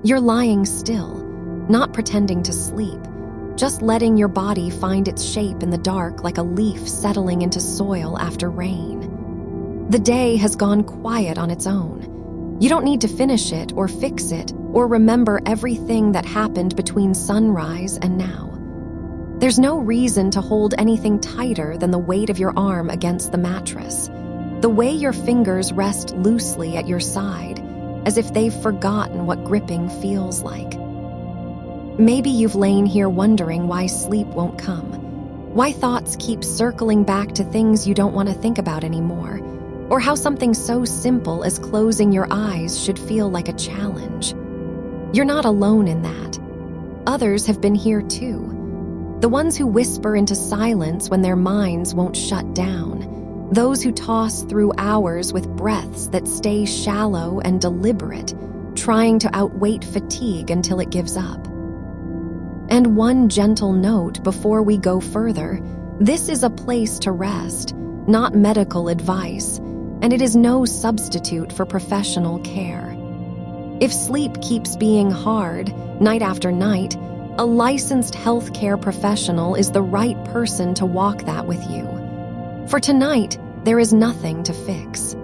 You're lying still, not pretending to sleep, just letting your body find its shape in the dark like a leaf settling into soil after rain. The day has gone quiet on its own. You don't need to finish it or fix it or remember everything that happened between sunrise and now. There's no reason to hold anything tighter than the weight of your arm against the mattress, the way your fingers rest loosely at your side, as if they've forgotten what gripping feels like. Maybe you've lain here wondering why sleep won't come, why thoughts keep circling back to things you don't want to think about anymore, or how something so simple as closing your eyes should feel like a challenge. You're not alone in that. Others have been here too. The ones who whisper into silence when their minds won't shut down. Those who toss through hours with breaths that stay shallow and deliberate, trying to outwait fatigue until it gives up. And one gentle note before we go further: this is a place to rest, not medical advice, and it is no substitute for professional care. If sleep keeps being hard, night after night, a licensed healthcare professional is the right person to walk that with you. For tonight, there is nothing to fix.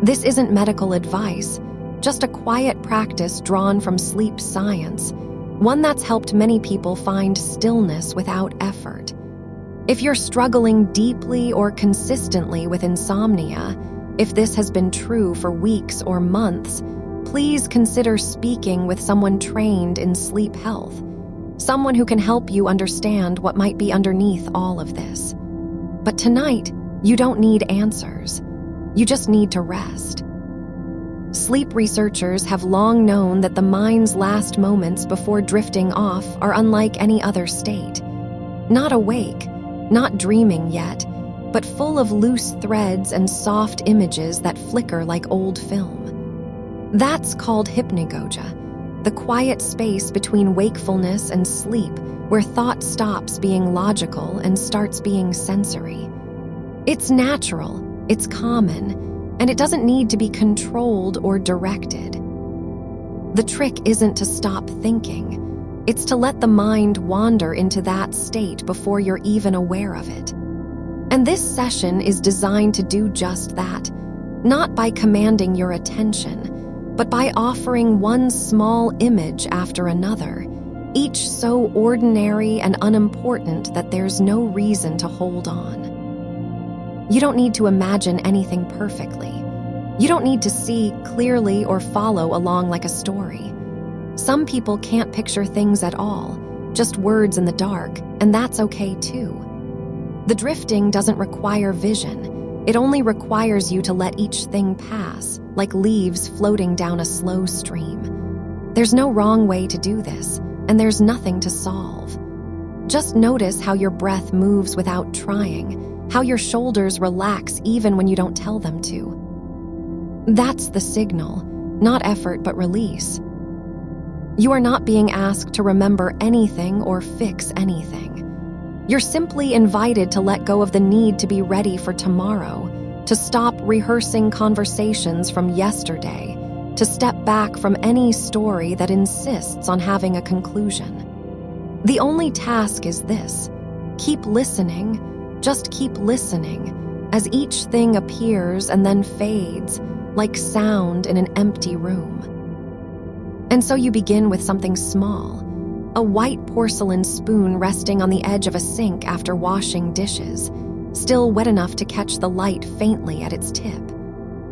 This isn't medical advice, just a quiet practice drawn from sleep science, one that's helped many people find stillness without effort. If you're struggling deeply or consistently with insomnia, if this has been true for weeks or months, please consider speaking with someone trained in sleep health, someone who can help you understand what might be underneath all of this. But tonight, you don't need answers. You just need to rest. Sleep researchers have long known that the mind's last moments before drifting off are unlike any other state. Not awake, not dreaming yet, but full of loose threads and soft images that flicker like old film. That's called hypnagogia, the quiet space between wakefulness and sleep where thought stops being logical and starts being sensory. It's natural, it's common, and it doesn't need to be controlled or directed. The trick isn't to stop thinking. It's to let the mind wander into that state before you're even aware of it. And this session is designed to do just that, not by commanding your attention, but by offering one small image after another, each so ordinary and unimportant that there's no reason to hold on. You don't need to imagine anything perfectly. You don't need to see clearly or follow along like a story. Some people can't picture things at all, just words in the dark, and that's okay too. The drifting doesn't require vision. It only requires you to let each thing pass, like leaves floating down a slow stream. There's no wrong way to do this, and there's nothing to solve. Just notice how your breath moves without trying, how your shoulders relax even when you don't tell them to. That's the signal, not effort but release. You are not being asked to remember anything or fix anything. You're simply invited to let go of the need to be ready for tomorrow, to stop rehearsing conversations from yesterday, to step back from any story that insists on having a conclusion. The only task is this: keep listening, just keep listening, as each thing appears and then fades, like sound in an empty room. And so you begin with something small, a white porcelain spoon resting on the edge of a sink after washing dishes, still wet enough to catch the light faintly at its tip.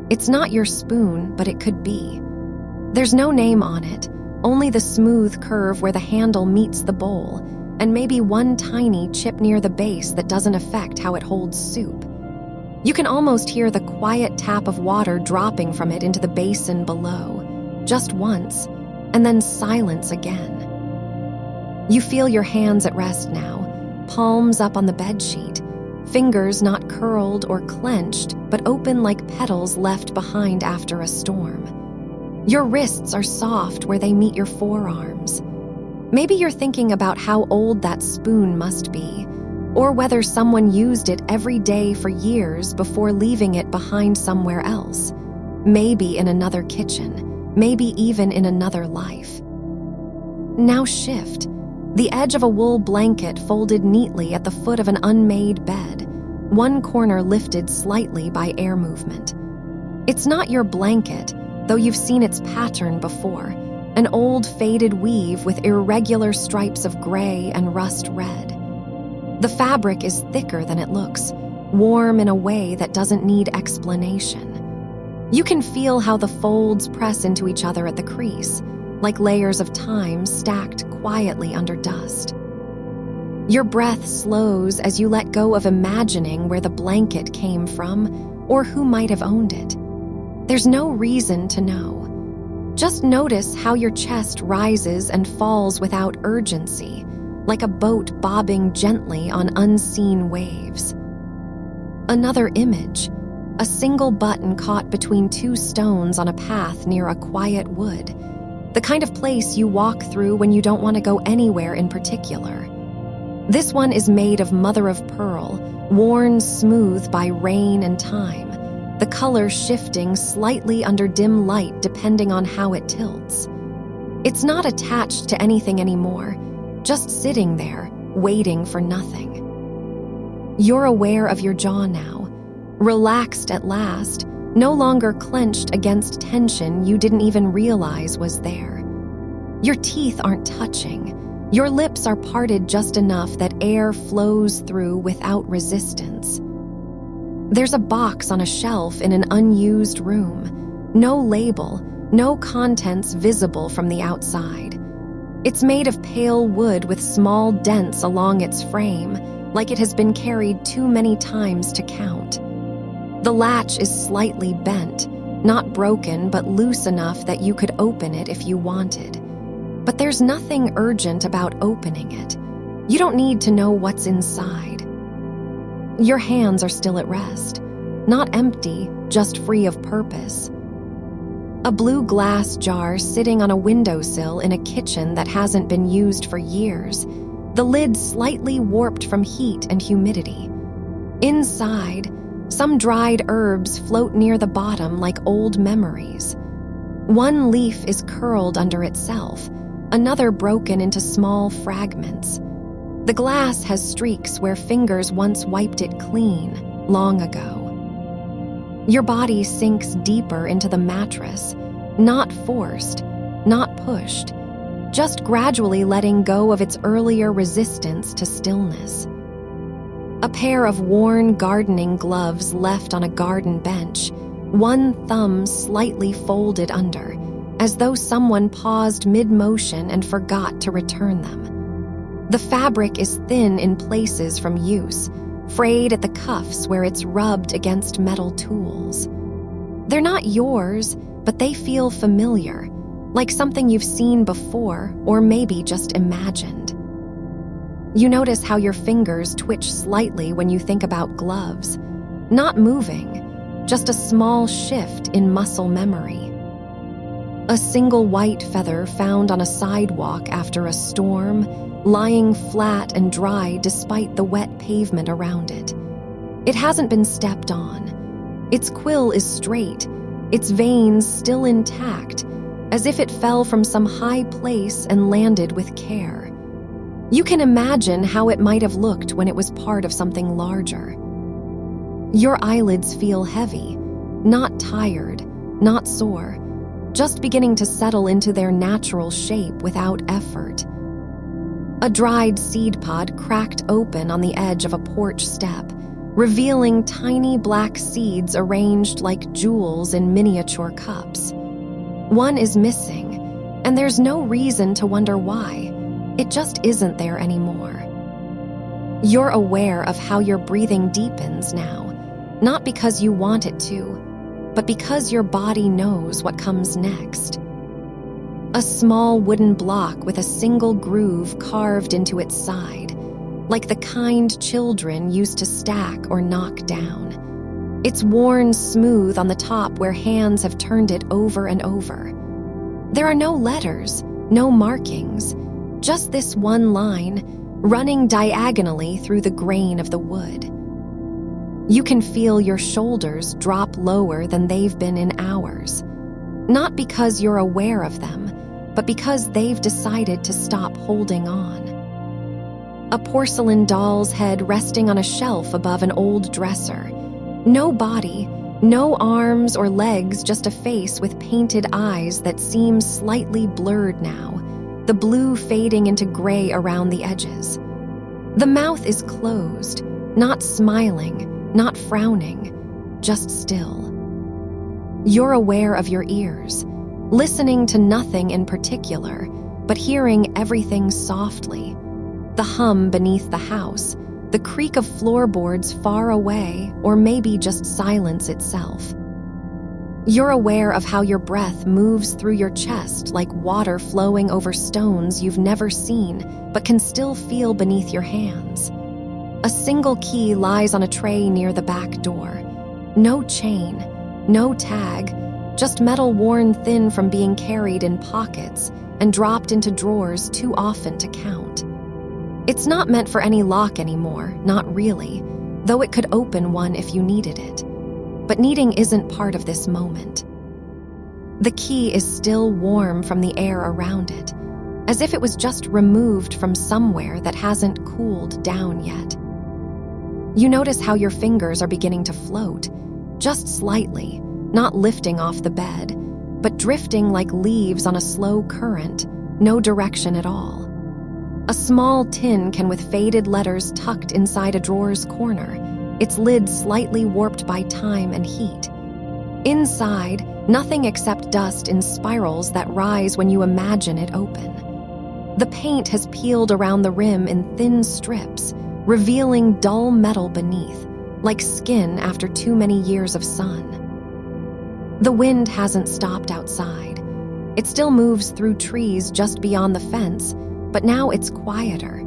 It's not your spoon, but it could be. There's no name on it, only the smooth curve where the handle meets the bowl, and maybe one tiny chip near the base that doesn't affect how it holds soup. You can almost hear the quiet tap of water dropping from it into the basin below, just once, and then silence again. You feel your hands at rest now, palms up on the bedsheet, fingers not curled or clenched, but open like petals left behind after a storm. Your wrists are soft where they meet your forearms. Maybe you're thinking about how old that spoon must be, or whether someone used it every day for years before leaving it behind somewhere else, maybe in another kitchen, maybe even in another life. Now shift. The edge of a wool blanket folded neatly at the foot of an unmade bed, one corner lifted slightly by air movement. It's not your blanket, though you've seen its pattern before, an old faded weave with irregular stripes of gray and rust red. The fabric is thicker than it looks, warm in a way that doesn't need explanation. You can feel how the folds press into each other at the crease, like layers of time stacked quietly under dust. Your breath slows as you let go of imagining where the blanket came from or who might have owned it. There's no reason to know. Just notice how your chest rises and falls without urgency, like a boat bobbing gently on unseen waves. Another image, a single button caught between two stones on a path near a quiet wood, the kind of place you walk through when you don't want to go anywhere in particular. This one is made of mother of pearl, worn smooth by rain and time, the color shifting slightly under dim light depending on how it tilts. It's not attached to anything anymore, just sitting there, waiting for nothing. You're aware of your jaw now, relaxed at last, no longer clenched against tension you didn't even realize was there. Your teeth aren't touching. Your lips are parted just enough that air flows through without resistance. There's a box on a shelf in an unused room. No label, no contents visible from the outside. It's made of pale wood with small dents along its frame, like it has been carried too many times to count. The latch is slightly bent, not broken but loose enough that you could open it if you wanted. But there's nothing urgent about opening it. You don't need to know what's inside. Your hands are still at rest, not empty, just free of purpose. A blue glass jar sitting on a windowsill in a kitchen that hasn't been used for years, the lid slightly warped from heat and humidity. Inside, some dried herbs float near the bottom like old memories. One leaf is curled under itself, another broken into small fragments. The glass has streaks where fingers once wiped it clean, long ago. Your body sinks deeper into the mattress, not forced, not pushed, just gradually letting go of its earlier resistance to stillness. A pair of worn gardening gloves left on a garden bench, one thumb slightly folded under, as though someone paused mid-motion and forgot to return them. The fabric is thin in places from use, frayed at the cuffs where it's rubbed against metal tools. They're not yours, but they feel familiar, like something you've seen before or maybe just imagined. You notice how your fingers twitch slightly when you think about gloves, not moving, just a small shift in muscle memory. A single white feather found on a sidewalk after a storm, lying flat and dry despite the wet pavement around it. It hasn't been stepped on. Its quill is straight, its veins still intact, as if it fell from some high place and landed with care. You can imagine how it might have looked when it was part of something larger. Your eyelids feel heavy, not tired, not sore, just beginning to settle into their natural shape without effort. A dried seed pod cracked open on the edge of a porch step, revealing tiny black seeds arranged like jewels in miniature cups. One is missing, and there's no reason to wonder why. It just isn't there anymore. You're aware of how your breathing deepens now, not because you want it to, but because your body knows what comes next. A small wooden block with a single groove carved into its side, like the kind children used to stack or knock down. It's worn smooth on the top where hands have turned it over and over. There are no letters, no markings, just this one line running diagonally through the grain of the wood. You can feel your shoulders drop lower than they've been in hours. Not because you're aware of them, but because they've decided to stop holding on. A porcelain doll's head resting on a shelf above an old dresser. No body, no arms or legs, just a face with painted eyes that seem slightly blurred now, the blue fading into gray around the edges. The mouth is closed, not smiling, not frowning, just still. You're aware of your ears, listening to nothing in particular, but hearing everything softly. The hum beneath the house, the creak of floorboards far away, or maybe just silence itself. You're aware of how your breath moves through your chest like water flowing over stones you've never seen, but can still feel beneath your hands. A single key lies on a tray near the back door. No chain, no tag, just metal worn thin from being carried in pockets and dropped into drawers too often to count. It's not meant for any lock anymore, not really, though it could open one if you needed it. But needing isn't part of this moment. The key is still warm from the air around it, as if it was just removed from somewhere that hasn't cooled down yet. You notice how your fingers are beginning to float, just slightly, not lifting off the bed, but drifting like leaves on a slow current, no direction at all. A small tin can with faded letters tucked inside a drawer's corner, its lid slightly warped by time and heat. Inside, nothing except dust in spirals that rise when you imagine it open. The paint has peeled around the rim in thin strips, revealing dull metal beneath, like skin after too many years of sun. The wind hasn't stopped outside. It still moves through trees just beyond the fence, but now it's quieter,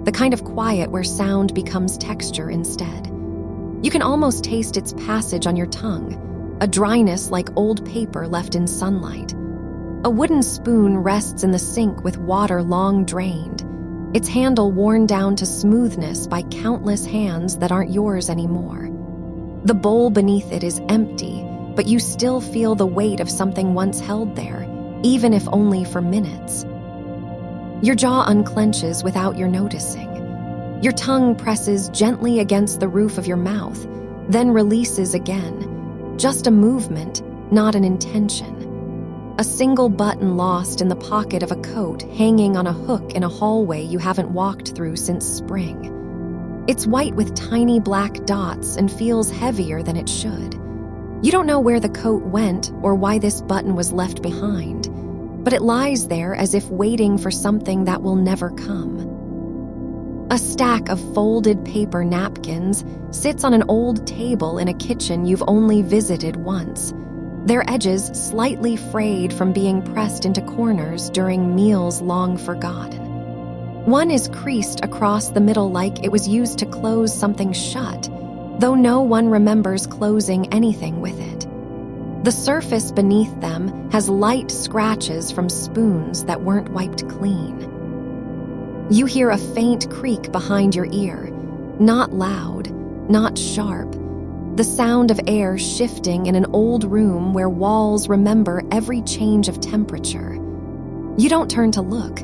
the kind of quiet where sound becomes texture instead. You can almost taste its passage on your tongue, a dryness like old paper left in sunlight. A wooden spoon rests in the sink with water long drained, its handle worn down to smoothness by countless hands that aren't yours anymore. The bowl beneath it is empty, but you still feel the weight of something once held there, even if only for minutes. Your jaw unclenches without your noticing. Your tongue presses gently against the roof of your mouth, then releases again. Just a movement, not an intention. A single button lost in the pocket of a coat hanging on a hook in a hallway you haven't walked through since spring. It's white with tiny black dots and feels heavier than it should. You don't know where the coat went or why this button was left behind, but it lies there as if waiting for something that will never come. A stack of folded paper napkins sits on an old table in a kitchen you've only visited once, their edges slightly frayed from being pressed into corners during meals long forgotten. One is creased across the middle like it was used to close something shut, though no one remembers closing anything with it. The surface beneath them has light scratches from spoons that weren't wiped clean. You hear a faint creak behind your ear, not loud, not sharp, the sound of air shifting in an old room where walls remember every change of temperature. You don't turn to look.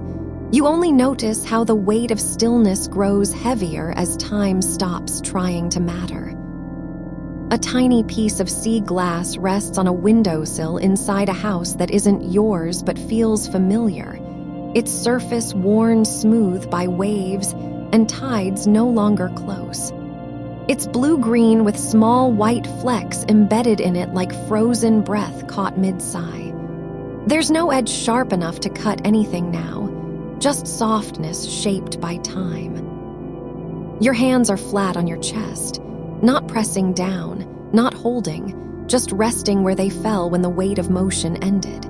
You only notice how the weight of stillness grows heavier as time stops trying to matter. A tiny piece of sea glass rests on a windowsill inside a house that isn't yours but feels familiar, its surface worn smooth by waves and tides no longer close. It's blue-green with small white flecks embedded in it like frozen breath caught mid-sigh. There's no edge sharp enough to cut anything now, just softness shaped by time. Your hands are flat on your chest, not pressing down, not holding, just resting where they fell when the weight of motion ended.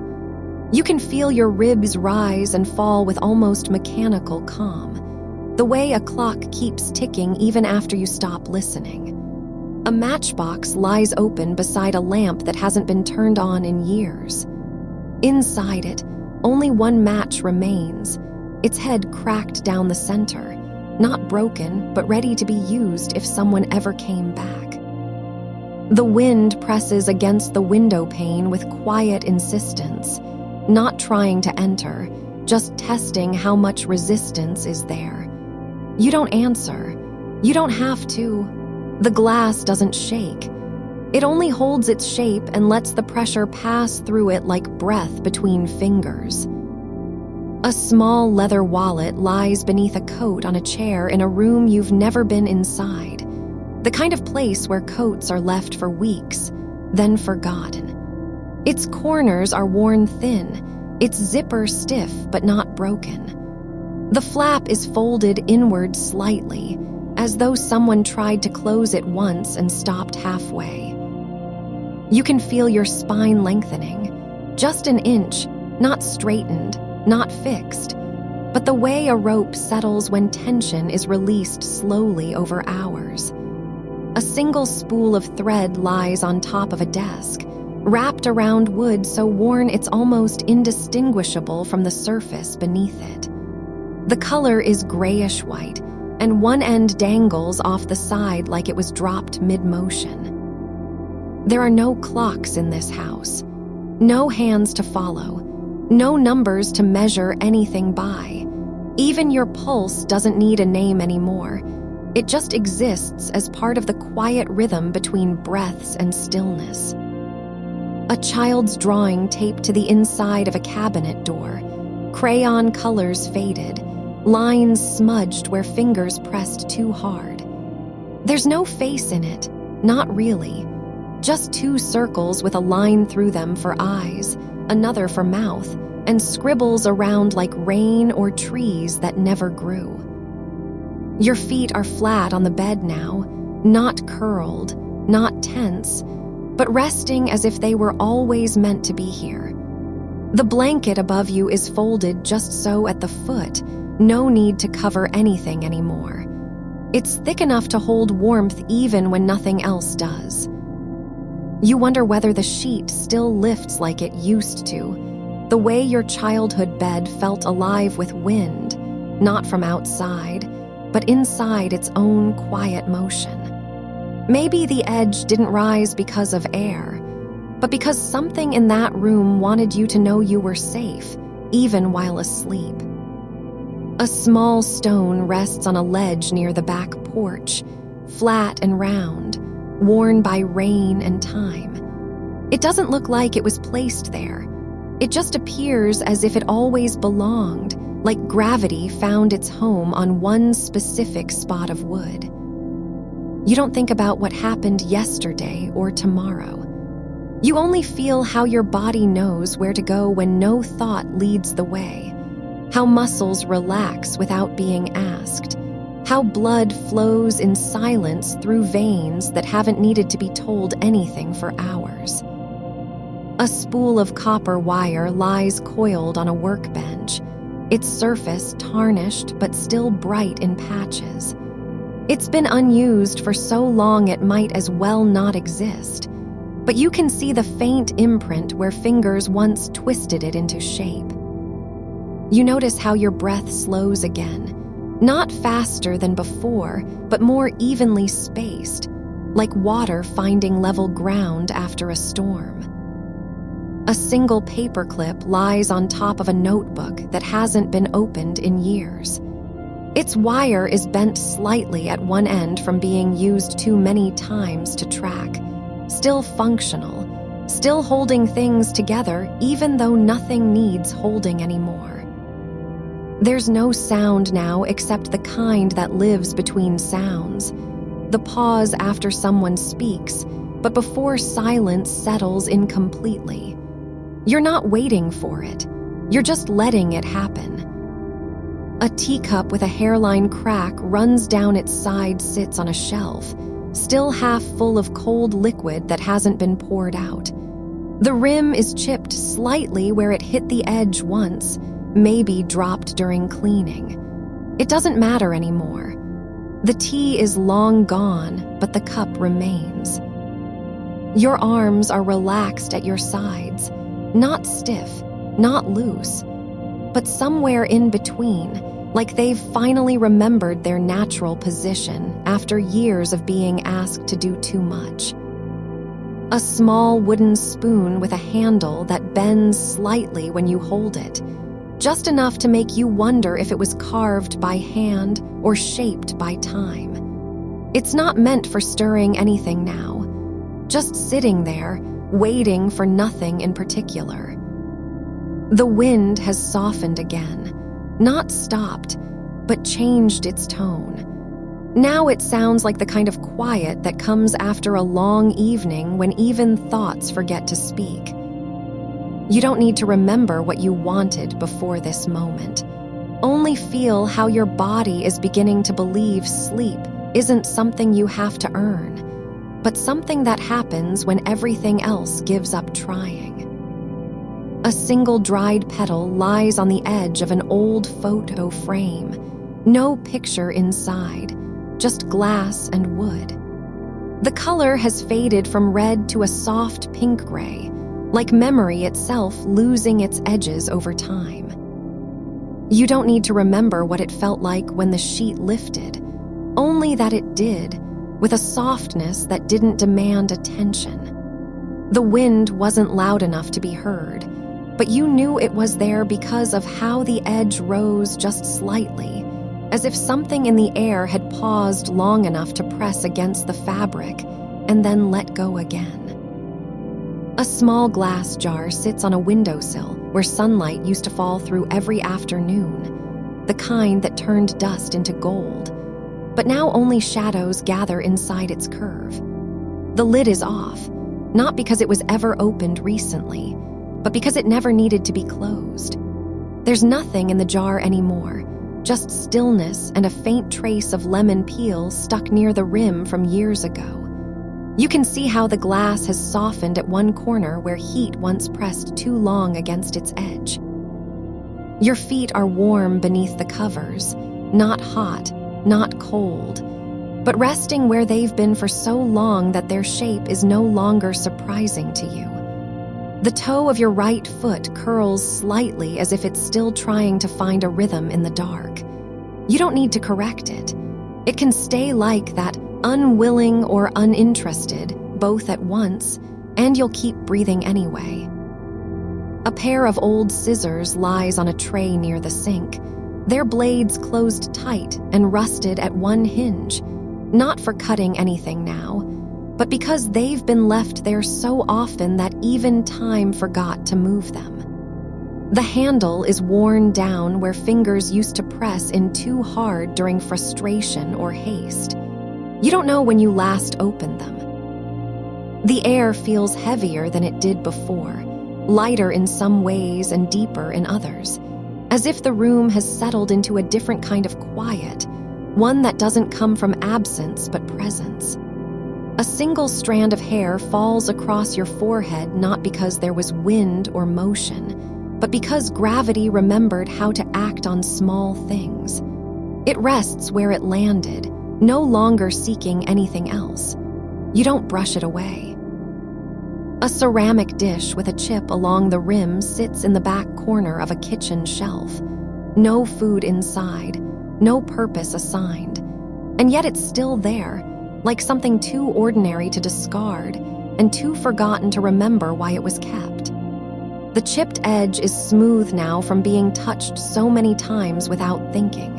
You can feel your ribs rise and fall with almost mechanical calm, the way a clock keeps ticking even after you stop listening. A matchbox lies open beside a lamp that hasn't been turned on in years. Inside it, only one match remains, its head cracked down the center, not broken, but ready to be used if someone ever came back. The wind presses against the window pane with quiet insistence, not trying to enter, just testing how much resistance is there. You don't answer. You don't have to. The glass doesn't shake. It only holds its shape and lets the pressure pass through it like breath between fingers. A small leather wallet lies beneath a coat on a chair in a room you've never been inside. The kind of place where coats are left for weeks, then forgotten. Its corners are worn thin, its zipper stiff but not broken. The flap is folded inward slightly, as though someone tried to close it once and stopped halfway. You can feel your spine lengthening, just an inch, not straightened, not fixed, but the way a rope settles when tension is released slowly over hours. A single spool of thread lies on top of a desk, wrapped around wood so worn it's almost indistinguishable from the surface beneath it. The color is grayish-white, and one end dangles off the side like it was dropped mid-motion. There are no clocks in this house, no hands to follow, no numbers to measure anything by. Even your pulse doesn't need a name anymore. It just exists as part of the quiet rhythm between breaths and stillness. A child's drawing taped to the inside of a cabinet door, crayon colors faded, lines smudged where fingers pressed too hard. There's no face in it, not really. Just two circles with a line through them for eyes, another for mouth, and scribbles around like rain or trees that never grew. Your feet are flat on the bed now, not curled, not tense, but resting as if they were always meant to be here. The blanket above you is folded just so at the foot, no need to cover anything anymore. It's thick enough to hold warmth even when nothing else does. You wonder whether the sheet still lifts like it used to, the way your childhood bed felt alive with wind, not from outside, but inside its own quiet motion. Maybe the edge didn't rise because of air, but because something in that room wanted you to know you were safe, even while asleep. A small stone rests on a ledge near the back porch, flat and round, worn by rain and time. It doesn't look like it was placed there. It just appears as if it always belonged, like gravity found its home on one specific spot of wood. You don't think about what happened yesterday or tomorrow. You only feel how your body knows where to go when no thought leads the way, how muscles relax without being asked, how blood flows in silence through veins that haven't needed to be told anything for hours. A spool of copper wire lies coiled on a workbench, its surface tarnished but still bright in patches. It's been unused for so long it might as well not exist, but you can see the faint imprint where fingers once twisted it into shape. You notice how your breath slows again, not faster than before, but more evenly spaced, like water finding level ground after a storm. A single paperclip lies on top of a notebook that hasn't been opened in years. Its wire is bent slightly at one end from being used too many times to track, still functional, still holding things together even though nothing needs holding anymore. There's no sound now except the kind that lives between sounds, the pause after someone speaks, but before silence settles in completely. You're not waiting for it, you're just letting it happen. A teacup with a hairline crack runs down its side, sits on a shelf, still half full of cold liquid that hasn't been poured out. The rim is chipped slightly where it hit the edge once, maybe dropped during cleaning. It doesn't matter anymore. The tea is long gone, but the cup remains. Your arms are relaxed at your sides, not stiff, not loose, but somewhere in between, like they've finally remembered their natural position after years of being asked to do too much. A small wooden spoon with a handle that bends slightly when you hold it, just enough to make you wonder if it was carved by hand or shaped by time. It's not meant for stirring anything now, just sitting there, waiting for nothing in particular. The wind has softened again, not stopped, but changed its tone. Now it sounds like the kind of quiet that comes after a long evening when even thoughts forget to speak. You don't need to remember what you wanted before this moment. Only feel how your body is beginning to believe sleep isn't something you have to earn, but something that happens when everything else gives up trying. A single dried petal lies on the edge of an old photo frame. No picture inside, just glass and wood. The color has faded from red to a soft pink gray, like memory itself losing its edges over time. You don't need to remember what it felt like when the sheet lifted, only that it did, with a softness that didn't demand attention. The wind wasn't loud enough to be heard, but you knew it was there because of how the edge rose just slightly, as if something in the air had paused long enough to press against the fabric and then let go again. A small glass jar sits on a windowsill where sunlight used to fall through every afternoon, the kind that turned dust into gold. But now only shadows gather inside its curve. The lid is off, not because it was ever opened recently, but because it never needed to be closed. There's nothing in the jar anymore, just stillness and a faint trace of lemon peel stuck near the rim from years ago. You can see how the glass has softened at one corner where heat once pressed too long against its edge. Your feet are warm beneath the covers, not hot, not cold, but resting where they've been for so long that their shape is no longer surprising to you. The toe of your right foot curls slightly as if it's still trying to find a rhythm in the dark. You don't need to correct it. It can stay like that, unwilling or uninterested, both at once, and you'll keep breathing anyway. A pair of old scissors lies on a tray near the sink, their blades closed tight and rusted at one hinge, not for cutting anything now, but because they've been left there so often that even time forgot to move them. The handle is worn down where fingers used to press in too hard during frustration or haste. You don't know when you last opened them. The air feels heavier than it did before, lighter in some ways and deeper in others, as if the room has settled into a different kind of quiet, one that doesn't come from absence but presence. A single strand of hair falls across your forehead not because there was wind or motion, but because gravity remembered how to act on small things. It rests where it landed, no longer seeking anything else. You don't brush it away. A ceramic dish with a chip along the rim sits in the back corner of a kitchen shelf. No food inside, no purpose assigned. And yet it's still there, like something too ordinary to discard and too forgotten to remember why it was kept. The chipped edge is smooth now from being touched so many times without thinking.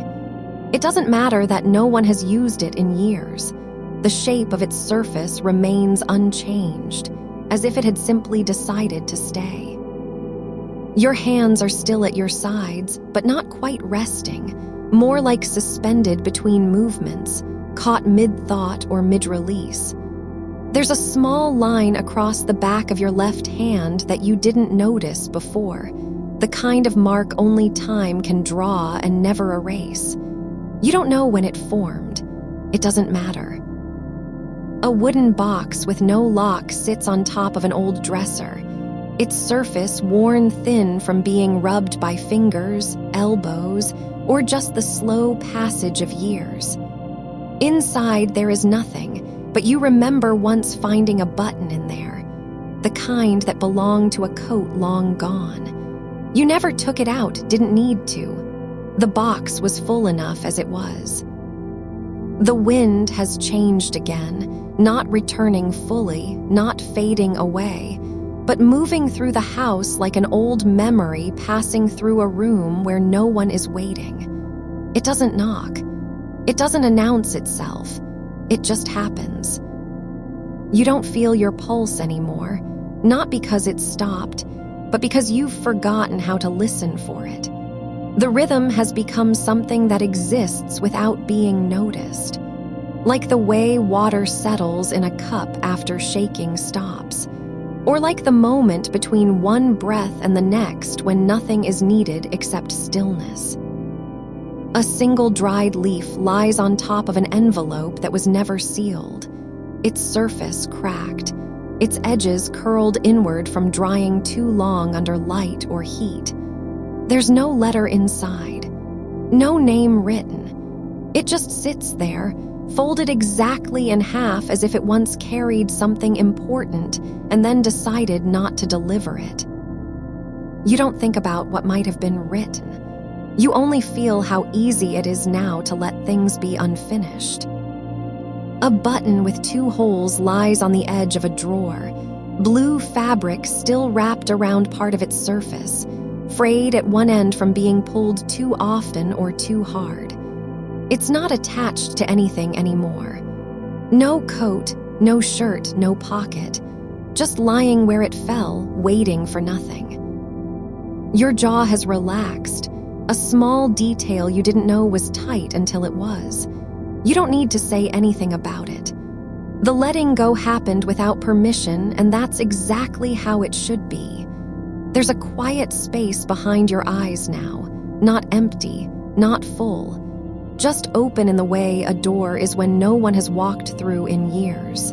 It doesn't matter that no one has used it in years. The shape of its surface remains unchanged, as if it had simply decided to stay. Your hands are still at your sides, but not quite resting, more like suspended between movements, caught mid-thought or mid-release. There's a small line across the back of your left hand that you didn't notice before, the kind of mark only time can draw and never erase. You don't know when it formed. It doesn't matter. A wooden box with no lock sits on top of an old dresser, its surface worn thin from being rubbed by fingers, elbows, or just the slow passage of years. Inside there is nothing, but you remember once finding a button in there, the kind that belonged to a coat long gone. You never took it out, didn't need to. The box was full enough as it was. The wind has changed again, not returning fully, not fading away, but moving through the house like an old memory passing through a room where no one is waiting. It doesn't knock. It doesn't announce itself. It just happens. You don't feel your pulse anymore, not because it's stopped, but because you've forgotten how to listen for it. The rhythm has become something that exists without being noticed, like the way water settles in a cup after shaking stops, or like the moment between one breath and the next when nothing is needed except stillness. A single dried leaf lies on top of an envelope that was never sealed, its surface cracked, its edges curled inward from drying too long under light or heat. There's no letter inside, no name written. It just sits there, folded exactly in half as if it once carried something important and then decided not to deliver it. You don't think about what might have been written. You only feel how easy it is now to let things be unfinished. A button with 2 holes lies on the edge of a drawer, blue fabric still wrapped around part of its surface, frayed at one end from being pulled too often or too hard. It's not attached to anything anymore. No coat, no shirt, no pocket, just lying where it fell, waiting for nothing. Your jaw has relaxed, a small detail you didn't know was tight until it was. You don't need to say anything about it. The letting go happened without permission, and that's exactly how it should be. There's a quiet space behind your eyes now, not empty, not full, just open in the way a door is when no one has walked through in years.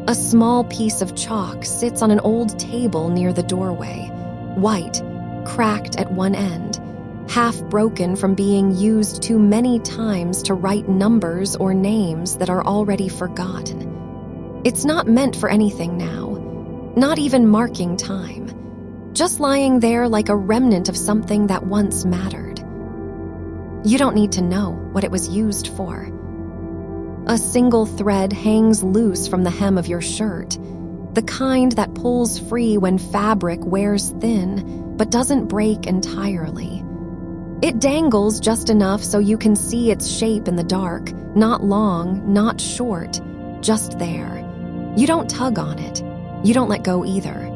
A small piece of chalk sits on an old table near the doorway, white, cracked at one end, half broken from being used too many times to write numbers or names that are already forgotten. It's not meant for anything now, not even marking time, just lying there like a remnant of something that once mattered. You don't need to know what it was used for. A single thread hangs loose from the hem of your shirt, the kind that pulls free when fabric wears thin but doesn't break entirely. It dangles just enough so you can see its shape in the dark, not long, not short, just there. You don't tug on it. You don't let go either.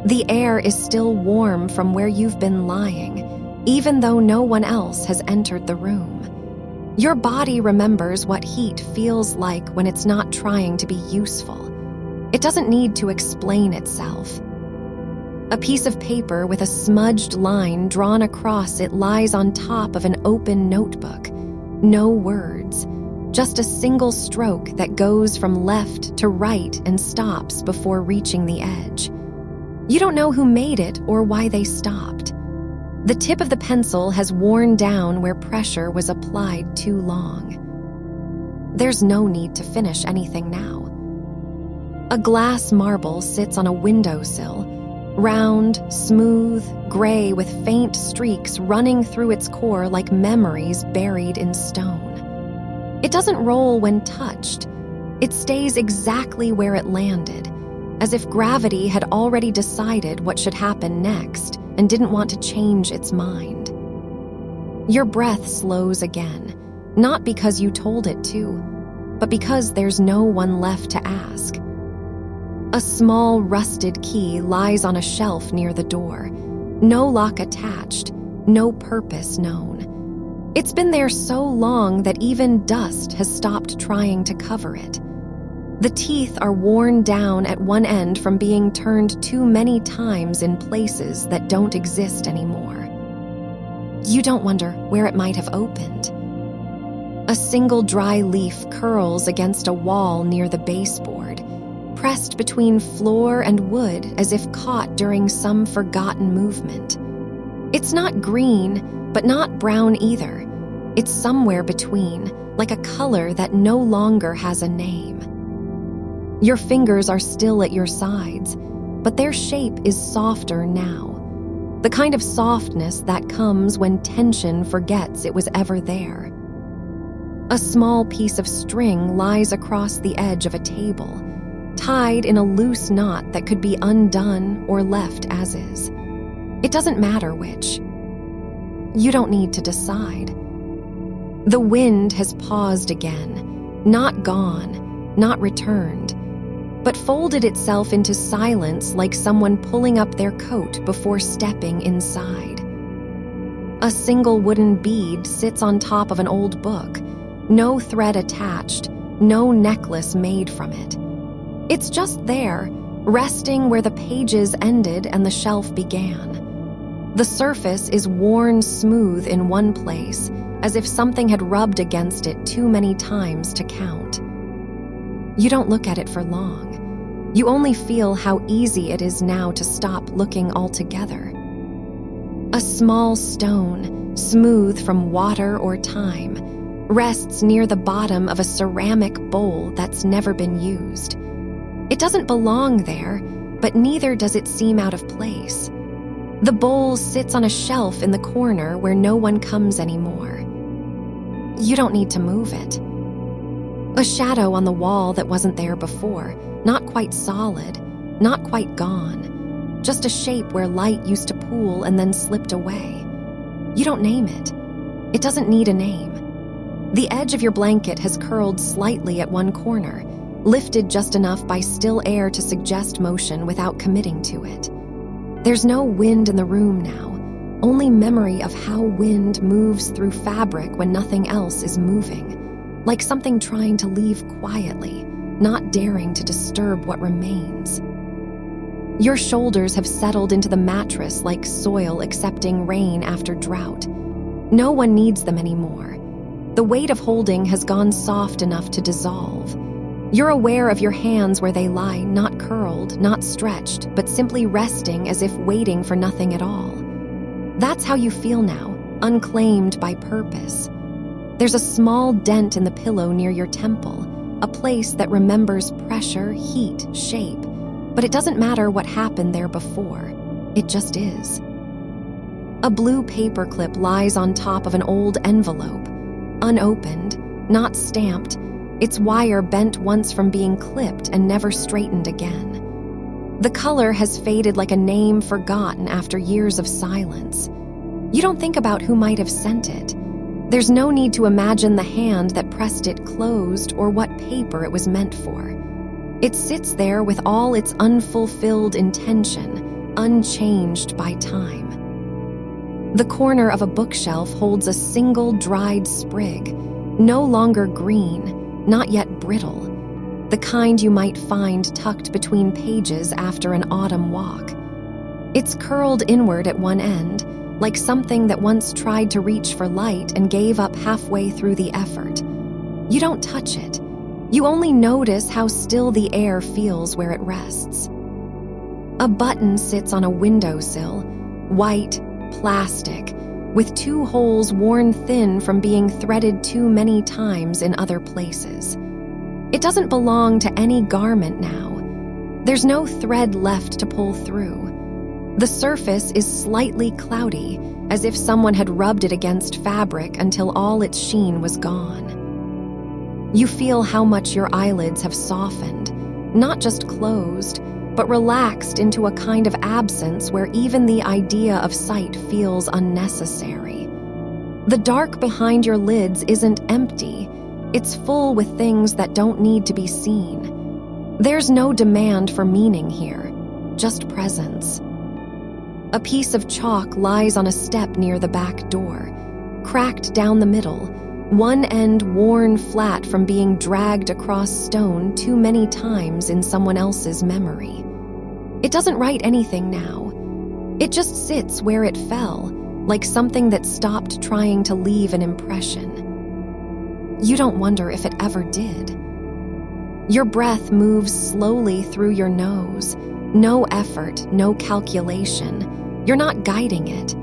The air is still warm from where you've been lying, even though no one else has entered the room. Your body remembers what heat feels like when it's not trying to be useful. It doesn't need to explain itself. A piece of paper with a smudged line drawn across it lies on top of an open notebook. No words, just a single stroke that goes from left to right and stops before reaching the edge. You don't know who made it or why they stopped. The tip of the pencil has worn down where pressure was applied too long. There's no need to finish anything now. A glass marble sits on a windowsill, round, smooth, gray with faint streaks running through its core like memories buried in stone. It doesn't roll when touched. It stays exactly where it landed, as if gravity had already decided what should happen next and didn't want to change its mind. Your breath slows again, not because you told it to, but because there's no one left to ask. A small rusted key lies on a shelf near the door, no lock attached, no purpose known. It's been there so long that even dust has stopped trying to cover it. The teeth are worn down at one end from being turned too many times in places that don't exist anymore. You don't wonder where it might have opened. A single dry leaf curls against a wall near the baseboard, pressed between floor and wood as if caught during some forgotten movement. It's not green, but not brown either. It's somewhere between, like a color that no longer has a name. Your fingers are still at your sides, but their shape is softer now. The kind of softness that comes when tension forgets it was ever there. A small piece of string lies across the edge of a table, tied in a loose knot that could be undone or left as is. It doesn't matter which. You don't need to decide. The wind has paused again, not gone, not returned, but folded itself into silence like someone pulling up their coat before stepping inside. A single wooden bead sits on top of an old book, no thread attached, no necklace made from it. It's just there, resting where the pages ended and the shelf began. The surface is worn smooth in one place, as if something had rubbed against it too many times to count. You don't look at it for long. You only feel how easy it is now to stop looking altogether. A small stone, smooth from water or time, rests near the bottom of a ceramic bowl that's never been used. It doesn't belong there, but neither does it seem out of place. The bowl sits on a shelf in the corner where no one comes anymore. You don't need to move it. A shadow on the wall that wasn't there before, not quite solid, not quite gone, just a shape where light used to pool and then slipped away. You don't name it. It doesn't need a name. The edge of your blanket has curled slightly at one corner, lifted just enough by still air to suggest motion without committing to it. There's no wind in the room now, only memory of how wind moves through fabric when nothing else is moving, like something trying to leave quietly, not daring to disturb what remains. Your shoulders have settled into the mattress like soil accepting rain after drought. No one needs them anymore. The weight of holding has gone soft enough to dissolve. You're aware of your hands where they lie, not curled, not stretched, but simply resting as if waiting for nothing at all. That's how you feel now, unclaimed by purpose. There's a small dent in the pillow near your temple, a place that remembers pressure, heat, shape, but it doesn't matter what happened there before. It just is. A blue paperclip lies on top of an old envelope, unopened, not stamped, its wire bent once from being clipped and never straightened again. The color has faded like a name forgotten after years of silence. You don't think about who might have sent it. There's no need to imagine the hand that pressed it closed or what paper it was meant for. It sits there with all its unfulfilled intention, unchanged by time. The corner of a bookshelf holds a single dried sprig, no longer green, not yet brittle, the kind you might find tucked between pages after an autumn walk. It's curled inward at one end, like something that once tried to reach for light and gave up halfway through the effort. You don't touch it. You only notice how still the air feels where it rests. A button sits on a windowsill, white, plastic, with two holes worn thin from being threaded too many times in other places. It doesn't belong to any garment now. There's no thread left to pull through. The surface is slightly cloudy, as if someone had rubbed it against fabric until all its sheen was gone. You feel how much your eyelids have softened, not just closed, but relaxed into a kind of absence where even the idea of sight feels unnecessary. The dark behind your lids isn't empty, it's full with things that don't need to be seen. There's no demand for meaning here, just presence. A piece of chalk lies on a step near the back door, cracked down the middle, one end worn flat from being dragged across stone too many times in someone else's memory. It doesn't write anything now. It just sits where it fell, like something that stopped trying to leave an impression. You don't wonder if it ever did. Your breath moves slowly through your nose, no effort, no calculation. You're not guiding it.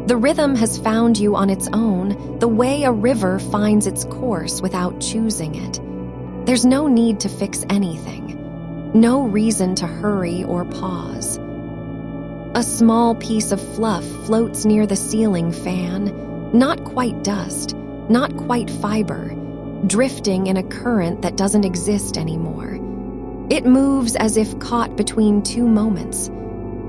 The rhythm has found you on its own, the way a river finds its course without choosing it. There's no need to fix anything. No reason to hurry or pause. A small piece of fluff floats near the ceiling fan, not quite dust, not quite fiber, drifting in a current that doesn't exist anymore. It moves as if caught between two moments,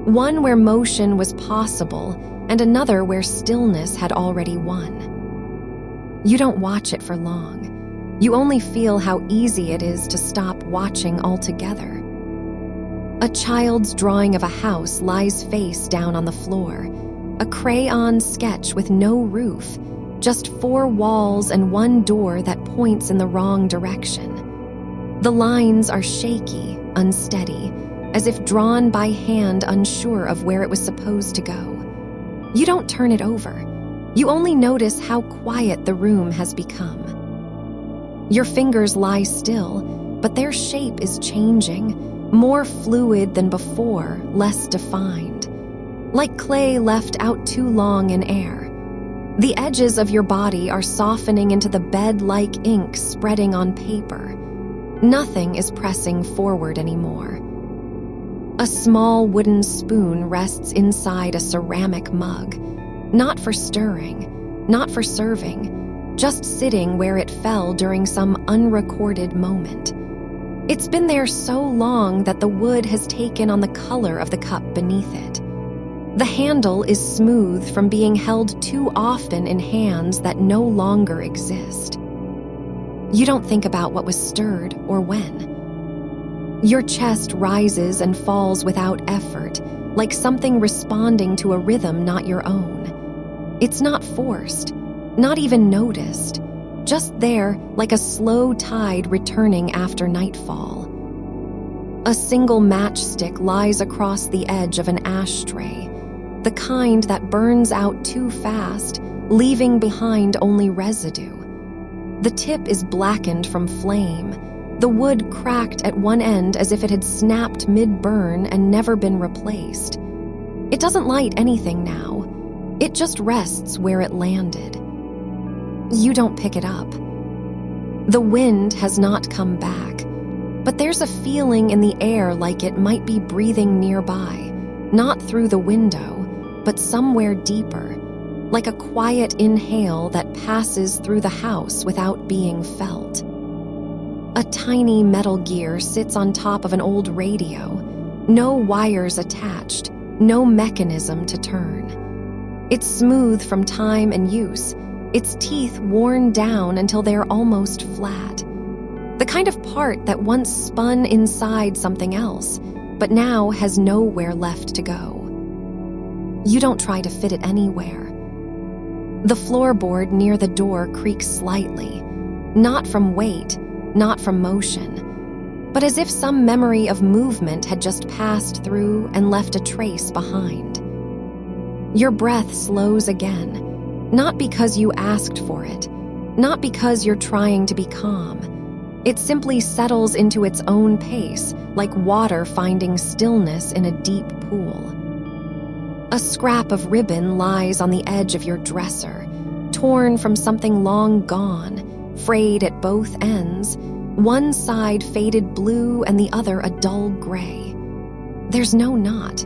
one where motion was possible and another where stillness had already won. You don't watch it for long. You only feel how easy it is to stop watching altogether. A child's drawing of a house lies face down on the floor, a crayon sketch with no roof, just 4 walls and 1 door that points in the wrong direction. The lines are shaky, unsteady, as if drawn by hand unsure of where it was supposed to go. You don't turn it over. You only notice how quiet the room has become. Your fingers lie still, but their shape is changing, more fluid than before, less defined. Like clay left out too long in air. The edges of your body are softening into the bed-like ink spreading on paper. Nothing is pressing forward anymore. A small wooden spoon rests inside a ceramic mug, not for stirring, not for serving, just sitting where it fell during some unrecorded moment. It's been there so long that the wood has taken on the color of the cup beneath it. The handle is smooth from being held too often in hands that no longer exist. You don't think about what was stirred or when. Your chest rises and falls without effort, like something responding to a rhythm not your own. It's not forced, not even noticed, just there like a slow tide returning after nightfall. A single matchstick lies across the edge of an ashtray, the kind that burns out too fast, leaving behind only residue. The tip is blackened from flame, the wood cracked at one end as if it had snapped mid-burn and never been replaced. It doesn't light anything now. It just rests where it landed. You don't pick it up. The wind has not come back, but there's a feeling in the air like it might be breathing nearby, not through the window, but somewhere deeper, like a quiet inhale that passes through the house without being felt. A tiny metal gear sits on top of an old radio, no wires attached, no mechanism to turn. It's smooth from time and use, its teeth worn down until they're almost flat. The kind of part that once spun inside something else, but now has nowhere left to go. You don't try to fit it anywhere. The floorboard near the door creaks slightly, not from weight, not from motion, but as if some memory of movement had just passed through and left a trace behind. Your breath slows again, not because you asked for it, not because you're trying to be calm. It simply settles into its own pace, like water finding stillness in a deep pool. A scrap of ribbon lies on the edge of your dresser, torn from something long gone, frayed at both ends, one side faded blue and the other a dull gray. There's no knot,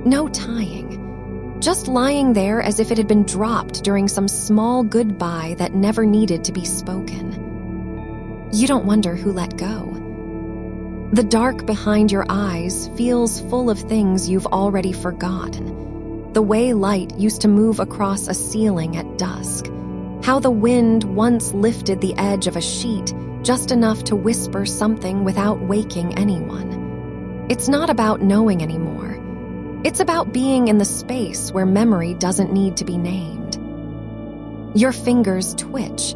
no tying, just lying there as if it had been dropped during some small goodbye that never needed to be spoken. You don't wonder who let go. The dark behind your eyes feels full of things you've already forgotten. The way light used to move across a ceiling at dusk. How the wind once lifted the edge of a sheet just enough to whisper something without waking anyone. It's not about knowing anymore. It's about being in the space where memory doesn't need to be named. Your fingers twitch,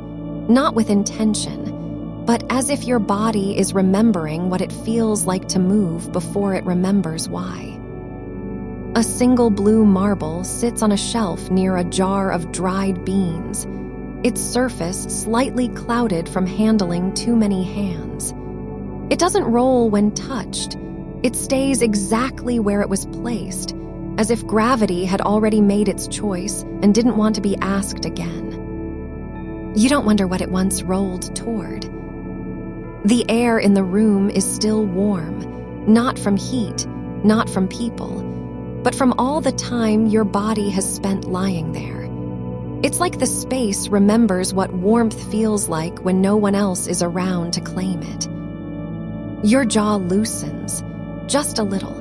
not with intention, but as if your body is remembering what it feels like to move before it remembers why. A single blue marble sits on a shelf near a jar of dried beans, its surface slightly clouded from handling too many hands. It doesn't roll when touched. It stays exactly where it was placed, as if gravity had already made its choice and didn't want to be asked again. You don't wonder what it once rolled toward. The air in the room is still warm, not from heat, not from people, but from all the time your body has spent lying there. It's like the space remembers what warmth feels like when no one else is around to claim it. Your jaw loosens, just a little,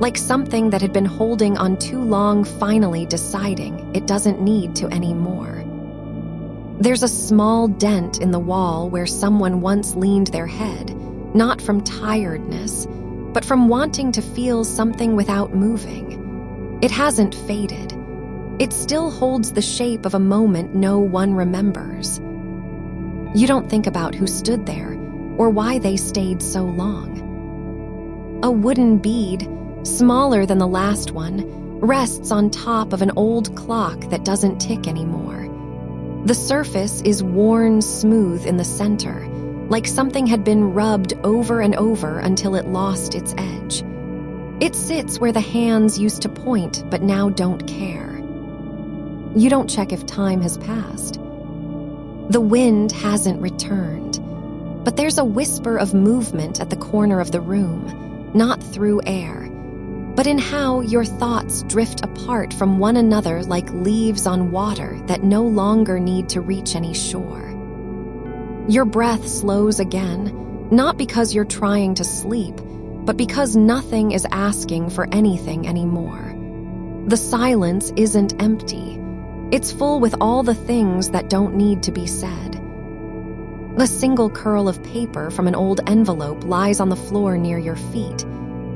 like something that had been holding on too long finally deciding it doesn't need to anymore. There's a small dent in the wall where someone once leaned their head, not from tiredness, but from wanting to feel something without moving. It hasn't faded. It still holds the shape of a moment no one remembers. You don't think about who stood there or why they stayed so long. A wooden bead, smaller than the last one, rests on top of an old clock that doesn't tick anymore. The surface is worn smooth in the center, like something had been rubbed over and over until it lost its edge. It sits where the hands used to point but now don't care. You don't check if time has passed. The wind hasn't returned, but there's a whisper of movement at the corner of the room, not through air, but in how your thoughts drift apart from one another like leaves on water that no longer need to reach any shore. Your breath slows again, not because you're trying to sleep, but because nothing is asking for anything anymore. The silence isn't empty. It's full with all the things that don't need to be said. A single curl of paper from an old envelope lies on the floor near your feet,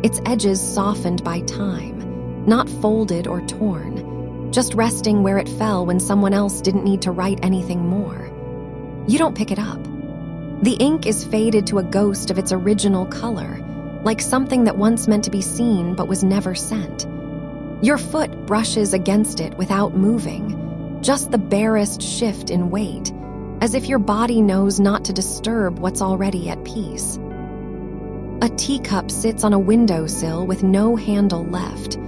its edges softened by time, not folded or torn, just resting where it fell when someone else didn't need to write anything more. You don't pick it up. The ink is faded to a ghost of its original color, like something that once meant to be seen but was never sent. Your foot brushes against it without moving, just the barest shift in weight, as if your body knows not to disturb what's already at peace. A teacup sits on a windowsill with no handle left,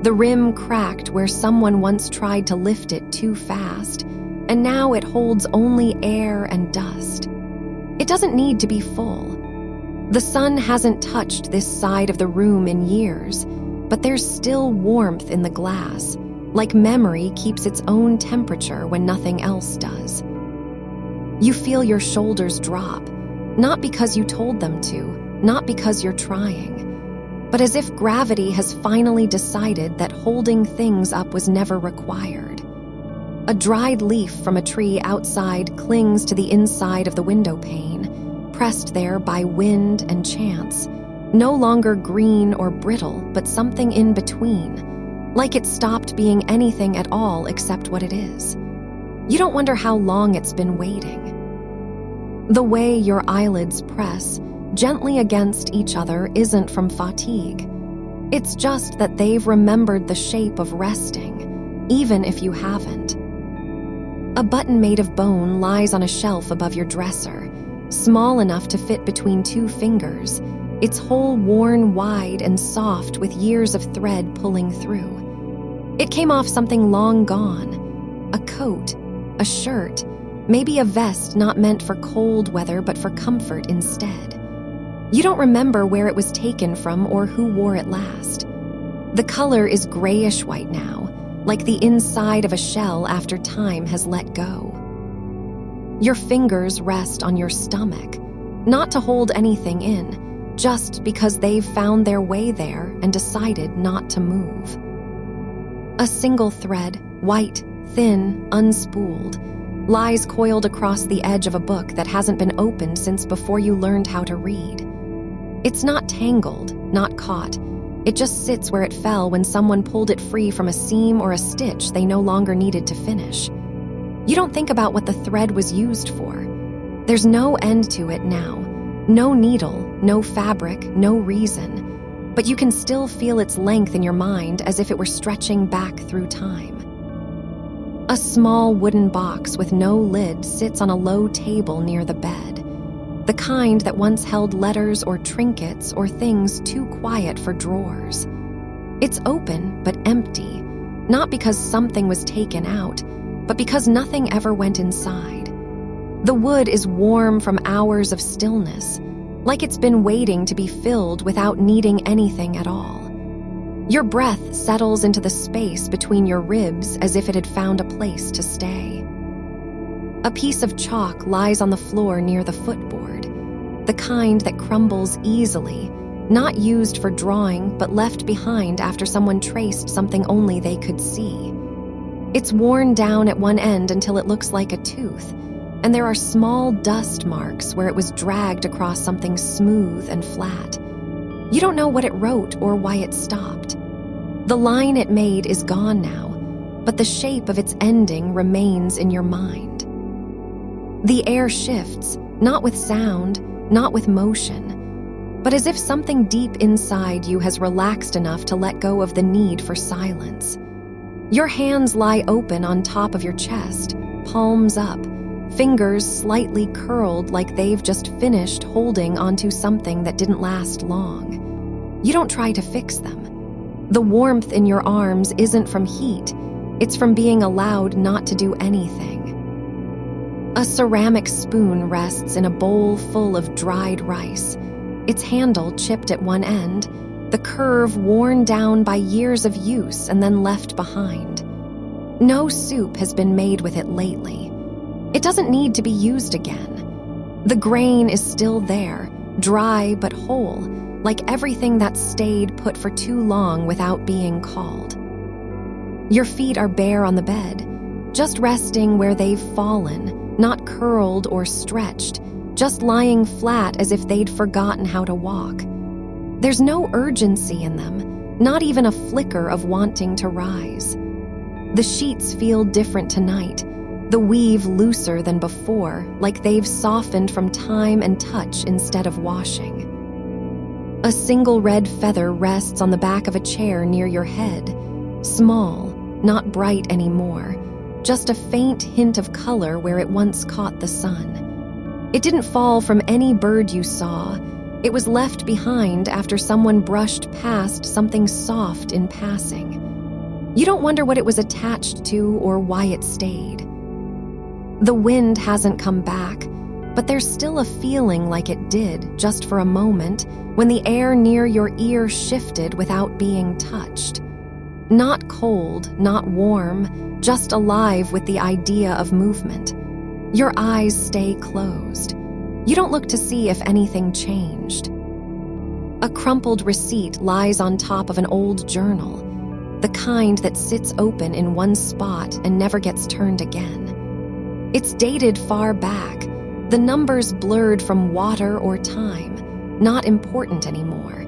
the rim cracked where someone once tried to lift it too fast, and now it holds only air and dust. It doesn't need to be full. The sun hasn't touched this side of the room in years, but there's still warmth in the glass, like memory keeps its own temperature when nothing else does. You feel your shoulders drop, not because you told them to, not because you're trying, but as if gravity has finally decided that holding things up was never required. A dried leaf from a tree outside clings to the inside of the window pane, pressed there by wind and chance, no longer green or brittle, but something in between, like it stopped being anything at all except what it is. You don't wonder how long it's been waiting. The way your eyelids press gently against each other isn't from fatigue. It's just that they've remembered the shape of resting, even if you haven't. A button made of bone lies on a shelf above your dresser, small enough to fit between two fingers, its hole worn wide and soft with years of thread pulling through. It came off something long gone, a coat, a shirt, maybe a vest not meant for cold weather but for comfort instead. You don't remember where it was taken from or who wore it last. The color is grayish-white now, like the inside of a shell after time has let go. Your fingers rest on your stomach, not to hold anything in, just because they've found their way there and decided not to move. A single thread, white, thin, unspooled, lies coiled across the edge of a book that hasn't been opened since before you learned how to read. It's not tangled, not caught. It just sits where it fell when someone pulled it free from a seam or a stitch they no longer needed to finish. You don't think about what the thread was used for. There's no end to it now. No needle, no fabric, no reason. But you can still feel its length in your mind as if it were stretching back through time. A small wooden box with no lid sits on a low table near the bed. The kind that once held letters or trinkets or things too quiet for drawers. It's open but empty, not because something was taken out, but because nothing ever went inside. The wood is warm from hours of stillness, like it's been waiting to be filled without needing anything at all. Your breath settles into the space between your ribs as if it had found a place to stay. A piece of chalk lies on the floor near the footboard, the kind that crumbles easily, not used for drawing but left behind after someone traced something only they could see. It's worn down at one end until it looks like a tooth, and there are small dust marks where it was dragged across something smooth and flat. You don't know what it wrote or why it stopped. The line it made is gone now, but the shape of its ending remains in your mind. The air shifts, not with sound, not with motion, but as if something deep inside you has relaxed enough to let go of the need for silence. Your hands lie open on top of your chest, palms up, fingers slightly curled like they've just finished holding onto something that didn't last long. You don't try to fix them. The warmth in your arms isn't from heat, it's from being allowed not to do anything. A ceramic spoon rests in a bowl full of dried rice, its handle chipped at one end, the curve worn down by years of use and then left behind. No soup has been made with it lately. It doesn't need to be used again. The grain is still there, dry but whole, like everything that stayed put for too long without being called. Your feet are bare on the bed, just resting where they've fallen, not curled or stretched, just lying flat as if they'd forgotten how to walk. There's no urgency in them, not even a flicker of wanting to rise. The sheets feel different tonight, the weave looser than before, like they've softened from time and touch instead of washing. A single red feather rests on the back of a chair near your head, small, not bright anymore, just a faint hint of color where it once caught the sun. It didn't fall from any bird you saw. It was left behind after someone brushed past something soft in passing. You don't wonder what it was attached to or why it stayed. The wind hasn't come back, but there's still a feeling like it did just for a moment when the air near your ear shifted without being touched. Not cold, not warm, just alive with the idea of movement. Your eyes stay closed. You don't look to see if anything changed. A crumpled receipt lies on top of an old journal, the kind that sits open in one spot and never gets turned again. It's dated far back, the numbers blurred from water or time, not important anymore.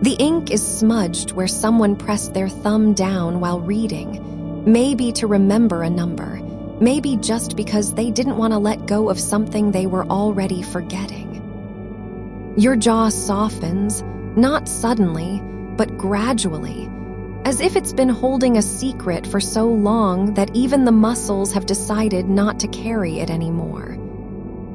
The ink is smudged where someone pressed their thumb down while reading, maybe to remember a number, maybe just because they didn't want to let go of something they were already forgetting. Your jaw softens, not suddenly, but gradually, as if it's been holding a secret for so long that even the muscles have decided not to carry it anymore.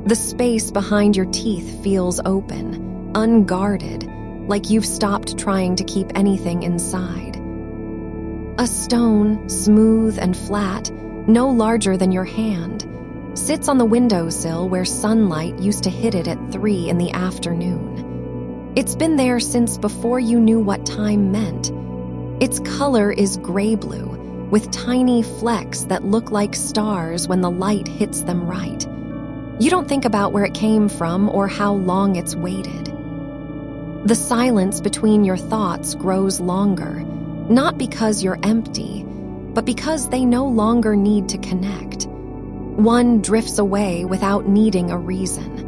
The space behind your teeth feels open, unguarded, like you've stopped trying to keep anything inside. A stone, smooth and flat, no larger than your hand, sits on the windowsill where sunlight used to hit it at 3 in the afternoon. It's been there since before you knew what time meant. Its color is gray-blue, with tiny flecks that look like stars when the light hits them right. You don't think about where it came from or how long it's waited. The silence between your thoughts grows longer, not because you're empty, but because they no longer need to connect. One drifts away without needing a reason.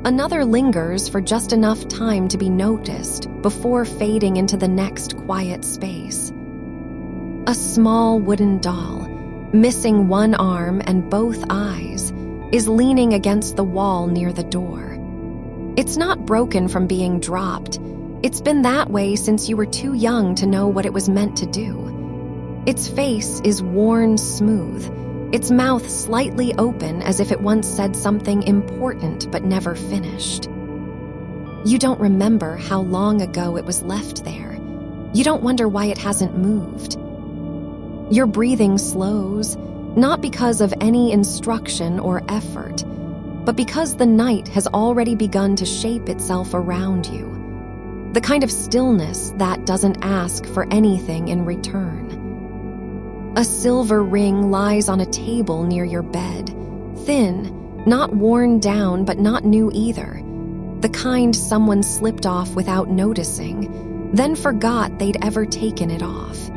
Another lingers for just enough time to be noticed before fading into the next quiet space. A small wooden doll, missing one arm and both eyes, is leaning against the wall near the door. It's not broken from being dropped. It's been that way since you were too young to know what it was meant to do. Its face is worn smooth, its mouth slightly open as if it once said something important but never finished. You don't remember how long ago it was left there. You don't wonder why it hasn't moved. Your breathing slows, not because of any instruction or effort, but because the night has already begun to shape itself around you. The kind of stillness that doesn't ask for anything in return. A silver ring lies on a table near your bed, thin, not worn down but not new either. The kind someone slipped off without noticing, then forgot they'd ever taken it off.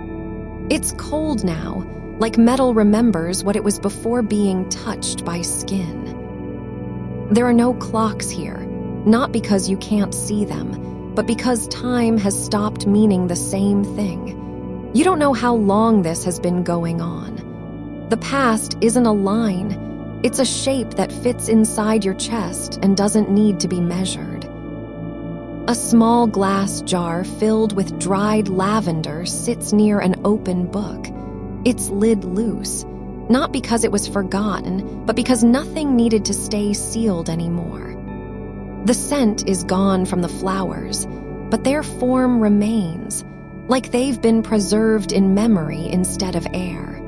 It's cold now, like metal remembers what it was before being touched by skin. There are no clocks here, not because you can't see them, but because time has stopped meaning the same thing. You don't know how long this has been going on. The past isn't a line. It's a shape that fits inside your chest and doesn't need to be measured. A small glass jar filled with dried lavender sits near an open book, its lid loose, not because it was forgotten, but because nothing needed to stay sealed anymore. The scent is gone from the flowers, but their form remains, like they've been preserved in memory instead of air.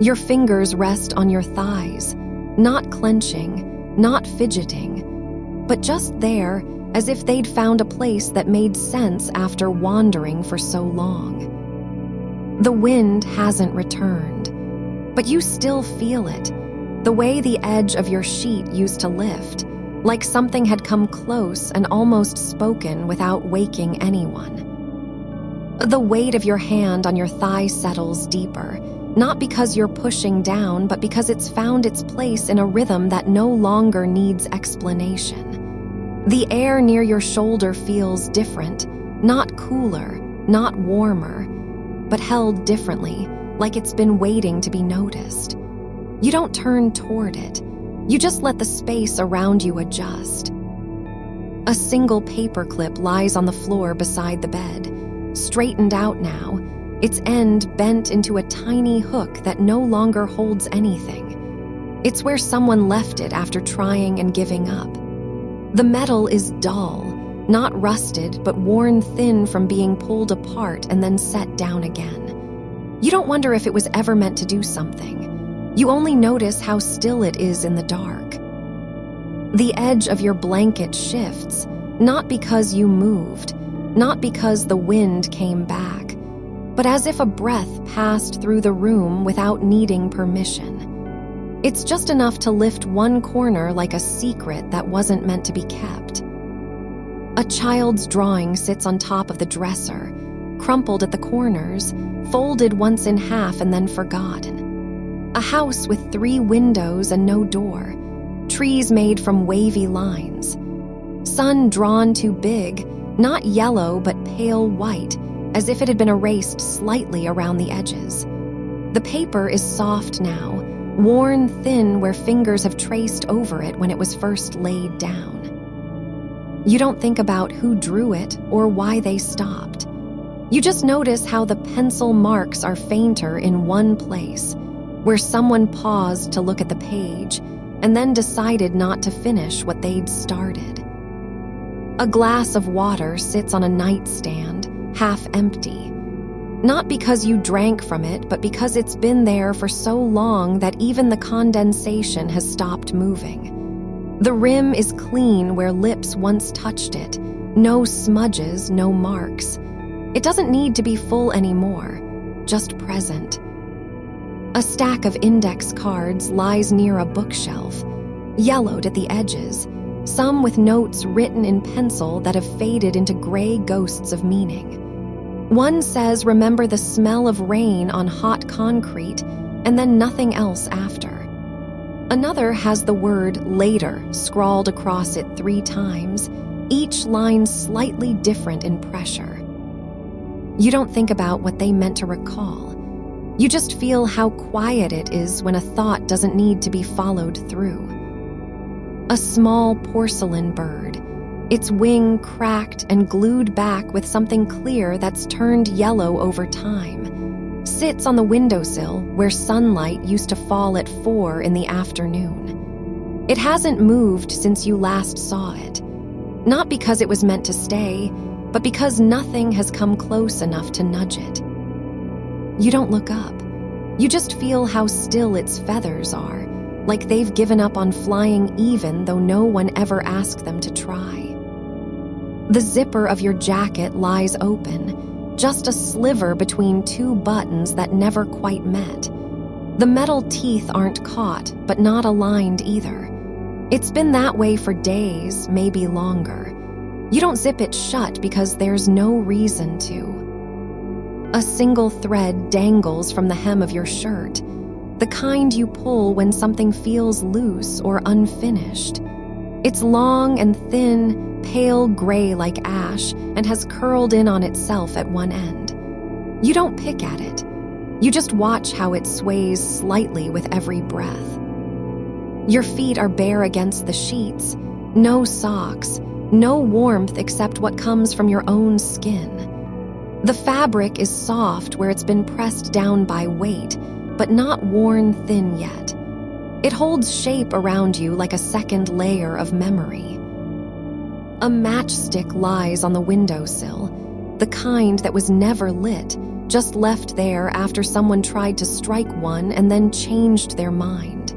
Your fingers rest on your thighs, not clenching, not fidgeting, but just there, as if they'd found a place that made sense after wandering for so long. The wind hasn't returned, but you still feel it, the way the edge of your sheet used to lift, like something had come close and almost spoken without waking anyone. The weight of your hand on your thigh settles deeper, not because you're pushing down, but because it's found its place in a rhythm that no longer needs explanation. The air near your shoulder feels different, not cooler, not warmer, but held differently, like it's been waiting to be noticed. You don't turn toward it. You just let the space around you adjust. A single paperclip lies on the floor beside the bed, straightened out now, its end bent into a tiny hook that no longer holds anything. It's where someone left it after trying and giving up. The metal is dull, not rusted, but worn thin from being pulled apart and then set down again. You don't wonder if it was ever meant to do something. You only notice how still it is in the dark. The edge of your blanket shifts, not because you moved, not because the wind came back, but as if a breath passed through the room without needing permission. It's just enough to lift one corner like a secret that wasn't meant to be kept. A child's drawing sits on top of the dresser, crumpled at the corners, folded once in half and then forgotten. A house with 3 windows and no door, trees made from wavy lines. Sun drawn too big, not yellow but pale white, as if it had been erased slightly around the edges. The paper is soft now, worn thin where fingers have traced over it when it was first laid down. You don't think about who drew it or why they stopped. You just notice how the pencil marks are fainter in one place, where someone paused to look at the page and then decided not to finish what they'd started. A glass of water sits on a nightstand, half empty. Not because you drank from it, but because it's been there for so long that even the condensation has stopped moving. The rim is clean where lips once touched it. No smudges, no marks. It doesn't need to be full anymore, just present. A stack of index cards lies near a bookshelf, yellowed at the edges, some with notes written in pencil that have faded into gray ghosts of meaning. One says, "Remember the smell of rain on hot concrete," and then nothing else after. Another has the word "later" scrawled across it 3 times, each line slightly different in pressure. You don't think about what they meant to recall. You just feel how quiet it is when a thought doesn't need to be followed through. A small porcelain bird, its wing cracked and glued back with something clear that's turned yellow over time, sits on the windowsill where sunlight used to fall at 4 in the afternoon. It hasn't moved since you last saw it, not because it was meant to stay, but because nothing has come close enough to nudge it. You don't look up. You just feel how still its feathers are, like they've given up on flying even though no one ever asked them to try. The zipper of your jacket lies open, just a sliver between two buttons that never quite met. The metal teeth aren't caught, but not aligned either. It's been that way for days, maybe longer. You don't zip it shut because there's no reason to. A single thread dangles from the hem of your shirt, the kind you pull when something feels loose or unfinished. It's long and thin, pale gray like ash, and has curled in on itself at one end. You don't pick at it. You just watch how it sways slightly with every breath. Your feet are bare against the sheets, no socks, no warmth except what comes from your own skin. The fabric is soft where it's been pressed down by weight, but not worn thin yet. It holds shape around you like a second layer of memory. A matchstick lies on the windowsill, the kind that was never lit, just left there after someone tried to strike one and then changed their mind.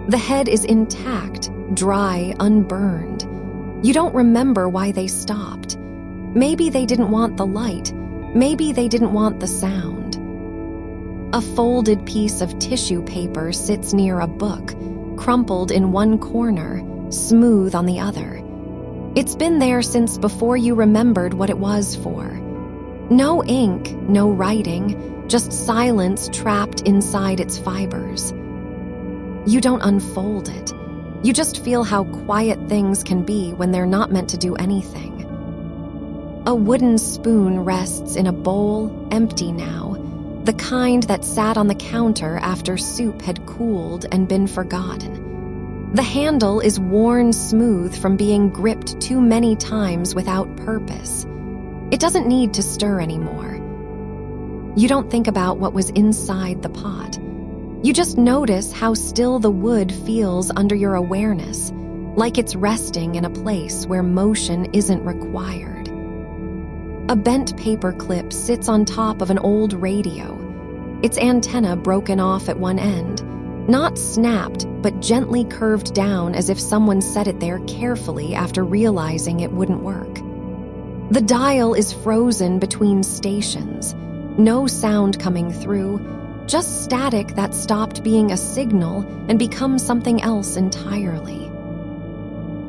The head is intact, dry, unburned. You don't remember why they stopped. Maybe they didn't want the light. Maybe they didn't want the sound. A folded piece of tissue paper sits near a book, crumpled in one corner, smooth on the other. It's been there since before you remembered what it was for. No ink, no writing, just silence trapped inside its fibers. You don't unfold it. You just feel how quiet things can be when they're not meant to do anything. A wooden spoon rests in a bowl, empty now, the kind that sat on the counter after soup had cooled and been forgotten. The handle is worn smooth from being gripped too many times without purpose. It doesn't need to stir anymore. You don't think about what was inside the pot. You just notice how still the wood feels under your awareness, like it's resting in a place where motion isn't required. A bent paper clip sits on top of an old radio, its antenna broken off at one end, not snapped, but gently curved down as if someone set it there carefully after realizing it wouldn't work. The dial is frozen between stations, no sound coming through, just static that stopped being a signal and becomes something else entirely.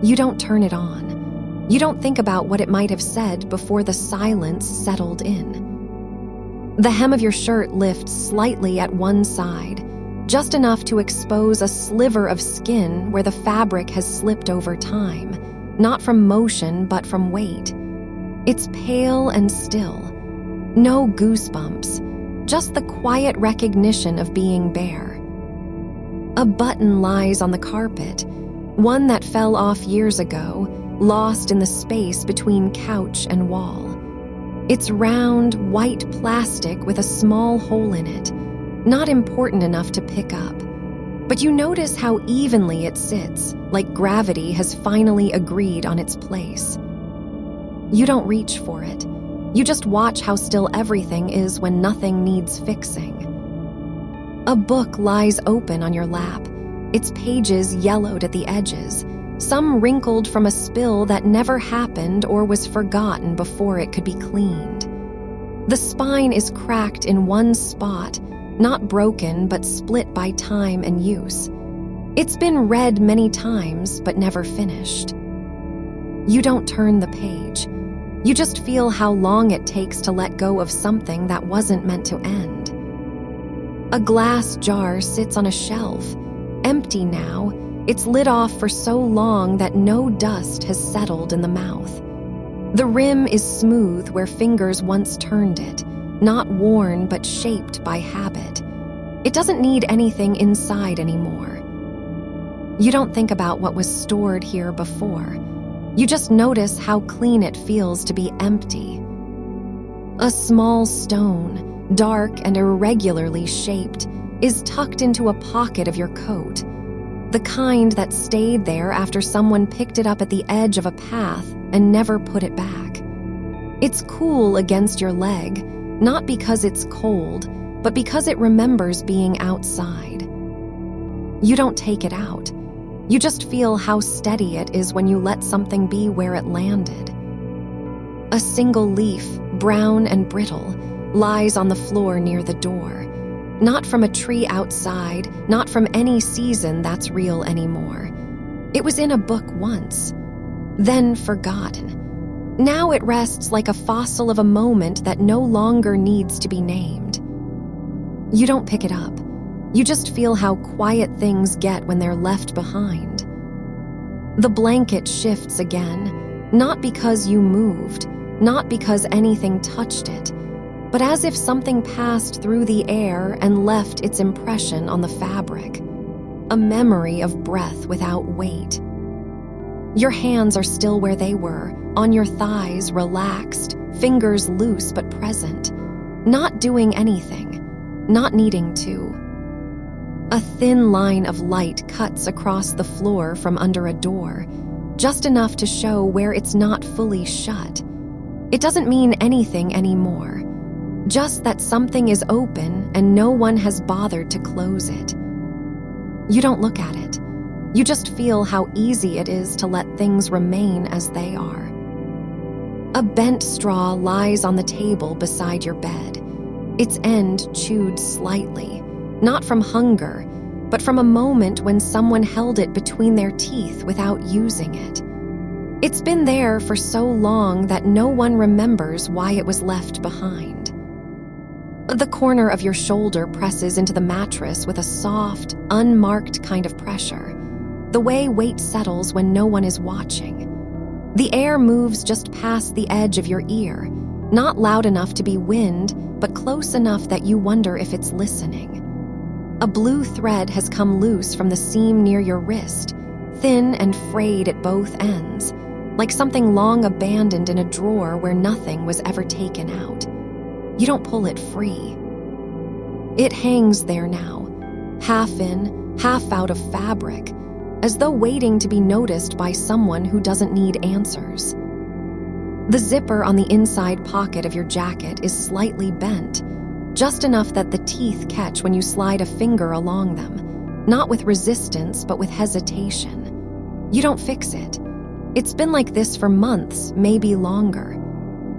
You don't turn it on. You don't think about what it might have said before the silence settled in. The hem of your shirt lifts slightly at one side, just enough to expose a sliver of skin where the fabric has slipped over time, not from motion but from weight. It's pale and still. No goosebumps, just the quiet recognition of being bare. A button lies on the carpet, one that fell off years ago, lost in the space between couch and wall. It's round, white plastic with a small hole in it, not important enough to pick up. But you notice how evenly it sits, like gravity has finally agreed on its place. You don't reach for it. You just watch how still everything is when nothing needs fixing. A book lies open on your lap, its pages yellowed at the edges, some wrinkled from a spill that never happened or was forgotten before it could be cleaned. The spine is cracked in one spot, not broken but split by time and use. It's been read many times but never finished. You don't turn the page. You just feel how long it takes to let go of something that wasn't meant to end. A glass jar sits on a shelf, empty now. It's lid off for so long that no dust has settled in the mouth. The rim is smooth where fingers once turned it, not worn but shaped by habit. It doesn't need anything inside anymore. You don't think about what was stored here before. You just notice how clean it feels to be empty. A small stone, dark and irregularly shaped, is tucked into a pocket of your coat, the kind that stayed there after someone picked it up at the edge of a path and never put it back. It's cool against your leg, not because it's cold, but because it remembers being outside. You don't take it out. You just feel how steady it is when you let something be where it landed. A single leaf, brown and brittle, lies on the floor near the door. Not from a tree outside, not from any season that's real anymore. It was in a book once, then forgotten. Now it rests like a fossil of a moment that no longer needs to be named. You don't pick it up. You just feel how quiet things get when they're left behind. The blanket shifts again, not because you moved, not because anything touched it, but as if something passed through the air and left its impression on the fabric. A memory of breath without weight. Your hands are still where they were, on your thighs, relaxed, fingers loose but present, not doing anything, not needing to. A thin line of light cuts across the floor from under a door, just enough to show where it's not fully shut. It doesn't mean anything anymore, just that something is open and no one has bothered to close it. You don't look at it. You just feel how easy it is to let things remain as they are. A bent straw lies on the table beside your bed, its end chewed slightly, not from hunger, but from a moment when someone held it between their teeth without using it. It's been there for so long that no one remembers why it was left behind. The corner of your shoulder presses into the mattress with a soft, unmarked kind of pressure, the way weight settles when no one is watching. The air moves just past the edge of your ear, not loud enough to be wind, but close enough that you wonder if it's listening. A blue thread has come loose from the seam near your wrist, thin and frayed at both ends, like something long abandoned in a drawer where nothing was ever taken out. You don't pull it free. It hangs there now, half in, half out of fabric, as though waiting to be noticed by someone who doesn't need answers. The zipper on the inside pocket of your jacket is slightly bent, just enough that the teeth catch when you slide a finger along them, not with resistance but with hesitation. You don't fix it. It's been like this for months, maybe longer.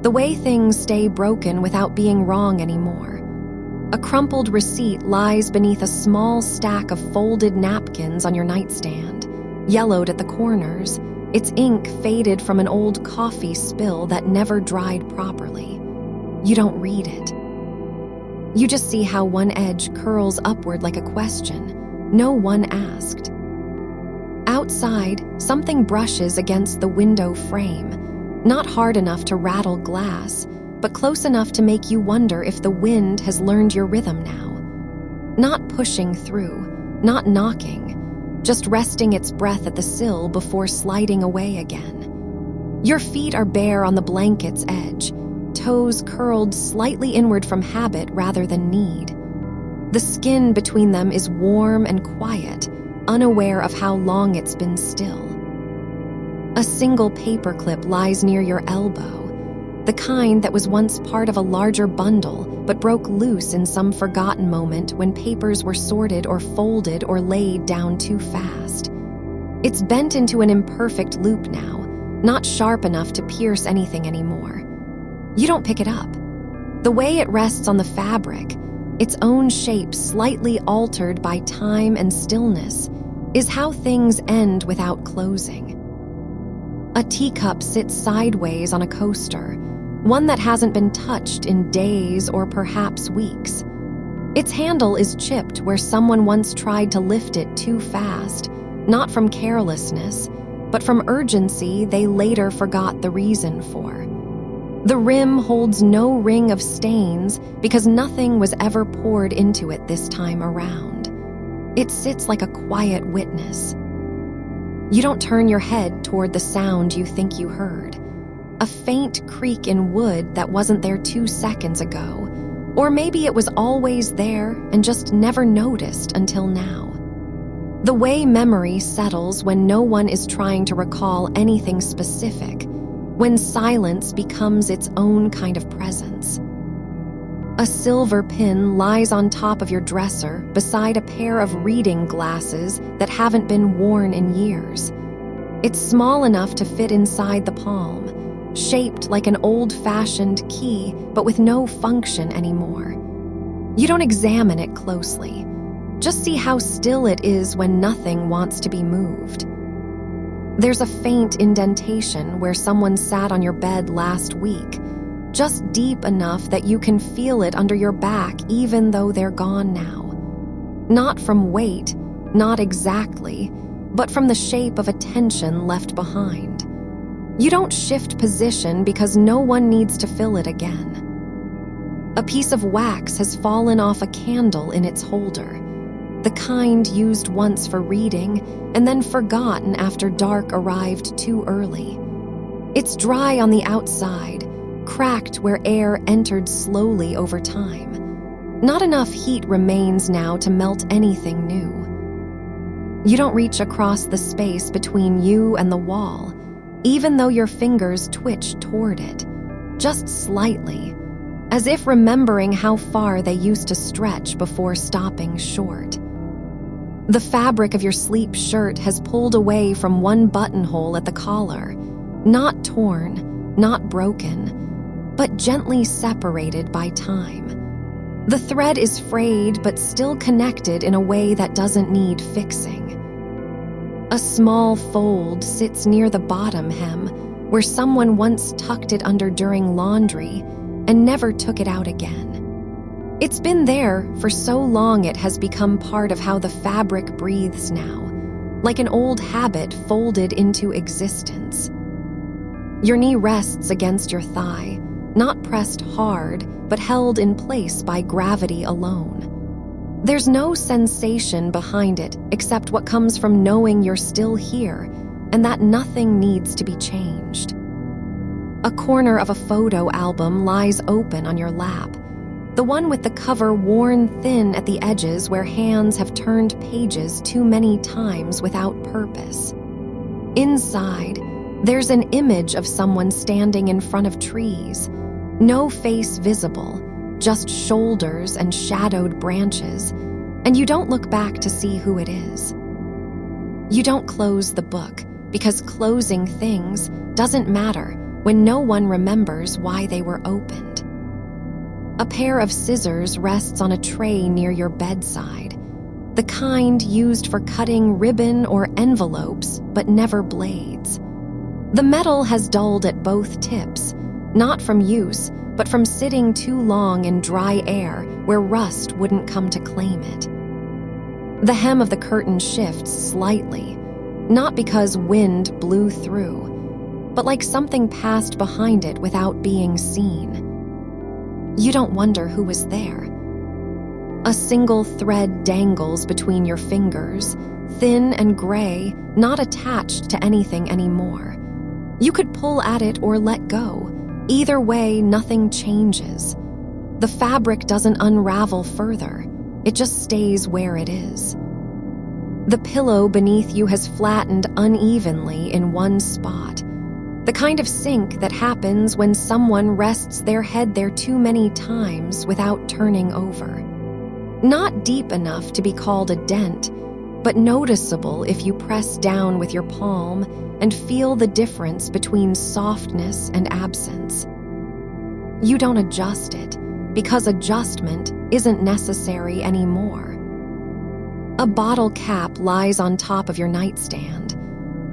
The way things stay broken without being wrong anymore. A crumpled receipt lies beneath a small stack of folded napkins on your nightstand, yellowed at the corners, its ink faded from an old coffee spill that never dried properly. You don't read it. You just see how one edge curls upward like a question, no one asked. Outside, something brushes against the window frame, not hard enough to rattle glass, but close enough to make you wonder if the wind has learned your rhythm now. Not pushing through, not knocking, just resting its breath at the sill before sliding away again. Your feet are bare on the blanket's edge, toes curled slightly inward from habit rather than need. The skin between them is warm and quiet, unaware of how long it's been still. A single paperclip lies near your elbow, the kind that was once part of a larger bundle but broke loose in some forgotten moment when papers were sorted or folded or laid down too fast. It's bent into an imperfect loop now, not sharp enough to pierce anything anymore. You don't pick it up. The way it rests on the fabric, its own shape slightly altered by time and stillness, is how things end without closing. A teacup sits sideways on a coaster, one that hasn't been touched in days or perhaps weeks. Its handle is chipped where someone once tried to lift it too fast, not from carelessness, but from urgency they later forgot the reason for. The rim holds no ring of stains because nothing was ever poured into it this time around. It sits like a quiet witness. You don't turn your head toward the sound you think you heard. A faint creak in wood that wasn't there 2 seconds ago. Or maybe it was always there and just never noticed until now. The way memory settles when no one is trying to recall anything specific, when silence becomes its own kind of presence. A silver pin lies on top of your dresser beside a pair of reading glasses that haven't been worn in years. It's small enough to fit inside the palm, shaped like an old-fashioned key, but with no function anymore. You don't examine it closely. Just see how still it is when nothing wants to be moved. There's a faint indentation where someone sat on your bed last week, just deep enough that you can feel it under your back even though they're gone now. Not from weight, not exactly, but from the shape of a tension left behind. You don't shift position because no one needs to fill it again. A piece of wax has fallen off a candle in its holder, the kind used once for reading and then forgotten after dark arrived too early. It's dry on the outside, cracked where air entered slowly over time. Not enough heat remains now to melt anything new. You don't reach across the space between you and the wall, even though your fingers twitch toward it, just slightly, as if remembering how far they used to stretch before stopping short. The fabric of your sleep shirt has pulled away from one buttonhole at the collar, not torn, not broken, but gently separated by time. The thread is frayed but still connected in a way that doesn't need fixing. A small fold sits near the bottom hem, where someone once tucked it under during laundry and never took it out again. It's been there for so long it has become part of how the fabric breathes now, like an old habit folded into existence. Your knee rests against your thigh, not pressed hard, but held in place by gravity alone. There's no sensation behind it except what comes from knowing you're still here and that nothing needs to be changed. A corner of a photo album lies open on your lap, the one with the cover worn thin at the edges where hands have turned pages too many times without purpose. Inside, there's an image of someone standing in front of trees, no face visible, just shoulders and shadowed branches, and you don't look back to see who it is. You don't close the book, because closing things doesn't matter when no one remembers why they were opened. A pair of scissors rests on a tray near your bedside, the kind used for cutting ribbon or envelopes, but never blades. The metal has dulled at both tips, not from use, but from sitting too long in dry air where rust wouldn't come to claim it. The hem of the curtain shifts slightly, not because wind blew through, but like something passed behind it without being seen. You don't wonder who was there. A single thread dangles between your fingers, thin and gray, not attached to anything anymore. You could pull at it or let go. Either way, nothing changes. The fabric doesn't unravel further. It just stays where it is. The pillow beneath you has flattened unevenly in one spot. The kind of sink that happens when someone rests their head there too many times without turning over. Not deep enough to be called a dent, but noticeable if you press down with your palm and feel the difference between softness and absence. You don't adjust it, because adjustment isn't necessary anymore. A bottle cap lies on top of your nightstand,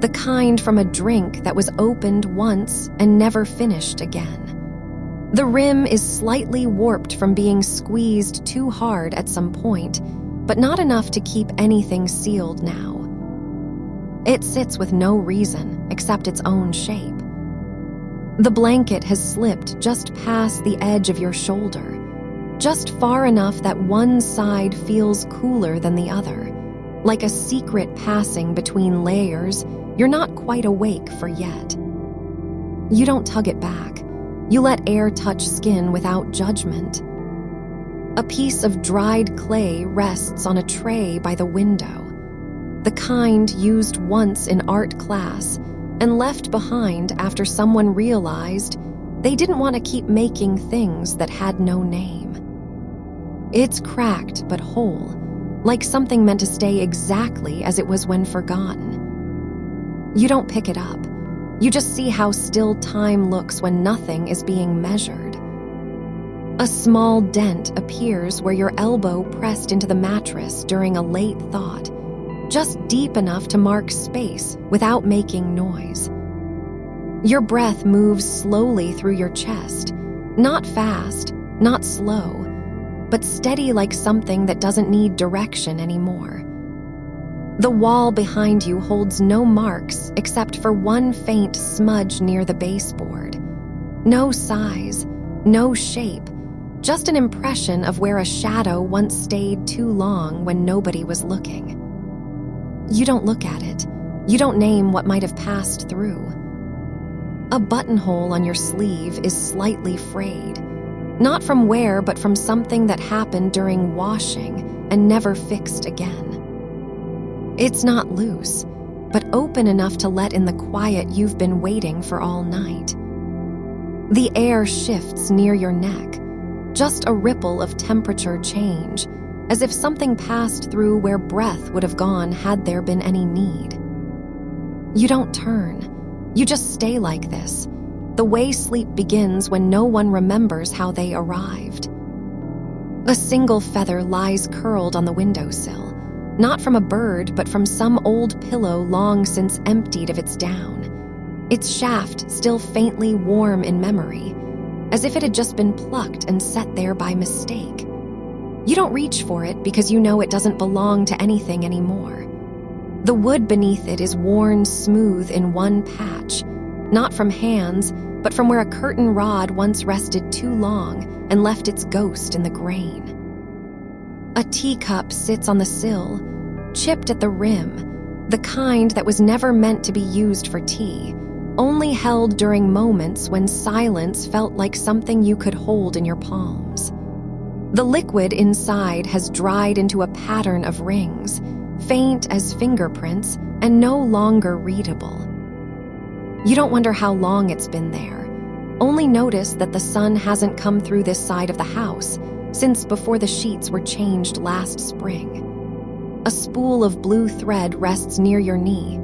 the kind from a drink that was opened once and never finished again. The rim is slightly warped from being squeezed too hard at some point, but not enough to keep anything sealed now. It sits with no reason except its own shape. The blanket has slipped just past the edge of your shoulder, just far enough that one side feels cooler than the other, like a secret passing between layers you're not quite awake for yet. You don't tug it back. You let air touch skin without judgment. A piece of dried clay rests on a tray by the window, the kind used once in art class and left behind after someone realized they didn't want to keep making things that had no name. It's cracked but whole, like something meant to stay exactly as it was when forgotten. You don't pick it up. You just see how still time looks when nothing is being measured. A small dent appears where your elbow pressed into the mattress during a late thought, just deep enough to mark space without making noise. Your breath moves slowly through your chest, not fast, not slow, but steady like something that doesn't need direction anymore. The wall behind you holds no marks except for one faint smudge near the baseboard. No size, no shape, just an impression of where a shadow once stayed too long when nobody was looking. You don't look at it. You don't name what might have passed through. A buttonhole on your sleeve is slightly frayed. Not from wear, but from something that happened during washing and never fixed again. It's not loose, but open enough to let in the quiet you've been waiting for all night. The air shifts near your neck, just a ripple of temperature change, as if something passed through where breath would have gone had there been any need. You don't turn. You just stay like this, the way sleep begins when no one remembers how they arrived. A single feather lies curled on the windowsill, not from a bird, but from some old pillow long since emptied of its down, its shaft still faintly warm in memory, as if it had just been plucked and set there by mistake. You don't reach for it because you know it doesn't belong to anything anymore. The wood beneath it is worn smooth in one patch, not from hands, but from where a curtain rod once rested too long and left its ghost in the grain. A teacup sits on the sill, chipped at the rim, the kind that was never meant to be used for tea, only held during moments when silence felt like something you could hold in your palms. The liquid inside has dried into a pattern of rings, faint as fingerprints and no longer readable. You don't wonder how long it's been there, only notice that the sun hasn't come through this side of the house since before the sheets were changed last spring. A spool of blue thread rests near your knee,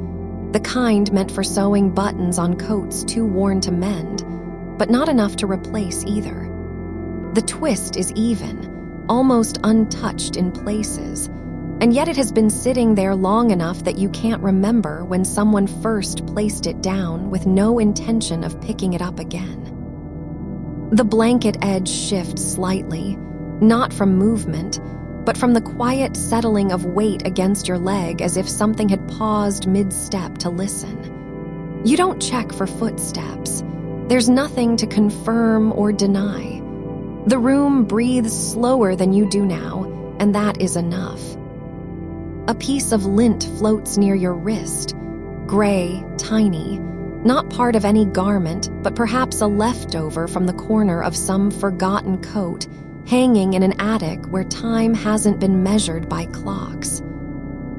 the kind meant for sewing buttons on coats too worn to mend, but not enough to replace either. The twist is even, almost untouched in places, and yet it has been sitting there long enough that you can't remember when someone first placed it down with no intention of picking it up again. The blanket edge shifts slightly, not from movement, but from the quiet settling of weight against your leg as if something had paused mid-step to listen. You don't check for footsteps. There's nothing to confirm or deny. The room breathes slower than you do now, and that is enough. A piece of lint floats near your wrist, gray, tiny, not part of any garment, but perhaps a leftover from the corner of some forgotten coat, hanging in an attic where time hasn't been measured by clocks.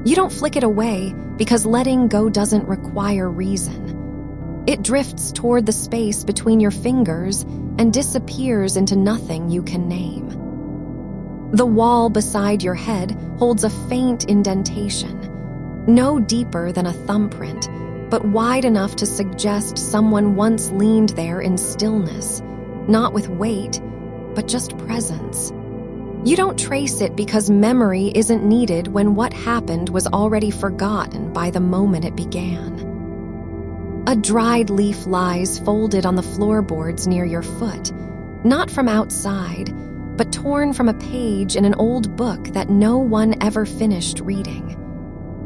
You don't flick it away because letting go doesn't require reason. It drifts toward the space between your fingers and disappears into nothing you can name. The wall beside your head holds a faint indentation, no deeper than a thumbprint, but wide enough to suggest someone once leaned there in stillness, not with weight, but just presence. You don't trace it because memory isn't needed when what happened was already forgotten by the moment it began. A dried leaf lies folded on the floorboards near your foot, not from outside, but torn from a page in an old book that no one ever finished reading.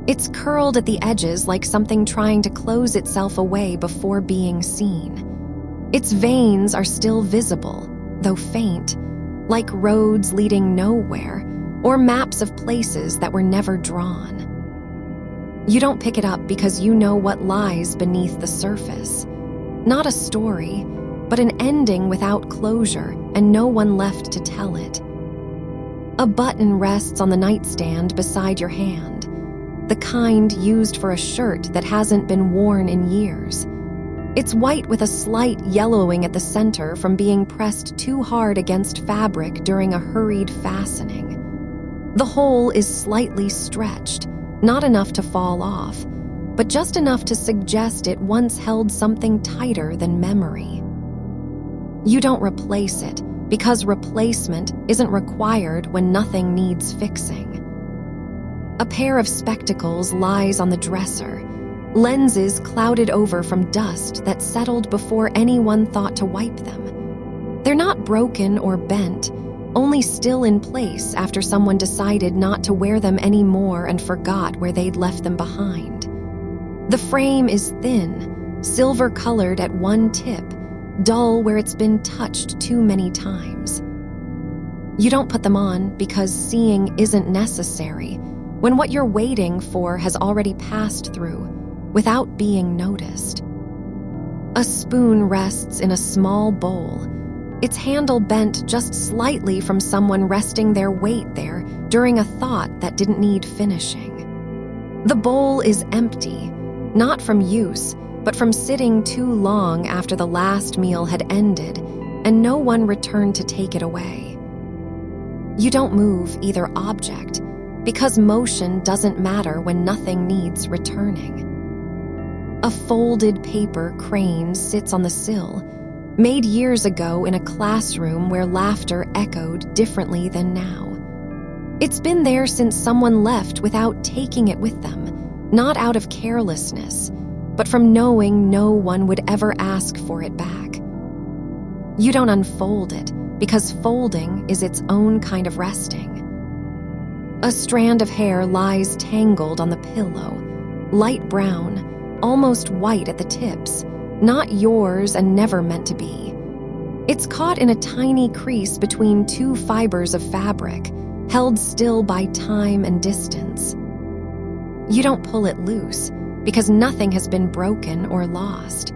It's curled at the edges like something trying to close itself away before being seen. Its veins are still visible, though faint, like roads leading nowhere or maps of places that were never drawn. You don't pick it up because you know what lies beneath the surface. Not a story, but an ending without closure and no one left to tell it. A button rests on the nightstand beside your hand, the kind used for a shirt that hasn't been worn in years. It's white with a slight yellowing at the center from being pressed too hard against fabric during a hurried fastening. The hole is slightly stretched, not enough to fall off, but just enough to suggest it once held something tighter than memory. You don't replace it, because replacement isn't required when nothing needs fixing. A pair of spectacles lies on the dresser, lenses clouded over from dust that settled before anyone thought to wipe them. They're not broken or bent, only still in place after someone decided not to wear them anymore and forgot where they'd left them behind. The frame is thin, silver-colored at one tip, dull where it's been touched too many times. You don't put them on because seeing isn't necessary, when what you're waiting for has already passed through, without being noticed. A spoon rests in a small bowl, its handle bent just slightly from someone resting their weight there during a thought that didn't need finishing. The bowl is empty, not from use, but from sitting too long after the last meal had ended, and no one returned to take it away. You don't move either object, because motion doesn't matter when nothing needs returning. A folded paper crane sits on the sill, made years ago in a classroom where laughter echoed differently than now. It's been there since someone left without taking it with them, not out of carelessness, but from knowing no one would ever ask for it back. You don't unfold it, because folding is its own kind of resting. A strand of hair lies tangled on the pillow, light brown, almost white at the tips, not yours and never meant to be. It's caught in a tiny crease between two fibers of fabric, held still by time and distance. You don't pull it loose, because nothing has been broken or lost.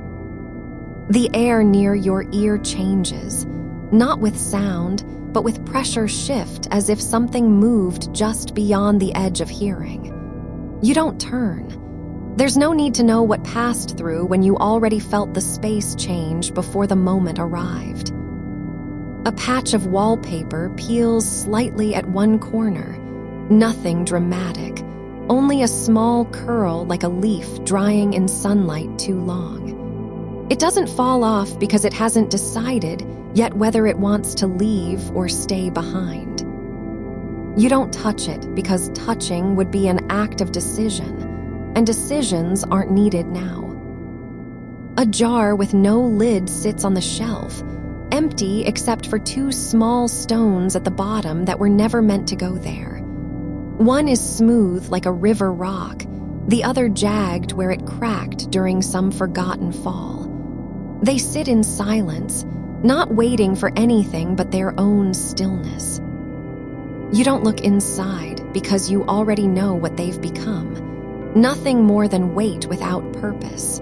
The air near your ear changes, not with sound, but with pressure shift as if something moved just beyond the edge of hearing. You don't turn. There's no need to know what passed through when you already felt the space change before the moment arrived. A patch of wallpaper peels slightly at one corner, nothing dramatic, only a small curl like a leaf drying in sunlight too long. It doesn't fall off because it hasn't decided yet whether it wants to leave or stay behind. You don't touch it because touching would be an act of decision, and decisions aren't needed now. A jar with no lid sits on the shelf, empty except for two small stones at the bottom that were never meant to go there. One is smooth like a river rock, the other jagged where it cracked during some forgotten fall. They sit in silence, not waiting for anything but their own stillness. You don't look inside because you already know what they've become. Nothing more than weight without purpose.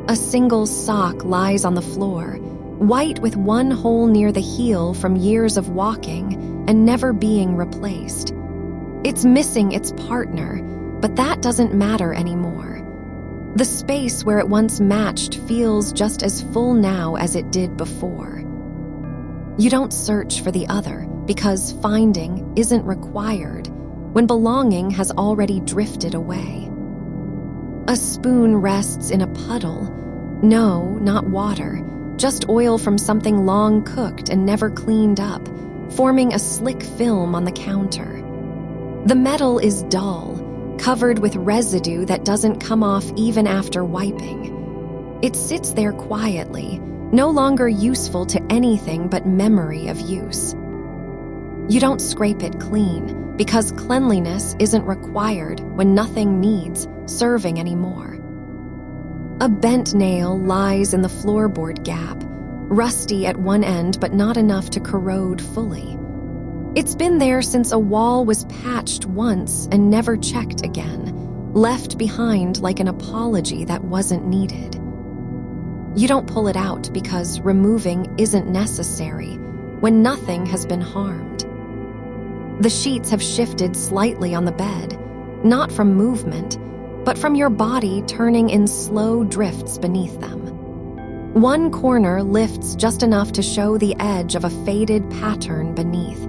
A single sock lies on the floor, white with one hole near the heel from years of walking and never being replaced. It's missing its partner, but that doesn't matter anymore. The space where it once matched feels just as full now as it did before. You don't search for the other because finding isn't required when belonging has already drifted away. A spoon rests in a puddle. No, not water, just oil from something long cooked and never cleaned up, forming a slick film on the counter. The metal is dull, covered with residue that doesn't come off even after wiping. It sits there quietly, no longer useful to anything but memory of use. You don't scrape it clean, because cleanliness isn't required when nothing needs serving anymore. A bent nail lies in the floorboard gap, rusty at one end but not enough to corrode fully. It's been there since a wall was patched once and never checked again, left behind like an apology that wasn't needed. You don't pull it out because removing isn't necessary when nothing has been harmed. The sheets have shifted slightly on the bed, not from movement, but from your body turning in slow drifts beneath them. One corner lifts just enough to show the edge of a faded pattern beneath,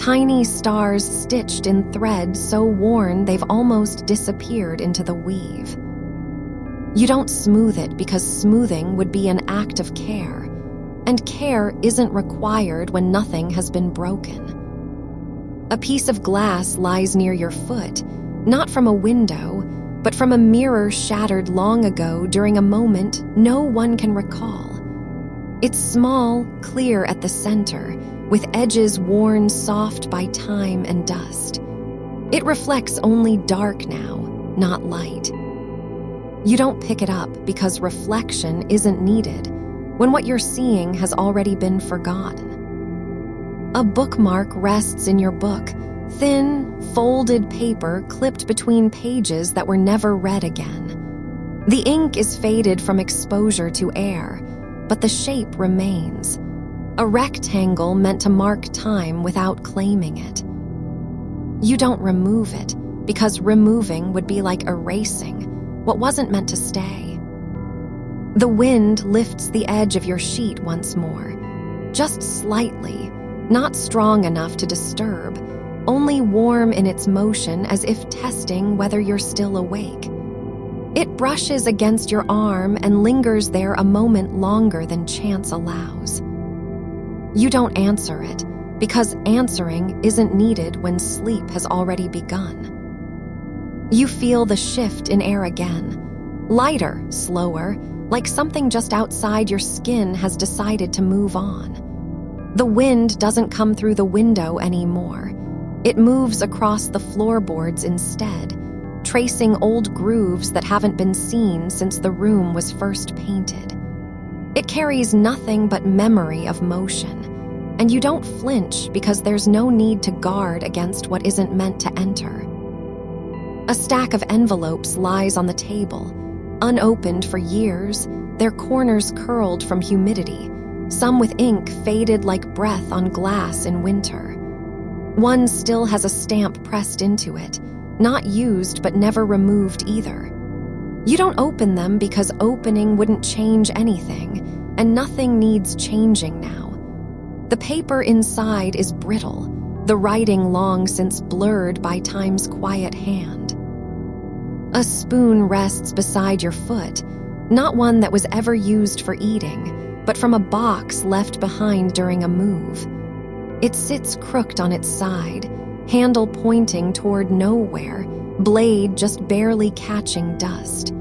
tiny stars stitched in threads so worn they've almost disappeared into the weave. You don't smooth it because smoothing would be an act of care, and care isn't required when nothing has been broken. A piece of glass lies near your foot, not from a window, but from a mirror shattered long ago during a moment no one can recall. It's small, clear at the center, with edges worn soft by time and dust. It reflects only dark now, not light. You don't pick it up because reflection isn't needed when what you're seeing has already been forgotten. A bookmark rests in your book, thin, folded paper clipped between pages that were never read again. The ink is faded from exposure to air, but the shape remains. A rectangle meant to mark time without claiming it. You don't remove it, because removing would be like erasing what wasn't meant to stay. The wind lifts the edge of your sheet once more, just slightly, not strong enough to disturb, only warm in its motion as if testing whether you're still awake. It brushes against your arm and lingers there a moment longer than chance allows. You don't answer it, because answering isn't needed when sleep has already begun. You feel the shift in air again, lighter, slower, like something just outside your skin has decided to move on. The wind doesn't come through the window anymore. It moves across the floorboards instead, tracing old grooves that haven't been seen since the room was first painted. It carries nothing but memory of motion, and you don't flinch because there's no need to guard against what isn't meant to enter. A stack of envelopes lies on the table, unopened for years, their corners curled from humidity, some with ink faded like breath on glass in winter. One still has a stamp pressed into it, not used but never removed either. You don't open them because opening wouldn't change anything, and nothing needs changing now. The paper inside is brittle, the writing long since blurred by time's quiet hand. A spoon rests beside your foot, not one that was ever used for eating, but from a box left behind during a move. It sits crooked on its side, handle pointing toward nowhere, blade just barely catching dust.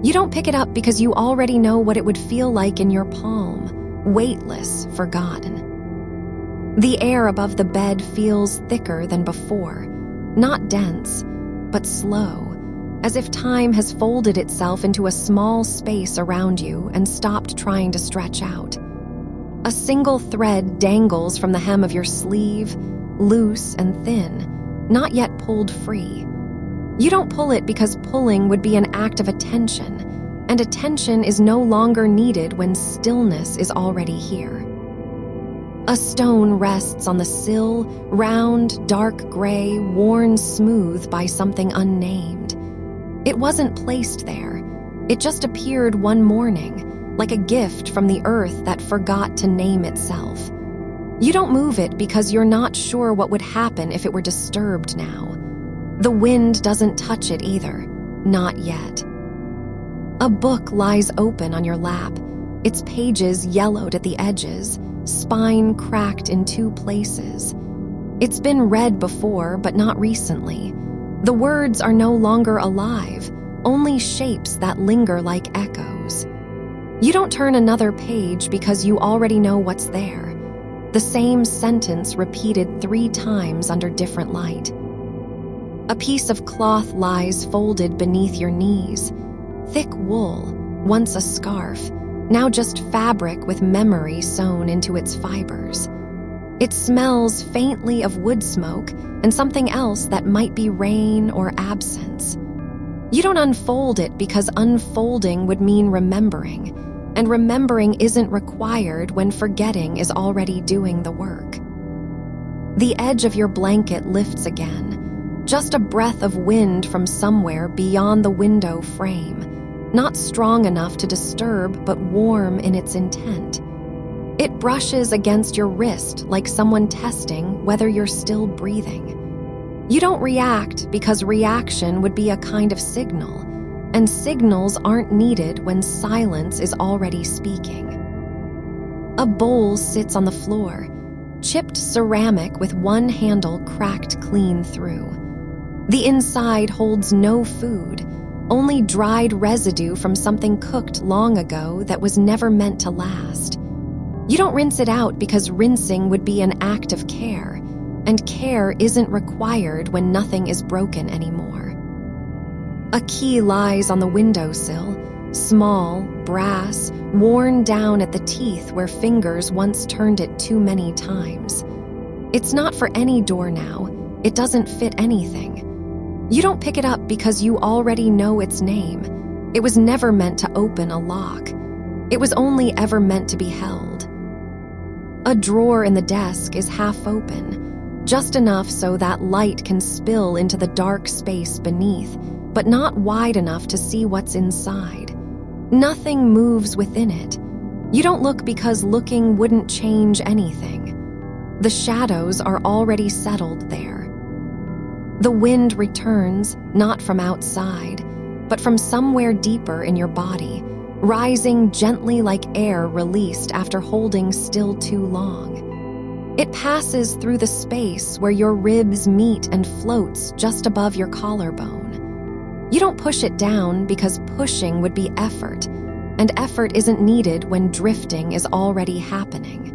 You don't pick it up because you already know what it would feel like in your palm, weightless, forgotten. The air above the bed feels thicker than before, not dense, but slow, as if time has folded itself into a small space around you and stopped trying to stretch out. A single thread dangles from the hem of your sleeve, loose and thin, not yet pulled free. You don't pull it because pulling would be an act of attention, and attention is no longer needed when stillness is already here. A stone rests on the sill, round, dark gray, worn smooth by something unnamed. It wasn't placed there. It just appeared one morning, like a gift from the earth that forgot to name itself. You don't move it because you're not sure what would happen if it were disturbed now. The wind doesn't touch it either, not yet. A book lies open on your lap, its pages yellowed at the edges, spine cracked in two places. It's been read before, but not recently. The words are no longer alive, only shapes that linger like echoes. You don't turn another page because you already know what's there. The same sentence repeated 3 times under different light. A piece of cloth lies folded beneath your knees. Thick wool, once a scarf, now just fabric with memory sewn into its fibers. It smells faintly of wood smoke and something else that might be rain or absence. You don't unfold it because unfolding would mean remembering, and remembering isn't required when forgetting is already doing the work. The edge of your blanket lifts again, just a breath of wind from somewhere beyond the window frame, not strong enough to disturb but warm in its intent. It brushes against your wrist like someone testing whether you're still breathing. You don't react because reaction would be a kind of signal, and signals aren't needed when silence is already speaking. A bowl sits on the floor, chipped ceramic with one handle cracked clean through. The inside holds no food, only dried residue from something cooked long ago that was never meant to last. You don't rinse it out because rinsing would be an act of care, and care isn't required when nothing is broken anymore. A key lies on the windowsill, small, brass, worn down at the teeth where fingers once turned it too many times. It's not for any door now. It doesn't fit anything. You don't pick it up because you already know its name. It was never meant to open a lock. It was only ever meant to be held. A drawer in the desk is half open, just enough so that light can spill into the dark space beneath, but not wide enough to see what's inside. Nothing moves within it. You don't look because looking wouldn't change anything. The shadows are already settled there. The wind returns, not from outside, but from somewhere deeper in your body, rising gently like air released after holding still too long. It passes through the space where your ribs meet and floats just above your collarbone. You don't push it down because pushing would be effort, and effort isn't needed when drifting is already happening.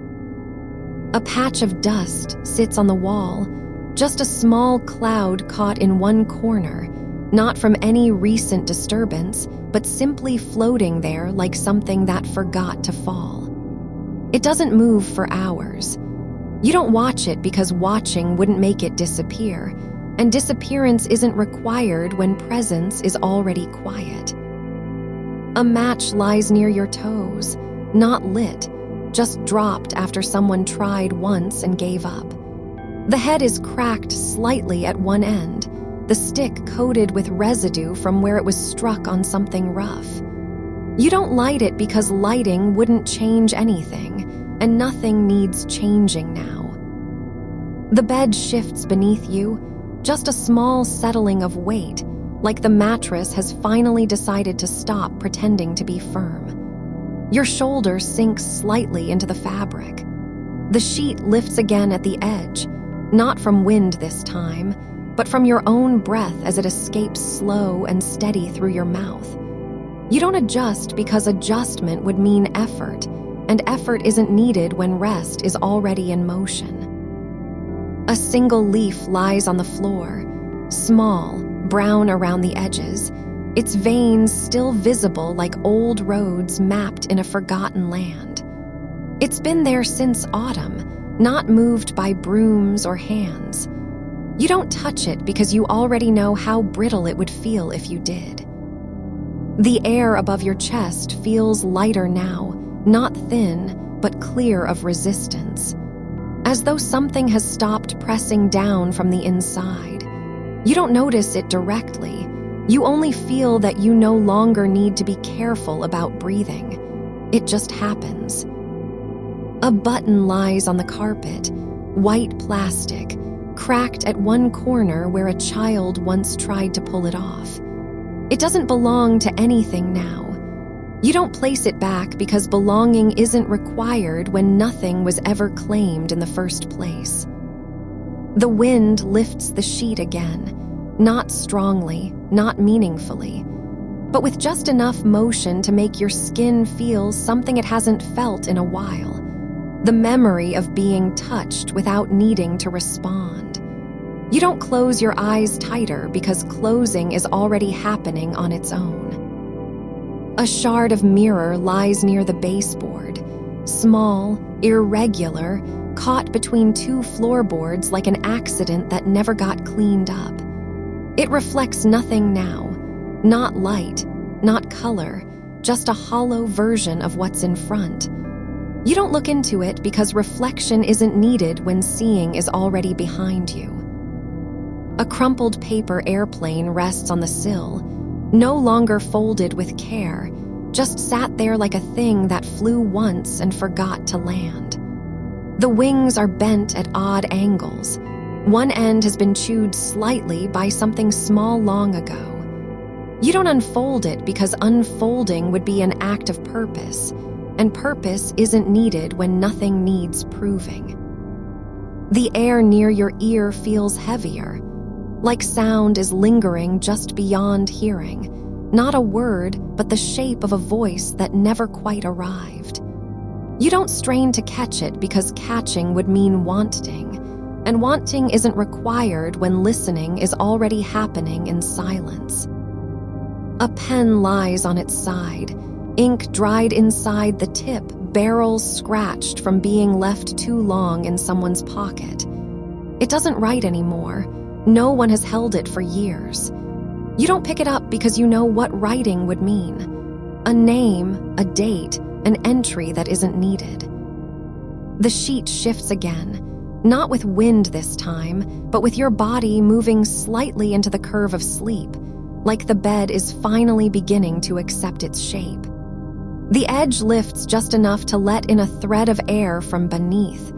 A patch of dust sits on the wall, just a small cloud caught in one corner, not from any recent disturbance, but simply floating there like something that forgot to fall. It doesn't move for hours. You don't watch it because watching wouldn't make it disappear, and disappearance isn't required when presence is already quiet. A match lies near your toes, not lit, just dropped after someone tried once and gave up. The head is cracked slightly at one end, the stick coated with residue from where it was struck on something rough. You don't light it because lighting wouldn't change anything, and nothing needs changing now. The bed shifts beneath you, just a small settling of weight, like the mattress has finally decided to stop pretending to be firm. Your shoulder sinks slightly into the fabric. The sheet lifts again at the edge, not from wind this time, but from your own breath as it escapes slow and steady through your mouth. You don't adjust because adjustment would mean effort, and effort isn't needed when rest is already in motion. A single leaf lies on the floor, small, brown around the edges, its veins still visible like old roads mapped in a forgotten land. It's been there since autumn, not moved by brooms or hands. You don't touch it because you already know how brittle it would feel if you did. The air above your chest feels lighter now, not thin, but clear of resistance, as though something has stopped pressing down from the inside. You don't notice it directly. You only feel that you no longer need to be careful about breathing. It just happens. A button lies on the carpet, white plastic, cracked at one corner where a child once tried to pull it off. It doesn't belong to anything now. You don't place it back because belonging isn't required when nothing was ever claimed in the first place. The wind lifts the sheet again, not strongly, not meaningfully, but with just enough motion to make your skin feel something it hasn't felt in a while. The memory of being touched without needing to respond. You don't close your eyes tighter because closing is already happening on its own. A shard of mirror lies near the baseboard, small, irregular, caught between two floorboards like an accident that never got cleaned up. It reflects nothing now, not light, not color, just a hollow version of what's in front. You don't look into it because reflection isn't needed when seeing is already behind you. A crumpled paper airplane rests on the sill, no longer folded with care, just sat there like a thing that flew once and forgot to land. The wings are bent at odd angles. One end has been chewed slightly by something small long ago. You don't unfold it because unfolding would be an act of purpose, and purpose isn't needed when nothing needs proving. The air near your ear feels heavier, like sound is lingering just beyond hearing. Not a word, but the shape of a voice that never quite arrived. You don't strain to catch it because catching would mean wanting, and wanting isn't required when listening is already happening in silence. A pen lies on its side, ink dried inside the tip, barrels scratched from being left too long in someone's pocket. It doesn't write anymore. No one has held it for years. You don't pick it up because you know what writing would mean. A name, a date, an entry that isn't needed. The sheet shifts again, not with wind this time, but with your body moving slightly into the curve of sleep, like the bed is finally beginning to accept its shape. The edge lifts just enough to let in a thread of air from beneath.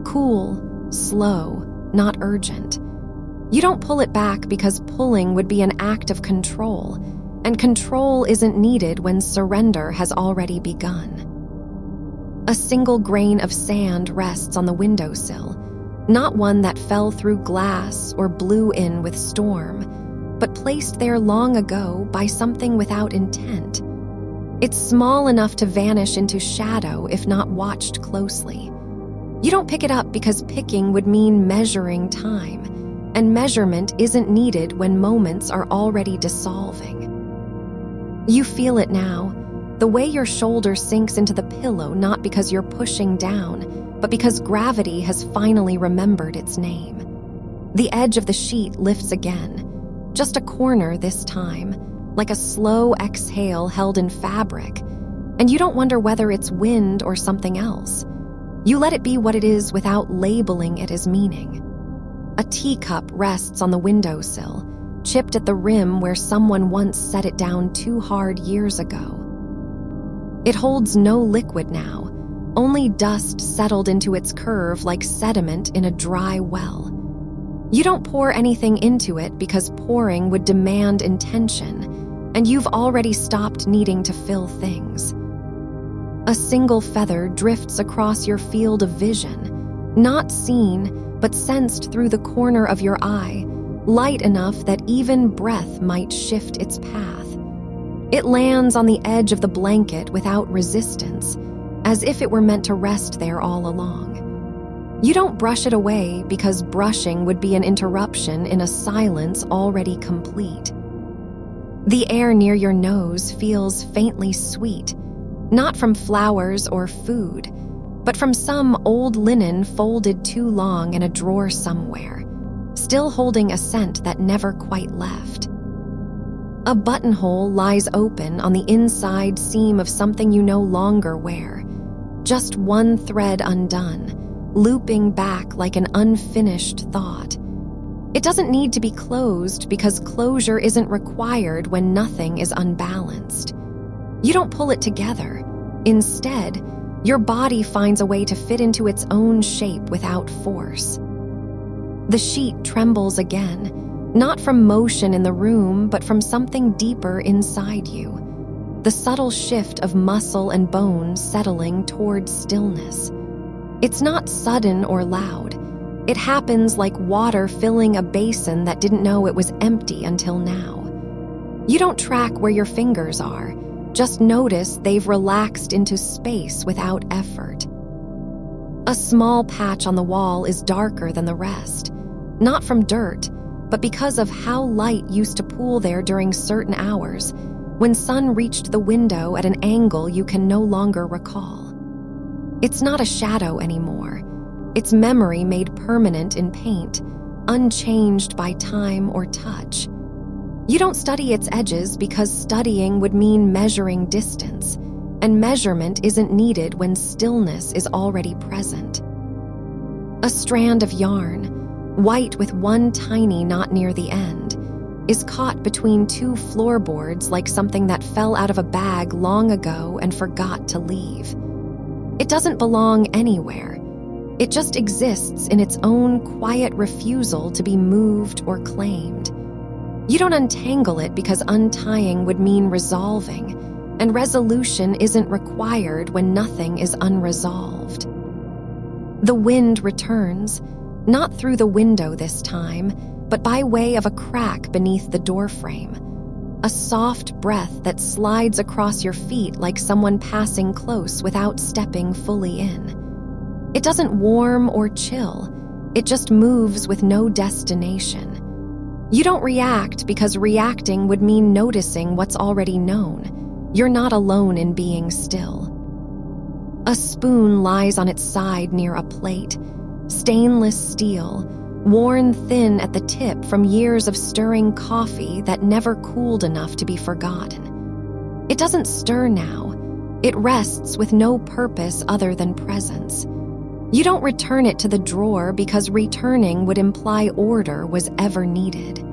Cool, slow, not urgent. You don't pull it back because pulling would be an act of control, and control isn't needed when surrender has already begun. A single grain of sand rests on the windowsill, not one that fell through glass or blew in with storm, but placed there long ago by something without intent. It's small enough to vanish into shadow if not watched closely. You don't pick it up because picking would mean measuring time, and measurement isn't needed when moments are already dissolving. You feel it now, the way your shoulder sinks into the pillow, not because you're pushing down, but because gravity has finally remembered its name. The edge of the sheet lifts again, just a corner this time, like a slow exhale held in fabric, and you don't wonder whether it's wind or something else. You let it be what it is without labeling it as meaning. A teacup rests on the windowsill, chipped at the rim where someone once set it down too hard years ago. It holds no liquid now, only dust settled into its curve like sediment in a dry well. You don't pour anything into it because pouring would demand intention, and you've already stopped needing to fill things. A single feather drifts across your field of vision, not seen, but sensed through the corner of your eye, light enough that even breath might shift its path. It lands on the edge of the blanket without resistance, as if it were meant to rest there all along. You don't brush it away because brushing would be an interruption in a silence already complete. The air near your nose feels faintly sweet, not from flowers or food, but from some old linen folded too long in a drawer somewhere, still holding a scent that never quite left. A buttonhole lies open on the inside seam of something you no longer wear, just one thread undone, looping back like an unfinished thought. It doesn't need to be closed because closure isn't required when nothing is unbalanced. You don't pull it together. Instead, your body finds a way to fit into its own shape without force. The sheet trembles again, not from motion in the room, but from something deeper inside you. The subtle shift of muscle and bone settling towards stillness. It's not sudden or loud. It happens like water filling a basin that didn't know it was empty until now. You don't track where your fingers are. Just notice they've relaxed into space without effort. A small patch on the wall is darker than the rest, not from dirt, but because of how light used to pool there during certain hours, when sun reached the window at an angle you can no longer recall. It's not a shadow anymore. It's memory made permanent in paint, unchanged by time or touch. You don't study its edges because studying would mean measuring distance, and measurement isn't needed when stillness is already present. A strand of yarn, white with one tiny knot near the end, is caught between two floorboards like something that fell out of a bag long ago and forgot to leave. It doesn't belong anywhere. It just exists in its own quiet refusal to be moved or claimed. You don't untangle it because untying would mean resolving, and resolution isn't required when nothing is unresolved. The wind returns, not through the window this time, but by way of a crack beneath the doorframe. A soft breath that slides across your feet like someone passing close without stepping fully in. It doesn't warm or chill, it just moves with no destination. You don't react because reacting would mean noticing what's already known. You're not alone in being still. A spoon lies on its side near a plate, stainless steel, worn thin at the tip from years of stirring coffee that never cooled enough to be forgotten. It doesn't stir now. It rests with no purpose other than presence. You don't return it to the drawer because returning would imply order was ever needed.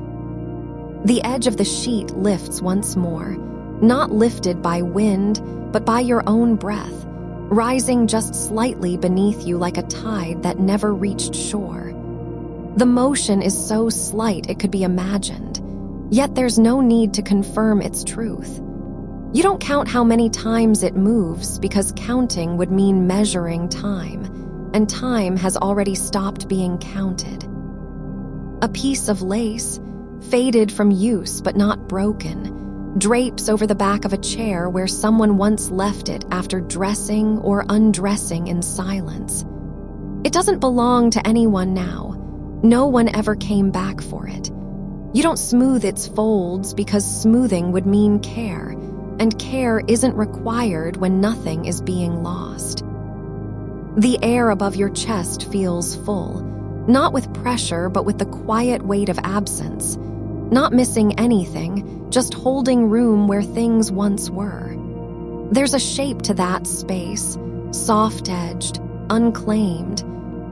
The edge of the sheet lifts once more, not lifted by wind, but by your own breath, rising just slightly beneath you like a tide that never reached shore. The motion is so slight it could be imagined, yet there's no need to confirm its truth. You don't count how many times it moves because counting would mean measuring time, and time has already stopped being counted. A piece of lace, faded from use but not broken, drapes over the back of a chair where someone once left it after dressing or undressing in silence. It doesn't belong to anyone now. No one ever came back for it. You don't smooth its folds because smoothing would mean care, and care isn't required when nothing is being lost. The air above your chest feels full, not with pressure but with the quiet weight of absence, not missing anything, just holding room where things once were. There's a shape to that space, soft-edged, unclaimed,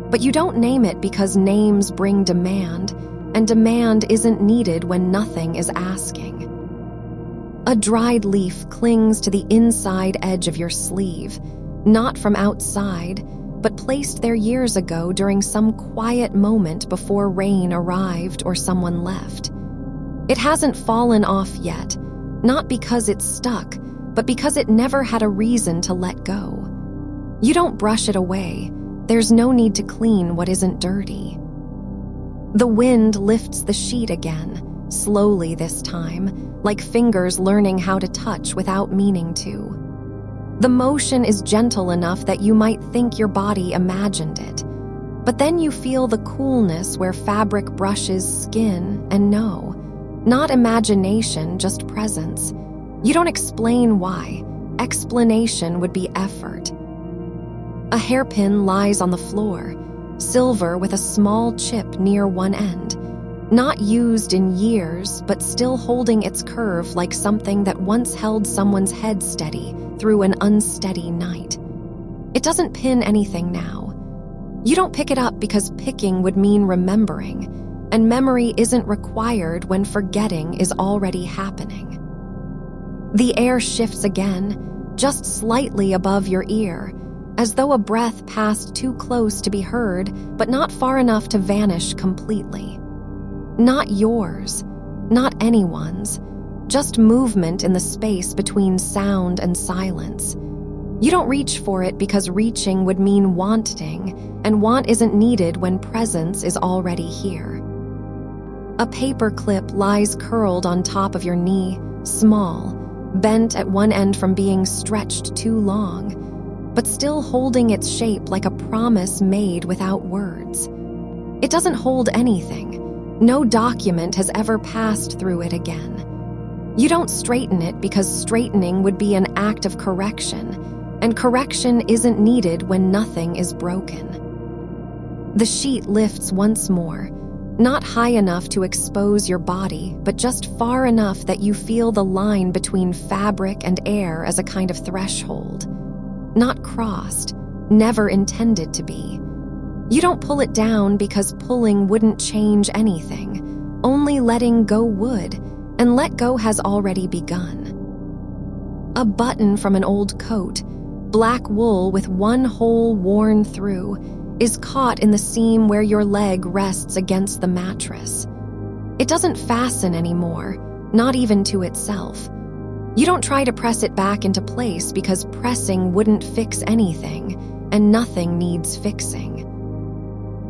but you don't name it because names bring demand, and demand isn't needed when nothing is asking. A dried leaf clings to the inside edge of your sleeve, not from outside, but placed there years ago during some quiet moment before rain arrived or someone left. It hasn't fallen off yet, not because it's stuck, but because it never had a reason to let go. You don't brush it away. There's no need to clean what isn't dirty. The wind lifts the sheet again, slowly this time, like fingers learning how to touch without meaning to. The motion is gentle enough that you might think your body imagined it, but then you feel the coolness where fabric brushes skin and no, not imagination, just presence. You don't explain why. Explanation would be effort. A hairpin lies on the floor, silver with a small chip near one end, not used in years, but still holding its curve like something that once held someone's head steady through an unsteady night. It doesn't pin anything now. You don't pick it up because picking would mean remembering, and memory isn't required when forgetting is already happening. The air shifts again, just slightly above your ear, as though a breath passed too close to be heard, but not far enough to vanish completely. Not yours, not anyone's, just movement in the space between sound and silence. You don't reach for it because reaching would mean wanting, and want isn't needed when presence is already here. A paper clip lies curled on top of your knee, small, bent at one end from being stretched too long, but still holding its shape like a promise made without words. It doesn't hold anything. No document has ever passed through it again. You don't straighten it because straightening would be an act of correction, and correction isn't needed when nothing is broken. The sheet lifts once more, not high enough to expose your body, but just far enough that you feel the line between fabric and air as a kind of threshold. Not crossed, never intended to be. You don't pull it down because pulling wouldn't change anything, only letting go would, and let go has already begun. A button from an old coat, black wool with one hole worn through, is caught in the seam where your leg rests against the mattress. It doesn't fasten anymore, not even to itself. You don't try to press it back into place because pressing wouldn't fix anything, and nothing needs fixing.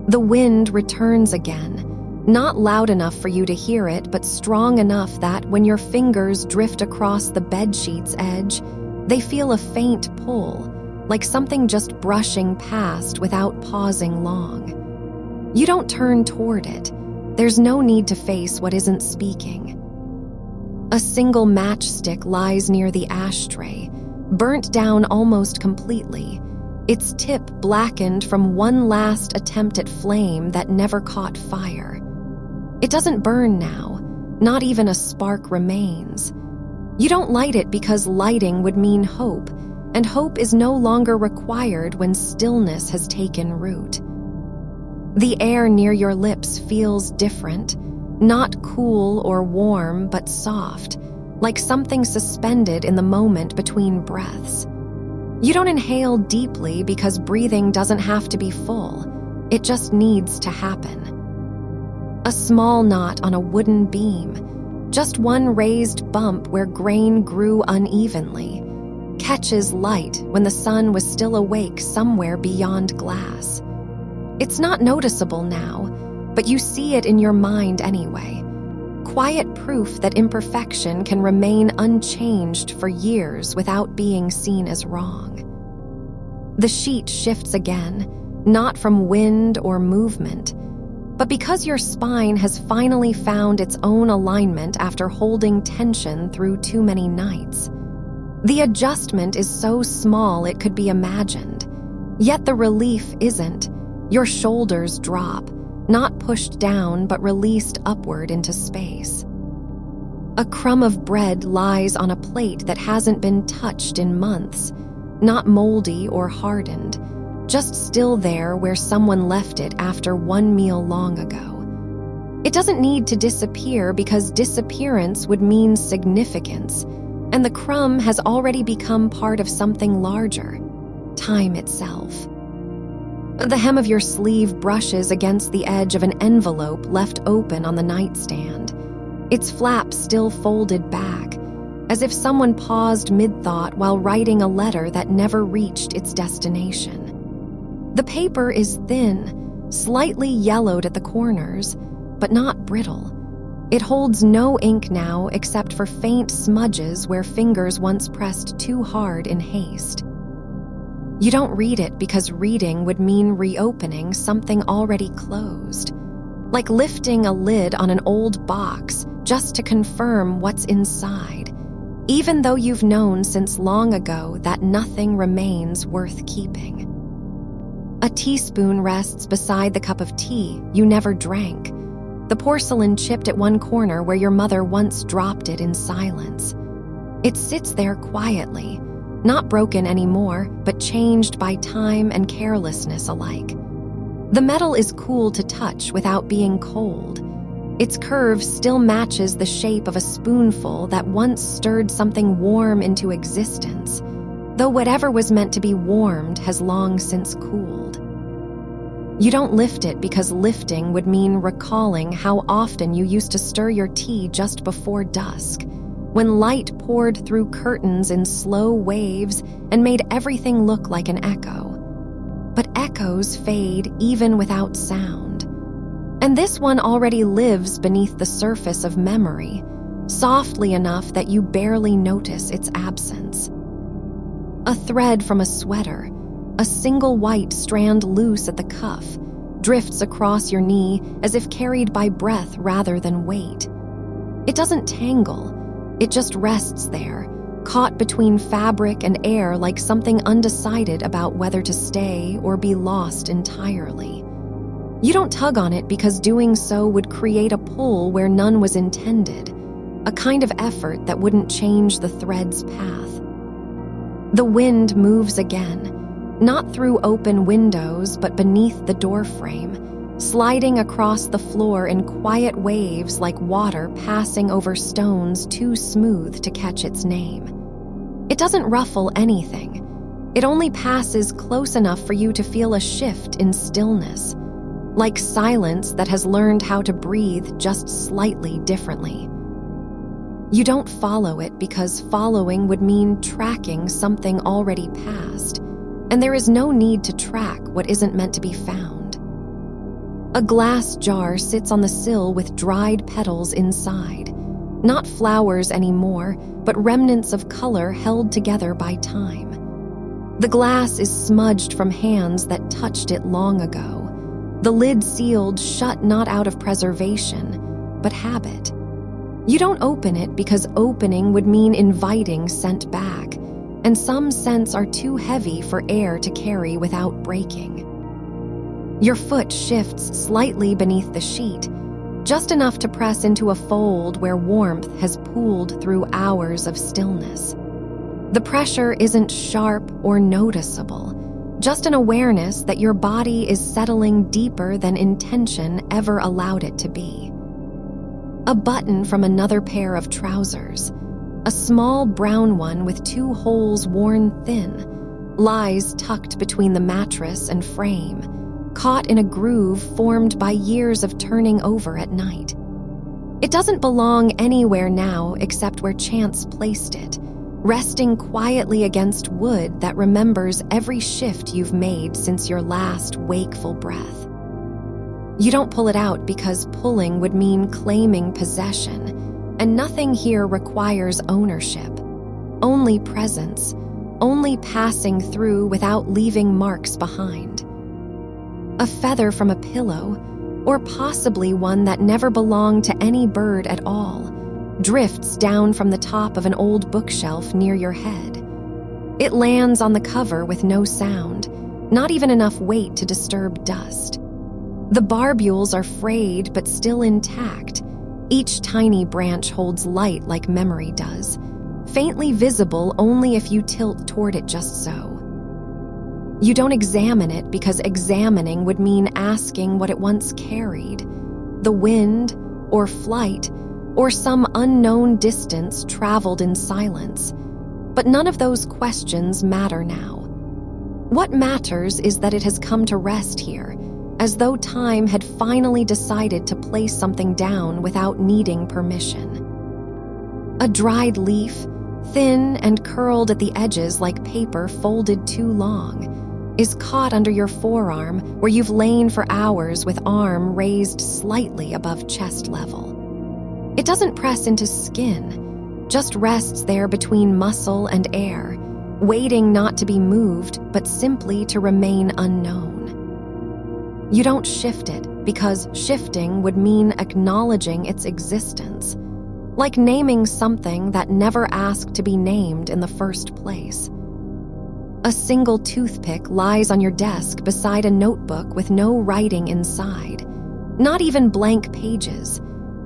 The wind returns again, not loud enough for you to hear it, but strong enough that when your fingers drift across the bedsheet's edge, they feel a faint pull, like something just brushing past without pausing long. You don't turn toward it. There's no need to face what isn't speaking. A single matchstick lies near the ashtray, burnt down almost completely, its tip blackened from one last attempt at flame that never caught fire. It doesn't burn now, not even a spark remains. You don't light it because lighting would mean hope, and hope is no longer required when stillness has taken root. The air near your lips feels different, not cool or warm, but soft, like something suspended in the moment between breaths. You don't inhale deeply because breathing doesn't have to be full. It just needs to happen. A small knot on a wooden beam, just one raised bump where grain grew unevenly, catches light when the sun was still awake somewhere beyond glass. It's not noticeable now, but you see it in your mind anyway. Quiet proof that imperfection can remain unchanged for years without being seen as wrong. The sheet shifts again, not from wind or movement, but because your spine has finally found its own alignment after holding tension through too many nights. The adjustment is so small it could be imagined, yet the relief isn't. Your shoulders drop, not pushed down but released upward into space. A crumb of bread lies on a plate that hasn't been touched in months, not moldy or hardened, just still there where someone left it after one meal long ago. It doesn't need to disappear because disappearance would mean significance, and the crumb has already become part of something larger, time itself. The hem of your sleeve brushes against the edge of an envelope left open on the nightstand, its flap still folded back, as if someone paused mid-thought while writing a letter that never reached its destination. The paper is thin, slightly yellowed at the corners, but not brittle. It holds no ink now except for faint smudges where fingers once pressed too hard in haste. You don't read it because reading would mean reopening something already closed, like lifting a lid on an old box just to confirm what's inside, even though you've known since long ago that nothing remains worth keeping. A teaspoon rests beside the cup of tea you never drank, the porcelain chipped at one corner where your mother once dropped it in silence. It sits there quietly, not broken anymore, but changed by time and carelessness alike. The metal is cool to touch without being cold. Its curve still matches the shape of a spoonful that once stirred something warm into existence, though whatever was meant to be warmed has long since cooled. You don't lift it because lifting would mean recalling how often you used to stir your tea just before dusk, when light poured through curtains in slow waves and made everything look like an echo. But echoes fade even without sound. And this one already lives beneath the surface of memory, softly enough that you barely notice its absence. A thread from a sweater, a single white strand loose at the cuff, drifts across your knee as if carried by breath rather than weight. It doesn't tangle, it just rests there, caught between fabric and air like something undecided about whether to stay or be lost entirely. You don't tug on it because doing so would create a pull where none was intended, a kind of effort that wouldn't change the thread's path. The wind moves again, not through open windows but beneath the doorframe, sliding across the floor in quiet waves like water passing over stones too smooth to catch its name. It doesn't ruffle anything. It only passes close enough for you to feel a shift in stillness, like silence that has learned how to breathe just slightly differently. You don't follow it because following would mean tracking something already past, and there is no need to track what isn't meant to be found. A glass jar sits on the sill with dried petals inside, not flowers anymore, but remnants of color held together by time. The glass is smudged from hands that touched it long ago, the lid sealed shut not out of preservation, but habit. You don't open it because opening would mean inviting scent back, and some scents are too heavy for air to carry without breaking. Your foot shifts slightly beneath the sheet, just enough to press into a fold where warmth has pooled through hours of stillness. The pressure isn't sharp or noticeable, just an awareness that your body is settling deeper than intention ever allowed it to be. A button from another pair of trousers, a small brown one with 2 holes worn thin, lies tucked between the mattress and frame, caught in a groove formed by years of turning over at night. It doesn't belong anywhere now except where chance placed it, resting quietly against wood that remembers every shift you've made since your last wakeful breath. You don't pull it out because pulling would mean claiming possession, and nothing here requires ownership. Only presence, only passing through without leaving marks behind. A feather from a pillow, or possibly one that never belonged to any bird at all, drifts down from the top of an old bookshelf near your head. It lands on the cover with no sound, not even enough weight to disturb dust. The barbules are frayed but still intact. Each tiny branch holds light like memory does, faintly visible only if you tilt toward it just so. You don't examine it because examining would mean asking what it once carried, the wind or flight or some unknown distance traveled in silence. But none of those questions matter now. What matters is that it has come to rest here, as though time had finally decided to place something down without needing permission. A dried leaf, thin and curled at the edges like paper folded too long, is caught under your forearm where you've lain for hours with arm raised slightly above chest level. It doesn't press into skin, just rests there between muscle and air, waiting not to be moved but simply to remain unknown. You don't shift it because shifting would mean acknowledging its existence, like naming something that never asked to be named in the first place. A single toothpick lies on your desk beside a notebook with no writing inside, not even blank pages,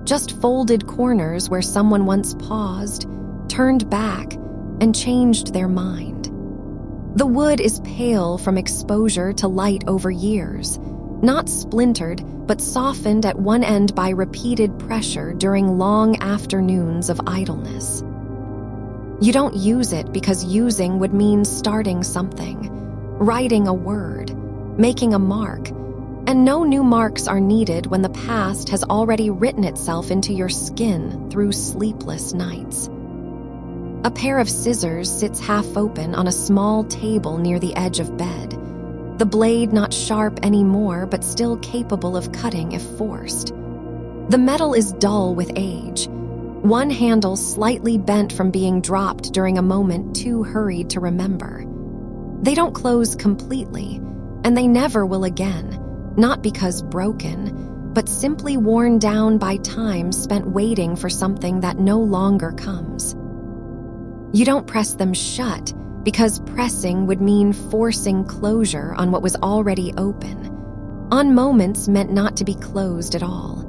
just folded corners where someone once paused, turned back, and changed their mind. The wood is pale from exposure to light over years, not splintered, but softened at one end by repeated pressure during long afternoons of idleness. You don't use it because using would mean starting something, writing a word, making a mark, and no new marks are needed when the past has already written itself into your skin through sleepless nights. A pair of scissors sits half open on a small table near the edge of bed, the blade not sharp anymore but still capable of cutting if forced. The metal is dull with age, one handle slightly bent from being dropped during a moment too hurried to remember. They don't close completely, and they never will again, not because broken, but simply worn down by time spent waiting for something that no longer comes. You don't press them shut, because pressing would mean forcing closure on what was already open, on moments meant not to be closed at all.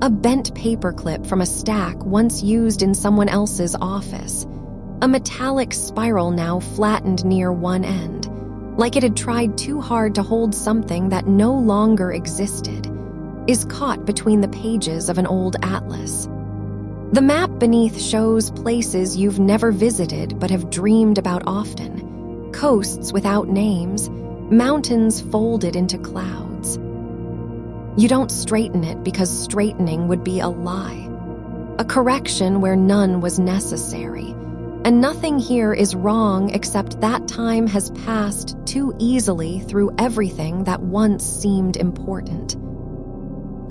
A bent paperclip from a stack once used in someone else's office, a metallic spiral now flattened near one end, like it had tried too hard to hold something that no longer existed, is caught between the pages of an old atlas. The map beneath shows places you've never visited but have dreamed about often, coasts without names, mountains folded into clouds. You don't straighten it because straightening would be a lie, a correction where none was necessary, and nothing here is wrong except that time has passed too easily through everything that once seemed important.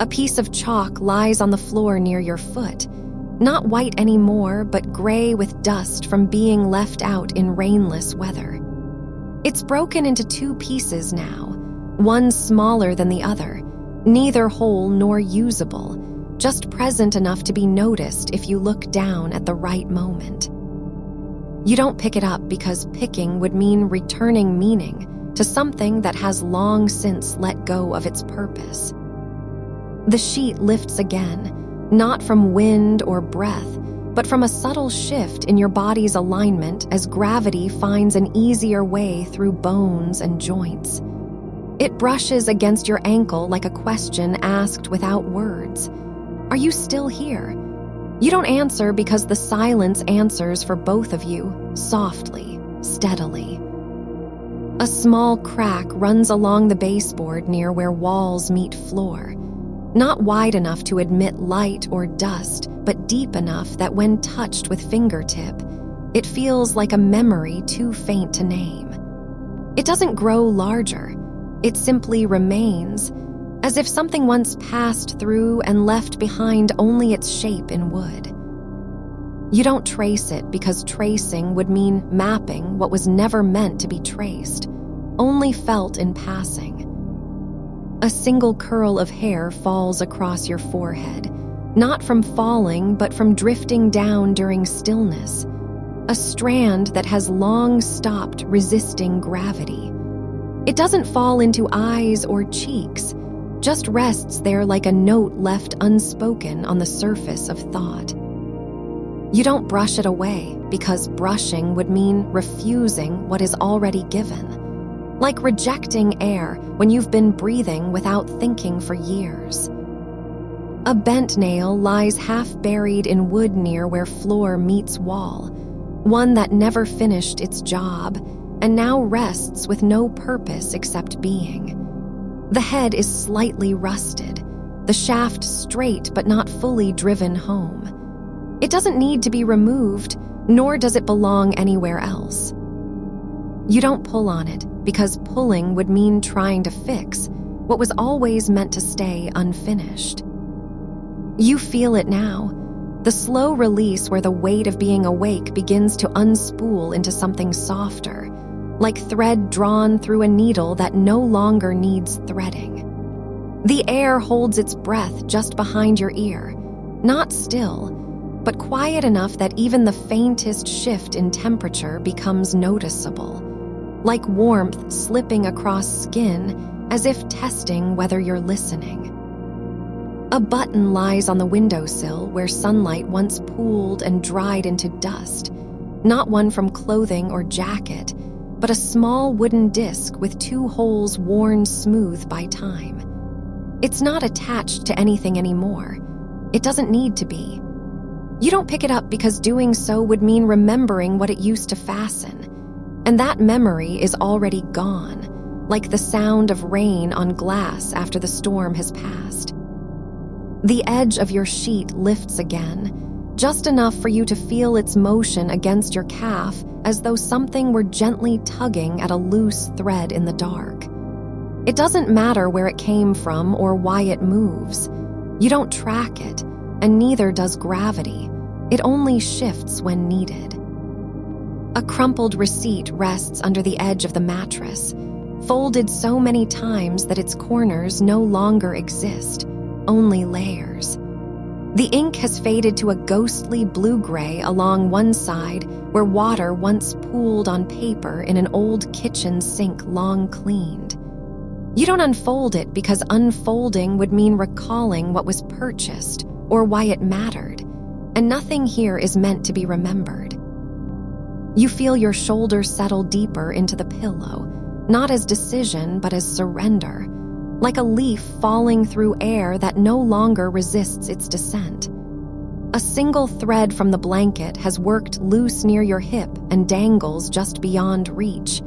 A piece of chalk lies on the floor near your foot, not white anymore, but gray with dust from being left out in rainless weather. It's broken into two pieces now, one smaller than the other, neither whole nor usable, just present enough to be noticed if you look down at the right moment. You don't pick it up because picking would mean returning meaning to something that has long since let go of its purpose. The sheet lifts again, not from wind or breath, but from a subtle shift in your body's alignment as gravity finds an easier way through bones and joints. It brushes against your ankle like a question asked without words. Are you still here? You don't answer because the silence answers for both of you, softly, steadily. A small crack runs along the baseboard near where walls meet floor. Not wide enough to admit light or dust, but deep enough that when touched with fingertip, it feels like a memory too faint to name. It doesn't grow larger. It simply remains, as if something once passed through and left behind only its shape in wood. You don't trace it because tracing would mean mapping what was never meant to be traced, only felt in passing. A single curl of hair falls across your forehead, not from falling but from drifting down during stillness, a strand that has long stopped resisting gravity. It doesn't fall into eyes or cheeks, just rests there like a note left unspoken on the surface of thought. You don't brush it away because brushing would mean refusing what is already given. Like rejecting air when you've been breathing without thinking for years. A bent nail lies half buried in wood near where floor meets wall, one that never finished its job and now rests with no purpose except being. The head is slightly rusted, the shaft straight but not fully driven home. It doesn't need to be removed, nor does it belong anywhere else. You don't pull on it because pulling would mean trying to fix what was always meant to stay unfinished. You feel it now, the slow release where the weight of being awake begins to unspool into something softer, like thread drawn through a needle that no longer needs threading. The air holds its breath just behind your ear, not still, but quiet enough that even the faintest shift in temperature becomes noticeable. Like warmth slipping across skin as if testing whether you're listening. A button lies on the windowsill where sunlight once pooled and dried into dust, not one from clothing or jacket, but a small wooden disc with two holes worn smooth by time. It's not attached to anything anymore. It doesn't need to be. You don't pick it up because doing so would mean remembering what it used to fasten. And that memory is already gone, like the sound of rain on glass after the storm has passed. The edge of your sheet lifts again, just enough for you to feel its motion against your calf as though something were gently tugging at a loose thread in the dark. It doesn't matter where it came from or why it moves. You don't track it, and neither does gravity. It only shifts when needed. A crumpled receipt rests under the edge of the mattress, folded so many times that its corners no longer exist, only layers. The ink has faded to a ghostly blue-gray along one side where water once pooled on paper in an old kitchen sink long cleaned. You don't unfold it because unfolding would mean recalling what was purchased or why it mattered, and nothing here is meant to be remembered. You feel your shoulders settle deeper into the pillow, not as decision but as surrender, like a leaf falling through air that no longer resists its descent. A single thread from the blanket has worked loose near your hip and dangles just beyond reach,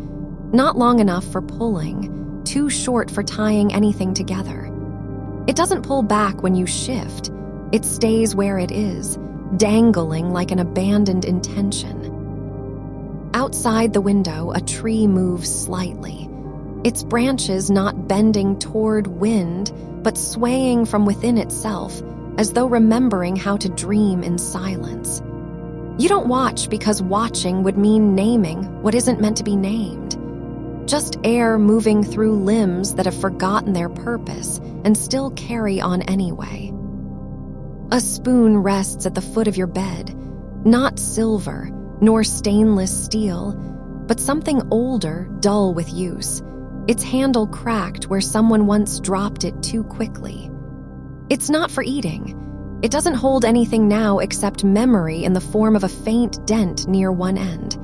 not long enough for pulling, too short for tying anything together. It doesn't pull back when you shift. It stays where it is, dangling like an abandoned intention. Outside the window, a tree moves slightly, its branches not bending toward wind, but swaying from within itself, as though remembering how to dream in silence. You don't watch because watching would mean naming what isn't meant to be named. Just air moving through limbs that have forgotten their purpose and still carry on anyway. A spoon rests at the foot of your bed, not silver, nor stainless steel, but something older, dull with use, its handle cracked where someone once dropped it too quickly. It's not for eating. It doesn't hold anything now except memory in the form of a faint dent near one end,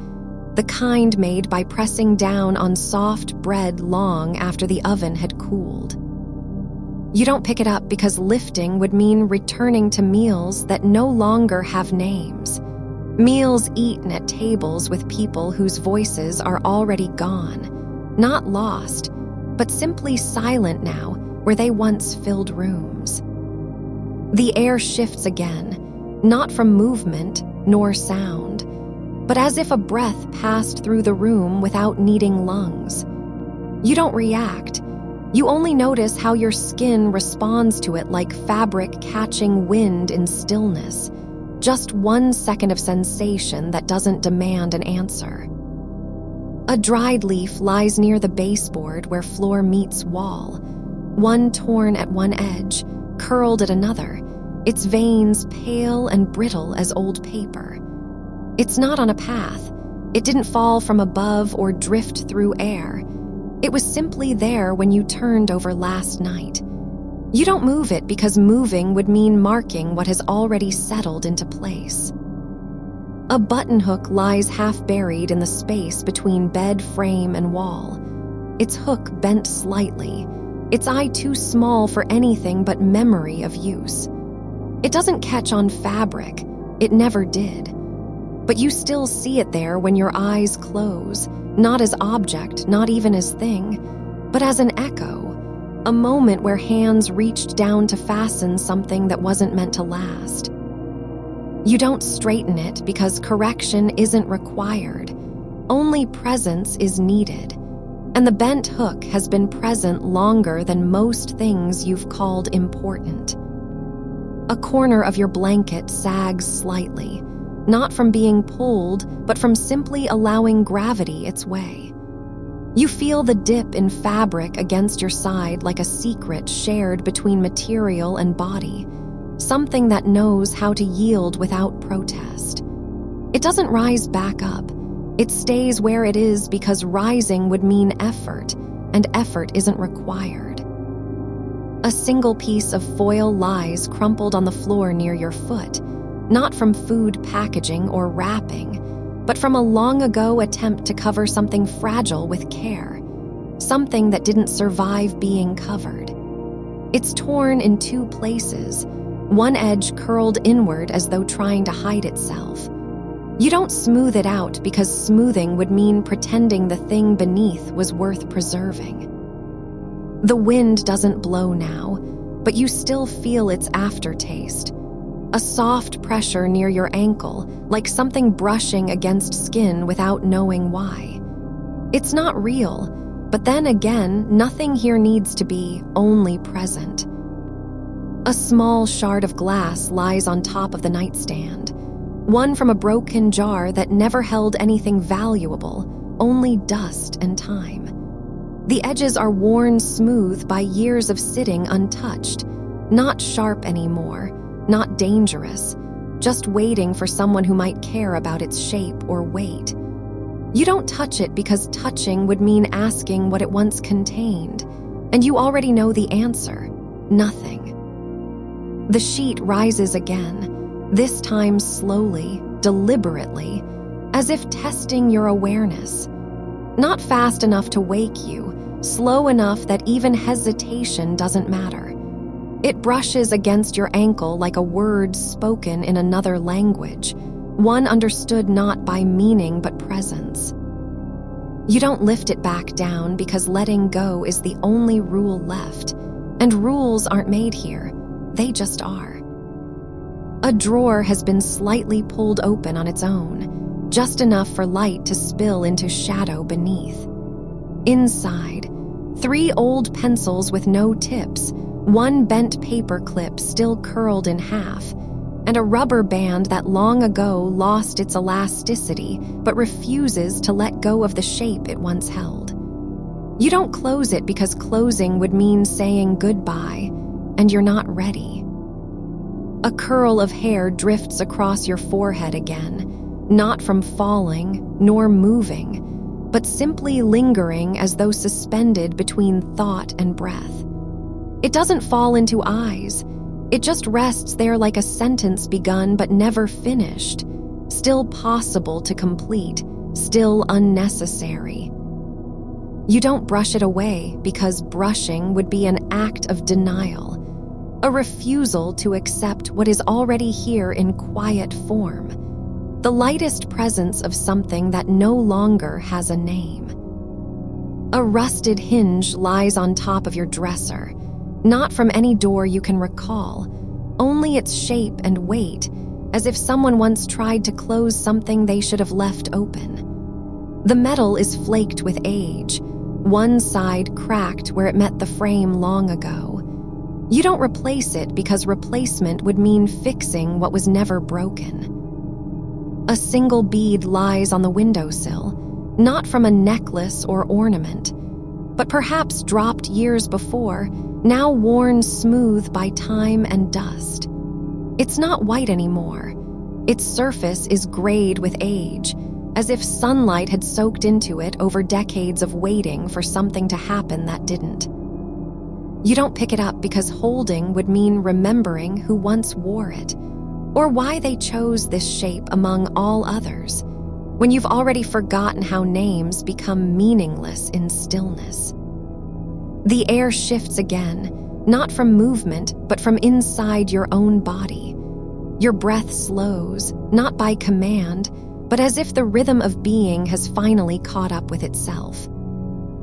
the kind made by pressing down on soft bread long after the oven had cooled. You don't pick it up because lifting would mean returning to meals that no longer have names. Meals eaten at tables with people whose voices are already gone, not lost, but simply silent now where they once filled rooms. The air shifts again, not from movement nor sound, but as if a breath passed through the room without needing lungs. You don't react. You only notice how your skin responds to it like fabric catching wind in stillness. Just 1 second of sensation that doesn't demand an answer. A dried leaf lies near the baseboard where floor meets wall, one torn at one edge, curled at another, its veins pale and brittle as old paper. It's not on a path. It didn't fall from above or drift through air. It was simply there when you turned over last night. You don't move it because moving would mean marking what has already settled into place. A button hook lies half buried in the space between bed frame and wall, its hook bent slightly, its eye too small for anything but memory of use. It doesn't catch on fabric. It never did. But you still see it there when your eyes close, not as object, not even as thing, but as an echo. A moment where hands reached down to fasten something that wasn't meant to last. You don't straighten it because correction isn't required. Only presence is needed. And the bent hook has been present longer than most things you've called important. A corner of your blanket sags slightly, not from being pulled, but from simply allowing gravity its way. You feel the dip in fabric against your side like a secret shared between material and body, something that knows how to yield without protest. It doesn't rise back up. It stays where it is because rising would mean effort, and effort isn't required. A single piece of foil lies crumpled on the floor near your foot, not from food packaging or wrapping, but from a long-ago attempt to cover something fragile with care, something that didn't survive being covered. It's torn in 2 places, one edge curled inward as though trying to hide itself. You don't smooth it out because smoothing would mean pretending the thing beneath was worth preserving. The wind doesn't blow now, but you still feel its aftertaste. A soft pressure near your ankle, like something brushing against skin without knowing why. It's not real, but then again, nothing here needs to be only present. A small shard of glass lies on top of the nightstand, one from a broken jar that never held anything valuable, only dust and time. The edges are worn smooth by years of sitting untouched, not sharp anymore, not dangerous, just waiting for someone who might care about its shape or weight. You don't touch it because touching would mean asking what it once contained, and you already know the answer: nothing. The sheet rises again, this time slowly, deliberately, as if testing your awareness. Not fast enough to wake you, slow enough that even hesitation doesn't matter. It brushes against your ankle like a word spoken in another language, one understood not by meaning but presence. You don't lift it back down because letting go is the only rule left, and rules aren't made here, they just are. A drawer has been slightly pulled open on its own, just enough for light to spill into shadow beneath. Inside, 3 old pencils with no tips, 1 bent paper clip still curled in half, and a rubber band that long ago lost its elasticity but refuses to let go of the shape it once held. You don't close it because closing would mean saying goodbye, and you're not ready. A curl of hair drifts across your forehead again, not from falling nor moving, but simply lingering as though suspended between thought and breath. It doesn't fall into eyes. It just rests there like a sentence begun but never finished, still possible to complete, still unnecessary. You don't brush it away because brushing would be an act of denial, a refusal to accept what is already here in quiet form, the lightest presence of something that no longer has a name. A rusted hinge lies on top of your dresser, not from any door you can recall, only its shape and weight, as if someone once tried to close something they should have left open. The metal is flaked with age, one side cracked where it met the frame long ago. You don't replace it because replacement would mean fixing what was never broken. A single bead lies on the windowsill, not from a necklace or ornament, but perhaps dropped years before, now worn smooth by time and dust. It's not white anymore. Its surface is grayed with age, as if sunlight had soaked into it over decades of waiting for something to happen that didn't. You don't pick it up because holding would mean remembering who once wore it, or why they chose this shape among all others, when you've already forgotten how names become meaningless in stillness. The air shifts again, not from movement, but from inside your own body. Your breath slows, not by command, but as if the rhythm of being has finally caught up with itself.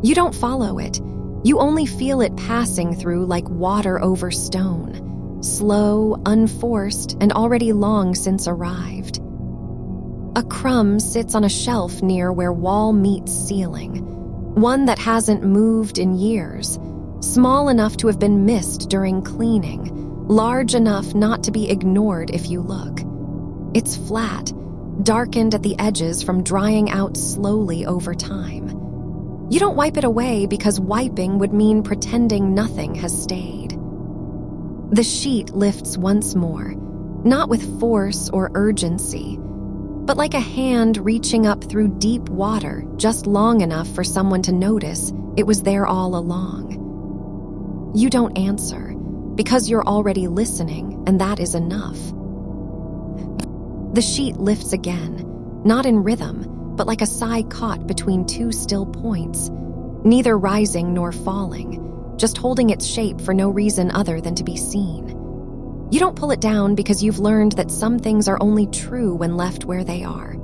You don't follow it. You only feel it passing through like water over stone, slow, unforced, and already long since arrived. A crumb sits on a shelf near where wall meets ceiling, one that hasn't moved in years, small enough to have been missed during cleaning, large enough not to be ignored if you look. It's flat, darkened at the edges from drying out slowly over time. You don't wipe it away because wiping would mean pretending nothing has stayed. The sheet lifts once more, not with force or urgency, but like a hand reaching up through deep water just long enough for someone to notice it was there all along. You don't answer, because you're already listening, and that is enough. The sheet lifts again, not in rhythm, but like a sigh caught between 2 still points, neither rising nor falling, just holding its shape for no reason other than to be seen. You don't pull it down because you've learned that some things are only true when left where they are.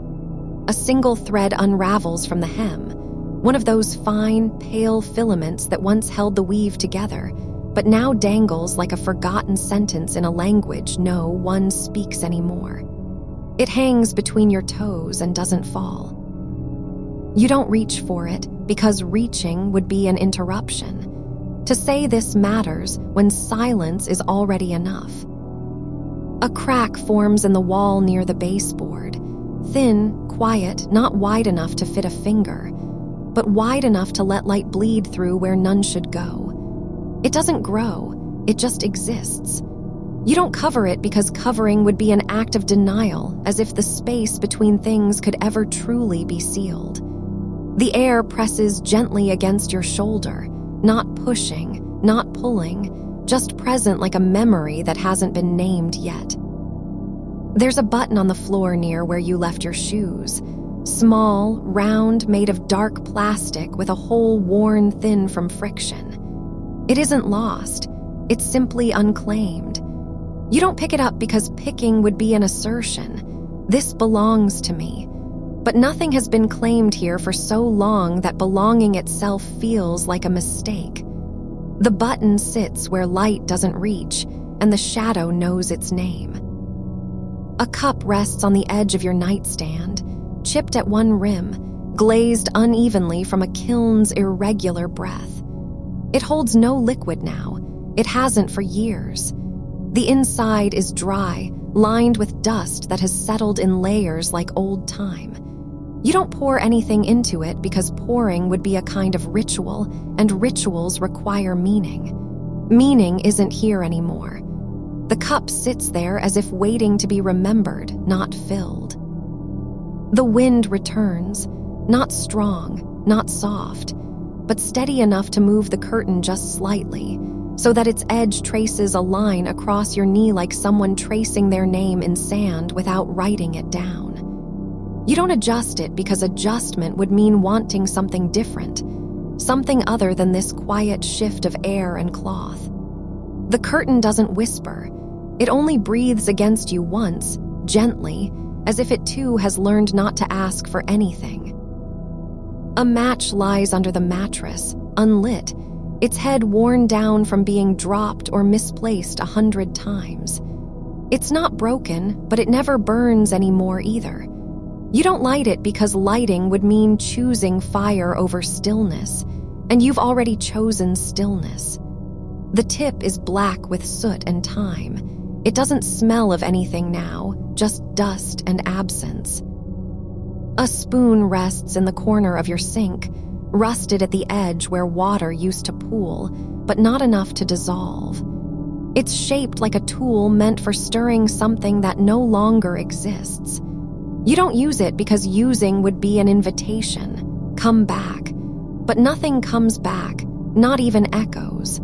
A single thread unravels from the hem, one of those fine, pale filaments that once held the weave together, but now dangles like a forgotten sentence in a language no one speaks anymore. It hangs between your toes and doesn't fall. You don't reach for it because reaching would be an interruption. To say this matters when silence is already enough. A crack forms in the wall near the baseboard, thin, quiet, not wide enough to fit a finger, but wide enough to let light bleed through where none should go. It doesn't grow, it just exists. You don't cover it because covering would be an act of denial, as if the space between things could ever truly be sealed. The air presses gently against your shoulder, not pushing, not pulling, just present like a memory that hasn't been named yet. There's a button on the floor near where you left your shoes, Small, round, made of dark plastic with a hole worn thin from friction. It isn't lost, it's simply unclaimed. You don't pick it up because picking would be an assertion. This belongs to me. But nothing has been claimed here for so long that belonging itself feels like a mistake. The button sits where light doesn't reach, and the shadow knows its name. A cup rests on the edge of your nightstand, chipped at one rim, glazed unevenly from a kiln's irregular breath. It holds no liquid now. It hasn't for years. The inside is dry, lined with dust that has settled in layers like old time. You don't pour anything into it because pouring would be a kind of ritual, and rituals require meaning. Meaning isn't here anymore. The cup sits there as if waiting to be remembered, not filled. The wind returns, not strong, not soft, but steady enough to move the curtain just slightly, so that its edge traces a line across your knee like someone tracing their name in sand without writing it down. You don't adjust it because adjustment would mean wanting something different, something other than this quiet shift of air and cloth. The curtain doesn't whisper. It only breathes against you once, gently, as if it too has learned not to ask for anything. A match lies under the mattress, unlit, its head worn down from being dropped or misplaced 100 times. It's not broken, but it never burns anymore either. You don't light it because lighting would mean choosing fire over stillness, and you've already chosen stillness. The tip is black with soot and time. It doesn't smell of anything now, just dust and absence. A spoon rests in the corner of your sink, rusted at the edge where water used to pool, but not enough to dissolve. It's shaped like a tool meant for stirring something that no longer exists. You don't use it because using would be an invitation. Come back. But nothing comes back, not even echoes.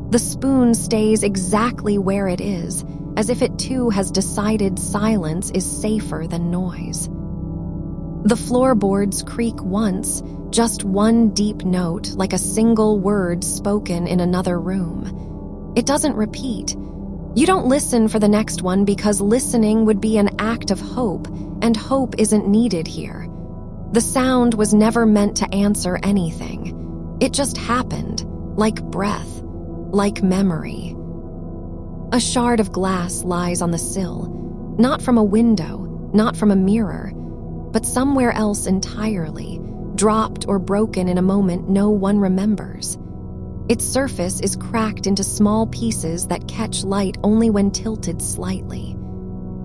The spoon stays exactly where it is, as if it too has decided silence is safer than noise. The floorboards creak once, just one deep note, like a single word spoken in another room. It doesn't repeat. You don't listen for the next one because listening would be an act of hope, and hope isn't needed here. The sound was never meant to answer anything. It just happened, like breath, like memory. A shard of glass lies on the sill, not from a window, not from a mirror, but somewhere else entirely, dropped or broken in a moment no one remembers. Its surface is cracked into small pieces that catch light only when tilted slightly.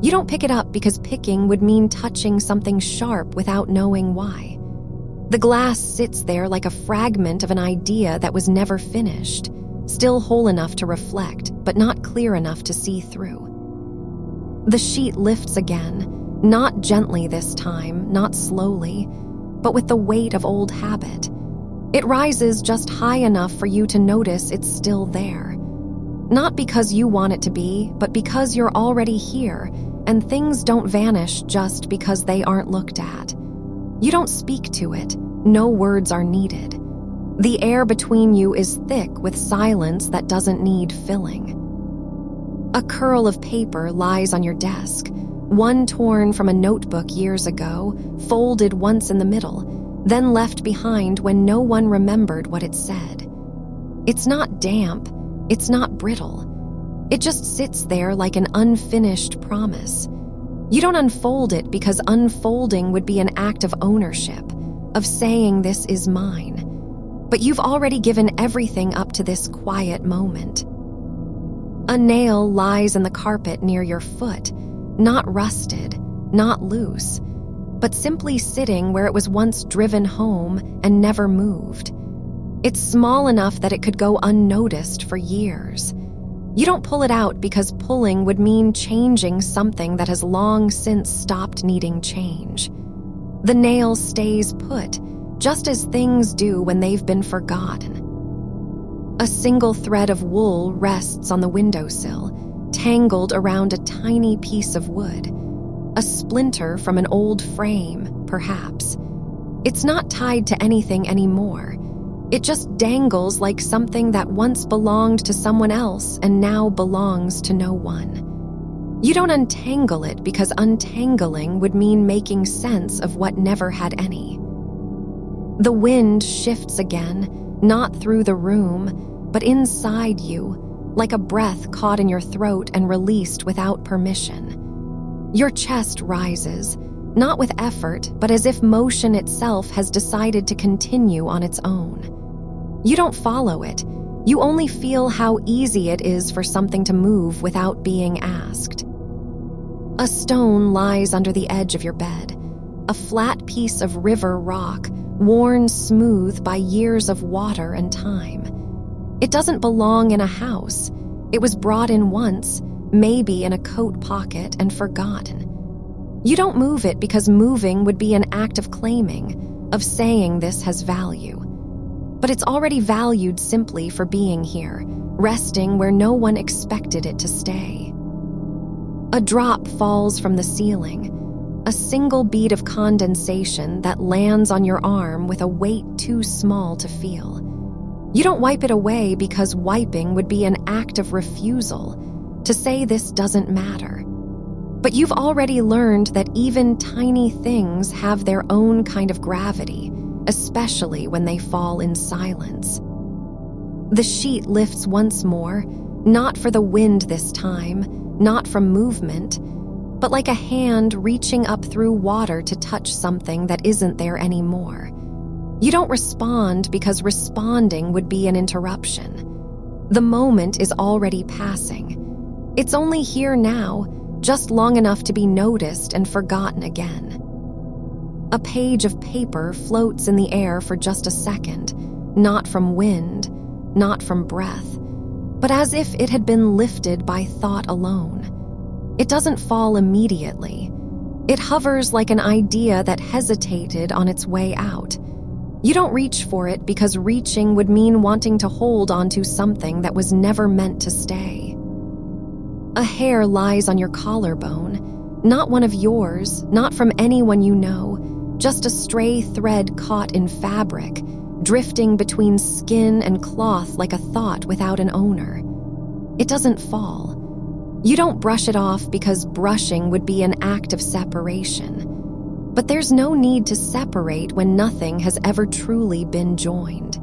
You don't pick it up because picking would mean touching something sharp without knowing why. The glass sits there like a fragment of an idea that was never finished, still whole enough to reflect, but not clear enough to see through. The sheet lifts again, not gently this time, not slowly, but with the weight of old habit. It rises just high enough for you to notice it's still there. Not because you want it to be, but because you're already here, and things don't vanish just because they aren't looked at. You don't speak to it. No words are needed. The air between you is thick with silence that doesn't need filling. A curl of paper lies on your desk, one torn from a notebook years ago, folded once in the middle, then left behind when no one remembered what it said. It's not damp, it's not brittle. It just sits there like an unfinished promise. You don't unfold it because unfolding would be an act of ownership, of saying this is mine. But you've already given everything up to this quiet moment. A nail lies in the carpet near your foot, not rusted, not loose, but simply sitting where it was once driven home and never moved. It's small enough that it could go unnoticed for years. You don't pull it out because pulling would mean changing something that has long since stopped needing change. The nail stays put, just as things do when they've been forgotten. A single thread of wool rests on the windowsill, tangled around a tiny piece of wood. A splinter from an old frame, perhaps. It's not tied to anything anymore. It just dangles like something that once belonged to someone else and now belongs to no one. You don't untangle it because untangling would mean making sense of what never had any. The wind shifts again, not through the room, but inside you, like a breath caught in your throat and released without permission. Your chest rises, not with effort, but as if motion itself has decided to continue on its own. You don't follow it. You only feel how easy it is for something to move without being asked. A stone lies under the edge of your bed, a flat piece of river rock, worn smooth by years of water and time. It doesn't belong in a house. It was brought in once, maybe in a coat pocket, and forgotten. You don't move it because moving would be an act of claiming, of saying this has value. But it's already valued simply for being here, resting where no one expected it to stay. A drop falls from the ceiling, a single bead of condensation that lands on your arm with a weight too small to feel. You don't wipe it away because wiping would be an act of refusal, to say this doesn't matter. But you've already learned that even tiny things have their own kind of gravity, especially when they fall in silence. The sheet lifts once more, not for the wind this time, not from movement, but like a hand reaching up through water to touch something that isn't there anymore. You don't respond because responding would be an interruption. The moment is already passing. It's only here now, just long enough to be noticed and forgotten again. A page of paper floats in the air for just a second, not from wind, not from breath, but as if it had been lifted by thought alone. It doesn't fall immediately. It hovers like an idea that hesitated on its way out. You don't reach for it because reaching would mean wanting to hold onto something that was never meant to stay. A hair lies on your collarbone, not one of yours, not from anyone you know, just a stray thread caught in fabric, drifting between skin and cloth like a thought without an owner. It doesn't fall. You don't brush it off because brushing would be an act of separation. But there's no need to separate when nothing has ever truly been joined.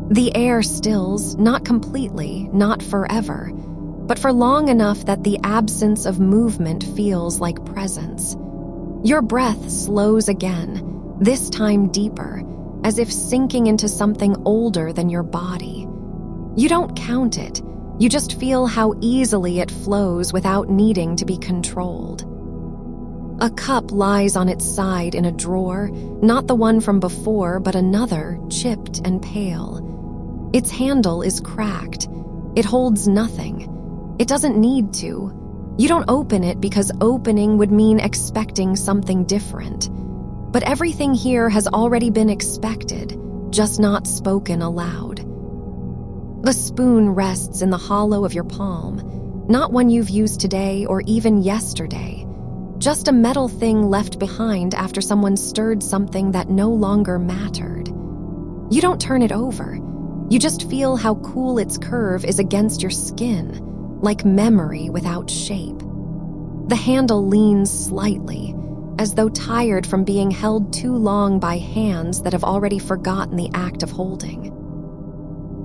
The air stills, not completely, not forever, but for long enough that the absence of movement feels like presence. Your breath slows again, this time deeper, as if sinking into something older than your body. You don't count it, you just feel how easily it flows without needing to be controlled. A cup lies on its side in a drawer, not the one from before, but another, chipped and pale. Its handle is cracked. It holds nothing. It doesn't need to. You don't open it because opening would mean expecting something different. But everything here has already been expected, just not spoken aloud. The spoon rests in the hollow of your palm, not one you've used today or even yesterday, just a metal thing left behind after someone stirred something that no longer mattered. You don't turn it over. You just feel how cool its curve is against your skin, like memory without shape. The handle leans slightly, as though tired from being held too long by hands that have already forgotten the act of holding.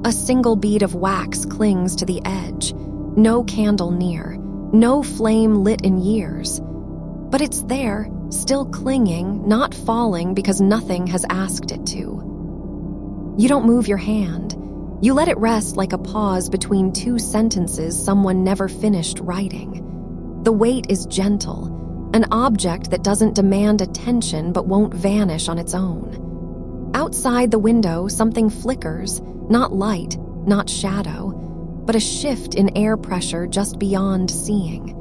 A single bead of wax clings to the edge, no candle near, no flame lit in years. But it's there, still clinging, not falling because nothing has asked it to. You don't move your hand. You let it rest like a pause between two sentences someone never finished writing. The weight is gentle, an object that doesn't demand attention but won't vanish on its own. Outside the window, something flickers, not light, not shadow, but a shift in air pressure just beyond seeing.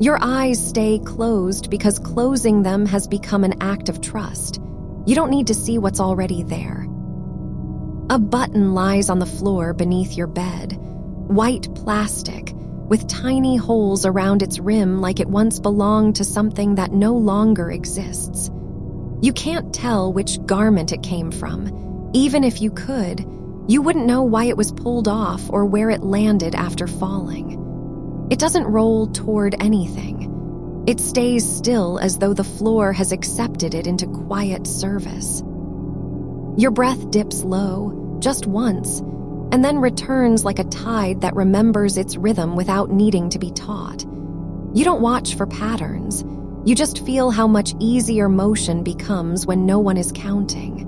Your eyes stay closed because closing them has become an act of trust. You don't need to see what's already there. A button lies on the floor beneath your bed, white plastic, with tiny holes around its rim like it once belonged to something that no longer exists. You can't tell which garment it came from. Even if you could, you wouldn't know why it was pulled off or where it landed after falling. It doesn't roll toward anything. It stays still as though the floor has accepted it into quiet service. Your breath dips low, just once, and then returns like a tide that remembers its rhythm without needing to be taught. You don't watch for patterns. You just feel how much easier motion becomes when no one is counting.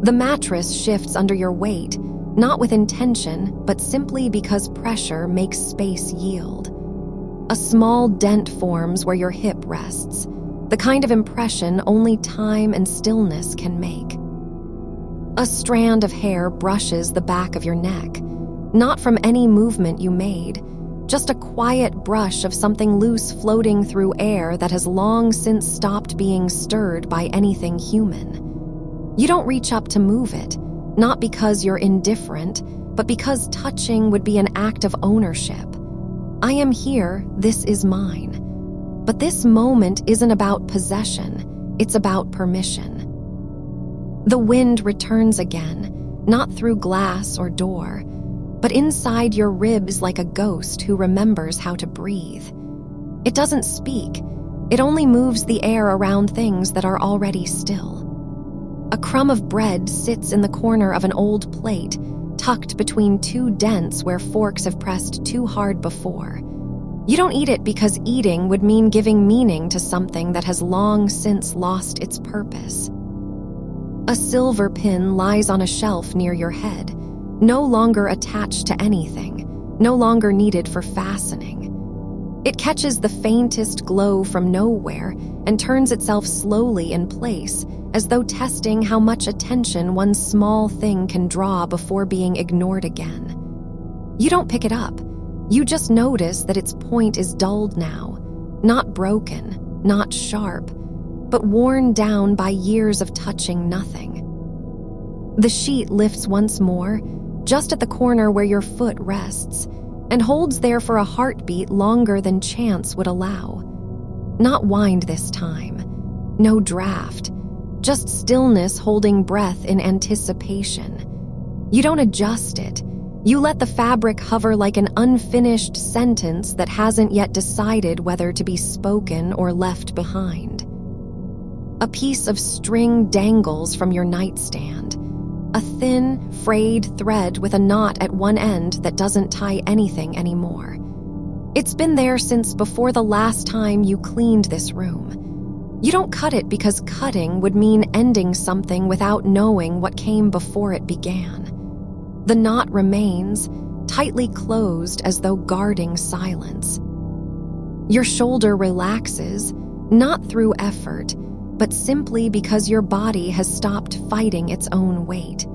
The mattress shifts under your weight, not with intention, but simply because pressure makes space yield. A small dent forms where your hip rests, the kind of impression only time and stillness can make. A strand of hair brushes the back of your neck, not from any movement you made, just a quiet brush of something loose floating through air that has long since stopped being stirred by anything human. You don't reach up to move it, not because you're indifferent, but because touching would be an act of ownership. I am here, this is mine. But this moment isn't about possession, it's about permission. The wind returns again, not through glass or door, but inside your ribs like a ghost who remembers how to breathe. It doesn't speak, it only moves the air around things that are already still. A crumb of bread sits in the corner of an old plate, tucked between two dents where forks have pressed too hard before. You don't eat it because eating would mean giving meaning to something that has long since lost its purpose. A silver pin lies on a shelf near your head, no longer attached to anything, no longer needed for fastening. It catches the faintest glow from nowhere and turns itself slowly in place, as though testing how much attention one small thing can draw before being ignored again. You don't pick it up. You just notice that its point is dulled now, not broken, not sharp, but worn down by years of touching nothing. The sheet lifts once more, just at the corner where your foot rests, and holds there for a heartbeat longer than chance would allow. Not wind this time, no draft, just stillness holding breath in anticipation. You don't adjust it. You let the fabric hover like an unfinished sentence that hasn't yet decided whether to be spoken or left behind. A piece of string dangles from your nightstand, a thin, frayed thread with a knot at one end that doesn't tie anything anymore. It's been there since before the last time you cleaned this room. You don't cut it because cutting would mean ending something without knowing what came before it began. The knot remains, tightly closed as though guarding silence. Your shoulder relaxes, not through effort, but simply because your body has stopped fighting its own weight.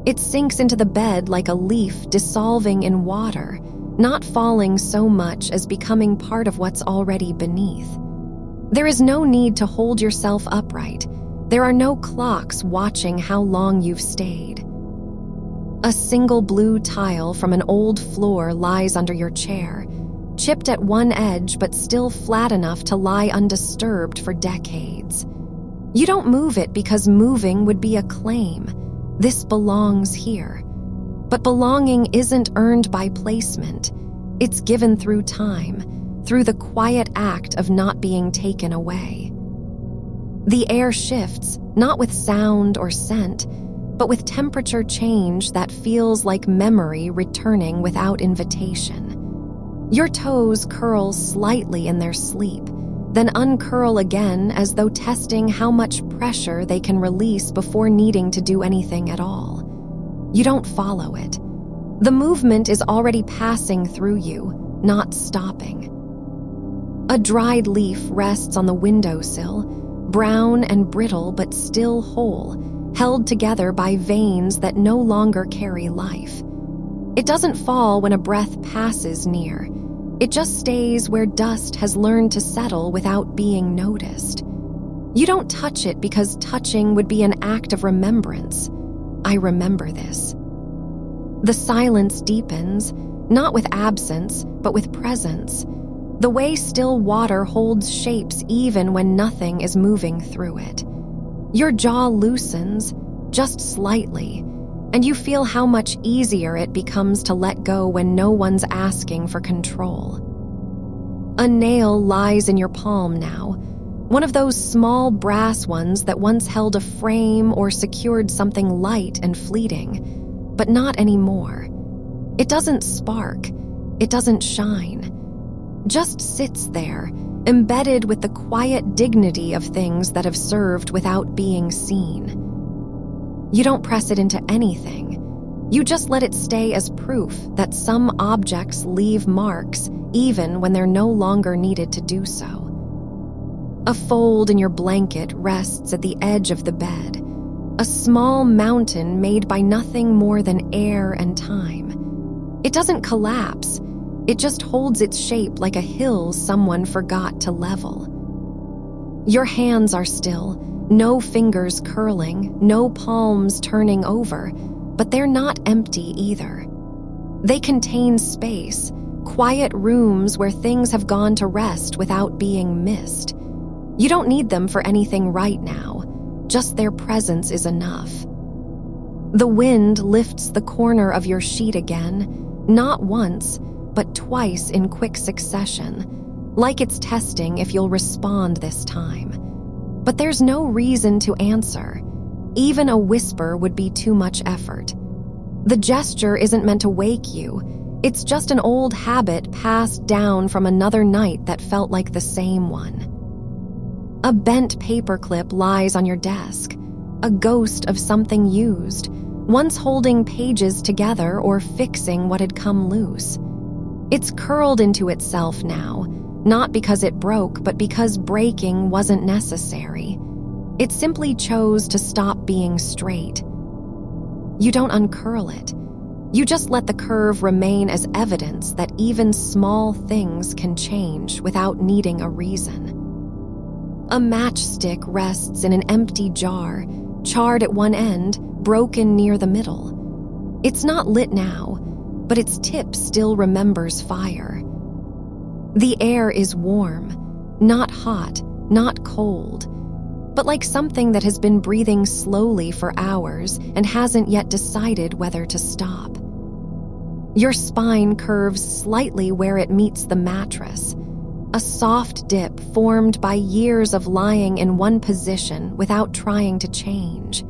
It sinks into the bed like a leaf dissolving in water, not falling so much as becoming part of what's already beneath. There is no need to hold yourself upright. There are no clocks watching how long you've stayed. A single blue tile from an old floor lies under your chair, chipped at one edge but still flat enough to lie undisturbed for decades. You don't move it because moving would be a claim. This belongs here. But belonging isn't earned by placement. It's given through time, through the quiet act of not being taken away. The air shifts, not with sound or scent, but with temperature change that feels like memory returning without invitation. Your toes curl slightly in their sleep, then uncurl again as though testing how much pressure they can release before needing to do anything at all. You don't follow it. The movement is already passing through you, not stopping. A dried leaf rests on the windowsill, brown and brittle but still whole, held together by veins that no longer carry life. It doesn't fall when a breath passes near. It just stays where dust has learned to settle without being noticed. You don't touch it because touching would be an act of remembrance. I remember this. The silence deepens, not with absence, but with presence. The way still water holds shapes even when nothing is moving through it. Your jaw loosens, just slightly, and you feel how much easier it becomes to let go when no one's asking for control. A nail lies in your palm now, one of those small brass ones that once held a frame or secured something light and fleeting, but not anymore. It doesn't spark, it doesn't shine. Just sits there, embedded with the quiet dignity of things that have served without being seen. You don't press it into anything. You just let it stay as proof that some objects leave marks even when they're no longer needed to do so. A fold in your blanket rests at the edge of the bed, a small mountain made by nothing more than air and time. It doesn't collapse. It just holds its shape like a hill someone forgot to level. Your hands are still, no fingers curling, no palms turning over, but they're not empty either. They contain space, quiet rooms where things have gone to rest without being missed. You don't need them for anything right now, just their presence is enough. The wind lifts the corner of your sheet again, not once, but twice in quick succession, like it's testing if you'll respond this time. But there's no reason to answer. Even a whisper would be too much effort. The gesture isn't meant to wake you. It's just an old habit passed down from another night that felt like the same one. A bent paperclip lies on your desk, a ghost of something used, once holding pages together or fixing what had come loose. It's curled into itself now, not because it broke, but because breaking wasn't necessary. It simply chose to stop being straight. You don't uncurl it. You just let the curve remain as evidence that even small things can change without needing a reason. A matchstick rests in an empty jar, charred at one end, broken near the middle. It's not lit now, but its tip still remembers fire. The air is warm, not hot, not cold, but like something that has been breathing slowly for hours and hasn't yet decided whether to stop. Your spine curves slightly where it meets the mattress, a soft dip formed by years of lying in one position without trying to change.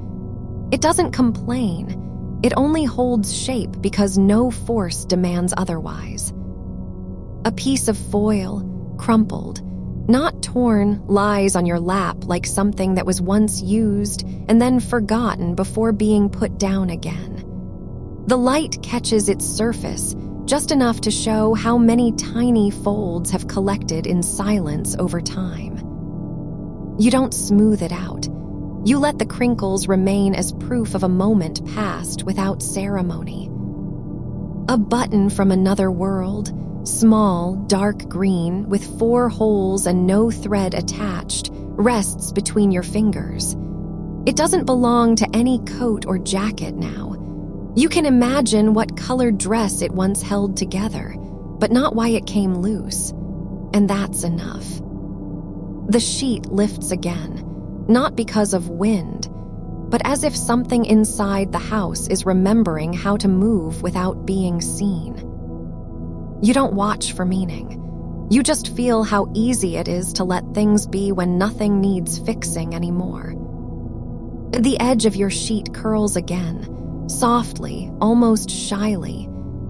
It doesn't complain. It only holds shape because no force demands otherwise. A piece of foil, crumpled, not torn, lies on your lap like something that was once used and then forgotten before being put down again. The light catches its surface just enough to show how many tiny folds have collected in silence over time. You don't smooth it out. You let the crinkles remain as proof of a moment passed without ceremony. A button from another world, small, dark green, with 4 holes and no thread attached, rests between your fingers. It doesn't belong to any coat or jacket now. You can imagine what colored dress it once held together, but not why it came loose. And that's enough. The sheet lifts again, not because of wind, but as if something inside the house is remembering how to move without being seen. You don't watch for meaning. You just feel how easy it is to let things be when nothing needs fixing anymore. The edge of your sheet curls again, softly, almost shyly,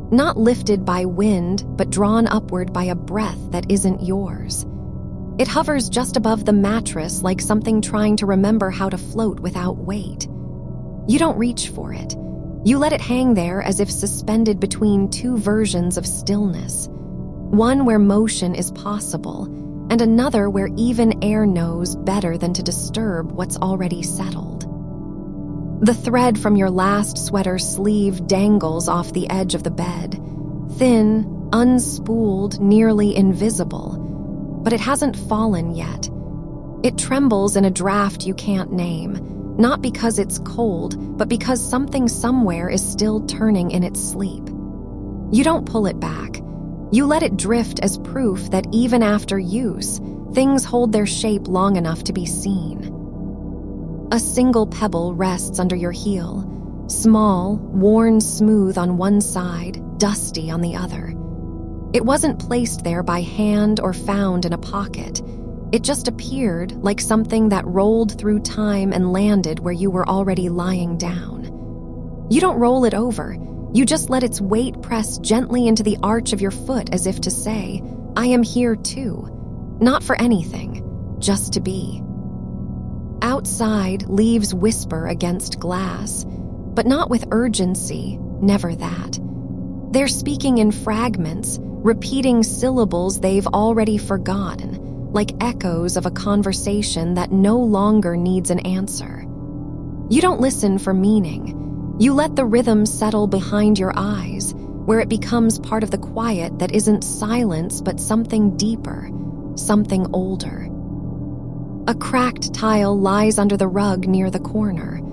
not lifted by wind, but drawn upward by a breath that isn't yours. It hovers just above the mattress like something trying to remember how to float without weight. You don't reach for it. You let it hang there as if suspended between 2 versions of stillness, one where motion is possible, and another where even air knows better than to disturb what's already settled. The thread from your last sweater sleeve dangles off the edge of the bed, thin, unspooled, nearly invisible, but it hasn't fallen yet. It trembles in a draft you can't name, not because it's cold, but because something somewhere is still turning in its sleep. You don't pull it back. You let it drift as proof that even after use, things hold their shape long enough to be seen. A single pebble rests under your heel, small, worn smooth on one side, dusty on the other. It wasn't placed there by hand or found in a pocket. It just appeared like something that rolled through time and landed where you were already lying down. You don't roll it over. You just let its weight press gently into the arch of your foot as if to say, I am here too. Not for anything, just to be. Outside, leaves whisper against glass, but not with urgency, never that. They're speaking in fragments, repeating syllables they've already forgotten, like echoes of a conversation that no longer needs an answer. You don't listen for meaning. You let the rhythm settle behind your eyes, where it becomes part of the quiet that isn't silence but something deeper, something older. A cracked tile lies under the rug near the corner,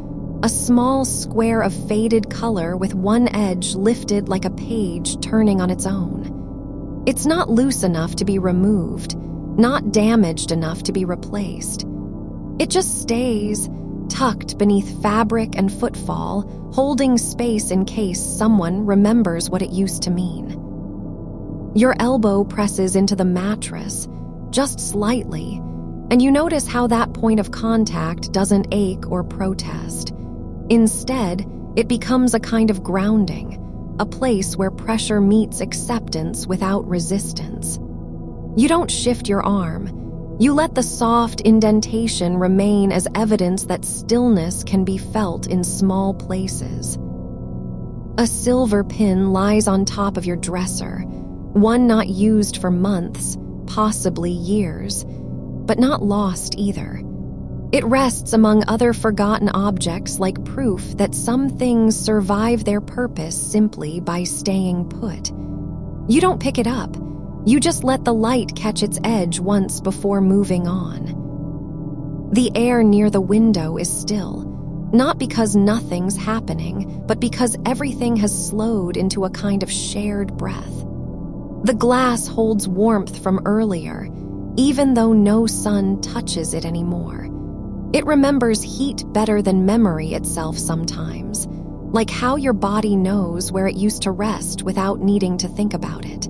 a small square of faded color with one edge lifted like a page turning on its own. It's not loose enough to be removed, not damaged enough to be replaced. It just stays, tucked beneath fabric and footfall, holding space in case someone remembers what it used to mean. Your elbow presses into the mattress, just slightly, and you notice how that point of contact doesn't ache or protest. Instead, it becomes a kind of grounding, a place where pressure meets acceptance without resistance. You don't shift your arm. You let the soft indentation remain as evidence that stillness can be felt in small places. A silver pin lies on top of your dresser, one not used for months, possibly years, but not lost either. It rests among other forgotten objects like proof that some things survive their purpose simply by staying put. You don't pick it up. You just let the light catch its edge once before moving on. The air near the window is still, not because nothing's happening, but because everything has slowed into a kind of shared breath. The glass holds warmth from earlier, even though no sun touches it anymore. It remembers heat better than memory itself sometimes, like how your body knows where it used to rest without needing to think about it.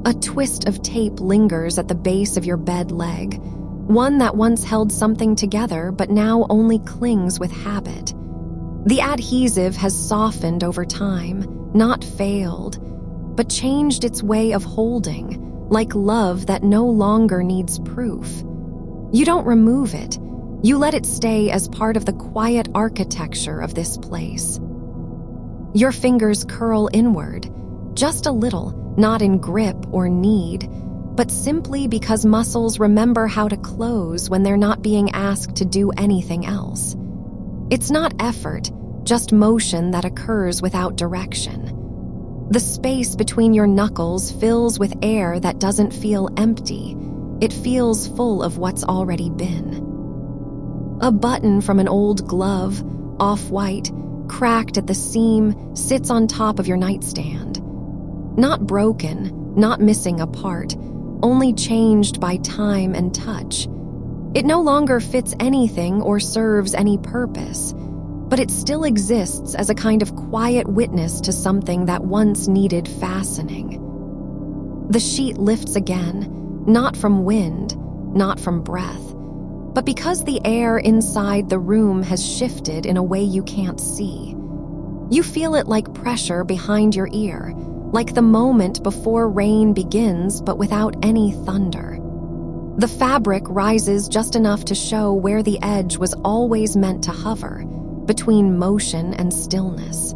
A twist of tape lingers at the base of your bed leg, one that once held something together but now only clings with habit. The adhesive has softened over time, not failed, but changed its way of holding, like love that no longer needs proof. You don't remove it. You let it stay as part of the quiet architecture of this place. Your fingers curl inward, just a little, not in grip or need, but simply because muscles remember how to close when they're not being asked to do anything else. It's not effort, just motion that occurs without direction. The space between your knuckles fills with air that doesn't feel empty. It feels full of what's already been. A button from an old glove, off-white, cracked at the seam, sits on top of your nightstand. Not broken, not missing a part, only changed by time and touch. It no longer fits anything or serves any purpose, but it still exists as a kind of quiet witness to something that once needed fastening. The sheet lifts again, not from wind, not from breath, but because the air inside the room has shifted in a way you can't see. You feel it like pressure behind your ear, like the moment before rain begins but without any thunder. The fabric rises just enough to show where the edge was always meant to hover, between motion and stillness.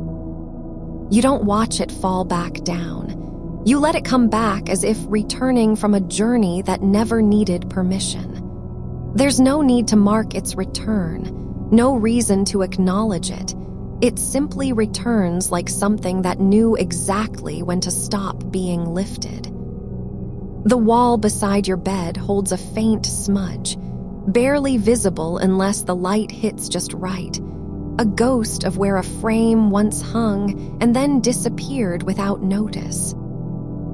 You don't watch it fall back down. You let it come back as if returning from a journey that never needed permission. There's no need to mark its return, no reason to acknowledge it. It simply returns like something that knew exactly when to stop being lifted. The wall beside your bed holds a faint smudge, barely visible unless the light hits just right. A ghost of where a frame once hung and then disappeared without notice.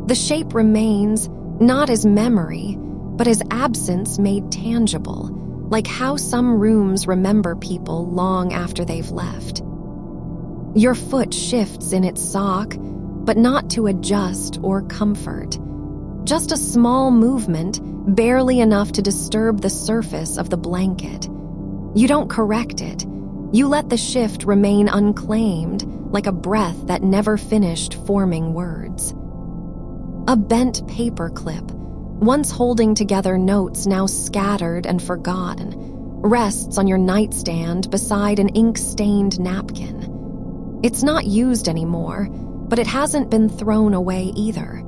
The shape remains, not as memory, but as absence made tangible, like how some rooms remember people long after they've left. Your foot shifts in its sock, but not to adjust or comfort. Just a small movement, barely enough to disturb the surface of the blanket. You don't correct it. You let the shift remain unclaimed, like a breath that never finished forming words. A bent paper clip, once holding together notes now scattered and forgotten, rests on your nightstand beside an ink-stained napkin. It's not used anymore, but it hasn't been thrown away either.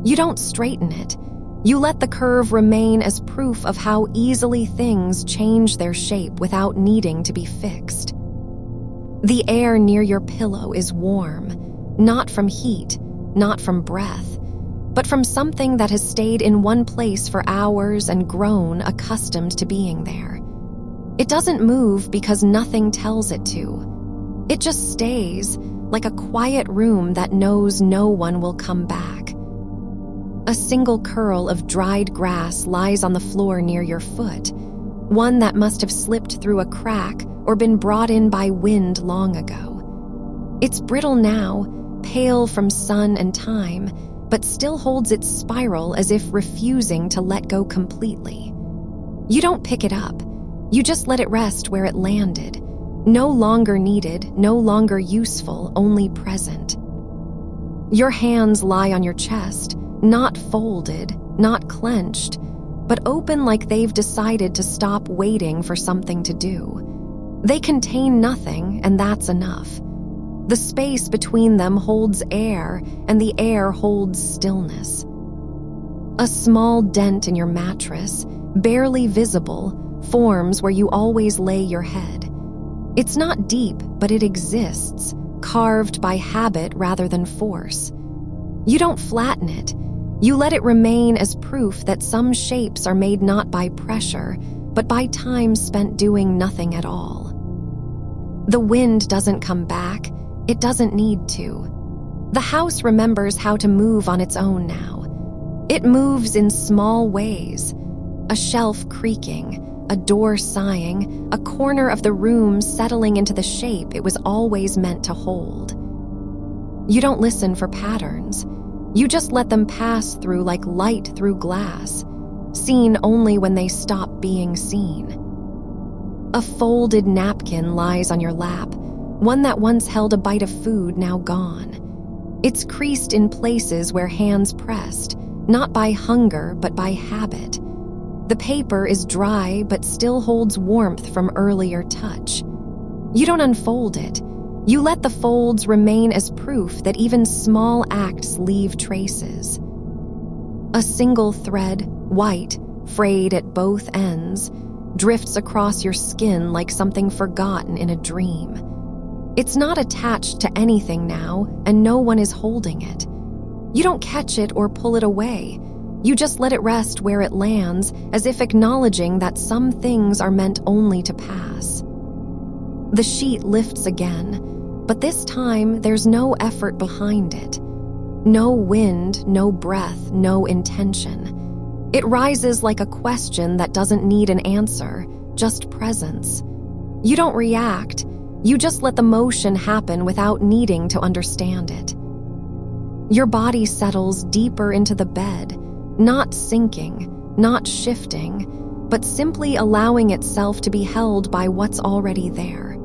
You don't straighten it. You let the curve remain as proof of how easily things change their shape without needing to be fixed. The air near your pillow is warm, not from heat, not from breath, but from something that has stayed in one place for hours and grown accustomed to being there. It doesn't move because nothing tells it to. It just stays, like a quiet room that knows no one will come back. A single curl of dried grass lies on the floor near your foot, one that must have slipped through a crack or been brought in by wind long ago. It's brittle now, pale from sun and time, but still holds its spiral as if refusing to let go completely. You don't pick it up. You just let it rest where it landed. No longer needed, no longer useful, only present. Your hands lie on your chest, not folded, not clenched, but open like they've decided to stop waiting for something to do. They contain nothing, and that's enough. The space between them holds air, and the air holds stillness. A small dent in your mattress, barely visible, forms where you always lay your head. It's not deep, but it exists, carved by habit rather than force. You don't flatten it. You let it remain as proof that some shapes are made not by pressure, but by time spent doing nothing at all. The wind doesn't come back. It doesn't need to. The house remembers how to move on its own now. It moves in small ways. A shelf creaking, a door sighing, a corner of the room settling into the shape it was always meant to hold. You don't listen for patterns. You just let them pass through like light through glass, seen only when they stop being seen. A folded napkin lies on your lap, one that once held a bite of food now gone. It's creased in places where hands pressed, not by hunger but by habit. The paper is dry but still holds warmth from earlier touch. You don't unfold it. You let the folds remain as proof that even small acts leave traces. A single thread, white, frayed at both ends, drifts across your skin like something forgotten in a dream. It's not attached to anything now, and no one is holding it. You don't catch it or pull it away. You just let it rest where it lands, as if acknowledging that some things are meant only to pass. The sheet lifts again, but this time there's no effort behind it. No wind, no breath, no intention. It rises like a question that doesn't need an answer, just presence. You don't react. You just let the motion happen without needing to understand it. Your body settles deeper into the bed, not sinking, not shifting, but simply allowing itself to be held by what's already there.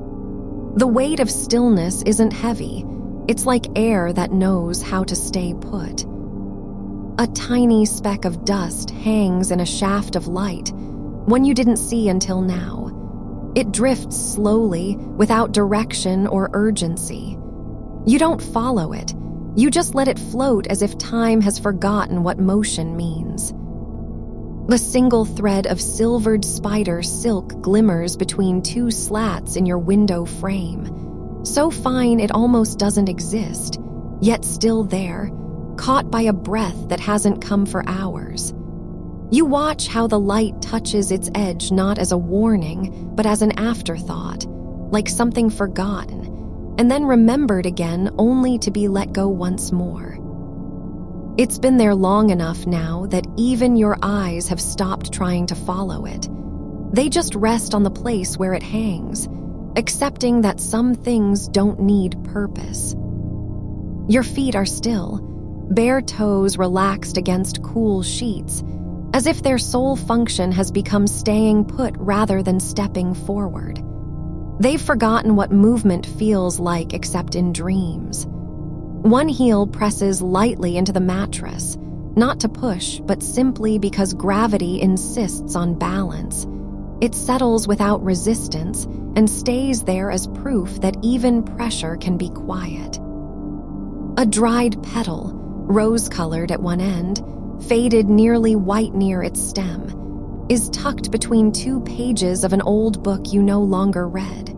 The weight of stillness isn't heavy. It's like air that knows how to stay put. A tiny speck of dust hangs in a shaft of light, one you didn't see until now. It drifts slowly, without direction or urgency. You don't follow it. You just let it float as if time has forgotten what motion means. The single thread of silvered spider silk glimmers between two slats in your window frame. So fine it almost doesn't exist, yet still there, caught by a breath that hasn't come for hours. You watch how the light touches its edge not as a warning, but as an afterthought, like something forgotten, and then remembered again only to be let go once more. It's been there long enough now that even your eyes have stopped trying to follow it. They just rest on the place where it hangs, accepting that some things don't need purpose. Your feet are still, bare toes relaxed against cool sheets, as if their sole function has become staying put rather than stepping forward. They've forgotten what movement feels like except in dreams. One heel presses lightly into the mattress, not to push, but simply because gravity insists on balance. It settles without resistance and stays there as proof that even pressure can be quiet. A dried petal, rose-colored at one end, faded nearly white near its stem, is tucked between 2 pages of an old book you no longer read.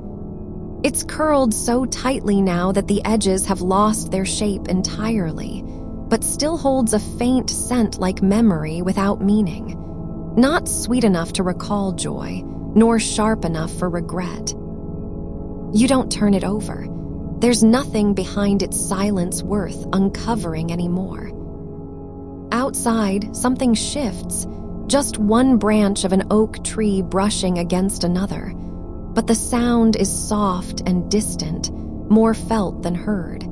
It's curled so tightly now that the edges have lost their shape entirely, but still holds a faint scent like memory without meaning. Not sweet enough to recall joy, nor sharp enough for regret. You don't turn it over. There's nothing behind its silence worth uncovering anymore. Outside, something shifts, just one branch of an oak tree brushing against another. But the sound is soft and distant, more felt than heard.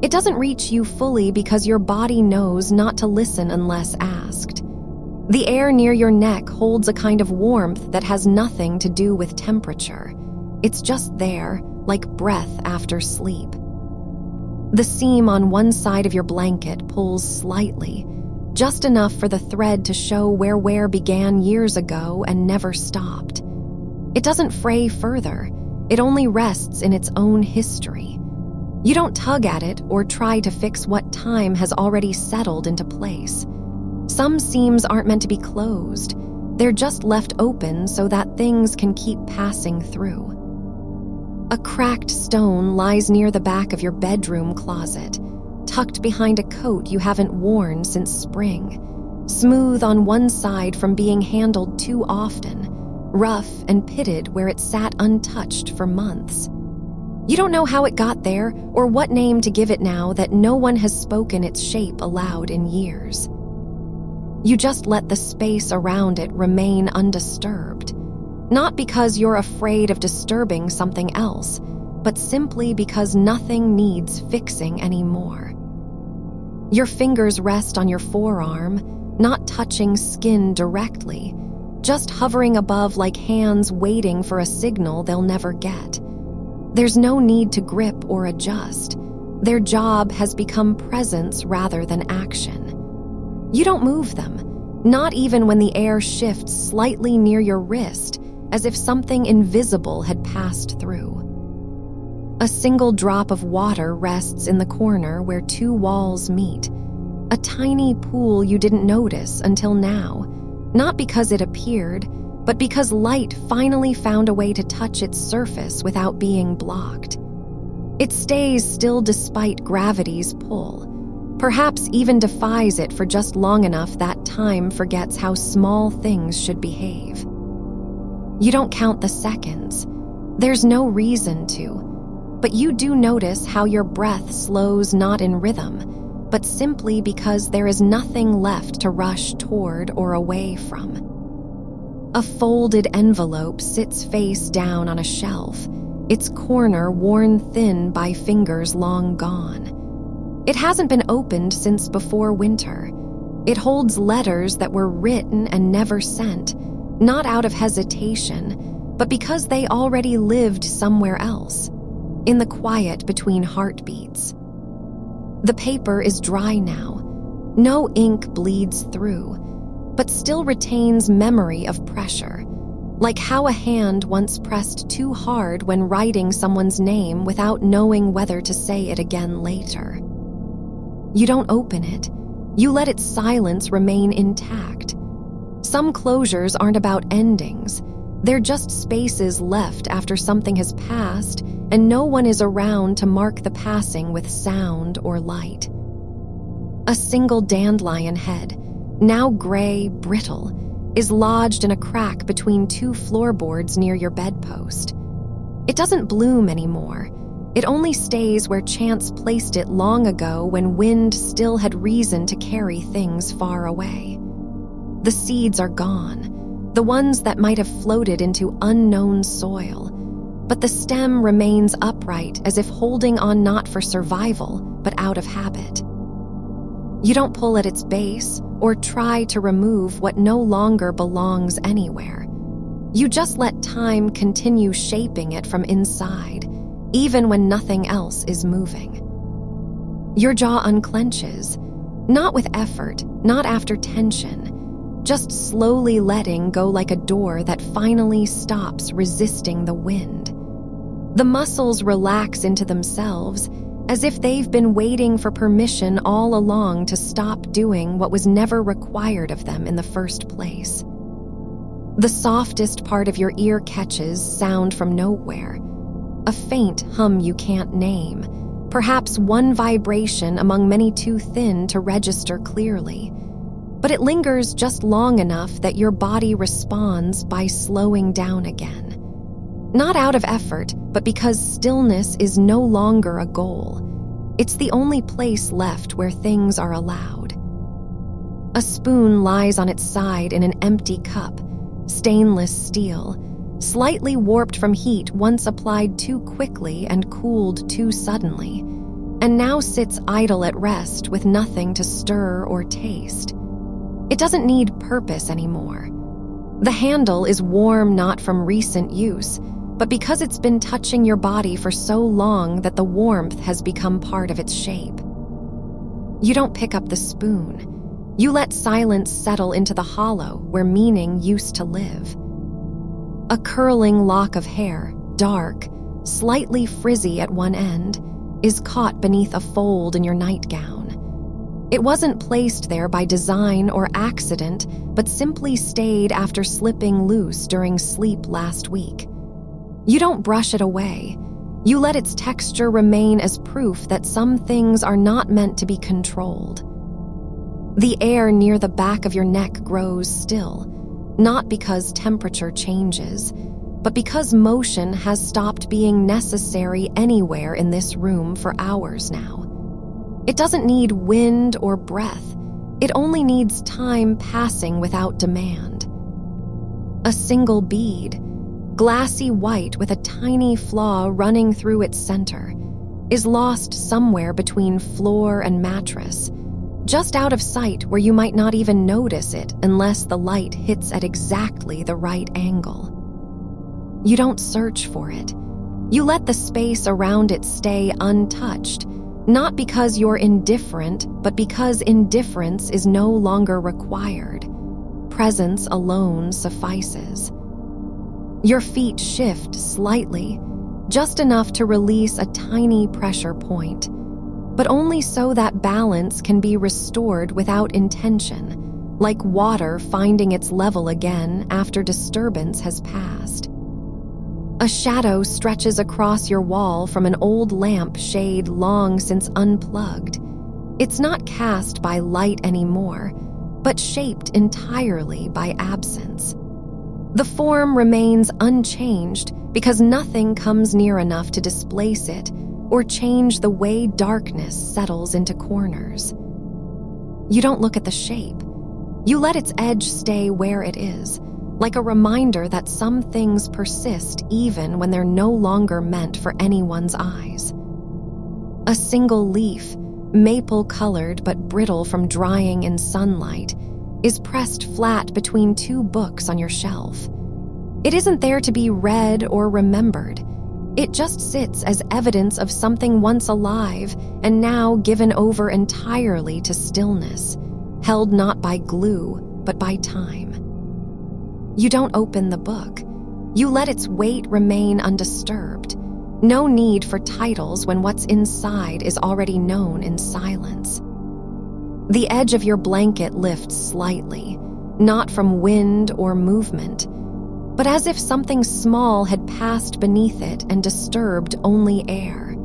It doesn't reach you fully because your body knows not to listen unless asked. The air near your neck holds a kind of warmth that has nothing to do with temperature. It's just there, like breath after sleep. The seam on one side of your blanket pulls slightly, just enough for the thread to show where wear began years ago and never stopped. It doesn't fray further. It only rests in its own history. You don't tug at it or try to fix what time has already settled into place. Some seams aren't meant to be closed. They're just left open so that things can keep passing through. A cracked stone lies near the back of your bedroom closet, tucked behind a coat you haven't worn since spring, smooth on one side from being handled too often, rough and pitted where it sat untouched for months. You don't know how it got there or what name to give it now that no one has spoken its shape aloud in years. You just let the space around it remain undisturbed, not because you're afraid of disturbing something else, but simply because nothing needs fixing anymore. Your fingers rest on your forearm, not touching skin directly, just hovering above like hands waiting for a signal they'll never get. There's no need to grip or adjust. Their job has become presence rather than action. You don't move them, not even when the air shifts slightly near your wrist, as if something invisible had passed through. A single drop of water rests in the corner where 2 walls meet, a tiny pool you didn't notice until now, not because it appeared, but because light finally found a way to touch its surface without being blocked. It stays still despite gravity's pull, perhaps even defies it for just long enough that time forgets how small things should behave. You don't count the seconds. There's no reason to, but you do notice how your breath slows not in rhythm, but simply because there is nothing left to rush toward or away from. A folded envelope sits face down on a shelf, its corner worn thin by fingers long gone. It hasn't been opened since before winter. It holds letters that were written and never sent, not out of hesitation, but because they already lived somewhere else, in the quiet between heartbeats. The paper is dry now. No ink bleeds through, but still retains memory of pressure, like how a hand once pressed too hard when writing someone's name without knowing whether to say it again later. You don't open it. You let its silence remain intact. Some closures aren't about endings. They're just spaces left after something has passed and no one is around to mark the passing with sound or light. A single dandelion head, now gray, brittle, is lodged in a crack between 2 floorboards near your bedpost. It doesn't bloom anymore. It only stays where chance placed it long ago when wind still had reason to carry things far away. The seeds are gone. the ones that might have floated into unknown soil, but the stem remains upright as if holding on not for survival, but out of habit. You don't pull at its base or try to remove what no longer belongs anywhere. You just let time continue shaping it from inside, even when nothing else is moving. Your jaw unclenches, not with effort, not after tension, just slowly letting go like a door that finally stops resisting the wind. The muscles relax into themselves, as if they've been waiting for permission all along to stop doing what was never required of them in the first place. The softest part of your ear catches sound from nowhere, a faint hum you can't name, perhaps one vibration among many too thin to register clearly. But it lingers just long enough that your body responds by slowing down again. Not out of effort, but because stillness is no longer a goal. It's the only place left where things are allowed. A spoon lies on its side in an empty cup, stainless steel, slightly warped from heat once applied too quickly and cooled too suddenly, and now sits idle at rest with nothing to stir or taste. It doesn't need purpose anymore. The handle is warm not from recent use, but because it's been touching your body for so long that the warmth has become part of its shape. You don't pick up the spoon. You let silence settle into the hollow where meaning used to live. A curling lock of hair, dark, slightly frizzy at one end, is caught beneath a fold in your nightgown. It wasn't placed there by design or accident, but simply stayed after slipping loose during sleep last week. You don't brush it away. You let its texture remain as proof that some things are not meant to be controlled. The air near the back of your neck grows still, not because temperature changes, but because motion has stopped being necessary anywhere in this room for hours now. It doesn't need wind or breath. It only needs time passing without demand. A single bead, glassy white with a tiny flaw running through its center, is lost somewhere between floor and mattress, just out of sight where you might not even notice it unless the light hits at exactly the right angle. You don't search for it. You let the space around it stay untouched, not because you're indifferent, but because indifference is no longer required. Presence alone suffices. Your feet shift slightly, just enough to release a tiny pressure point, but only so that balance can be restored without intention, like water finding its level again after disturbance has passed. A shadow stretches across your wall from an old lamp shade long since unplugged. It's not cast by light anymore, but shaped entirely by absence. The form remains unchanged because nothing comes near enough to displace it or change the way darkness settles into corners. You don't look at the shape. You let its edge stay where it is, like a reminder that some things persist even when they're no longer meant for anyone's eyes. A single leaf, maple-colored but brittle from drying in sunlight, is pressed flat between two books on your shelf. It isn't there to be read or remembered. It just sits as evidence of something once alive and now given over entirely to stillness, held not by glue, but by time. You don't open the book. You let its weight remain undisturbed. No need for titles when what's inside is already known in silence. The edge of your blanket lifts slightly, not from wind or movement, but as if something small had passed beneath it and disturbed only air.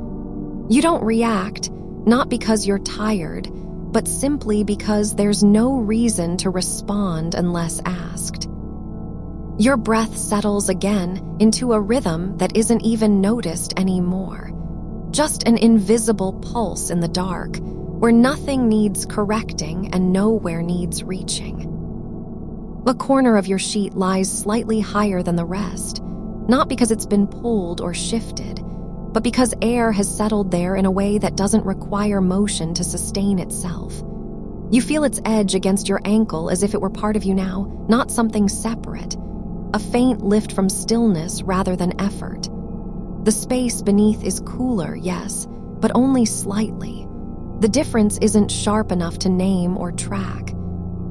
You don't react, not because you're tired, but simply because there's no reason to respond unless asked. Your breath settles again into a rhythm that isn't even noticed anymore, just an invisible pulse in the dark, where nothing needs correcting and nowhere needs reaching. A corner of your sheet lies slightly higher than the rest, not because it's been pulled or shifted, but because air has settled there in a way that doesn't require motion to sustain itself. You feel its edge against your ankle as if it were part of you now, not something separate. A faint lift from stillness rather than effort. The space beneath is cooler, yes, but only slightly. The difference isn't sharp enough to name or track.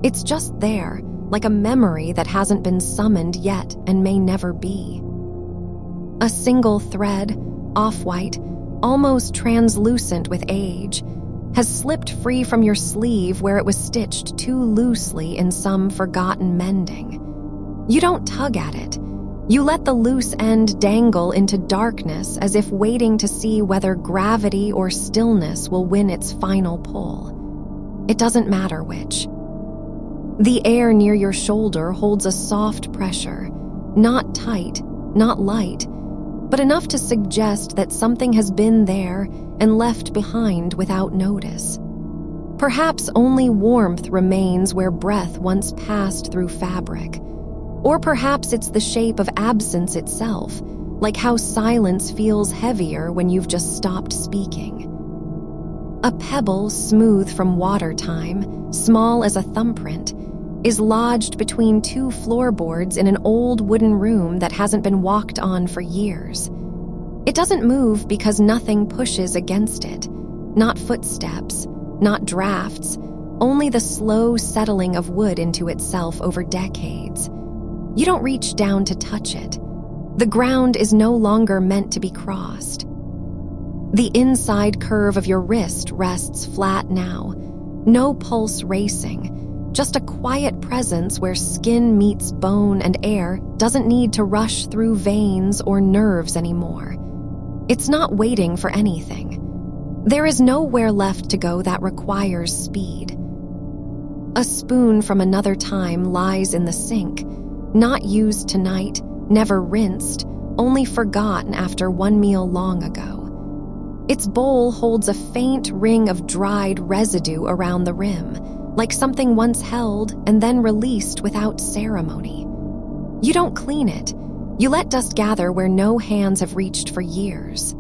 It's just there, like a memory that hasn't been summoned yet and may never be. A single thread, off-white, almost translucent with age, has slipped free from your sleeve where it was stitched too loosely in some forgotten mending. You don't tug at it. You let the loose end dangle into darkness as if waiting to see whether gravity or stillness will win its final pull. It doesn't matter which. The air near your shoulder holds a soft pressure, not tight, not light, but enough to suggest that something has been there and left behind without notice. Perhaps only warmth remains where breath once passed through fabric. Or perhaps it's the shape of absence itself, like how silence feels heavier when you've just stopped speaking. A pebble smooth from water time, small as a thumbprint, is lodged between two floorboards in an old wooden room that hasn't been walked on for years. It doesn't move because nothing pushes against it. Not footsteps, not drafts, only the slow settling of wood into itself over decades. You don't reach down to touch it. The ground is no longer meant to be crossed. The inside curve of your wrist rests flat now, no pulse racing, just a quiet presence where skin meets bone and air doesn't need to rush through veins or nerves anymore. It's not waiting for anything. There is nowhere left to go that requires speed. A spoon from another time lies in the sink, not used tonight, never rinsed, only forgotten after one meal long ago. Its bowl holds a faint ring of dried residue around the rim, like something once held and then released without ceremony. You don't clean it. You let dust gather where no hands have reached for years.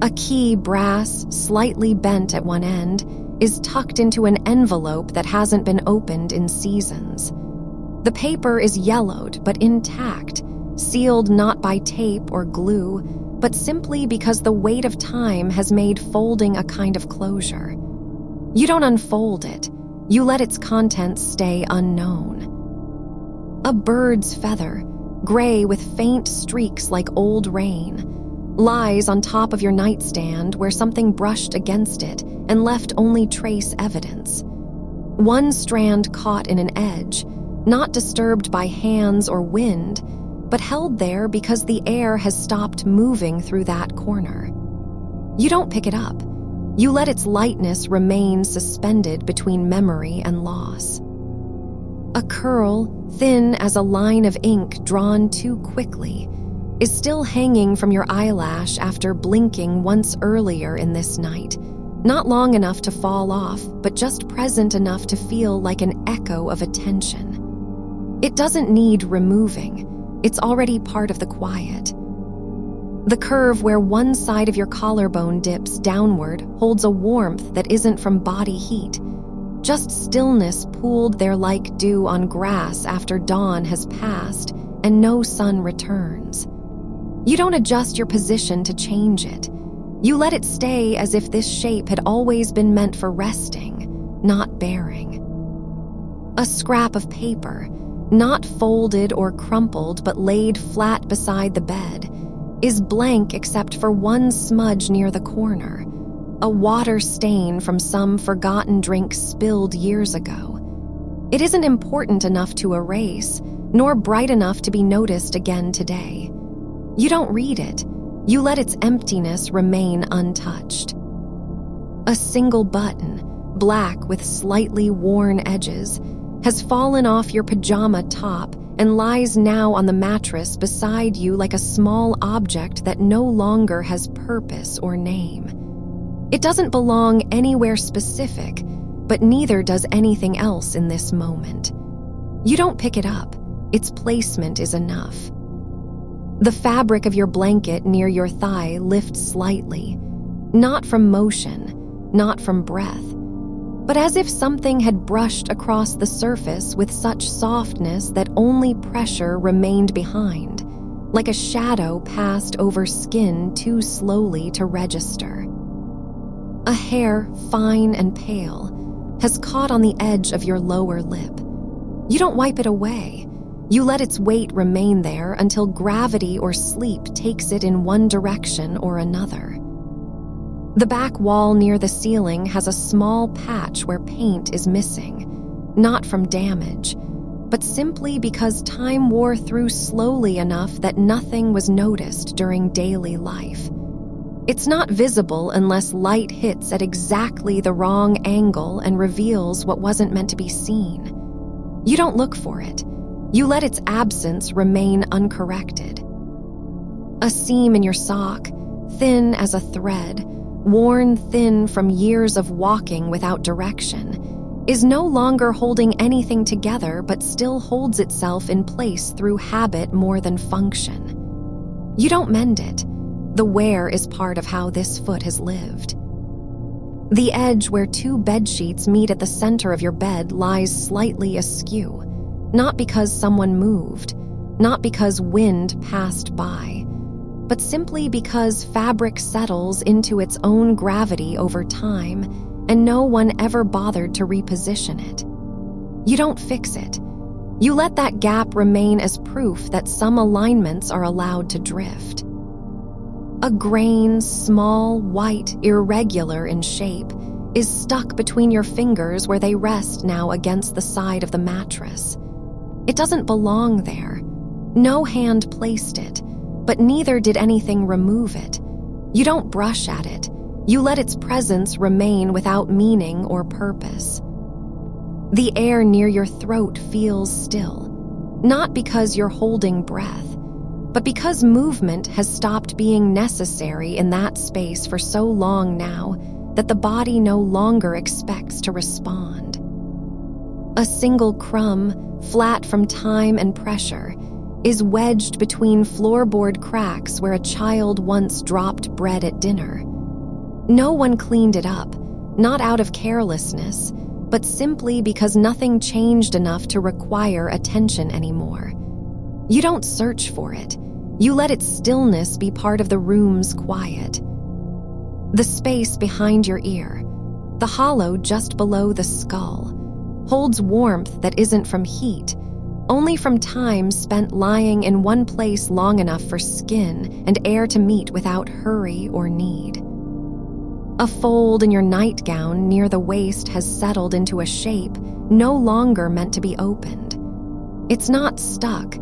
A key, brass, slightly bent at one end, is tucked into an envelope that hasn't been opened in seasons. The paper is yellowed but intact, sealed not by tape or glue, but simply because the weight of time has made folding a kind of closure. You don't unfold it. You let its contents stay unknown. A bird's feather, gray with faint streaks like old rain, lies on top of your nightstand where something brushed against it and left only trace evidence. One strand caught in an edge, not disturbed by hands or wind, but held there because the air has stopped moving through that corner. You don't pick it up. You let its lightness remain suspended between memory and loss. A curl, thin as a line of ink drawn too quickly, is still hanging from your eyelash after blinking once earlier in this night, not long enough to fall off, but just present enough to feel like an echo of attention. It doesn't need removing. It's already part of the quiet. The curve where one side of your collarbone dips downward holds a warmth that isn't from body heat, just stillness pooled there like dew on grass after dawn has passed and no sun returns. You don't adjust your position to change it. You let it stay as if this shape had always been meant for resting, not bearing. A scrap of paper, not folded or crumpled but laid flat beside the bed, is blank except for one smudge near the corner, a water stain from some forgotten drink spilled years ago. It isn't important enough to erase, nor bright enough to be noticed again today. You don't read it. You let its emptiness remain untouched. A single button, black with slightly worn edges, has fallen off your pajama top and lies now on the mattress beside you like a small object that no longer has purpose or name. It doesn't belong anywhere specific, but neither does anything else in this moment. You don't pick it up. Its placement is enough. The fabric of your blanket near your thigh lifts slightly, not from motion, not from breath, but as if something had brushed across the surface with such softness that only pressure remained behind, like a shadow passed over skin too slowly to register. A hair, fine and pale, has caught on the edge of your lower lip. You don't wipe it away. You let its weight remain there until gravity or sleep takes it in one direction or another. The back wall near the ceiling has a small patch where paint is missing, not from damage, but simply because time wore through slowly enough that nothing was noticed during daily life. It's not visible unless light hits at exactly the wrong angle and reveals what wasn't meant to be seen. You don't look for it. You let its absence remain uncorrected. A seam in your sock, thin as a thread, worn thin from years of walking without direction, is no longer holding anything together but still holds itself in place through habit more than function. You don't mend it. The wear is part of how this foot has lived. The edge where two bedsheets meet at the center of your bed lies slightly askew, not because someone moved, not because wind passed by, but simply because fabric settles into its own gravity over time and no one ever bothered to reposition it. You don't fix it. You let that gap remain as proof that some alignments are allowed to drift. A grain, small, white, irregular in shape, is stuck between your fingers where they rest now against the side of the mattress. It doesn't belong there. No hand placed it, but neither did anything remove it. You don't brush at it. You let its presence remain without meaning or purpose. The air near your throat feels still, not because you're holding breath, but because movement has stopped being necessary in that space for so long now that the body no longer expects to respond. A single crumb, flat from time and pressure, is wedged between floorboard cracks where a child once dropped bread at dinner. No one cleaned it up, not out of carelessness, but simply because nothing changed enough to require attention anymore. You don't search for it. You let its stillness be part of the room's quiet. The space behind your ear, the hollow just below the skull, holds warmth that isn't from heat, only from time spent lying in one place long enough for skin and air to meet without hurry or need. A fold in your nightgown near the waist has settled into a shape no longer meant to be opened. It's not stuck.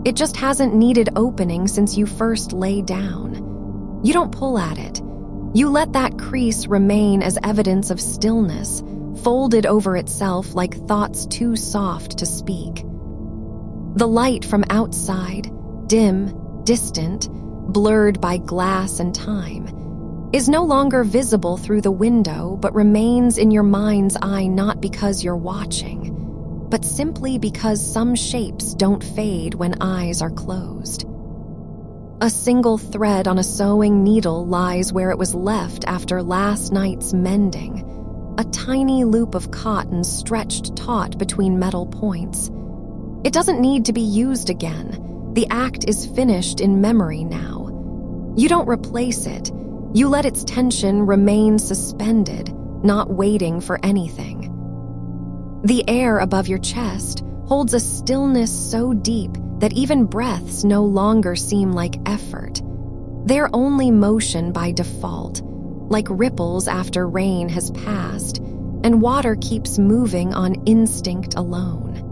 It just hasn't needed opening since you first lay down. You don't pull at it. You let that crease remain as evidence of stillness, folded over itself like thoughts too soft to speak. The light from outside, dim, distant, blurred by glass and time, is no longer visible through the window but remains in your mind's eye not because you're watching, but simply because some shapes don't fade when eyes are closed. A single thread on a sewing needle lies where it was left after last night's mending, a tiny loop of cotton stretched taut between metal points. It doesn't need to be used again. The act is finished in memory now. You don't replace it. You let its tension remain suspended, not waiting for anything. The air above your chest holds a stillness so deep that even breaths no longer seem like effort. They're only motion by default, like ripples after rain has passed, and water keeps moving on instinct alone.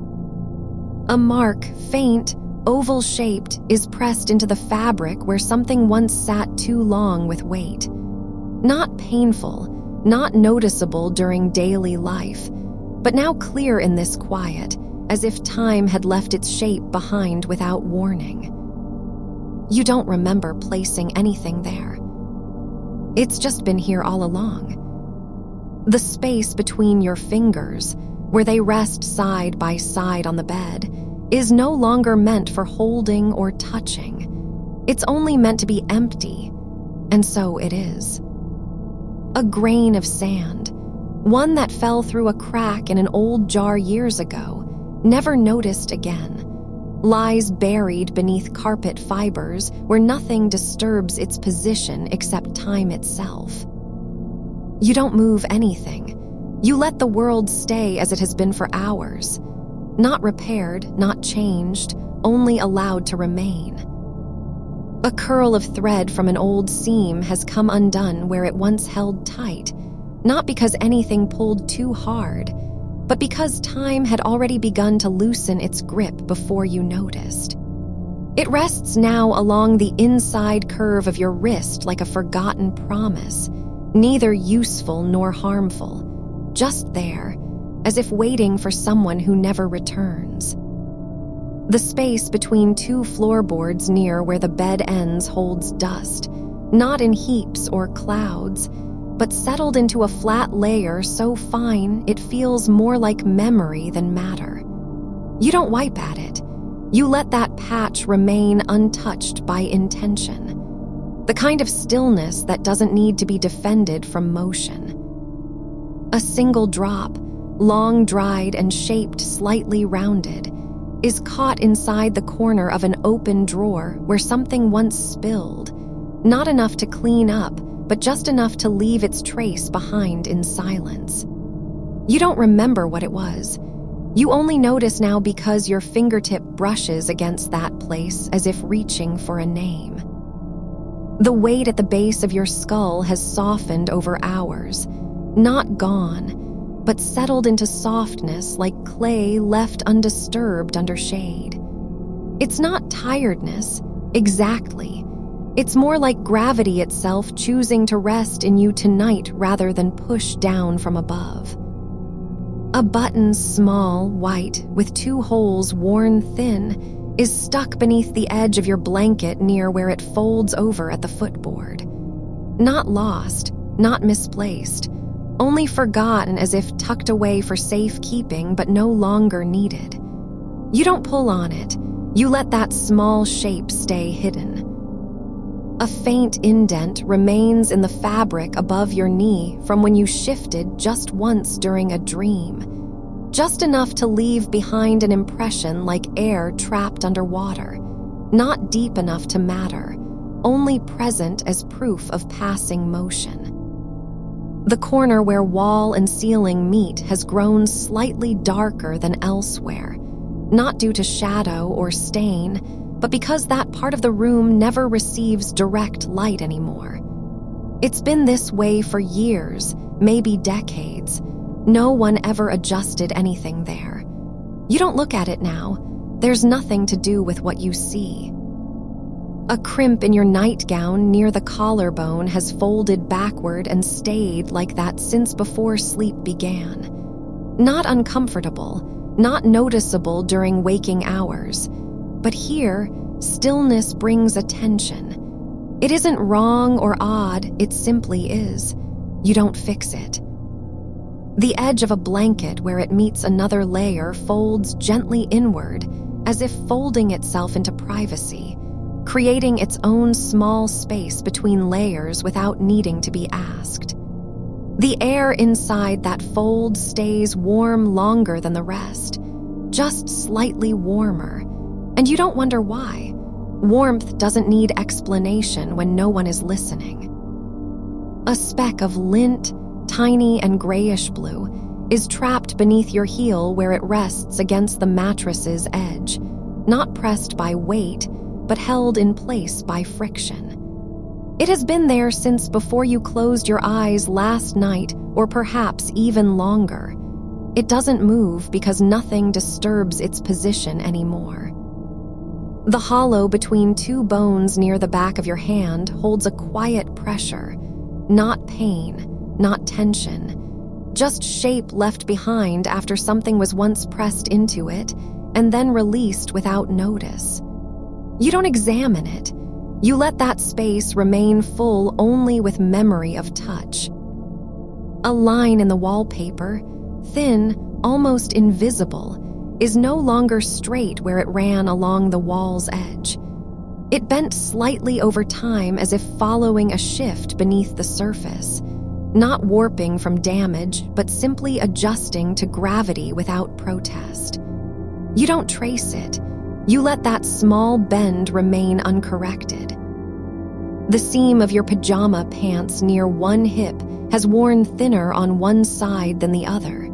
A mark, faint, oval-shaped, is pressed into the fabric where something once sat too long with weight. Not painful, not noticeable during daily life, but now clear in this quiet, as if time had left its shape behind without warning. You don't remember placing anything there. It's just been here all along. The space between your fingers, where they rest side by side on the bed, is no longer meant for holding or touching. It's only meant to be empty, and so it is. A grain of sand, one that fell through a crack in an old jar years ago, never noticed again, lies buried beneath carpet fibers where nothing disturbs its position except time itself. You don't move anything. You let the world stay as it has been for hours, not repaired, not changed, only allowed to remain. A curl of thread from an old seam has come undone where it once held tight, not because anything pulled too hard, but because time had already begun to loosen its grip before you noticed. It rests now along the inside curve of your wrist like a forgotten promise, neither useful nor harmful, just there, as if waiting for someone who never returns. The space between two floorboards near where the bed ends holds dust, not in heaps or clouds, but settled into a flat layer so fine it feels more like memory than matter. You don't wipe at it. You let that patch remain untouched by intention. The kind of stillness that doesn't need to be defended from motion. A single drop, long dried and shaped slightly rounded, is caught inside the corner of an open drawer where something once spilled, not enough to clean up, but just enough to leave its trace behind in silence. You don't remember what it was. You only notice now because your fingertip brushes against that place as if reaching for a name. The weight at the base of your skull has softened over hours, not gone, but settled into softness like clay left undisturbed under shade. It's not tiredness, exactly. It's more like gravity itself choosing to rest in you tonight rather than push down from above. A button, small, white, with two holes worn thin, is stuck beneath the edge of your blanket near where it folds over at the footboard. Not lost, not misplaced, only forgotten as if tucked away for safekeeping but no longer needed. You don't pull on it. You let that small shape stay hidden. A faint indent remains in the fabric above your knee from when you shifted just once during a dream, just enough to leave behind an impression like air trapped underwater, not deep enough to matter, only present as proof of passing motion. The corner where wall and ceiling meet has grown slightly darker than elsewhere, not due to shadow or stain, but because that part of the room never receives direct light anymore. It's been this way for years, maybe decades. No one ever adjusted anything there. You don't look at it now. There's nothing to do with what you see. A crimp in your nightgown near the collarbone has folded backward and stayed like that since before sleep began. Not uncomfortable, not noticeable during waking hours. But here, stillness brings attention. It isn't wrong or odd, it simply is. You don't fix it. The edge of a blanket where it meets another layer folds gently inward, as if folding itself into privacy, creating its own small space between layers without needing to be asked. The air inside that fold stays warm longer than the rest, just slightly warmer. And you don't wonder why. Warmth doesn't need explanation when no one is listening. A speck of lint, tiny and grayish blue, is trapped beneath your heel where it rests against the mattress's edge, not pressed by weight, but held in place by friction. It has been there since before you closed your eyes last night, or perhaps even longer. It doesn't move because nothing disturbs its position anymore. The hollow between two bones near the back of your hand holds a quiet pressure, not pain, not tension, just shape left behind after something was once pressed into it and then released without notice. You don't examine it. You let that space remain full only with memory of touch. A line in the wallpaper, thin, almost invisible, is no longer straight where it ran along the wall's edge. It bent slightly over time as if following a shift beneath the surface, not warping from damage, but simply adjusting to gravity without protest. You don't trace it. You let that small bend remain uncorrected. The seam of your pajama pants near one hip has worn thinner on one side than the other,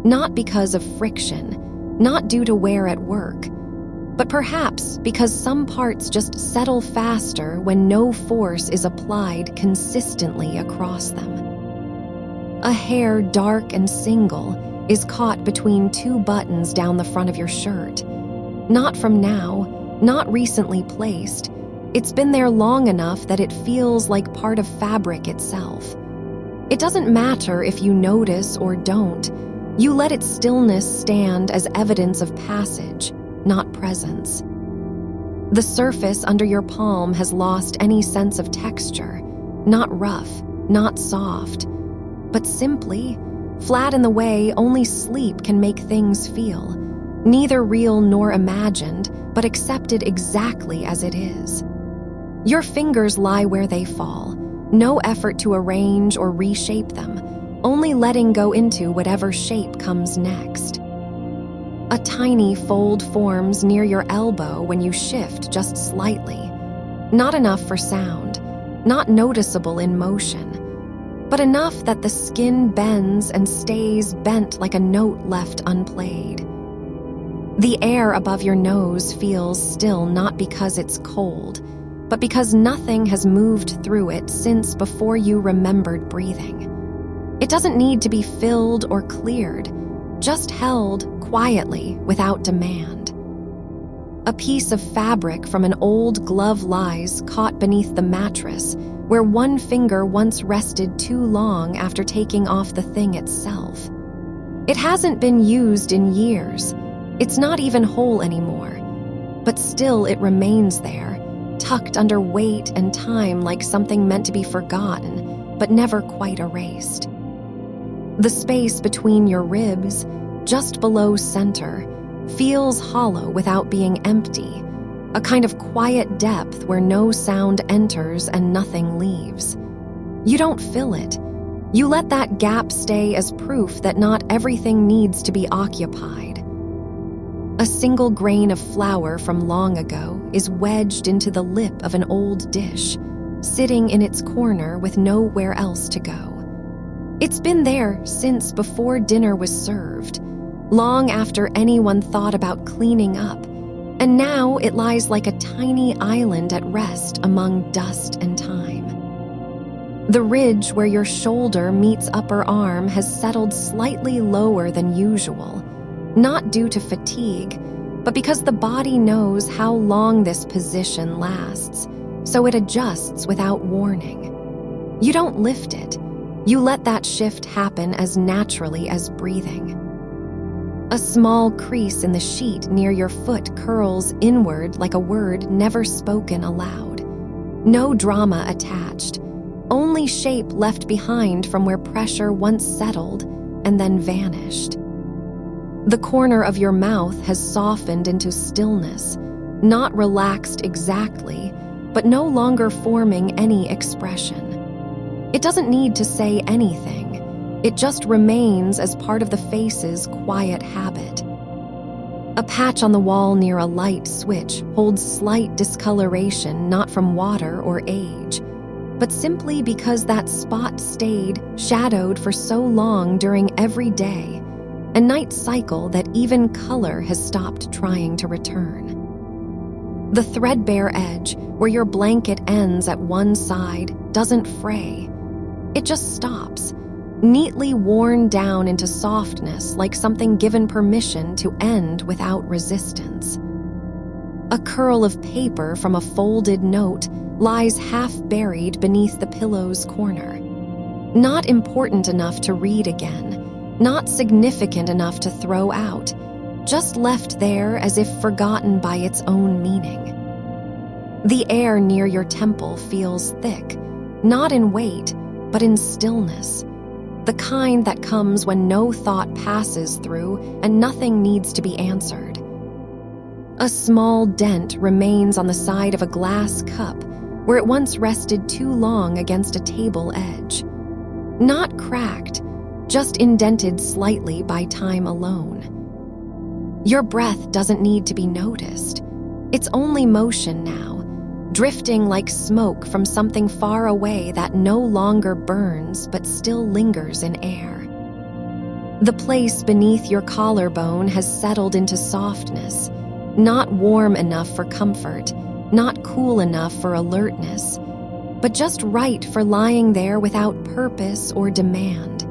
not because of friction, not due to wear at work, but perhaps because some parts just settle faster when no force is applied consistently across them. A hair dark and single is caught between two buttons down the front of your shirt. Not from now, not recently placed. It's been there long enough that it feels like part of fabric itself. It doesn't matter if you notice or don't. You let its stillness stand as evidence of passage, not presence. The surface under your palm has lost any sense of texture, not rough, not soft, but simply flat in the way only sleep can make things feel, neither real nor imagined, but accepted exactly as it is. Your fingers lie where they fall, no effort to arrange or reshape them, only letting go into whatever shape comes next. A tiny fold forms near your elbow when you shift just slightly, not enough for sound, not noticeable in motion, but enough that the skin bends and stays bent like a note left unplayed. The air above your nose feels still not because it's cold, but because nothing has moved through it since before you remembered breathing. It doesn't need to be filled or cleared, just held quietly without demand. A piece of fabric from an old glove lies caught beneath the mattress, where one finger once rested too long after taking off the thing itself. It hasn't been used in years. It's not even whole anymore, but still it remains there, tucked under weight and time like something meant to be forgotten, but never quite erased. The space between your ribs, just below center, feels hollow without being empty, a kind of quiet depth where no sound enters and nothing leaves. You don't fill it. You let that gap stay as proof that not everything needs to be occupied. A single grain of flour from long ago is wedged into the lip of an old dish, sitting in its corner with nowhere else to go. It's been there since before dinner was served, long after anyone thought about cleaning up, and now it lies like a tiny island at rest among dust and time. The ridge where your shoulder meets upper arm has settled slightly lower than usual, not due to fatigue, but because the body knows how long this position lasts, so it adjusts without warning. You don't lift it. You let that shift happen as naturally as breathing. A small crease in the sheet near your foot curls inward like a word never spoken aloud. No drama attached, only shape left behind from where pressure once settled and then vanished. The corner of your mouth has softened into stillness, not relaxed exactly, but no longer forming any expression. It doesn't need to say anything. It just remains as part of the face's quiet habit. A patch on the wall near a light switch holds slight discoloration not from water or age, but simply because that spot stayed shadowed for so long during every day, a night cycle that even color has stopped trying to return. The threadbare edge, where your blanket ends at one side, doesn't fray. It just stops, neatly worn down into softness like something given permission to end without resistance. A curl of paper from a folded note lies half buried beneath the pillow's corner. Not important enough to read again, not significant enough to throw out, just left there as if forgotten by its own meaning. The air near your temple feels thick, not in weight, but in stillness. the kind that comes when no thought passes through and nothing needs to be answered. A small dent remains on the side of a glass cup where it once rested too long against a table edge. Not cracked, just indented slightly by time alone. Your breath doesn't need to be noticed. It's only motion now, drifting like smoke from something far away that no longer burns but still lingers in air. The place beneath your collarbone has settled into softness, not warm enough for comfort, not cool enough for alertness, but just right for lying there without purpose or demand.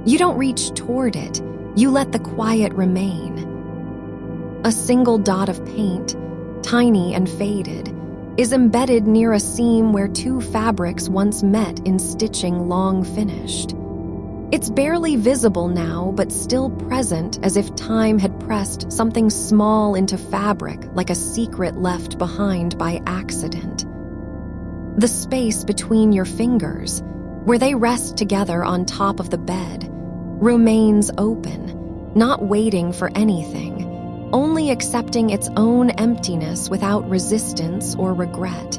You don't reach toward it, you let the quiet remain. A single dot of paint, tiny and faded, is embedded near a seam where two fabrics once met in stitching long finished. It's barely visible now, but still present as if time had pressed something small into fabric like a secret left behind by accident. The space between your fingers, where they rest together on top of the bed, remains open, not waiting for anything, only accepting its own emptiness without resistance or regret.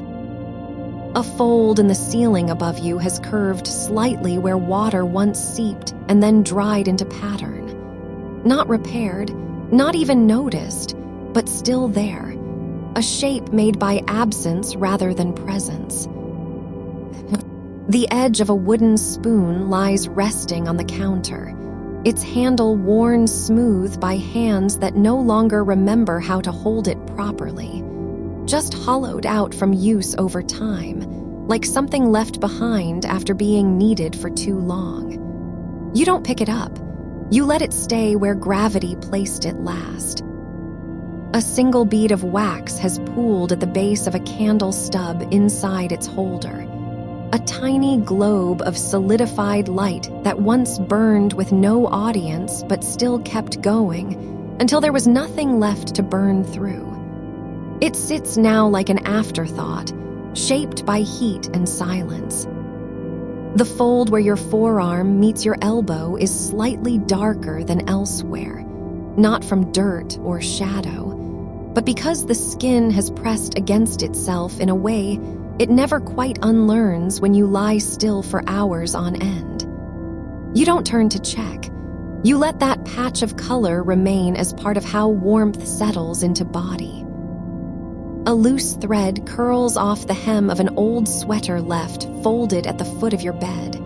A fold in the ceiling above you has curved slightly where water once seeped and then dried into pattern. Not repaired, not even noticed, but still there. A shape made by absence rather than presence. The edge of a wooden spoon lies resting on the counter, its handle worn smooth by hands that no longer remember how to hold it properly. Just hollowed out from use over time, like something left behind after being needed for too long. You don't pick it up. You let it stay where gravity placed it last. A single bead of wax has pooled at the base of a candle stub inside its holder. A tiny globe of solidified light that once burned with no audience but still kept going until there was nothing left to burn through. It sits now like an afterthought, shaped by heat and silence. The fold where your forearm meets your elbow is slightly darker than elsewhere, not from dirt or shadow, but because the skin has pressed against itself in a way it never quite unlearns when you lie still for hours on end. You don't turn to check. You let that patch of color remain as part of how warmth settles into body. A loose thread curls off the hem of an old sweater left folded at the foot of your bed,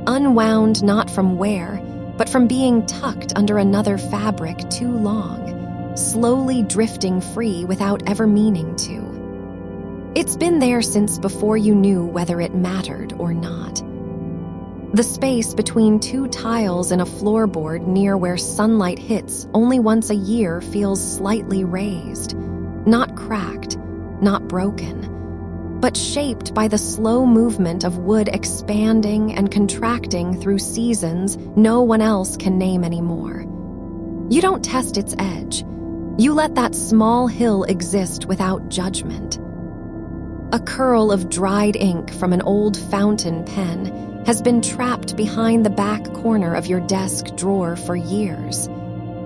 unwound not from wear, but from being tucked under another fabric too long, slowly drifting free without ever meaning to. It's been there since before you knew whether it mattered or not. The space between two tiles and a floorboard near where sunlight hits only once a year feels slightly raised. Not cracked, not broken, but shaped by the slow movement of wood expanding and contracting through seasons no one else can name anymore. You don't test its edge. You let that small hill exist without judgment. A curl of dried ink from an old fountain pen has been trapped behind the back corner of your desk drawer for years.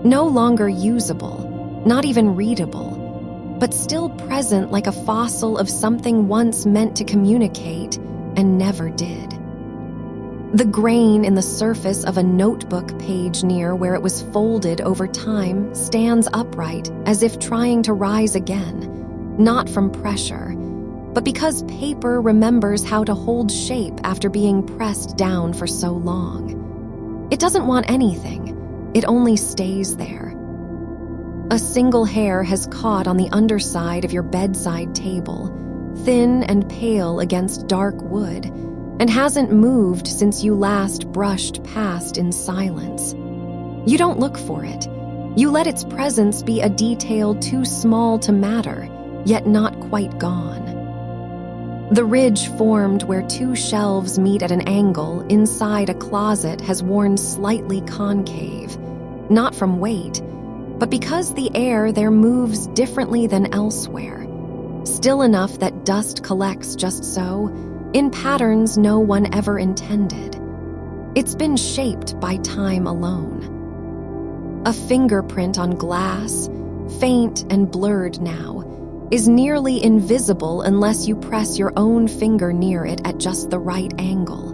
No longer usable, not even readable, but still present like a fossil of something once meant to communicate and never did. The grain in the surface of a notebook page near where it was folded over time stands upright as if trying to rise again, not from pressure, but because paper remembers how to hold shape after being pressed down for so long. It doesn't want anything, it only stays there. A single hair has caught on the underside of your bedside table, thin and pale against dark wood, and hasn't moved since you last brushed past in silence. You don't look for it. You let its presence be a detail too small to matter, yet not quite gone. The ridge formed where two shelves meet at an angle inside a closet has worn slightly concave, not from weight, but because the air there moves differently than elsewhere, still enough that dust collects just so, in patterns no one ever intended. It's been shaped by time alone. A fingerprint on glass, faint and blurred now, is nearly invisible unless you press your own finger near it at just the right angle.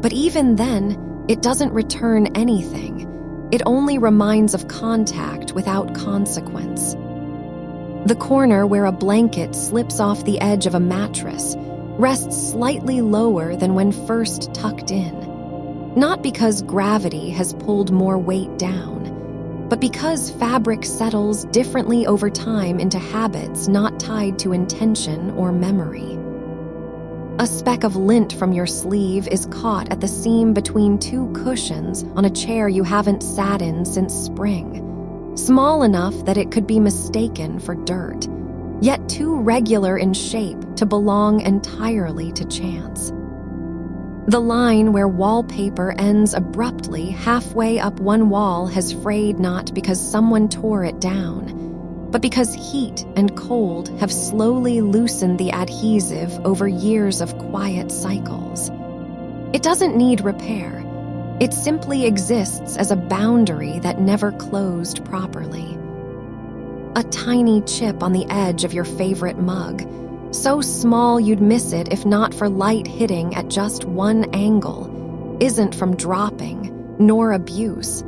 But even then, it doesn't return anything. It only reminds of contact without consequence. The corner where a blanket slips off the edge of a mattress rests slightly lower than when first tucked in. Not because gravity has pulled more weight down, but because fabric settles differently over time into habits not tied to intention or memory. A speck of lint from your sleeve is caught at the seam between two cushions on a chair you haven't sat in since spring, small enough that it could be mistaken for dirt, yet too regular in shape to belong entirely to chance. The line where wallpaper ends abruptly halfway up one wall has frayed not because someone tore it down, but because heat and cold have slowly loosened the adhesive over years of quiet cycles. It doesn't need repair. It simply exists as a boundary that never closed properly. A tiny chip on the edge of your favorite mug, so small you'd miss it if not for light hitting at just one angle, isn't from dropping, nor abuse,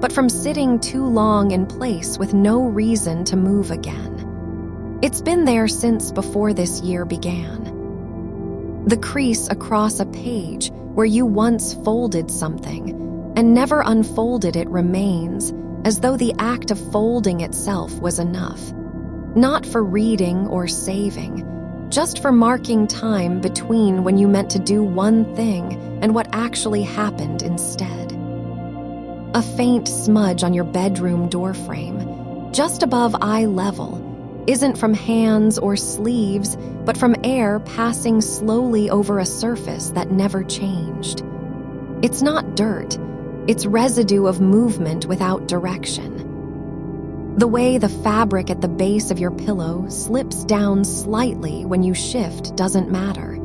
but from sitting too long in place with no reason to move again. It's been there since before this year began. The crease across a page where you once folded something and never unfolded it remains, as though the act of folding itself was enough. Not for reading or saving, just for marking time between when you meant to do one thing and what actually happened instead. A faint smudge on your bedroom doorframe, just above eye level, isn't from hands or sleeves, but from air passing slowly over a surface that never changed. It's not dirt, it's residue of movement without direction. The way the fabric at the base of your pillow slips down slightly when you shift doesn't matter.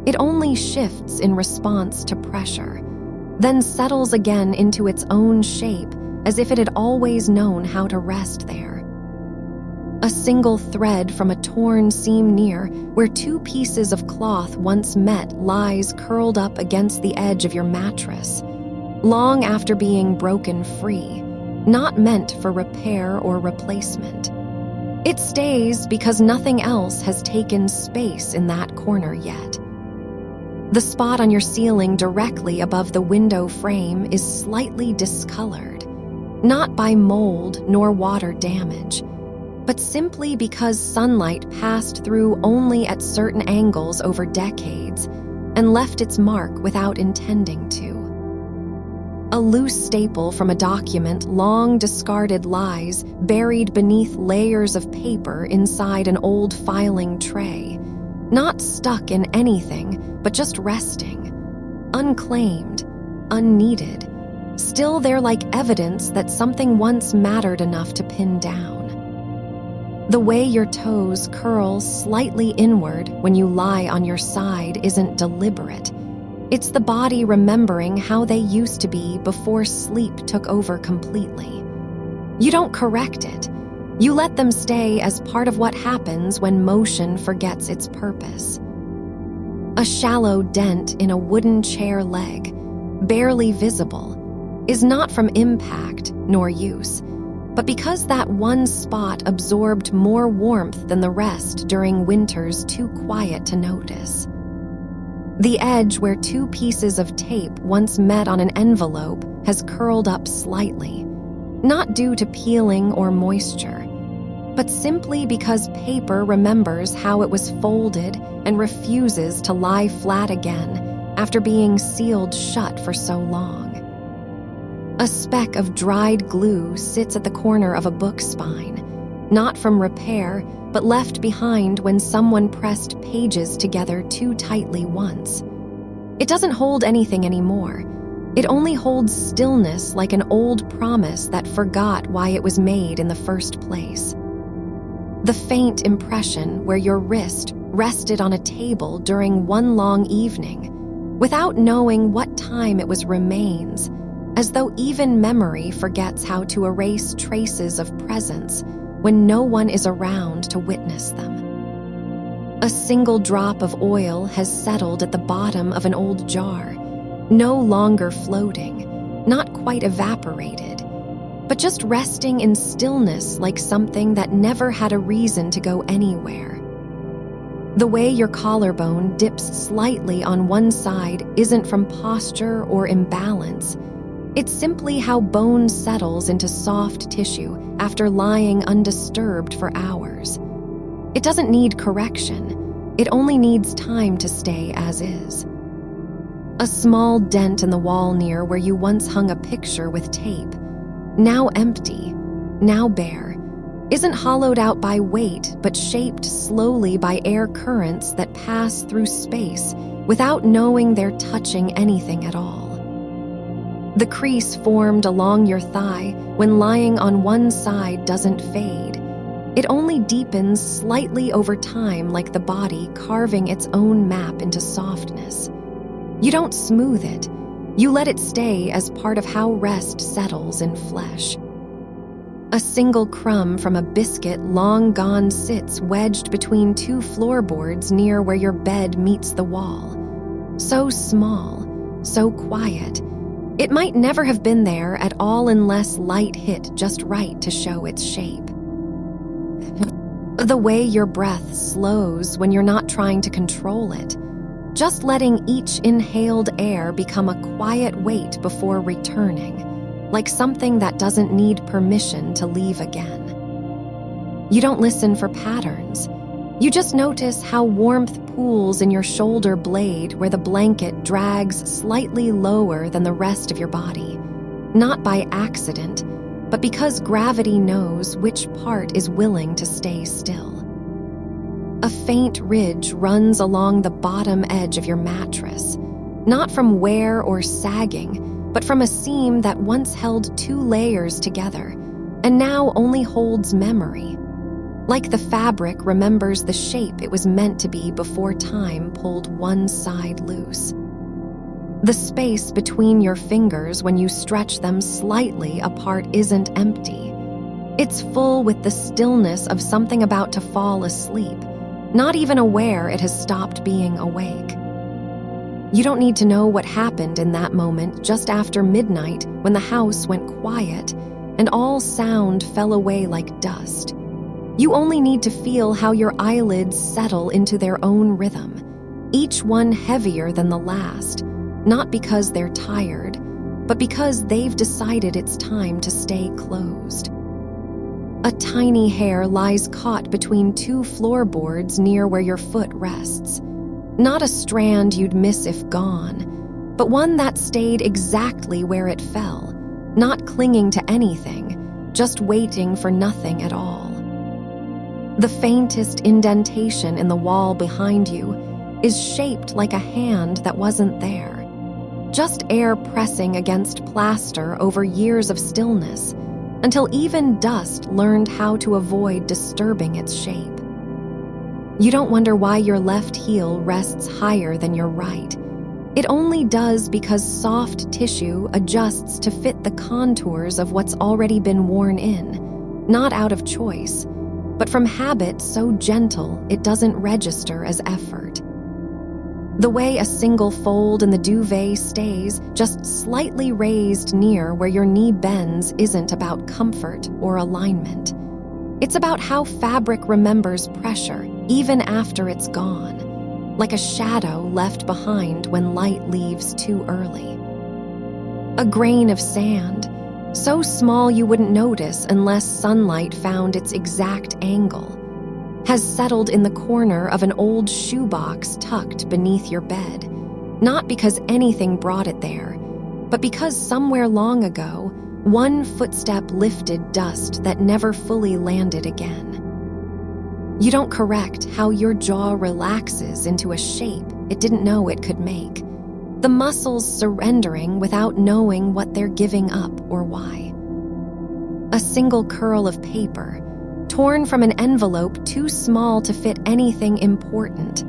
It only shifts in response to pressure, then settles again into its own shape as if it had always known how to rest there. A single thread from a torn seam near where two pieces of cloth once met lies curled up against the edge of your mattress, long after being broken free, not meant for repair or replacement. It stays because nothing else has taken space in that corner yet. The spot on your ceiling directly above the window frame is slightly discolored, not by mold nor water damage, but simply because sunlight passed through only at certain angles over decades and left its mark without intending to. A loose staple from a document long discarded lies buried beneath layers of paper inside an old filing tray, not stuck in anything, but just resting, unclaimed, unneeded, still there like evidence that something once mattered enough to pin down. The way your toes curl slightly inward when you lie on your side isn't deliberate. It's the body remembering how they used to be before sleep took over completely. You don't correct it. You let them stay as part of what happens when motion forgets its purpose. A shallow dent in a wooden chair leg, barely visible, is not from impact nor use, but because that one spot absorbed more warmth than the rest during winters too quiet to notice. The edge where two pieces of tape once met on an envelope has curled up slightly, not due to peeling or moisture, but simply because paper remembers how it was folded and refuses to lie flat again after being sealed shut for so long. A speck of dried glue sits at the corner of a book spine, not from repair, but left behind when someone pressed pages together too tightly once. It doesn't hold anything anymore. It only holds stillness like an old promise that forgot why it was made in the first place. The faint impression where your wrist rested on a table during one long evening, without knowing what time it was remains, as though even memory forgets how to erase traces of presence when no one is around to witness them. A single drop of oil has settled at the bottom of an old jar, no longer floating, not quite evaporated, but just resting in stillness like something that never had a reason to go anywhere. The way your collarbone dips slightly on one side isn't from posture or imbalance. It's simply how bone settles into soft tissue after lying undisturbed for hours. It doesn't need correction. It only needs time to stay as is. A small dent in the wall near where you once hung a picture with tape, now empty, now bare, isn't hollowed out by weight but shaped slowly by air currents that pass through space without knowing they're touching anything at all. The crease formed along your thigh when lying on one side doesn't fade. It only deepens slightly over time, like the body carving its own map into softness. You don't smooth it. You let it stay as part of how rest settles in flesh. A single crumb from a biscuit long gone sits wedged between two floorboards near where your bed meets the wall. So small, so quiet. It might never have been there at all unless light hit just right to show its shape. The way your breath slows when you're not trying to control it, just letting each inhaled air become a quiet wait before returning, like something that doesn't need permission to leave again. You don't listen for patterns. You just notice how warmth pools in your shoulder blade where the blanket drags slightly lower than the rest of your body, not by accident, but because gravity knows which part is willing to stay still. A faint ridge runs along the bottom edge of your mattress, not from wear or sagging, but from a seam that once held two layers together and now only holds memory. Like the fabric remembers the shape it was meant to be before time pulled one side loose. The space between your fingers when you stretch them slightly apart isn't empty. It's full with the stillness of something about to fall asleep, not even aware it has stopped being awake. You don't need to know what happened in that moment just after midnight when the house went quiet and all sound fell away like dust. You only need to feel how your eyelids settle into their own rhythm, each one heavier than the last, not because they're tired, but because they've decided it's time to stay closed. A tiny hair lies caught between two floorboards near where your foot rests. Not a strand you'd miss if gone, but one that stayed exactly where it fell, not clinging to anything, just waiting for nothing at all. The faintest indentation in the wall behind you is shaped like a hand that wasn't there, just air pressing against plaster over years of stillness, until even dust learned how to avoid disturbing its shape. You don't wonder why your left heel rests higher than your right. It only does because soft tissue adjusts to fit the contours of what's already been worn in, not out of choice, but from habit so gentle it doesn't register as effort. The way a single fold in the duvet stays just slightly raised near where your knee bends isn't about comfort or alignment. It's about how fabric remembers pressure even after it's gone, like a shadow left behind when light leaves too early. A grain of sand, so small you wouldn't notice unless sunlight found its exact angle, has settled in the corner of an old shoebox tucked beneath your bed, not because anything brought it there, but because somewhere long ago, one footstep lifted dust that never fully landed again. You don't correct how your jaw relaxes into a shape it didn't know it could make, the muscles surrendering without knowing what they're giving up or why. A single curl of paper, torn from an envelope too small to fit anything important,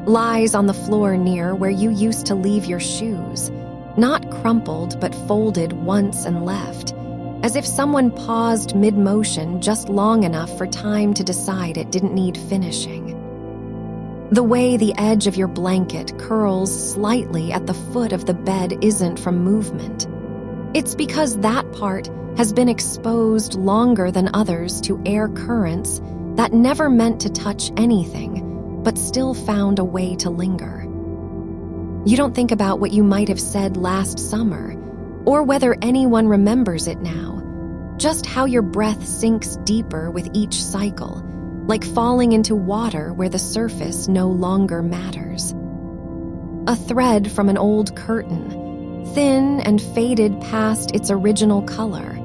lies on the floor near where you used to leave your shoes, not crumpled but folded once and left, as if someone paused mid-motion just long enough for time to decide it didn't need finishing. The way the edge of your blanket curls slightly at the foot of the bed isn't from movement. It's because that part has been exposed longer than others to air currents that never meant to touch anything, but still found a way to linger. You don't think about what you might have said last summer, or whether anyone remembers it now, just how your breath sinks deeper with each cycle, like falling into water where the surface no longer matters. A thread from an old curtain, thin and faded past its original color,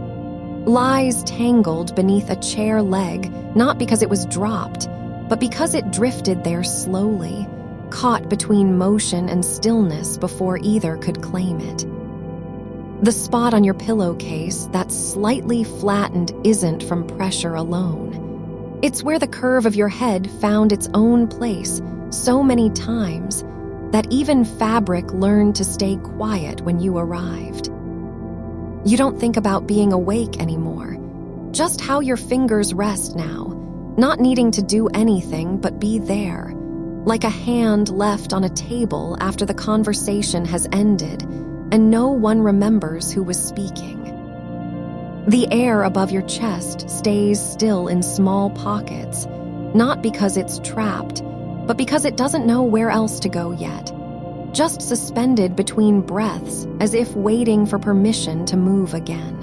lies tangled beneath a chair leg, not because it was dropped, but because it drifted there slowly, caught between motion and stillness before either could claim it. The spot on your pillowcase that's slightly flattened isn't from pressure alone. It's where the curve of your head found its own place so many times that even fabric learned to stay quiet when you arrived. You don't think about being awake anymore, just how your fingers rest now, not needing to do anything but be there, like a hand left on a table after the conversation has ended and no one remembers who was speaking. The air above your chest stays still in small pockets, not because it's trapped, but because it doesn't know where else to go yet, just suspended between breaths as if waiting for permission to move again.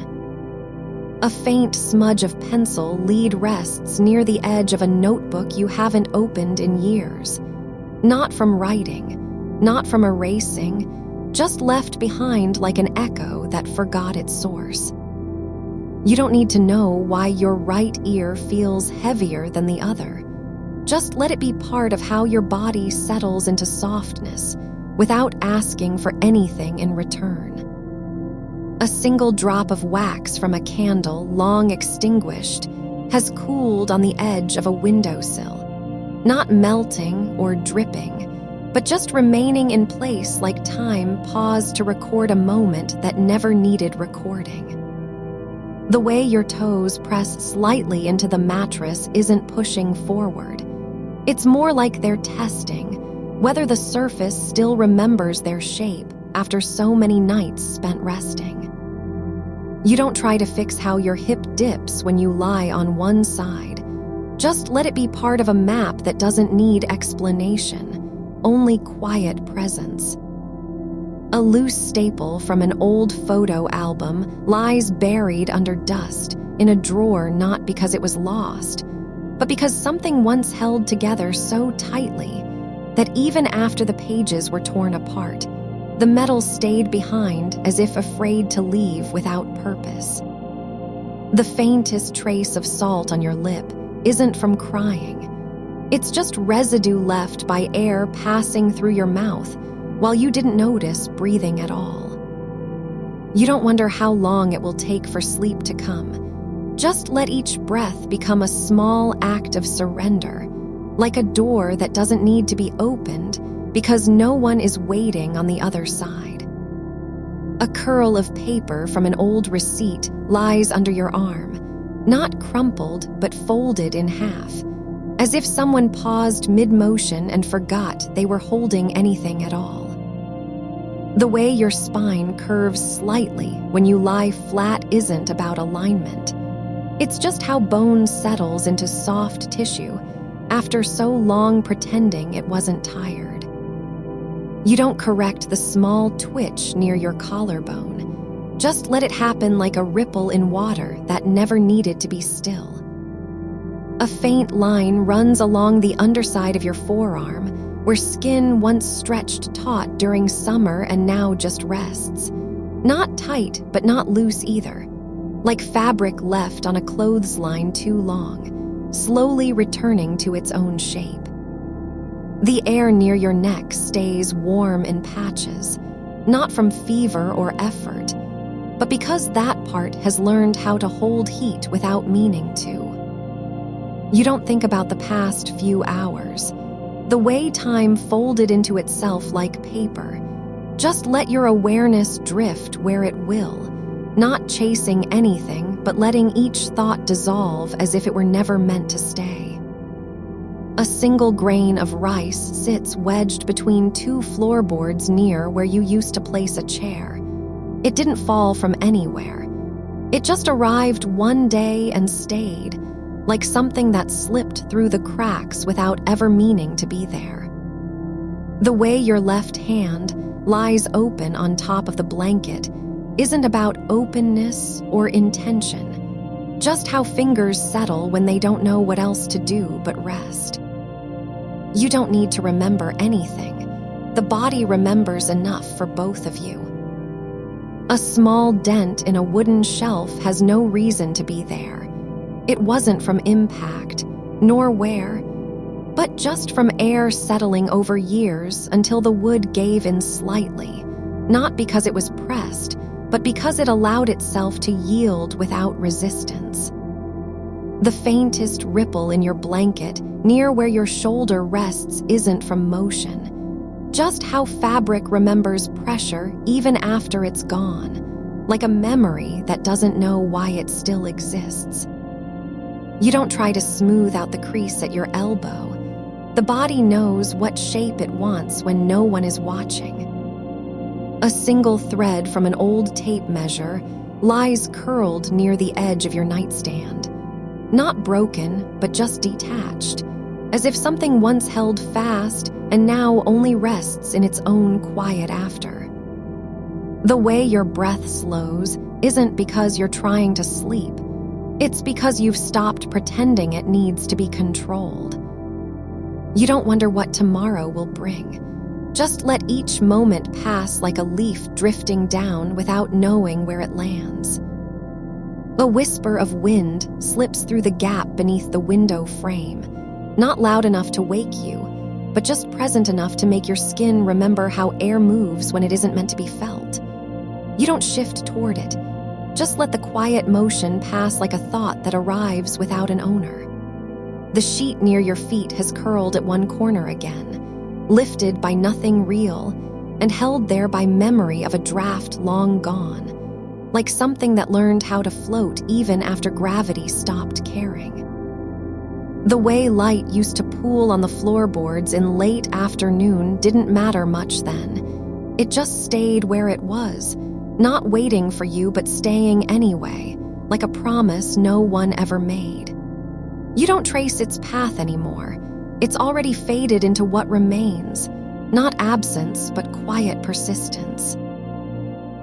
A faint smudge of pencil lead rests near the edge of a notebook you haven't opened in years. Not from writing, not from erasing, just left behind like an echo that forgot its source. You don't need to know why your right ear feels heavier than the other. Just let it be part of how your body settles into softness without asking for anything in return. A single drop of wax from a candle long extinguished has cooled on the edge of a windowsill, not melting or dripping, but just remaining in place like time paused to record a moment that never needed recording. The way your toes press slightly into the mattress isn't pushing forward. It's more like they're testing whether the surface still remembers their shape after so many nights spent resting. You don't try to fix how your hip dips when you lie on one side. Just let it be part of a map that doesn't need explanation, only quiet presence. A loose staple from an old photo album lies buried under dust in a drawer, not because it was lost, but because something once held together so tightly that even after the pages were torn apart, the metal stayed behind as if afraid to leave without purpose. The faintest trace of salt on your lip isn't from crying. It's just residue left by air passing through your mouth while you didn't notice breathing at all. You don't wonder how long it will take for sleep to come. Just let each breath become a small act of surrender, like a door that doesn't need to be opened because no one is waiting on the other side. A curl of paper from an old receipt lies under your arm, not crumpled but folded in half, as if someone paused mid-motion and forgot they were holding anything at all. The way your spine curves slightly when you lie flat isn't about alignment. It's just how bone settles into soft tissue after so long pretending it wasn't tired. You don't correct the small twitch near your collarbone. Just let it happen like a ripple in water that never needed to be still. A faint line runs along the underside of your forearm, where skin once stretched taut during summer and now just rests. Not tight, but not loose either. Like fabric left on a clothesline too long, slowly returning to its own shape. The air near your neck stays warm in patches, not from fever or effort, but because that part has learned how to hold heat without meaning to. You don't think about the past few hours, The way time folded into itself like paper. Just let your awareness drift where it will, not chasing anything, but letting each thought dissolve as if it were never meant to stay. A single grain of rice sits wedged between two floorboards near where you used to place a chair. It didn't fall from anywhere. It just arrived one day and stayed, like something that slipped through the cracks without ever meaning to be there. The way your left hand lies open on top of the blanket isn't about openness or intention, just how fingers settle when they don't know what else to do but rest. You don't need to remember anything. The body remembers enough for both of you. A small dent in a wooden shelf has no reason to be there. It wasn't from impact, nor wear, but just from air settling over years until the wood gave in slightly, not because it was pressed, but because it allowed itself to yield without resistance. The faintest ripple in your blanket near where your shoulder rests isn't from motion, just how fabric remembers pressure even after it's gone, like a memory that doesn't know why it still exists. You don't try to smooth out the crease at your elbow. The body knows what shape it wants when no one is watching. A single thread from an old tape measure lies curled near the edge of your nightstand. Not broken, but just detached, as if something once held fast and now only rests in its own quiet after. The way your breath slows isn't because you're trying to sleep. It's because you've stopped pretending it needs to be controlled. You don't wonder what tomorrow will bring. Just let each moment pass like a leaf drifting down without knowing where it lands. A whisper of wind slips through the gap beneath the window frame, not loud enough to wake you, but just present enough to make your skin remember how air moves when it isn't meant to be felt. You don't shift toward it. Just let the quiet motion pass like a thought that arrives without an owner. The sheet near your feet has curled at one corner again, lifted by nothing real, and held there by memory of a draft long gone, like something that learned how to float even after gravity stopped caring. The way light used to pool on the floorboards in late afternoon didn't matter much then. It just stayed where it was, not waiting for you but staying anyway, like a promise no one ever made. You don't trace its path anymore. It's already faded into what remains, not absence but quiet persistence.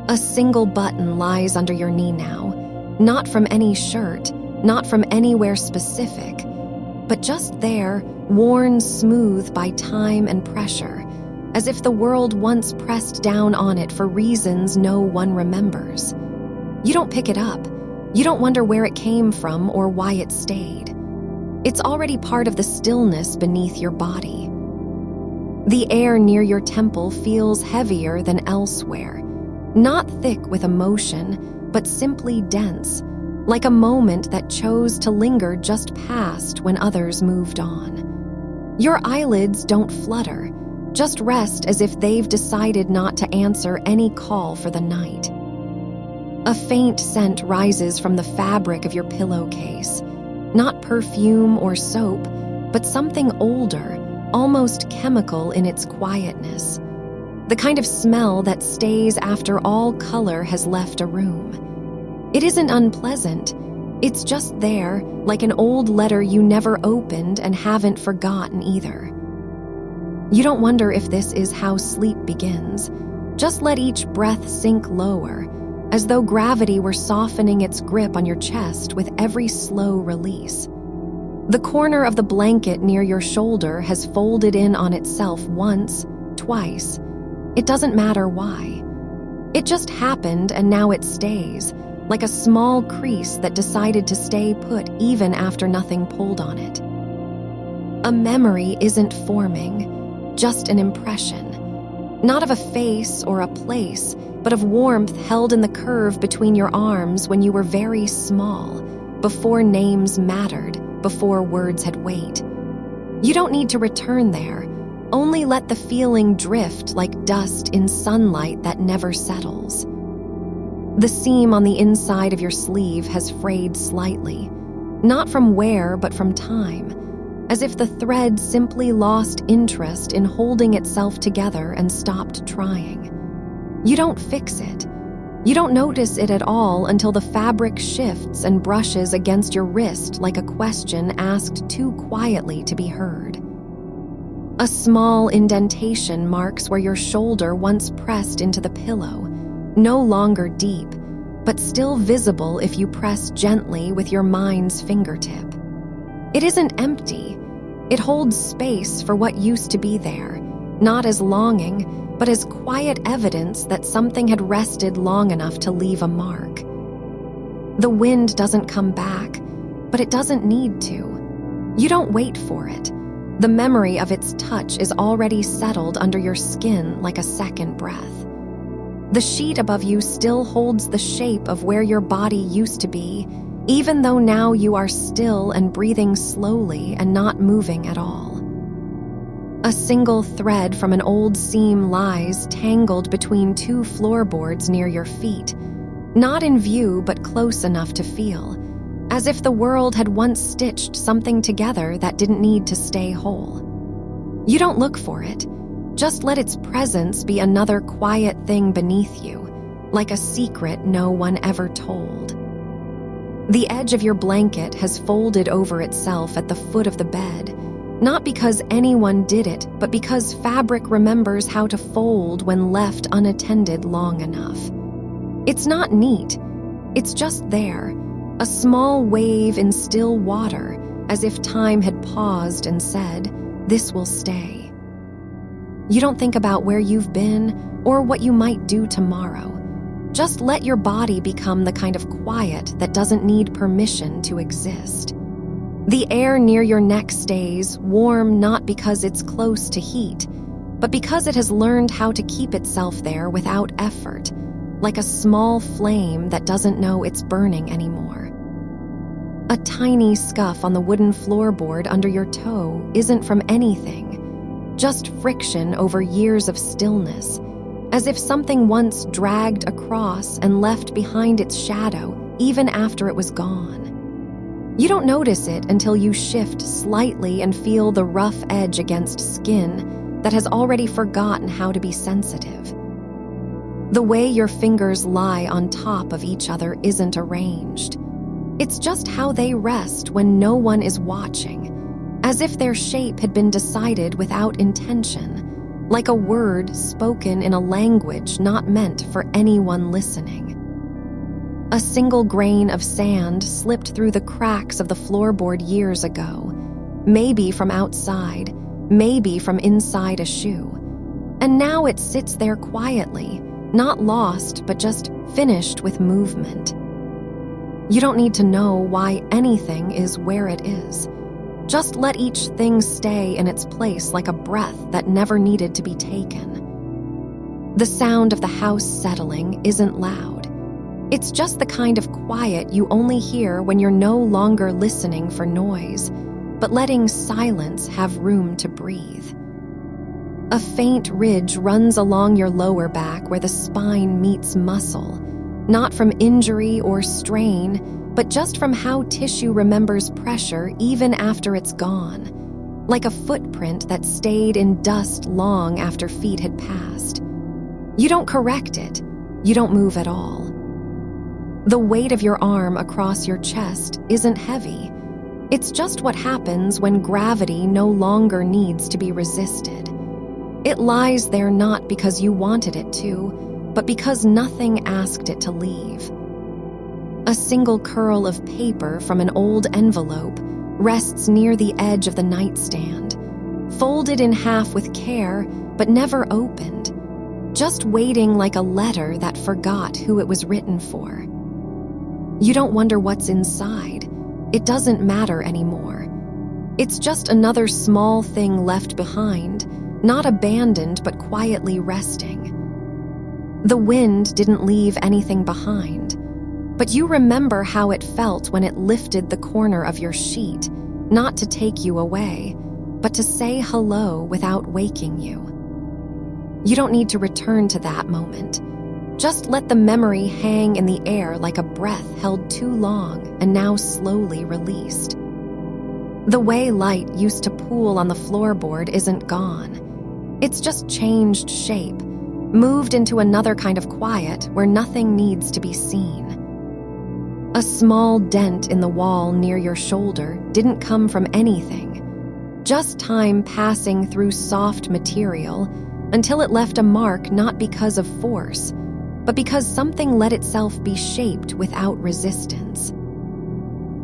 A single button lies under your knee now, not from any shirt, not from anywhere specific, but just there, worn smooth by time and pressure, as if the world once pressed down on it for reasons no one remembers. You don't pick it up. You don't wonder where it came from or why it stayed. It's already part of the stillness beneath your body. The air near your temple feels heavier than elsewhere, not thick with emotion, but simply dense, like a moment that chose to linger just past when others moved on. Your eyelids don't flutter, just rest as if they've decided not to answer any call for the night. A faint scent rises from the fabric of your pillowcase, not perfume or soap, but something older, almost chemical in its quietness. The kind of smell that stays after all color has left a room. It isn't unpleasant. It's just there, like an old letter you never opened and haven't forgotten either. You don't wonder if this is how sleep begins. Just let each breath sink lower, as though gravity were softening its grip on your chest with every slow release. The corner of the blanket near your shoulder has folded in on itself once, twice. It doesn't matter why. It just happened and now it stays, like a small crease that decided to stay put even after nothing pulled on it. A memory isn't forming, just an impression. Not of a face or a place, but of warmth held in the curve between your arms when you were very small, before names mattered, before words had weight. You don't need to return there. only let the feeling drift like dust in sunlight that never settles. The seam on the inside of your sleeve has frayed slightly, not from wear but from time, as if the thread simply lost interest in holding itself together and stopped trying. You don't fix it. You don't notice it at all until the fabric shifts and brushes against your wrist like a question asked too quietly to be heard. A small indentation marks where your shoulder once pressed into the pillow, no longer deep, but still visible if you press gently with your mind's fingertip. It isn't empty. It holds space for what used to be there, not as longing, but as quiet evidence that something had rested long enough to leave a mark. The wind doesn't come back, but it doesn't need to. You don't wait for it. The memory of its touch is already settled under your skin like a second breath. The sheet above you still holds the shape of where your body used to be, even though now you are still and breathing slowly and not moving at all. A single thread from an old seam lies tangled between two floorboards near your feet, not in view but close enough to feel, as if the world had once stitched something together that didn't need to stay whole. You don't look for it, just let its presence be another quiet thing beneath you, like a secret no one ever told. The edge of your blanket has folded over itself at the foot of the bed, not because anyone did it, but because fabric remembers how to fold when left unattended long enough. It's not neat, it's just there, a small wave in still water, as if time had paused and said, "This will stay." You don't think about where you've been or what you might do tomorrow. Just let your body become the kind of quiet that doesn't need permission to exist. The air near your neck stays warm not because it's close to heat, but because it has learned how to keep itself there without effort, like a small flame that doesn't know it's burning anymore. A tiny scuff on the wooden floorboard under your toe isn't from anything, just friction over years of stillness, as if something once dragged across and left behind its shadow even after it was gone. You don't notice it until you shift slightly and feel the rough edge against skin that has already forgotten how to be sensitive. The way your fingers lie on top of each other isn't arranged. It's just how they rest when no one is watching, as if their shape had been decided without intention, like a word spoken in a language not meant for anyone listening. A single grain of sand slipped through the cracks of the floorboard years ago, maybe from outside, maybe from inside a shoe. And now it sits there quietly, not lost, but just finished with movement. You don't need to know why anything is where it is. Just let each thing stay in its place like a breath that never needed to be taken. The sound of the house settling isn't loud. It's just the kind of quiet you only hear when you're no longer listening for noise, but letting silence have room to breathe. A faint ridge runs along your lower back where the spine meets muscle, not from injury or strain, but just from how tissue remembers pressure even after it's gone, like a footprint that stayed in dust long after feet had passed. You don't correct it, you don't move at all. The weight of your arm across your chest isn't heavy. It's just what happens when gravity no longer needs to be resisted. It lies there not because you wanted it to, but because nothing asked it to leave. A single curl of paper from an old envelope rests near the edge of the nightstand, folded in half with care, but never opened, just waiting like a letter that forgot who it was written for. You don't wonder what's inside. It doesn't matter anymore. It's just another small thing left behind, not abandoned but quietly resting. The wind didn't leave anything behind, but you remember how it felt when it lifted the corner of your sheet, not to take you away, but to say hello without waking you. You don't need to return to that moment. Just let the memory hang in the air like a breath held too long and now slowly released. The way light used to pool on the floorboard isn't gone. It's just changed shape, moved into another kind of quiet where nothing needs to be seen. A small dent in the wall near your shoulder didn't come from anything, just time passing through soft material until it left a mark not because of force, but because something let itself be shaped without resistance.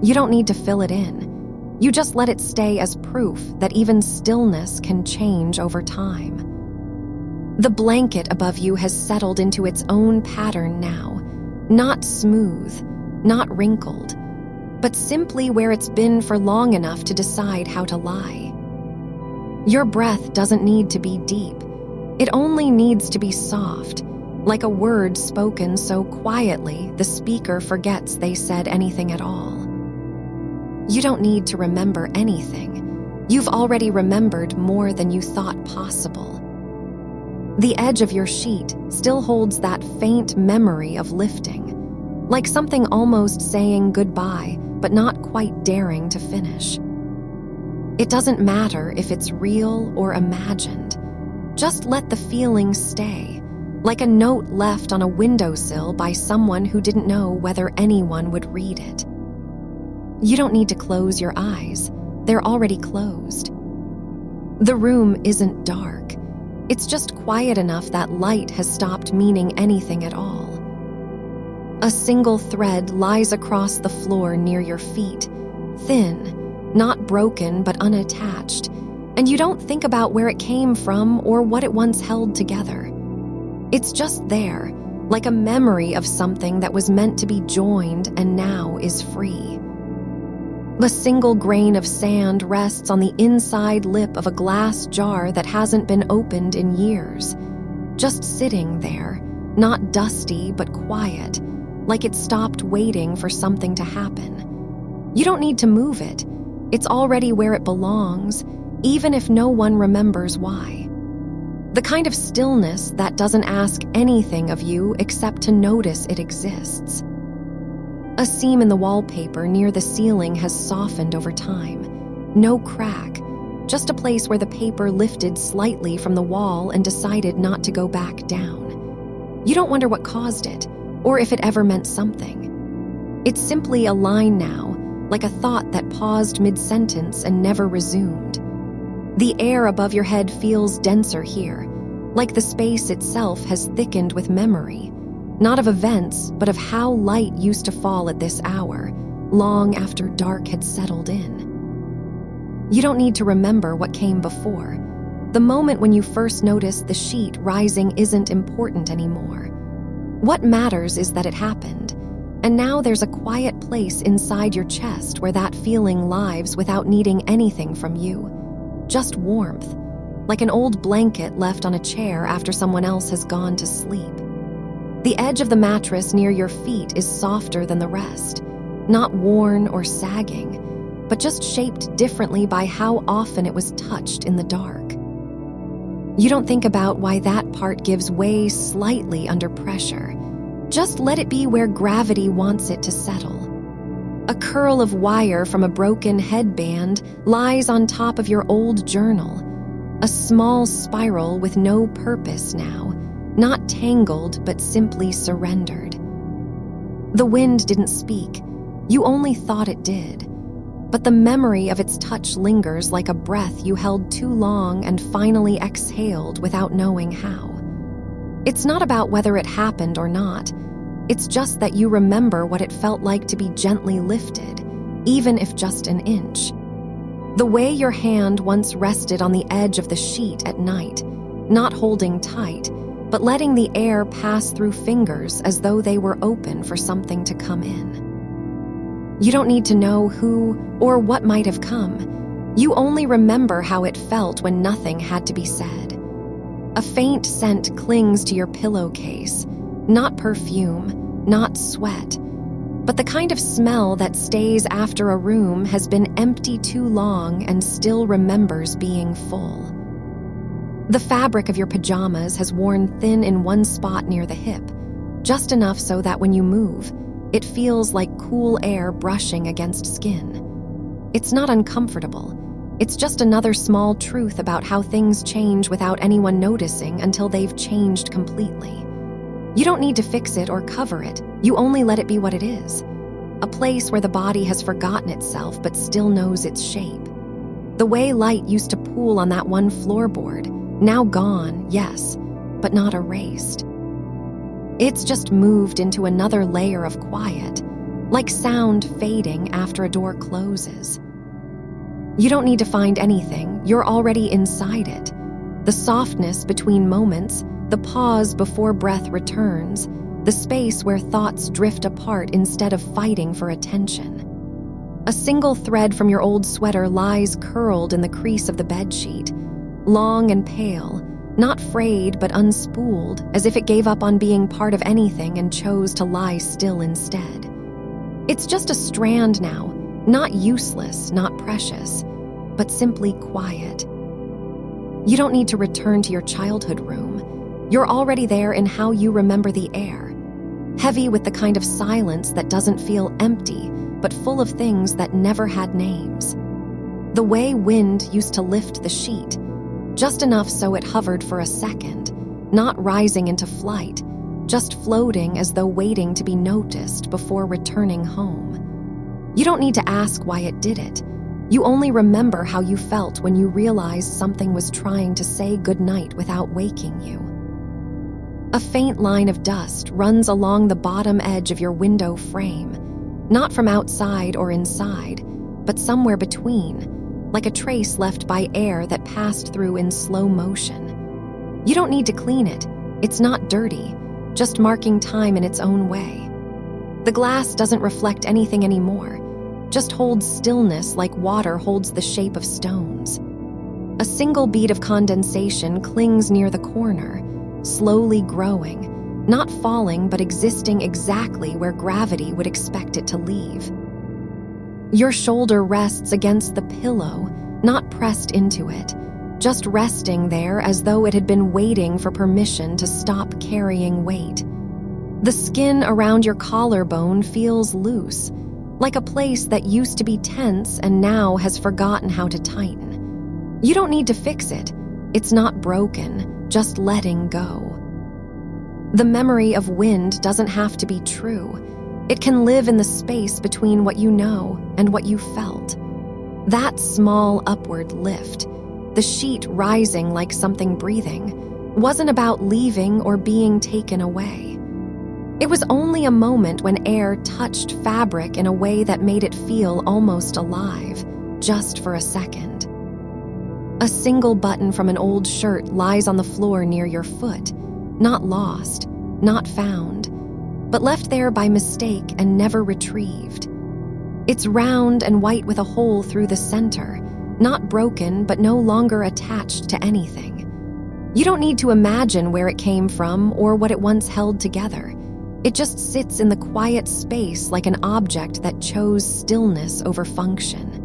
You don't need to fill it in. You just let it stay as proof that even stillness can change over time. The blanket above you has settled into its own pattern now, not smooth, not wrinkled, but simply where it's been for long enough to decide how to lie. Your breath doesn't need to be deep. It only needs to be soft, like a word spoken so quietly the speaker forgets they said anything at all. You don't need to remember anything. You've already remembered more than you thought possible. The edge of your sheet still holds that faint memory of lifting, like something almost saying goodbye, but not quite daring to finish. It doesn't matter if it's real or imagined. Just let the feeling stay, like a note left on a windowsill by someone who didn't know whether anyone would read it. You don't need to close your eyes. They're already closed. The room isn't dark. It's just quiet enough that light has stopped meaning anything at all. A single thread lies across the floor near your feet, thin, not broken but unattached, and you don't think about where it came from or what it once held together. It's just there, like a memory of something that was meant to be joined and now is free. A single grain of sand rests on the inside lip of a glass jar that hasn't been opened in years, just sitting there, not dusty but quiet, like it stopped waiting for something to happen. You don't need to move it. It's already where it belongs, even if no one remembers why. The kind of stillness that doesn't ask anything of you except to notice it exists. A seam in the wallpaper near the ceiling has softened over time. No crack, just a place where the paper lifted slightly from the wall and decided not to go back down. You don't wonder what caused it, or if it ever meant something. It's simply a line now, like a thought that paused mid-sentence and never resumed. The air above your head feels denser here, like the space itself has thickened with memory, not of events, but of how light used to fall at this hour, long after dark had settled in. You don't need to remember what came before. The moment when you first noticed the sheet rising isn't important anymore. What matters is that it happened, and now there's a quiet place inside your chest where that feeling lives without needing anything from you. Just warmth, like an old blanket left on a chair after someone else has gone to sleep. The edge of the mattress near your feet is softer than the rest, not worn or sagging, but just shaped differently by how often it was touched in the dark. You don't think about why that part gives way slightly under pressure. Just let it be where gravity wants it to settle. A curl of wire from a broken headband lies on top of your old journal, a small spiral with no purpose now, not tangled but simply surrendered. The wind didn't speak. You only thought it did. But the memory of its touch lingers like a breath you held too long and finally exhaled without knowing how. It's not about whether it happened or not. It's just that you remember what it felt like to be gently lifted, even if just an inch. The way your hand once rested on the edge of the sheet at night, not holding tight, but letting the air pass through fingers as though they were open for something to come in. You don't need to know who or what might have come. You only remember how it felt when nothing had to be said. A faint scent clings to your pillowcase, not perfume, not sweat, But the kind of smell that stays after a room has been empty too long and still remembers being full. The fabric of your pajamas has worn thin in one spot near the hip, just enough so that when you move, it feels like cool air brushing against skin. It's not uncomfortable. It's just another small truth about how things change without anyone noticing until they've changed completely. You don't need to fix it or cover it. You only let it be what it is. A place where the body has forgotten itself but still knows its shape. The way light used to pool on that one floorboard, now gone, yes, but not erased. It's just moved into another layer of quiet, like sound fading after a door closes. You don't need to find anything, you're already inside it. The softness between moments, the pause before breath returns, the space where thoughts drift apart instead of fighting for attention. A single thread from your old sweater lies curled in the crease of the bedsheet, long and pale, not frayed but unspooled, as if it gave up on being part of anything and chose to lie still instead. It's just a strand now, not useless, not precious, but simply quiet. You don't need to return to your childhood room. You're already there in how you remember the air, heavy with the kind of silence that doesn't feel empty, but full of things that never had names. The way wind used to lift the sheet, just enough so it hovered for a second, not rising into flight, just floating as though waiting to be noticed before returning home. You don't need to ask why it did it. You only remember how you felt when you realized something was trying to say goodnight without waking you. A faint line of dust runs along the bottom edge of your window frame, not from outside or inside, but somewhere between, like a trace left by air that passed through in slow motion. You don't need to clean it. It's not dirty, just marking time in its own way. The glass doesn't reflect anything anymore, just holds stillness like water holds the shape of stones. A single bead of condensation clings near the corner, slowly growing, not falling but existing exactly where gravity would expect it to leave. Your shoulder rests against the pillow, not pressed into it, just resting there as though it had been waiting for permission to stop carrying weight. The skin around your collarbone feels loose, like a place that used to be tense and now has forgotten how to tighten. You don't need to fix it. It's not broken, just letting go. The memory of wind doesn't have to be true. It can live in the space between what you know and what you felt. That small upward lift, the sheet rising like something breathing, wasn't about leaving or being taken away. It was only a moment when air touched fabric in a way that made it feel almost alive, just for a second. A single button from an old shirt lies on the floor near your foot, not lost, not found, but left there by mistake and never retrieved. It's round and white with a hole through the center, not broken but no longer attached to anything. You don't need to imagine where it came from or what it once held together. It just sits in the quiet space like an object that chose stillness over function.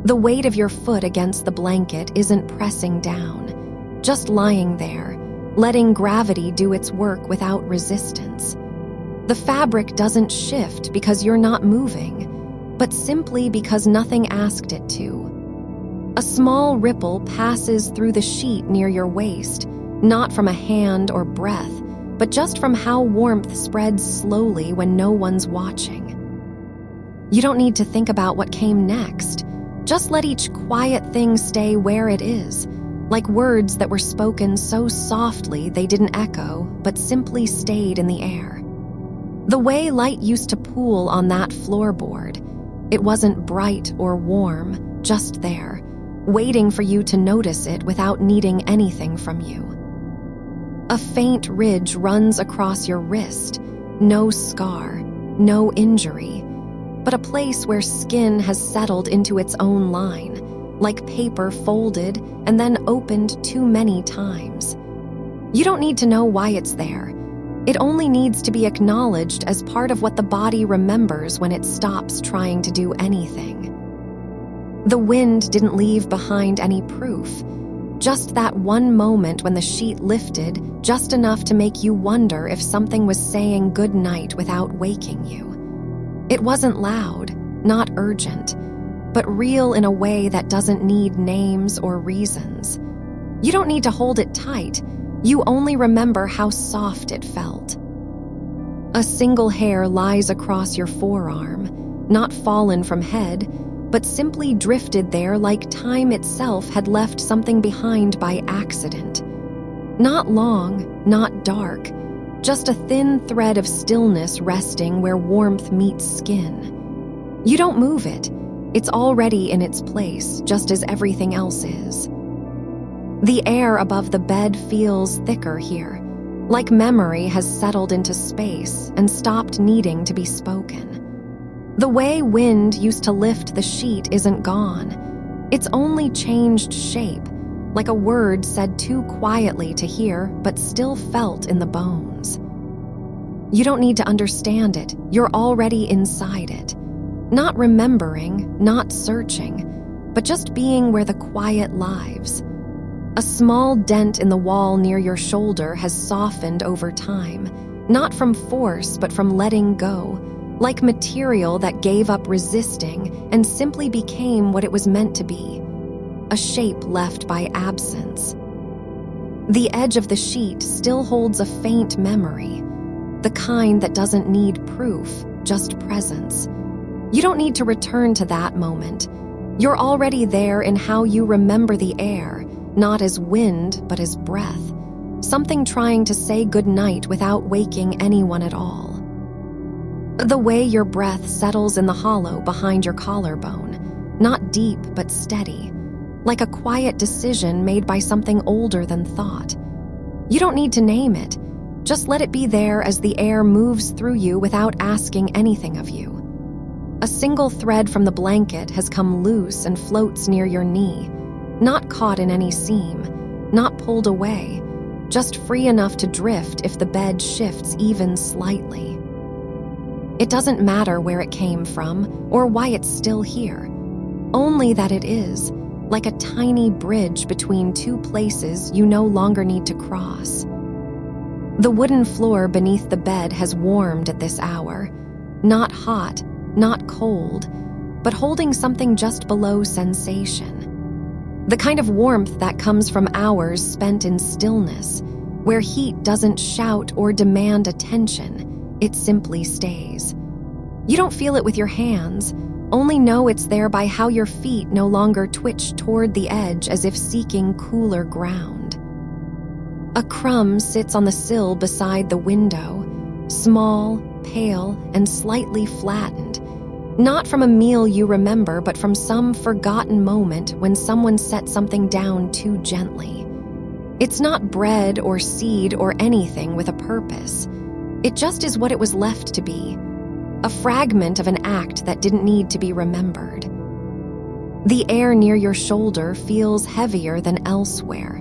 The weight of your foot against the blanket isn't pressing down, just lying there, letting gravity do its work without resistance. The fabric doesn't shift because you're not moving, but simply because nothing asked it to. A small ripple passes through the sheet near your waist, not from a hand or breath, but just from how warmth spreads slowly when no one's watching. You don't need to think about what came next. Just let each quiet thing stay where it is, like words that were spoken so softly they didn't echo, but simply stayed in the air. The way light used to pool on that floorboard, it wasn't bright or warm, just there, waiting for you to notice it without needing anything from you. A faint ridge runs across your wrist, no scar, no injury, but a place where skin has settled into its own line, like paper folded and then opened too many times. You don't need to know why it's there. It only needs to be acknowledged as part of what the body remembers when it stops trying to do anything. The wind didn't leave behind any proof, just that one moment when the sheet lifted just enough to make you wonder if something was saying goodnight without waking you. It wasn't loud, not urgent, but real in a way that doesn't need names or reasons. You don't need to hold it tight. You only remember how soft it felt. A single hair lies across your forearm, not fallen from head, but simply drifted there like time itself had left something behind by accident. Not long, not dark, just a thin thread of stillness resting where warmth meets skin. You don't move it. It's already in its place, just as everything else is. The air above the bed feels thicker here, like memory has settled into space and stopped needing to be spoken. The way wind used to lift the sheet isn't gone. It's only changed shape, like a word said too quietly to hear but still felt in the bones. You don't need to understand it. You're already inside it. Not remembering, not searching, but just being where the quiet lives. A small dent in the wall near your shoulder has softened over time, not from force but from letting go, like material that gave up resisting and simply became what it was meant to be, a shape left by absence. The edge of the sheet still holds a faint memory, the kind that doesn't need proof, just presence. You don't need to return to that moment. You're already there in how you remember the air, not as wind, but as breath, something trying to say goodnight without waking anyone at all. The way your breath settles in the hollow behind your collarbone, not deep but steady, like a quiet decision made by something older than thought. You don't need to name it, just let it be there as the air moves through you without asking anything of you. A single thread from the blanket has come loose and floats near your knee, not caught in any seam, not pulled away, just free enough to drift if the bed shifts even slightly. It doesn't matter where it came from or why it's still here, only that it is, like a tiny bridge between two places you no longer need to cross. The wooden floor beneath the bed has warmed at this hour, not hot, not cold, but holding something just below sensation. The kind of warmth that comes from hours spent in stillness, where heat doesn't shout or demand attention, it simply stays. You don't feel it with your hands, only know it's there by how your feet no longer twitch toward the edge as if seeking cooler ground. A crumb sits on the sill beside the window, small, pale, and slightly flattened, not from a meal you remember, but from some forgotten moment when someone set something down too gently. It's not bread or seed or anything with a purpose. It just is what it was left to be, a fragment of an act that didn't need to be remembered. The air near your shoulder feels heavier than elsewhere,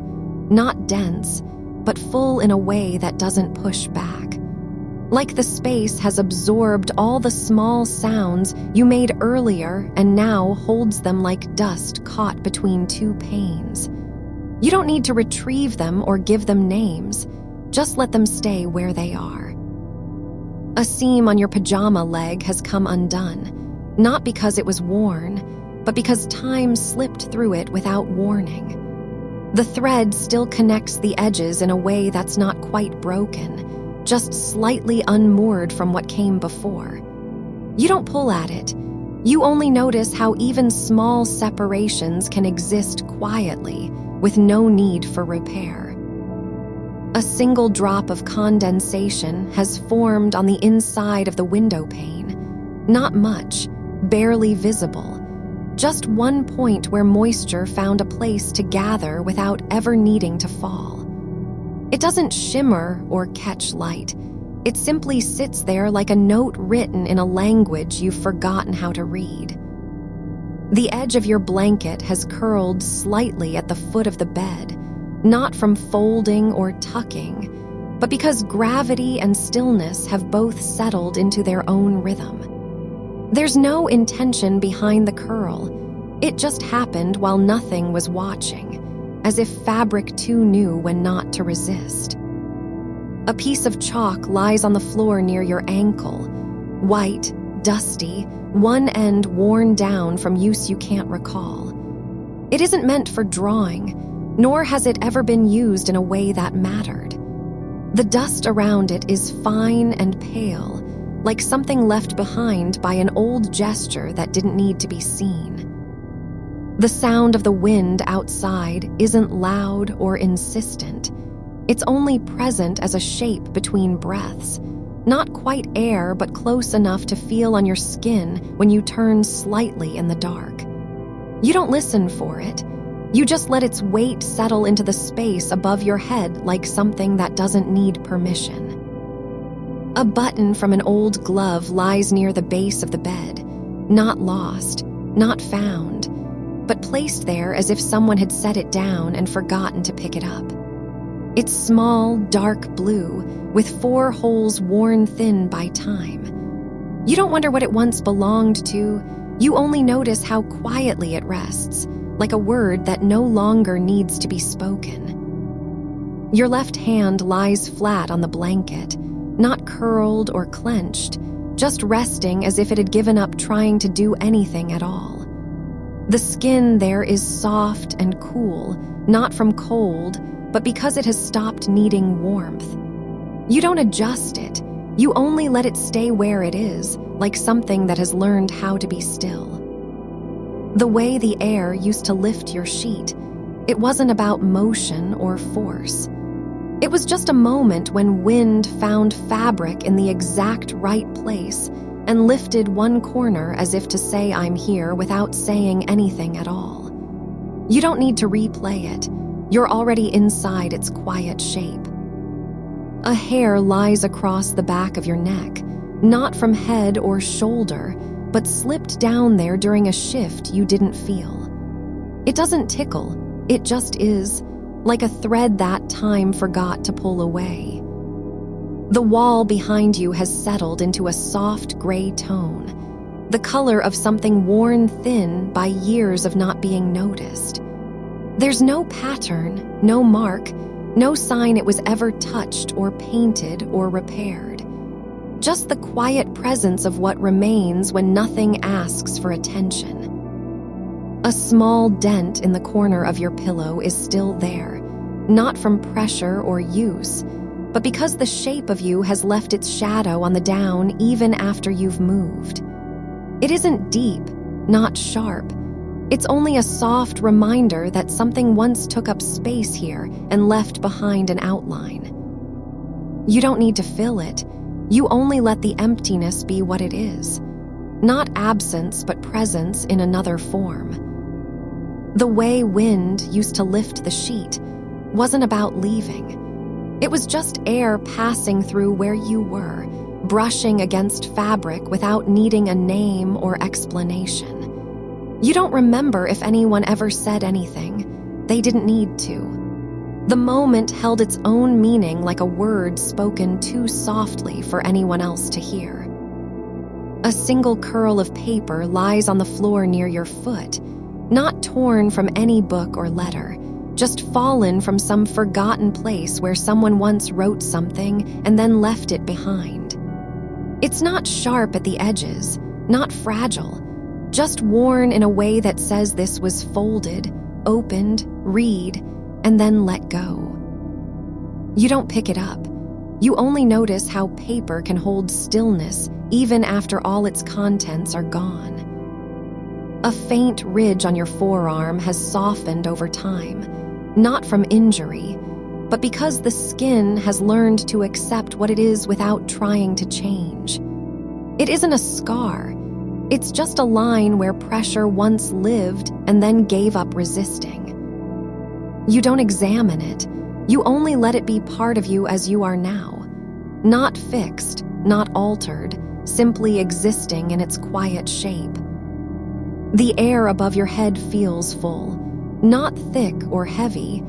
not dense, but full in a way that doesn't push back. Like the space has absorbed all the small sounds you made earlier and now holds them like dust caught between two panes. You don't need to retrieve them or give them names, just let them stay where they are. A seam on your pajama leg has come undone, not because it was worn, but because time slipped through it without warning. The thread still connects the edges in a way that's not quite broken, just slightly unmoored from what came before. You don't pull at it. You only notice how even small separations can exist quietly, with no need for repair. A single drop of condensation has formed on the inside of the window pane. Not much, barely visible. Just one point where moisture found a place to gather without ever needing to fall. It doesn't shimmer or catch light. It simply sits there like a note written in a language you've forgotten how to read. The edge of your blanket has curled slightly at the foot of the bed, not from folding or tucking, but because gravity and stillness have both settled into their own rhythm. There's no intention behind the curl. It just happened while nothing was watching, as if fabric too knew when not to resist. A piece of chalk lies on the floor near your ankle, white, dusty, one end worn down from use you can't recall. It isn't meant for drawing, nor has it ever been used in a way that mattered. The dust around it is fine and pale, like something left behind by an old gesture that didn't need to be seen. The sound of the wind outside isn't loud or insistent. It's only present as a shape between breaths, not quite air but close enough to feel on your skin when you turn slightly in the dark. You don't listen for it. You just let its weight settle into the space above your head like something that doesn't need permission. A button from an old glove lies near the base of the bed, not lost, not found, but placed there as if someone had set it down and forgotten to pick it up. It's small, dark blue, with 4 holes worn thin by time. You don't wonder what it once belonged to. You only notice how quietly it rests, like a word that no longer needs to be spoken. Your left hand lies flat on the blanket, not curled or clenched, just resting as if it had given up trying to do anything at all. The skin there is soft and cool, not from cold, but because it has stopped needing warmth. You don't adjust it. You only let it stay where it is, like something that has learned how to be still. The way the air used to lift your sheet, it wasn't about motion or force. It was just a moment when wind found fabric in the exact right place and lifted one corner as if to say I'm here without saying anything at all. You don't need to replay it. You're already inside its quiet shape. A hair lies across the back of your neck, not from head or shoulder, but slipped down there during a shift you didn't feel. It doesn't tickle, it just is, like a thread that time forgot to pull away. The wall behind you has settled into a soft gray tone, the color of something worn thin by years of not being noticed. There's no pattern, no mark, no sign it was ever touched or painted or repaired. Just the quiet presence of what remains when nothing asks for attention. A small dent in the corner of your pillow is still there, not from pressure or use, but because the shape of you has left its shadow on the down even after you've moved. It isn't deep, not sharp. It's only a soft reminder that something once took up space here and left behind an outline. You don't need to fill it. You only let the emptiness be what it is. Not absence, but presence in another form. The way wind used to lift the sheet wasn't about leaving. It was just air passing through where you were, brushing against fabric without needing a name or explanation. You don't remember if anyone ever said anything. They didn't need to. The moment held its own meaning like a word spoken too softly for anyone else to hear. A single curl of paper lies on the floor near your foot, not torn from any book or letter, just fallen from some forgotten place where someone once wrote something and then left it behind. It's not sharp at the edges, not fragile, just worn in a way that says this was folded, opened, read, and then let go. You don't pick it up. You only notice how paper can hold stillness even after all its contents are gone. A faint ridge on your forearm has softened over time, not from injury, but because the skin has learned to accept what it is without trying to change. It isn't a scar. It's just a line where pressure once lived and then gave up resisting. You don't examine it. You only let it be part of you as you are now. Not fixed, not altered, simply existing in its quiet shape. The air above your head feels full, not thick or heavy,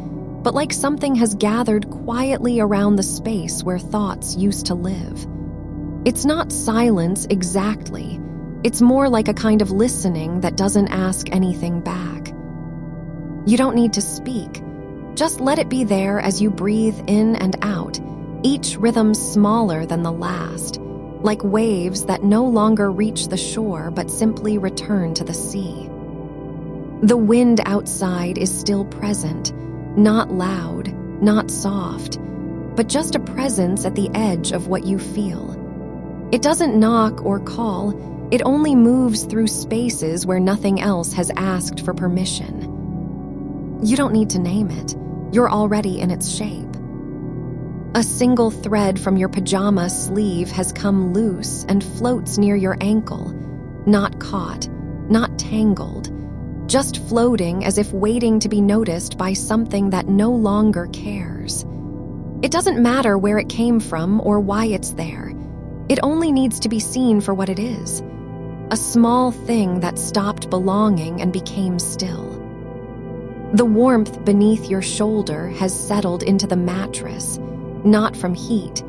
but like something has gathered quietly around the space where thoughts used to live. It's not silence exactly. It's more like a kind of listening that doesn't ask anything back. You don't need to speak. Just let it be there as you breathe in and out, each rhythm smaller than the last, like waves that no longer reach the shore but simply return to the sea. The wind outside is still present, not loud, not soft, but just a presence at the edge of what you feel. It doesn't knock or call, it only moves through spaces where nothing else has asked for permission. You don't need to name it, you're already in its shape. A single thread from your pajama sleeve has come loose and floats near your ankle, not caught, not tangled, just floating as if waiting to be noticed by something that no longer cares. It doesn't matter where it came from or why it's there. It only needs to be seen for what it is. A small thing that stopped belonging and became still. The warmth beneath your shoulder has settled into the mattress, not from heat,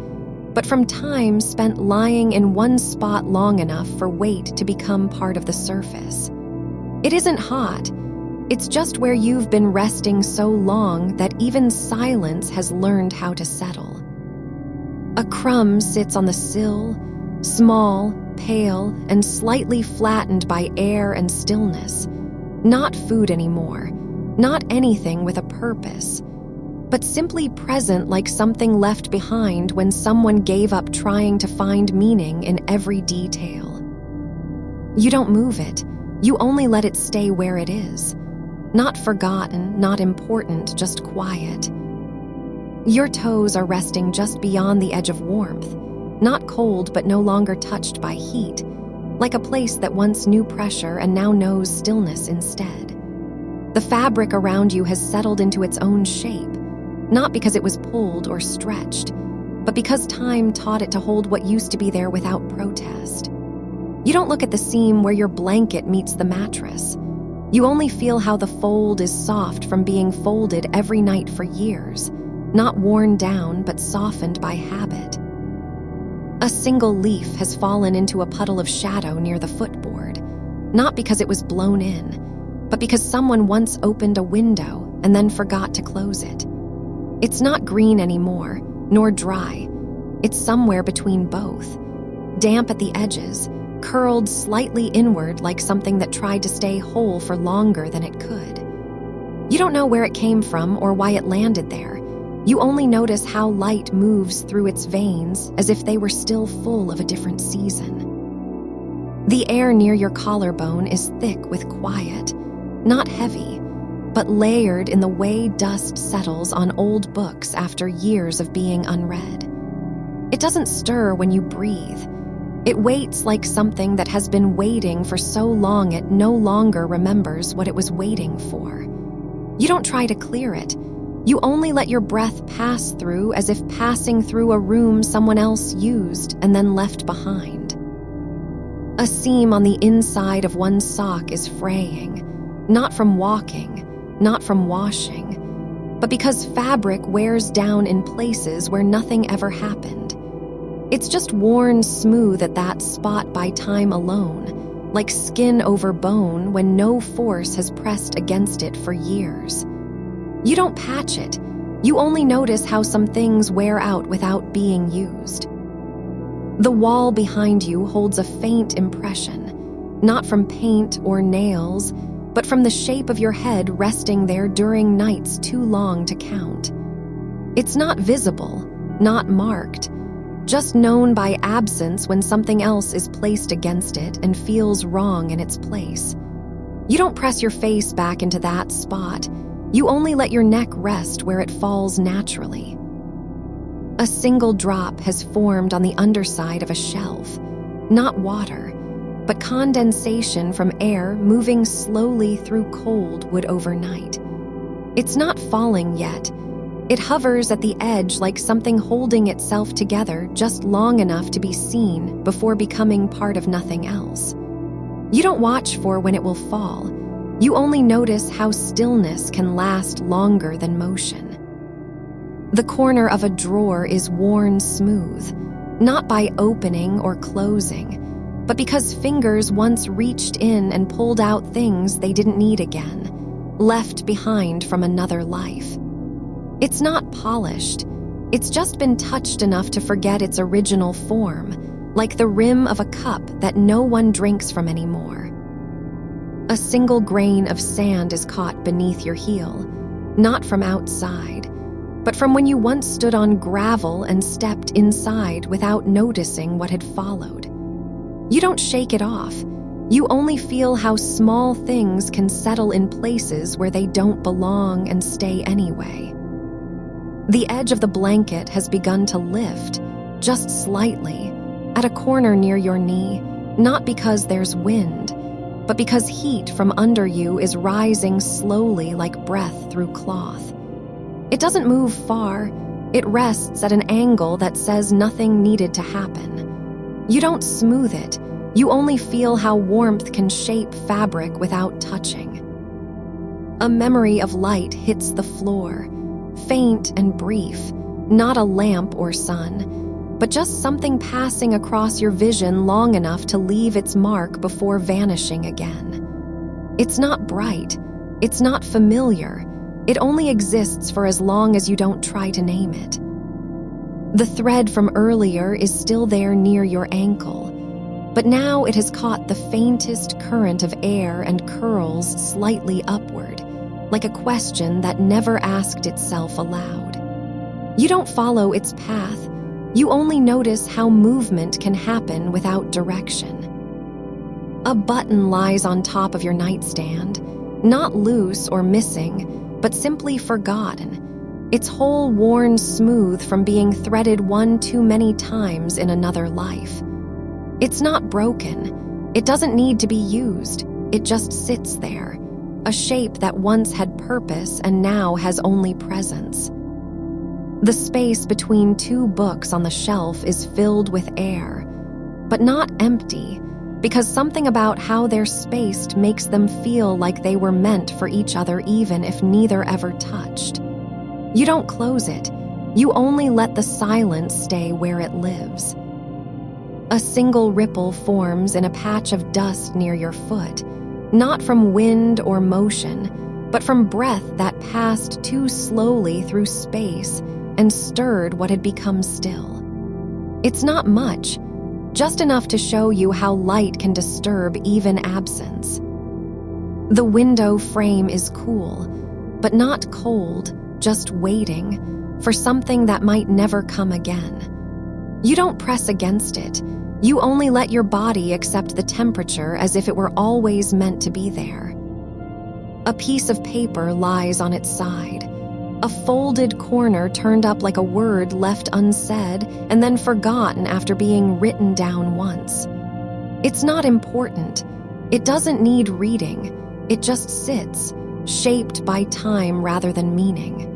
but from time spent lying in one spot long enough for weight to become part of the surface. It isn't hot. It's just where you've been resting so long that even silence has learned how to settle. A crumb sits on the sill, small, pale, and slightly flattened by air and stillness. Not food anymore, not anything with a purpose, but simply present like something left behind when someone gave up trying to find meaning in every detail. You don't move it, you only let it stay where it is. Not forgotten, not important, just quiet. Your toes are resting just beyond the edge of warmth, not cold but no longer touched by heat, like a place that once knew pressure and now knows stillness instead. The fabric around you has settled into its own shape, not because it was pulled or stretched, but because time taught it to hold what used to be there without protest. You don't look at the seam where your blanket meets the mattress. You only feel how the fold is soft from being folded every night for years, not worn down but softened by habit. A single leaf has fallen into a puddle of shadow near the footboard, not because it was blown in, but because someone once opened a window and then forgot to close it. It's not green anymore, nor dry. It's somewhere between both. Damp at the edges, curled slightly inward like something that tried to stay whole for longer than it could. You don't know where it came from or why it landed there. You only notice how light moves through its veins as if they were still full of a different season. The air near your collarbone is thick with quiet, not heavy, but layered in the way dust settles on old books after years of being unread. It doesn't stir when you breathe. It waits like something that has been waiting for so long it no longer remembers what it was waiting for. You don't try to clear it. You only let your breath pass through as if passing through a room someone else used and then left behind. A seam on the inside of one sock is fraying, not from walking, not from washing, but because fabric wears down in places where nothing ever happened. It's just worn smooth at that spot by time alone, like skin over bone when no force has pressed against it for years. You don't patch it. You only notice how some things wear out without being used. The wall behind you holds a faint impression, not from paint or nails, but from the shape of your head resting there during nights too long to count. It's not visible, not marked, just known by absence when something else is placed against it and feels wrong in its place. You don't press your face back into that spot. You only let your neck rest where it falls naturally. A single drop has formed on the underside of a shelf, not water, but condensation from air moving slowly through cold wood overnight. It's not falling yet. It hovers at the edge like something holding itself together just long enough to be seen before becoming part of nothing else. You don't watch for when it will fall. You only notice how stillness can last longer than motion. The corner of a drawer is worn smooth, not by opening or closing, but because fingers once reached in and pulled out things they didn't need again, left behind from another life. It's not polished. It's just been touched enough to forget its original form, like the rim of a cup that no one drinks from anymore. A single grain of sand is caught beneath your heel, not from outside, but from when you once stood on gravel and stepped inside without noticing what had followed. You don't shake it off. You only feel how small things can settle in places where they don't belong and stay anyway. The edge of the blanket has begun to lift, just slightly, at a corner near your knee, not because there's wind, but because heat from under you is rising slowly like breath through cloth. It doesn't move far. It rests at an angle that says nothing needed to happen. You don't smooth it. You only feel how warmth can shape fabric without touching. A memory of light hits the floor, faint and brief, not a lamp or sun, but just something passing across your vision long enough to leave its mark before vanishing again. It's not bright. It's not familiar. It only exists for as long as you don't try to name it. The thread from earlier is still there near your ankle, but now it has caught the faintest current of air and curls slightly upward, like a question that never asked itself aloud. You don't follow its path. You only notice how movement can happen without direction. A button lies on top of your nightstand, not loose or missing, but simply forgotten, its hole worn smooth from being threaded one too many times in another life. It's not broken. It doesn't need to be used. It just sits there, a shape that once had purpose and now has only presence. The space between two books on the shelf is filled with air, but not empty, because something about how they're spaced makes them feel like they were meant for each other even if neither ever touched. You don't close it. You only let the silence stay where it lives. A single ripple forms in a patch of dust near your foot, not from wind or motion, but from breath that passed too slowly through space and stirred what had become still. It's not much, just enough to show you how light can disturb even absence. The window frame is cool, but not cold, just waiting for something that might never come again. You don't press against it. You only let your body accept the temperature as if it were always meant to be there. A piece of paper lies on its side, a folded corner turned up like a word left unsaid and then forgotten after being written down once. It's not important. It doesn't need reading. It just sits, shaped by time rather than meaning.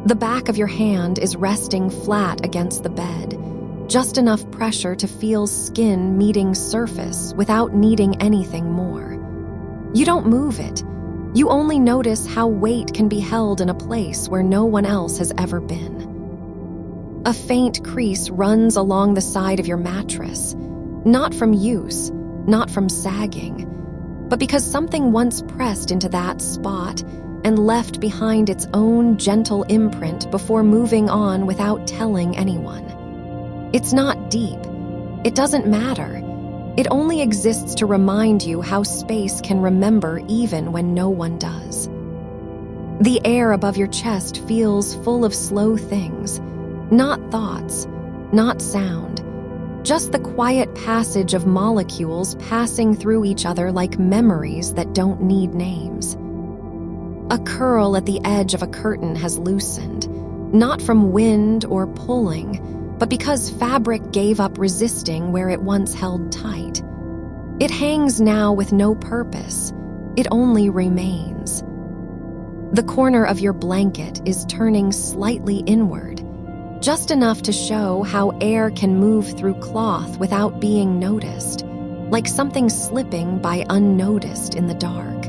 The back of your hand is resting flat against the bed, just enough pressure to feel skin meeting surface without needing anything more. You don't move it. You only notice how weight can be held in a place where no one else has ever been. A faint crease runs along the side of your mattress, not from use, not from sagging, but because something once pressed into that spot and left behind its own gentle imprint before moving on without telling anyone. It's not deep. It doesn't matter. It only exists to remind you how space can remember even when no one does. The air above your chest feels full of slow things, not thoughts, not sound, just the quiet passage of molecules passing through each other like memories that don't need names. A curl at the edge of a curtain has loosened, not from wind or pulling, but because fabric gave up resisting where it once held tight. It hangs now with no purpose. It only remains. The corner of your blanket is turning slightly inward, just enough to show how air can move through cloth without being noticed, like something slipping by unnoticed in the dark.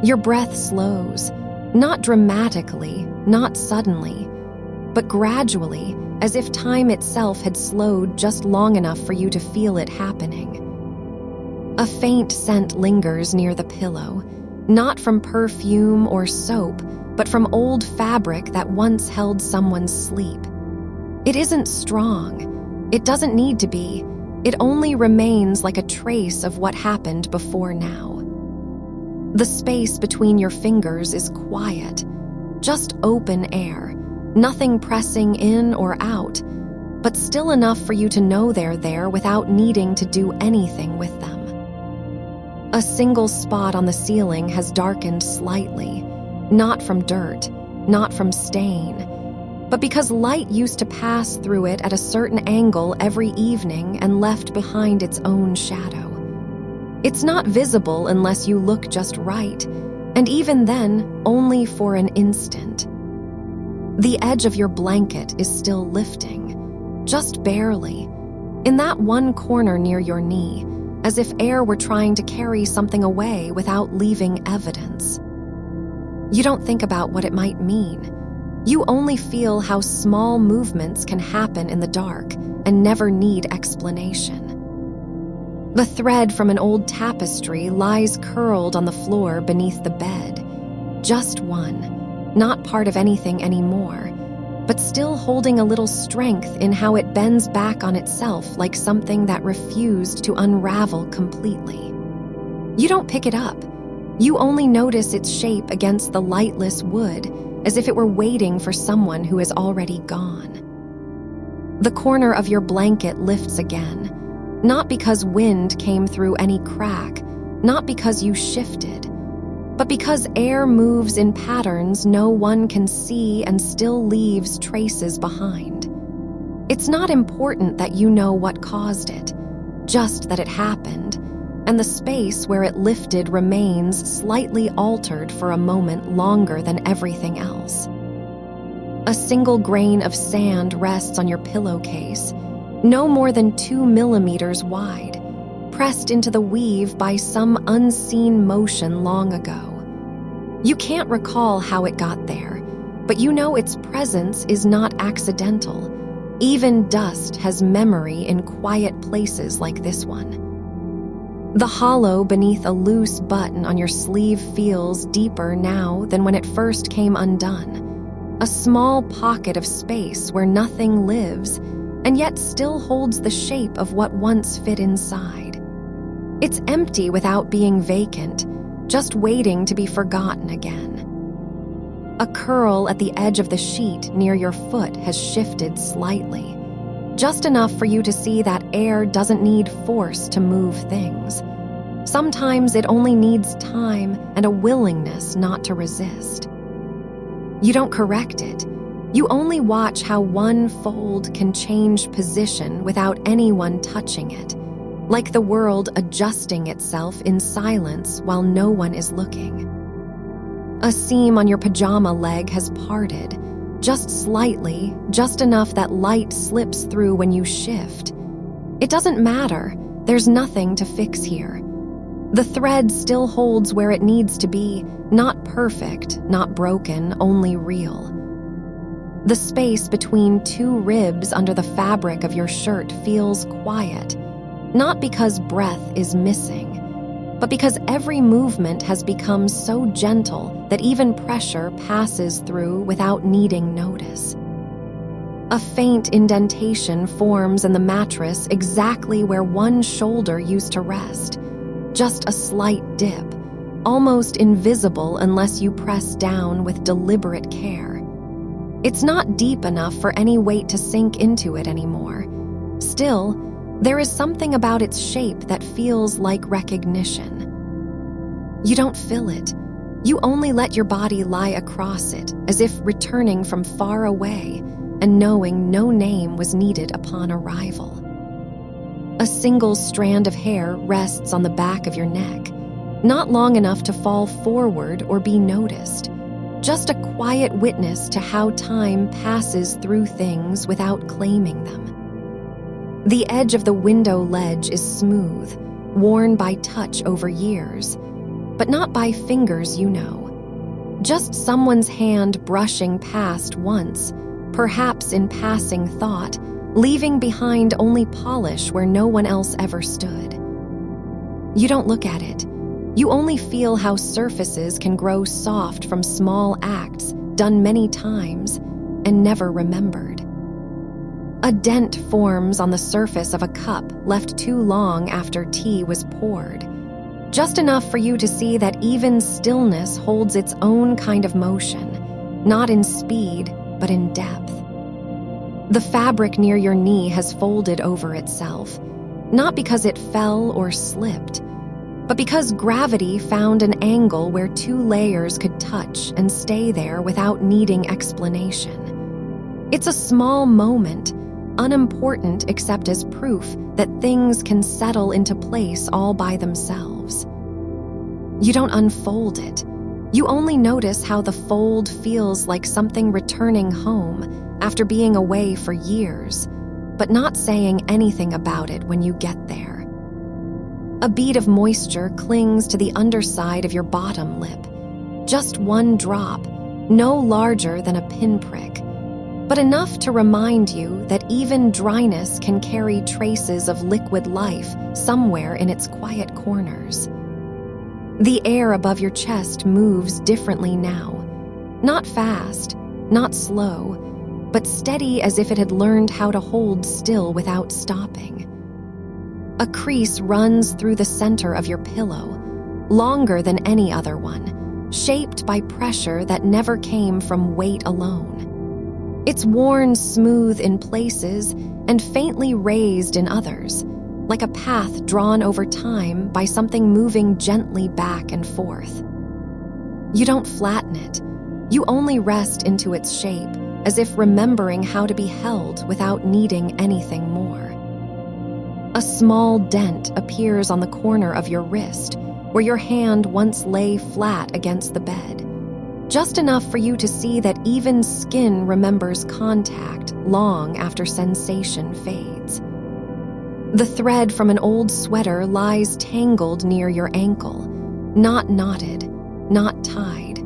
Your breath slows, not dramatically, not suddenly, but gradually, as if time itself had slowed just long enough for you to feel it happening. A faint scent lingers near the pillow, not from perfume or soap, but from old fabric that once held someone's sleep. It isn't strong. It doesn't need to be. It only remains like a trace of what happened before now. The space between your fingers is quiet, just open air, nothing pressing in or out, but still enough for you to know they're there without needing to do anything with them. A single spot on the ceiling has darkened slightly, not from dirt, not from stain, but because light used to pass through it at a certain angle every evening and left behind its own shadow. It's not visible unless you look just right, and even then, only for an instant. The edge of your blanket is still lifting, just barely, in that one corner near your knee, as if air were trying to carry something away without leaving evidence. You don't think about what it might mean. You only feel how small movements can happen in the dark and never need explanation. The thread from an old tapestry lies curled on the floor beneath the bed. Just one, not part of anything anymore, but still holding a little strength in how it bends back on itself like something that refused to unravel completely. You don't pick it up. You only notice its shape against the lightless wood, as if it were waiting for someone who is already gone. The corner of your blanket lifts again, not because wind came through any crack, not because you shifted, but because air moves in patterns no one can see and still leaves traces behind. It's not important that you know what caused it, just that it happened, and the space where it lifted remains slightly altered for a moment longer than everything else. A single grain of sand rests on your pillowcase, no more than 2 millimeters wide, pressed into the weave by some unseen motion long ago. You can't recall how it got there, but you know its presence is not accidental. Even dust has memory in quiet places like this one. The hollow beneath a loose button on your sleeve feels deeper now than when it first came undone. A small pocket of space where nothing lives, and yet still holds the shape of what once fit inside. It's empty without being vacant, just waiting to be forgotten again. A curl at the edge of the sheet near your foot has shifted slightly, just enough for you to see that air doesn't need force to move things. Sometimes it only needs time and a willingness not to resist. You don't correct it. You only watch how one fold can change position without anyone touching it, like the world adjusting itself in silence while no one is looking. A seam on your pajama leg has parted, just slightly, just enough that light slips through when you shift. It doesn't matter. There's nothing to fix here. The thread still holds where it needs to be, not perfect, not broken, only real. The space between 2 ribs under the fabric of your shirt feels quiet, not because breath is missing, but because every movement has become so gentle that even pressure passes through without needing notice. A faint indentation forms in the mattress exactly where one shoulder used to rest, just a slight dip, almost invisible unless you press down with deliberate care. It's not deep enough for any weight to sink into it anymore. Still, there is something about its shape that feels like recognition. You don't fill it. You only let your body lie across it, as if returning from far away and knowing no name was needed upon arrival. A single strand of hair rests on the back of your neck, not long enough to fall forward or be noticed, just a quiet witness to how time passes through things without claiming them. The edge of the window ledge is smooth, worn by touch over years, but not by fingers you know. Just someone's hand brushing past once, perhaps in passing thought, leaving behind only polish where no one else ever stood. You don't look at it. You only feel how surfaces can grow soft from small acts done many times and never remembered. A dent forms on the surface of a cup left too long after tea was poured, just enough for you to see that even stillness holds its own kind of motion, not in speed, but in depth. The fabric near your knee has folded over itself, not because it fell or slipped, but because gravity found an angle where two layers could touch and stay there without needing explanation. It's a small moment, unimportant except as proof that things can settle into place all by themselves. You don't unfold it. You only notice how the fold feels like something returning home after being away for years, but not saying anything about it when you get there. A bead of moisture clings to the underside of your bottom lip. Just one drop, no larger than a pinprick, but enough to remind you that even dryness can carry traces of liquid life somewhere in its quiet corners. The air above your chest moves differently now. Not fast, not slow, but steady as if it had learned how to hold still without stopping. A crease runs through the center of your pillow, longer than any other one, shaped by pressure that never came from weight alone. It's worn smooth in places and faintly raised in others, like a path drawn over time by something moving gently back and forth. You don't flatten it. You only rest into its shape, as if remembering how to be held without needing anything more. A small dent appears on the corner of your wrist, where your hand once lay flat against the bed. Just enough for you to see that even skin remembers contact long after sensation fades. The thread from an old sweater lies tangled near your ankle, not knotted, not tied,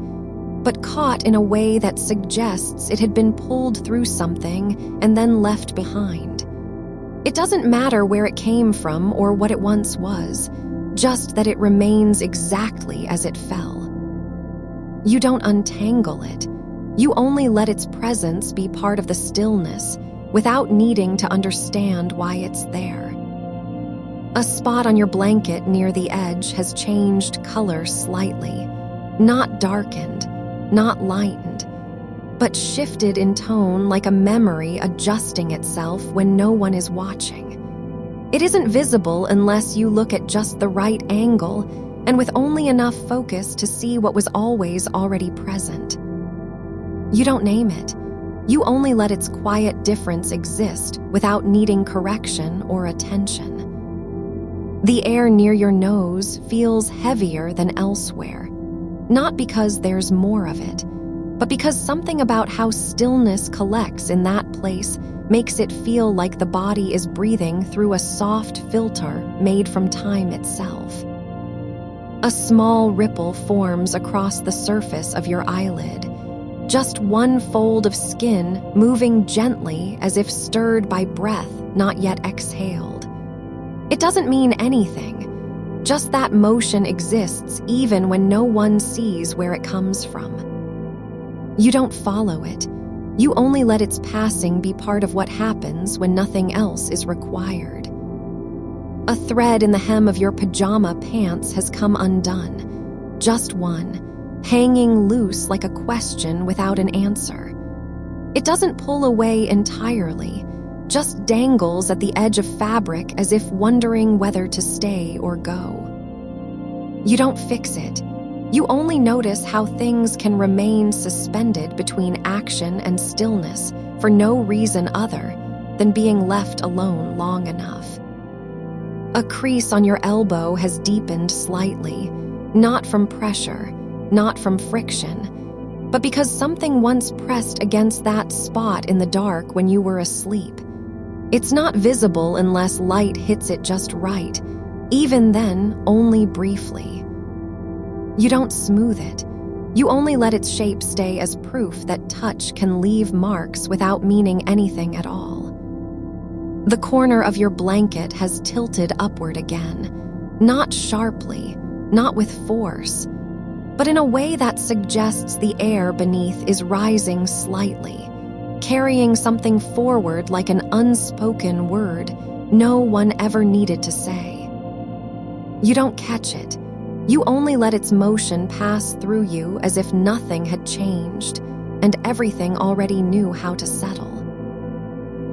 but caught in a way that suggests it had been pulled through something and then left behind. It doesn't matter where it came from or what it once was, just that it remains exactly as it fell. You don't untangle it. You only let its presence be part of the stillness without needing to understand why it's there. A spot on your blanket near the edge has changed color slightly, not darkened, not lightened, but shifted in tone like a memory adjusting itself when no one is watching. It isn't visible unless you look at just the right angle and with only enough focus to see what was always already present. You don't name it. You only let its quiet difference exist without needing correction or attention. The air near your nose feels heavier than elsewhere, not because there's more of it, but because something about how stillness collects in that place makes it feel like the body is breathing through a soft filter made from time itself. A small ripple forms across the surface of your eyelid, just one fold of skin moving gently as if stirred by breath not yet exhaled. It doesn't mean anything, just that motion exists even when no one sees where it comes from. You don't follow it. You only let its passing be part of what happens when nothing else is required. A thread in the hem of your pajama pants has come undone, just one, hanging loose like a question without an answer. It doesn't pull away entirely, just dangles at the edge of fabric as if wondering whether to stay or go. You don't fix it. You only notice how things can remain suspended between action and stillness for no reason other than being left alone long enough. A crease on your elbow has deepened slightly, not from pressure, not from friction, but because something once pressed against that spot in the dark when you were asleep. It's not visible unless light hits it just right, even then only briefly. You don't smooth it. You only let its shape stay as proof that touch can leave marks without meaning anything at all. The corner of your blanket has tilted upward again, not sharply, not with force, but in a way that suggests the air beneath is rising slightly, carrying something forward like an unspoken word no one ever needed to say. You don't catch it. You only let its motion pass through you as if nothing had changed and everything already knew how to settle.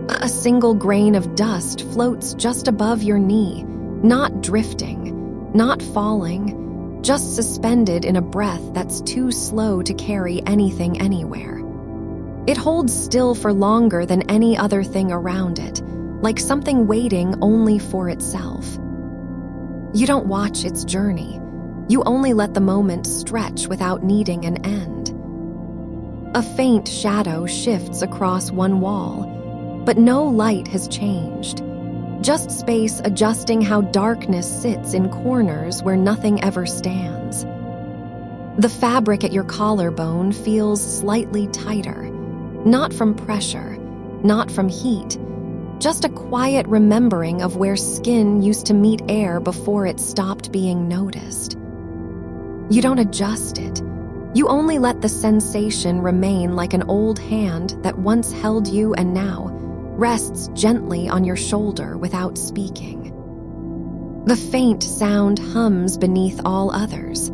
A single grain of dust floats just above your knee, not drifting, not falling, just suspended in a breath that's too slow to carry anything anywhere. It holds still for longer than any other thing around it, like something waiting only for itself. You don't watch its journey. You only let the moment stretch without needing an end. A faint shadow shifts across one wall, but no light has changed. Just space adjusting how darkness sits in corners where nothing ever stands. The fabric at your collarbone feels slightly tighter, not from pressure, not from heat, just a quiet remembering of where skin used to meet air before it stopped being noticed. You don't adjust it. You only let the sensation remain like an old hand that once held you and now rests gently on your shoulder without speaking. The faint sound hums beneath all others,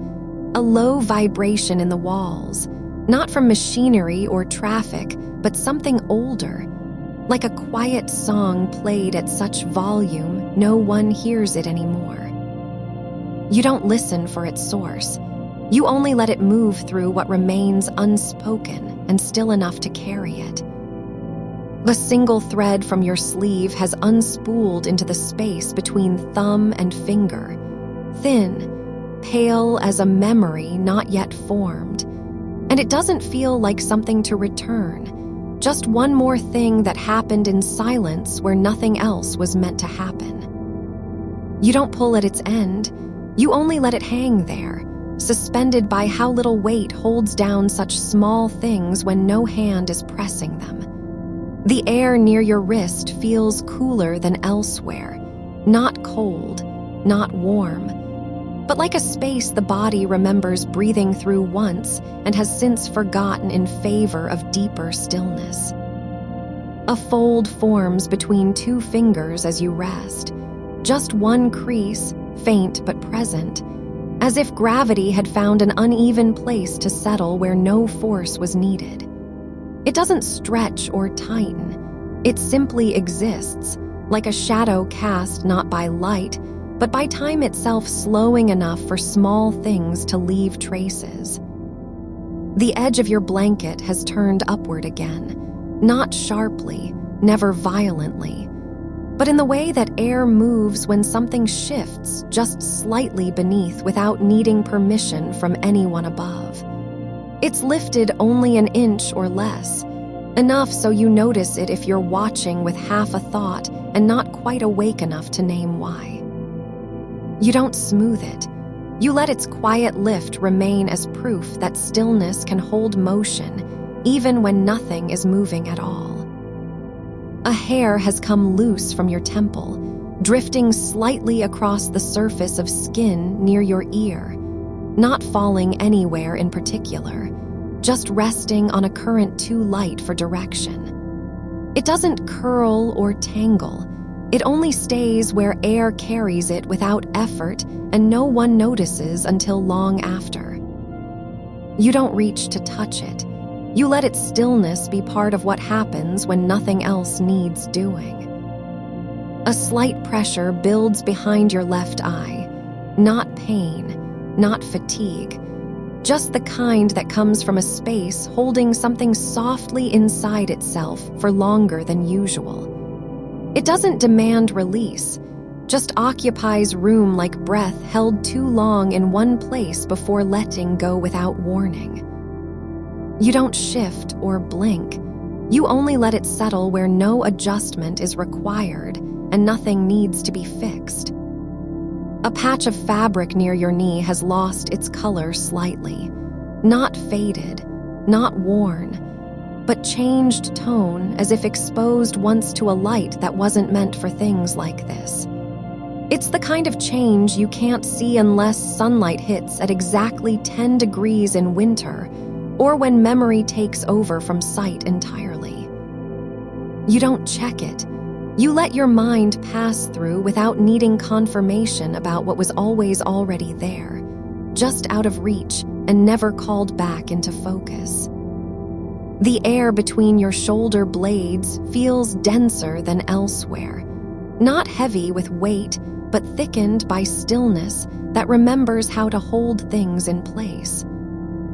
a low vibration in the walls, not from machinery or traffic, but something older, like a quiet song played at such volume no one hears it anymore. You don't listen for its source. You only let it move through what remains unspoken and still enough to carry it. The single thread from your sleeve has unspooled into the space between thumb and finger, thin, pale as a memory not yet formed. And it doesn't feel like something to return, just one more thing that happened in silence where nothing else was meant to happen. You don't pull at its end, you only let it hang there, suspended by how little weight holds down such small things when no hand is pressing them. The air near your wrist feels cooler than elsewhere, not cold, not warm, but like a space the body remembers breathing through once and has since forgotten in favor of deeper stillness. A fold forms between two fingers as you rest, just one crease, faint but present, as if gravity had found an uneven place to settle where no force was needed. It doesn't stretch or tighten. It simply exists, like a shadow cast not by light, but by time itself slowing enough for small things to leave traces. The edge of your blanket has turned upward again, not sharply, never violently, but in the way that air moves when something shifts just slightly beneath without needing permission from anyone above. It's lifted only an inch or less, enough so you notice it if you're watching with half a thought and not quite awake enough to name why. You don't smooth it. You let its quiet lift remain as proof that stillness can hold motion even when nothing is moving at all. A hair has come loose from your temple, drifting slightly across the surface of skin near your ear, not falling anywhere in particular, just resting on a current too light for direction. It doesn't curl or tangle. It only stays where air carries it without effort, and no one notices until long after. You don't reach to touch it. You let its stillness be part of what happens when nothing else needs doing. A slight pressure builds behind your left eye, not pain, not fatigue, just the kind that comes from a space holding something softly inside itself for longer than usual. It doesn't demand release, just occupies room like breath held too long in one place before letting go without warning. You don't shift or blink. You only let it settle where no adjustment is required and nothing needs to be fixed. A patch of fabric near your knee has lost its color slightly, Not faded, not worn, but changed tone as if exposed once to a light that wasn't meant for things like this. It's the kind of change you can't see unless sunlight hits at exactly 10 degrees in winter or when memory takes over from sight entirely. You don't check it. You let your mind pass through without needing confirmation about what was always already there, just out of reach and never called back into focus. The air between your shoulder blades feels denser than elsewhere, not heavy with weight, but thickened by stillness that remembers how to hold things in place.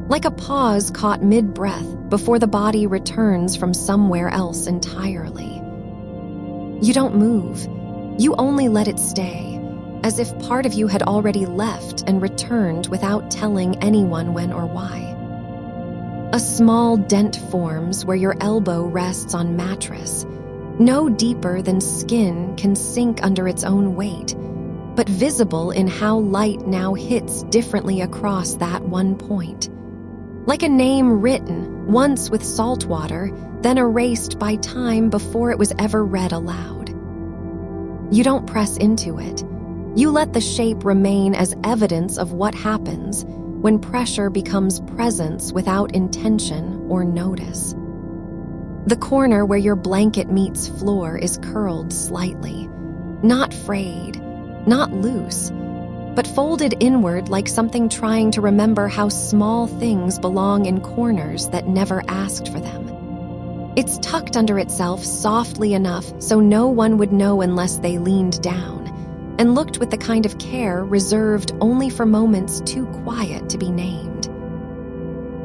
Like a pause caught mid-breath before the body returns from somewhere else entirely. You don't move. You only let it stay, as if part of you had already left and returned without telling anyone when or why. A small dent forms where your elbow rests on mattress, no deeper than skin can sink under its own weight, but visible in how light now hits differently across that one point. Like a name written, once with salt water, then erased by time before it was ever read aloud. You don't press into it. You let the shape remain as evidence of what happens when pressure becomes presence without intention or notice. The corner where your blanket meets floor is curled slightly, not frayed, not loose, but folded inward like something trying to remember how small things belong in corners that never asked for them. It's tucked under itself softly enough so no one would know unless they leaned down, and looked with the kind of care reserved only for moments too quiet to be named.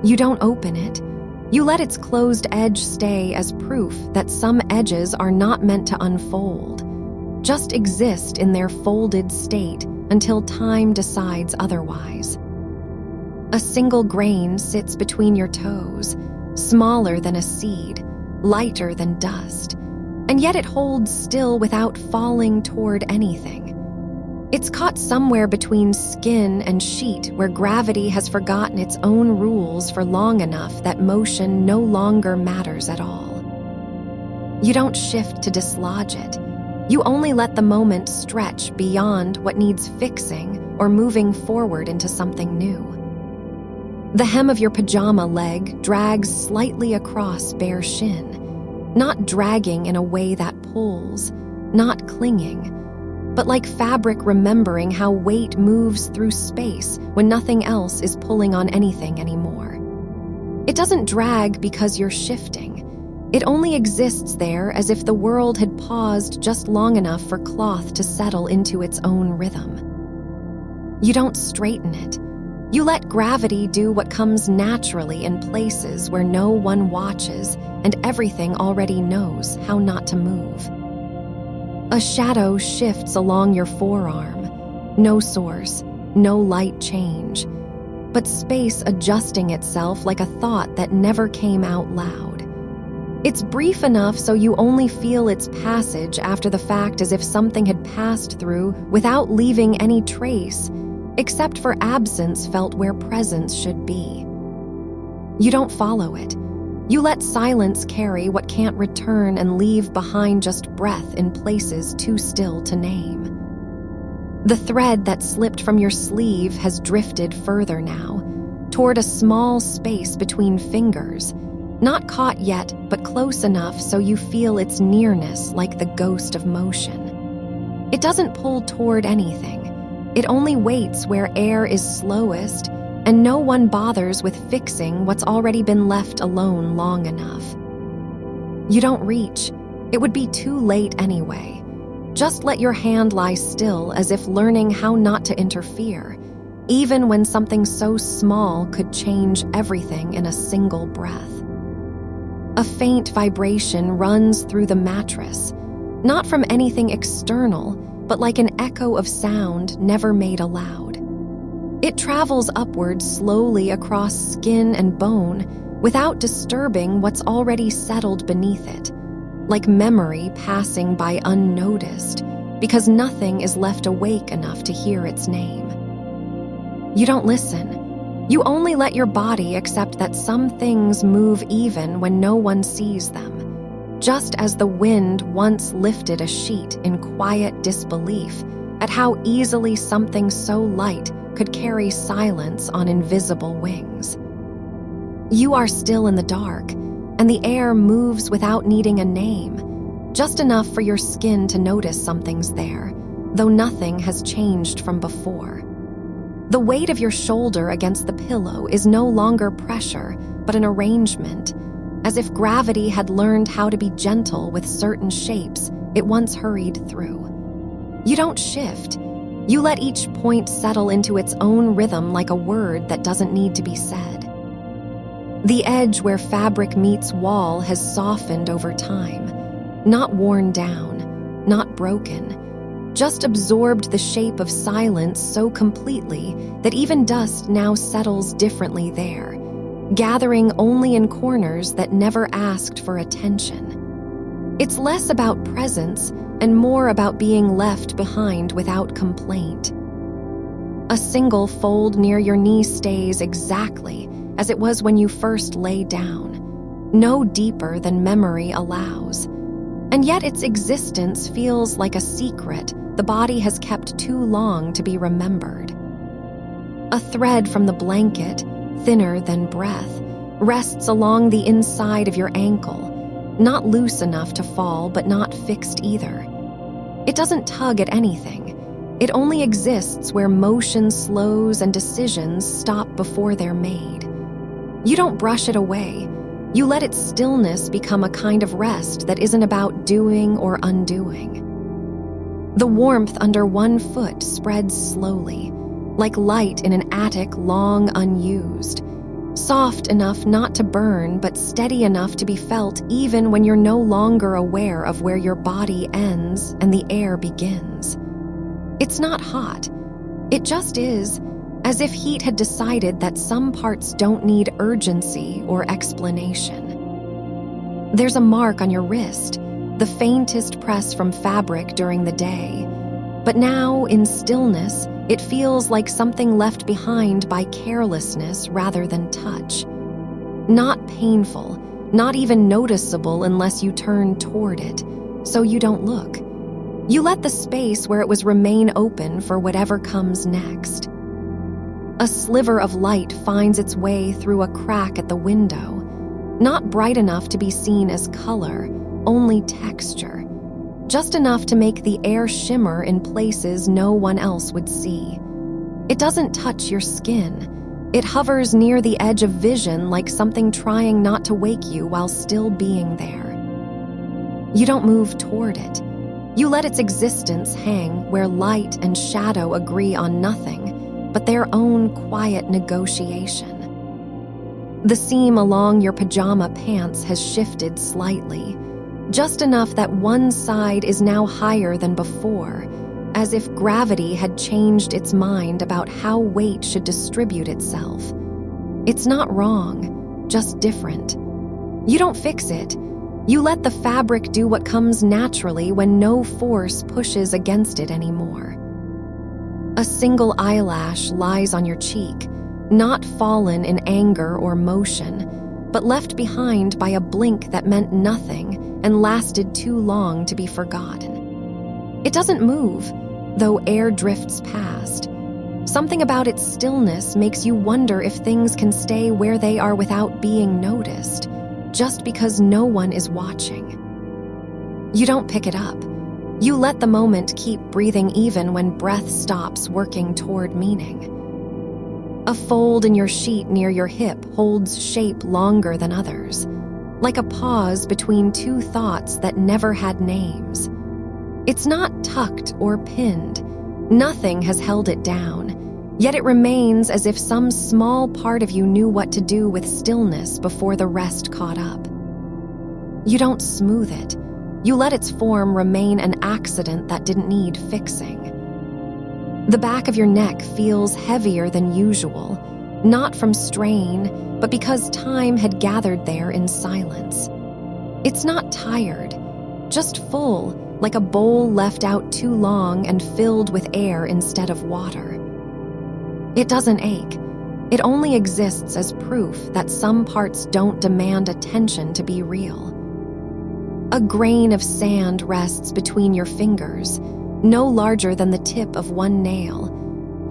You don't open it. You let its closed edge stay as proof that some edges are not meant to unfold, just exist in their folded state until time decides otherwise. A single grain sits between your toes, smaller than a seed, lighter than dust, and yet it holds still without falling toward anything. It's caught somewhere between skin and sheet where gravity has forgotten its own rules for long enough that motion no longer matters at all. You don't shift to dislodge it. You only let the moment stretch beyond what needs fixing or moving forward into something new. The hem of your pajama leg drags slightly across bare shin, not dragging in a way that pulls, not clinging, but like fabric remembering how weight moves through space when nothing else is pulling on anything anymore. It doesn't drag because you're shifting. It only exists there as if the world had paused just long enough for cloth to settle into its own rhythm. You don't straighten it. You let gravity do what comes naturally in places where no one watches and everything already knows how not to move. A shadow shifts along your forearm. No source, no light change, but space adjusting itself like a thought that never came out loud. It's brief enough so you only feel its passage after the fact, as if something had passed through without leaving any trace, except for absence felt where presence should be. You don't follow it. You let silence carry what can't return and leave behind just breath in places too still to name. The thread that slipped from your sleeve has drifted further now, toward a small space between fingers, not caught yet, but close enough so you feel its nearness like the ghost of motion. It doesn't pull toward anything. It only waits where air is slowest, and no one bothers with fixing what's already been left alone long enough. You don't reach. It would be too late anyway. Just let your hand lie still, as if learning how not to interfere, even when something so small could change everything in a single breath. A faint vibration runs through the mattress, not from anything external, but like an echo of sound never made aloud. It travels upward slowly across skin and bone without disturbing what's already settled beneath it, like memory passing by unnoticed because nothing is left awake enough to hear its name. You don't listen. You only let your body accept that some things move even when no one sees them, just as the wind once lifted a sheet in quiet disbelief at how easily something so light could carry silence on invisible wings. You are still in the dark, and the air moves without needing a name, just enough for your skin to notice something's there, though nothing has changed from before. The weight of your shoulder against the pillow is no longer pressure, but an arrangement, as if gravity had learned how to be gentle with certain shapes it once hurried through. You don't shift. You let each point settle into its own rhythm like a word that doesn't need to be said. The edge where fabric meets wall has softened over time, not worn down, not broken, just absorbed the shape of silence so completely that even dust now settles differently there, gathering only in corners that never asked for attention. It's less about presence and more about being left behind without complaint. A single fold near your knee stays exactly as it was when you first lay down, no deeper than memory allows. And yet its existence feels like a secret the body has kept too long to be remembered. A thread from the blanket, thinner than breath, rests along the inside of your ankle, not loose enough to fall but not fixed either. It doesn't tug at anything. It only exists where motion slows and decisions stop before they're made. You don't brush it away. You let its stillness become a kind of rest that isn't about doing or undoing. The warmth under one foot spreads slowly, like light in an attic long unused, soft enough not to burn but steady enough to be felt even when you're no longer aware of where your body ends and the air begins. It's not hot. It just is, as if heat had decided that some parts don't need urgency or explanation. There's a mark on your wrist, the faintest press from fabric during the day. But now, in stillness, it feels like something left behind by carelessness rather than touch. Not painful, not even noticeable unless you turn toward it, so you don't look. You let the space where it was remain open for whatever comes next. A sliver of light finds its way through a crack at the window, not bright enough to be seen as color, only texture, just enough to make the air shimmer in places no one else would see. It doesn't touch your skin. It hovers near the edge of vision like something trying not to wake you while still being there. You don't move toward it. You let its existence hang where light and shadow agree on nothing but their own quiet negotiation. The seam along your pajama pants has shifted slightly, just enough that one side is now higher than before, as if gravity had changed its mind about how weight should distribute itself. It's not wrong, just different. You don't fix it. You let the fabric do what comes naturally when no force pushes against it anymore. A single eyelash lies on your cheek, not fallen in anger or motion, but left behind by a blink that meant nothing and lasted too long to be forgotten. It doesn't move, though air drifts past. Something about its stillness makes you wonder if things can stay where they are without being noticed, just because no one is watching. You don't pick it up. You let the moment keep breathing even when breath stops working toward meaning. A fold in your sheet near your hip holds shape longer than others, like a pause between two thoughts that never had names. It's not tucked or pinned. Nothing has held it down, yet it remains as if some small part of you knew what to do with stillness before the rest caught up. You don't smooth it. You let its form remain an accident that didn't need fixing. The back of your neck feels heavier than usual, not from strain, but because time had gathered there in silence. It's not tired, just full, like a bowl left out too long and filled with air instead of water. It doesn't ache. It only exists as proof that some parts don't demand attention to be real. A grain of sand rests between your fingers, no larger than the tip of one nail,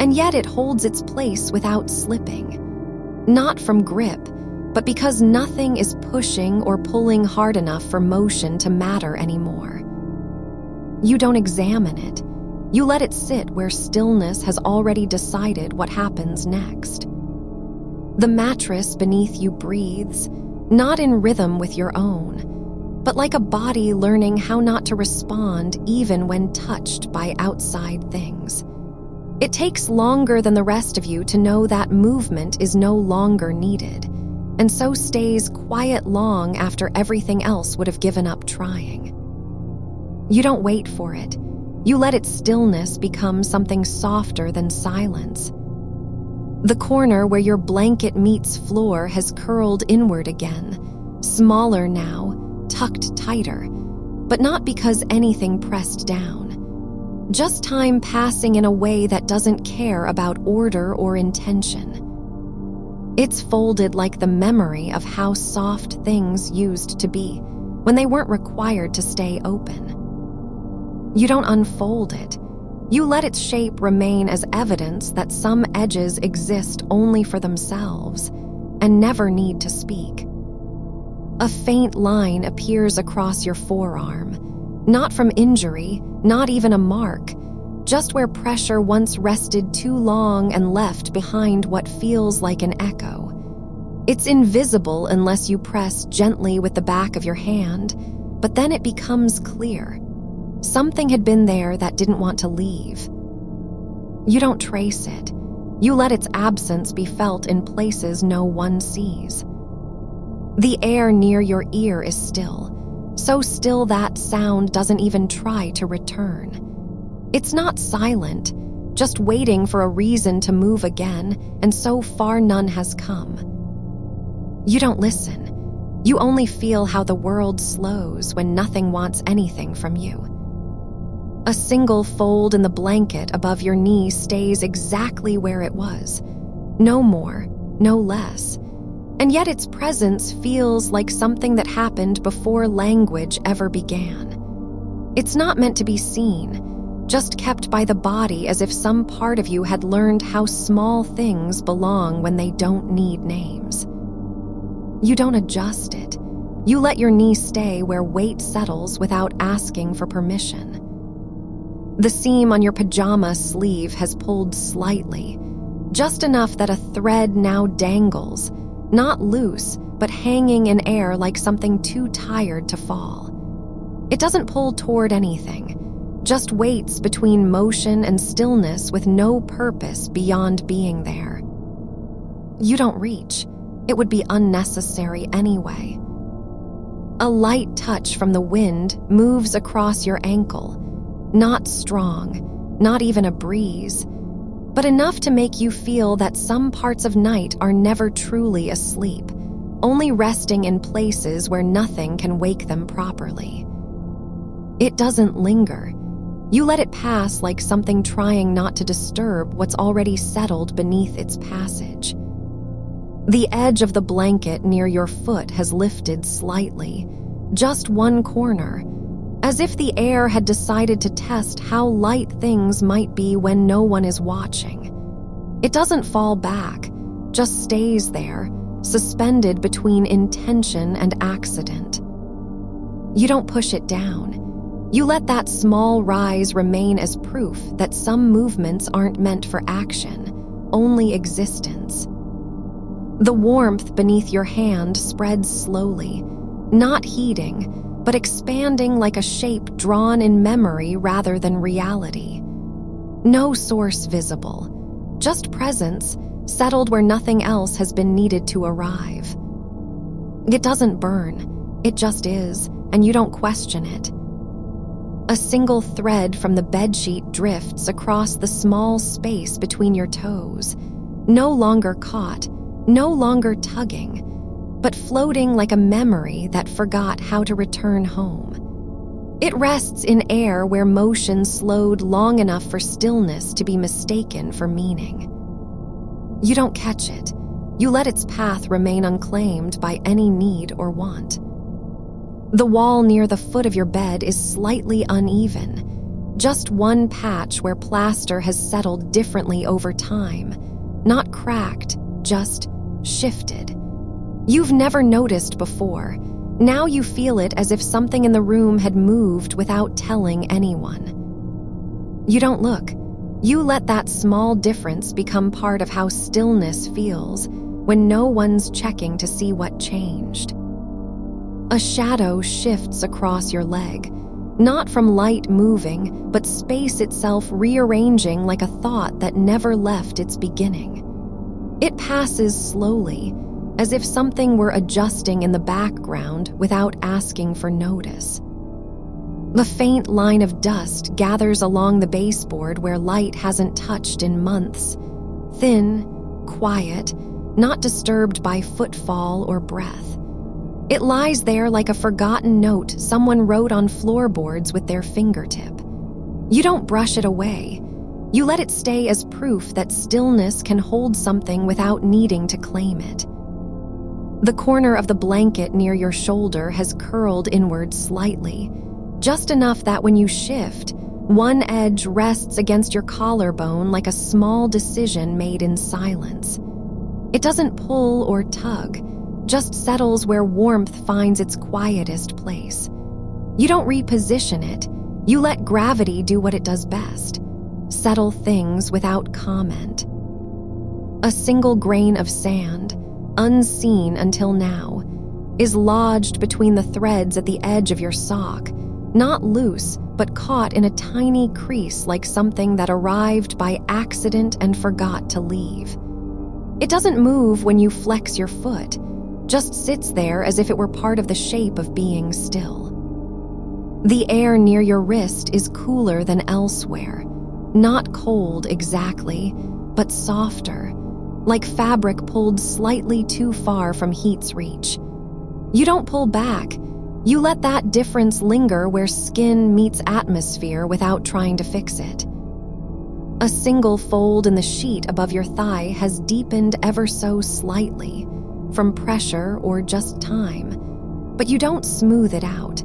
and yet it holds its place without slipping. Not from grip, but because nothing is pushing or pulling hard enough for motion to matter anymore. You don't examine it. You let it sit where stillness has already decided what happens next. The mattress beneath you breathes, not in rhythm with your own, but like a body learning how not to respond even when touched by outside things. It takes longer than the rest of you to know that movement is no longer needed, and so stays quiet long after everything else would have given up trying. You don't wait for it. You let its stillness become something softer than silence. The corner where your blanket meets floor has curled inward again, smaller now, tucked tighter, but not because anything pressed down. Just time passing in a way that doesn't care about order or intention. It's folded like the memory of how soft things used to be when they weren't required to stay open. You don't unfold it. You let its shape remain as evidence that some edges exist only for themselves and never need to speak. A faint line appears across your forearm, not from injury, not even a mark, just where pressure once rested too long and left behind what feels like an echo. It's invisible unless you press gently with the back of your hand, but then it becomes clear. Something had been there that didn't want to leave. You don't trace it. You let its absence be felt in places no one sees. The air near your ear is still, so still that sound doesn't even try to return. It's not silent, just waiting for a reason to move again, and so far none has come. You don't listen. You only feel how the world slows when nothing wants anything from you. A single fold in the blanket above your knee stays exactly where it was. No more, no less. And yet its presence feels like something that happened before language ever began. It's not meant to be seen, just kept by the body as if some part of you had learned how small things belong when they don't need names. You don't adjust it. You let your knee stay where weight settles without asking for permission. The seam on your pajama sleeve has pulled slightly, just enough that a thread now dangles, not loose, but hanging in air like something too tired to fall. It doesn't pull toward anything, just waits between motion and stillness with no purpose beyond being there. You don't reach. It would be unnecessary anyway. A light touch from the wind moves across your ankle, not strong, not even a breeze, but enough to make you feel that some parts of night are never truly asleep, only resting in places where nothing can wake them properly. It doesn't linger. You let it pass like something trying not to disturb what's already settled beneath its passage. The edge of the blanket near your foot has lifted slightly, just one corner, as if the air had decided to test how light things might be when no one is watching. It doesn't fall back, just stays there, suspended between intention and accident. You don't push it down. You let that small rise remain as proof that some movements aren't meant for action, only existence. The warmth beneath your hand spreads slowly, not heating, but expanding like a shape drawn in memory rather than reality. No source visible, just presence, settled where nothing else has been needed to arrive. It doesn't burn, it just is, and you don't question it. A single thread from the bedsheet drifts across the small space between your toes, no longer caught, no longer tugging, but floating like a memory that forgot how to return home. It rests in air where motion slowed long enough for stillness to be mistaken for meaning. You don't catch it. You let its path remain unclaimed by any need or want. The wall near the foot of your bed is slightly uneven, just one patch where plaster has settled differently over time, not cracked, just shifted. You've never noticed before. Now you feel it as if something in the room had moved without telling anyone. You don't look. You let that small difference become part of how stillness feels when no one's checking to see what changed. A shadow shifts across your leg, not from light moving, but space itself rearranging like a thought that never left its beginning. It passes slowly, as if something were adjusting in the background without asking for notice. The faint line of dust gathers along the baseboard where light hasn't touched in months, thin, quiet, not disturbed by footfall or breath. It lies there like a forgotten note someone wrote on floorboards with their fingertip. You don't brush it away. You let it stay as proof that stillness can hold something without needing to claim it. The corner of the blanket near your shoulder has curled inward slightly, just enough that when you shift, one edge rests against your collarbone like a small decision made in silence. It doesn't pull or tug, just settles where warmth finds its quietest place. You don't reposition it. You let gravity do what it does best, settle things without comment. A single grain of sand, unseen until now, is lodged between the threads at the edge of your sock, not loose, but caught in a tiny crease like something that arrived by accident and forgot to leave. It doesn't move when you flex your foot, just sits there as if it were part of the shape of being still. The air near your wrist is cooler than elsewhere, not cold exactly, but softer, like fabric pulled slightly too far from heat's reach. You don't pull back. You let that difference linger where skin meets atmosphere without trying to fix it. A single fold in the sheet above your thigh has deepened ever so slightly, from pressure or just time, but you don't smooth it out.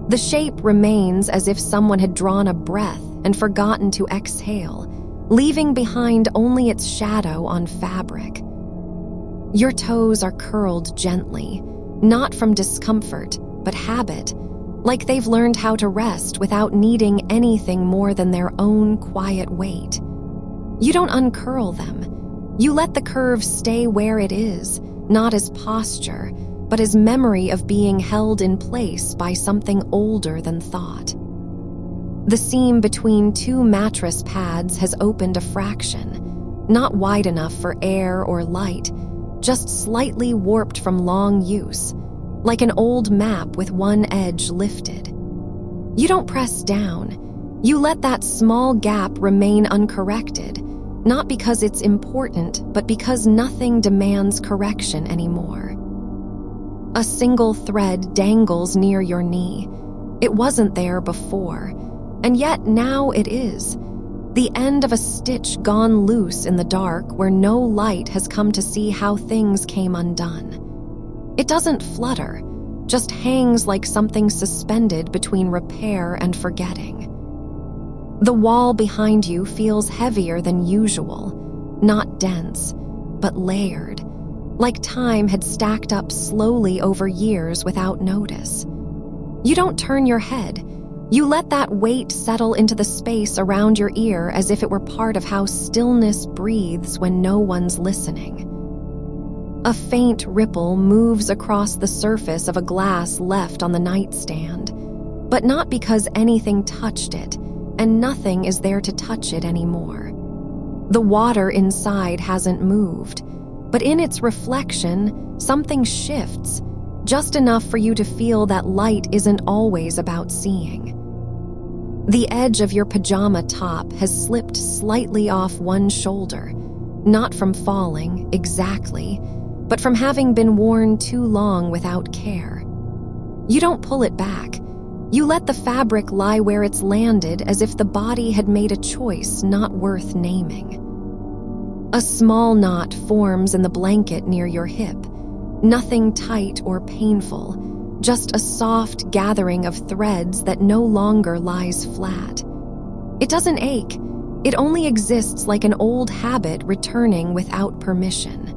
The shape remains as if someone had drawn a breath and forgotten to exhale, leaving behind only its shadow on fabric. Your toes are curled gently, not from discomfort, but habit, like they've learned how to rest without needing anything more than their own quiet weight. You don't uncurl them. You let the curve stay where it is, not as posture, but as memory of being held in place by something older than thought. The seam between two mattress pads has opened a fraction, not wide enough for air or light, just slightly warped from long use, like an old map with one edge lifted. You don't press down. You let that small gap remain uncorrected, not because it's important, but because nothing demands correction anymore. A single thread dangles near your knee. It wasn't there before, and yet now it is. The end of a stitch gone loose in the dark where no light has come to see how things came undone. It doesn't flutter, just hangs like something suspended between repair and forgetting. The wall behind you feels heavier than usual, not dense, but layered, like time had stacked up slowly over years without notice. You don't turn your head. You let that weight settle into the space around your ear as if it were part of how stillness breathes when no one's listening. A faint ripple moves across the surface of a glass left on the nightstand, but not because anything touched it, and nothing is there to touch it anymore. The water inside hasn't moved, but in its reflection, something shifts, just enough for you to feel that light isn't always about seeing. The edge of your pajama top has slipped slightly off one shoulder, not from falling, exactly, but from having been worn too long without care. You don't pull it back. You let the fabric lie where it's landed as if the body had made a choice not worth naming. A small knot forms in the blanket near your hip. Nothing tight or painful, just a soft gathering of threads that no longer lies flat. It doesn't ache. It only exists like an old habit returning without permission.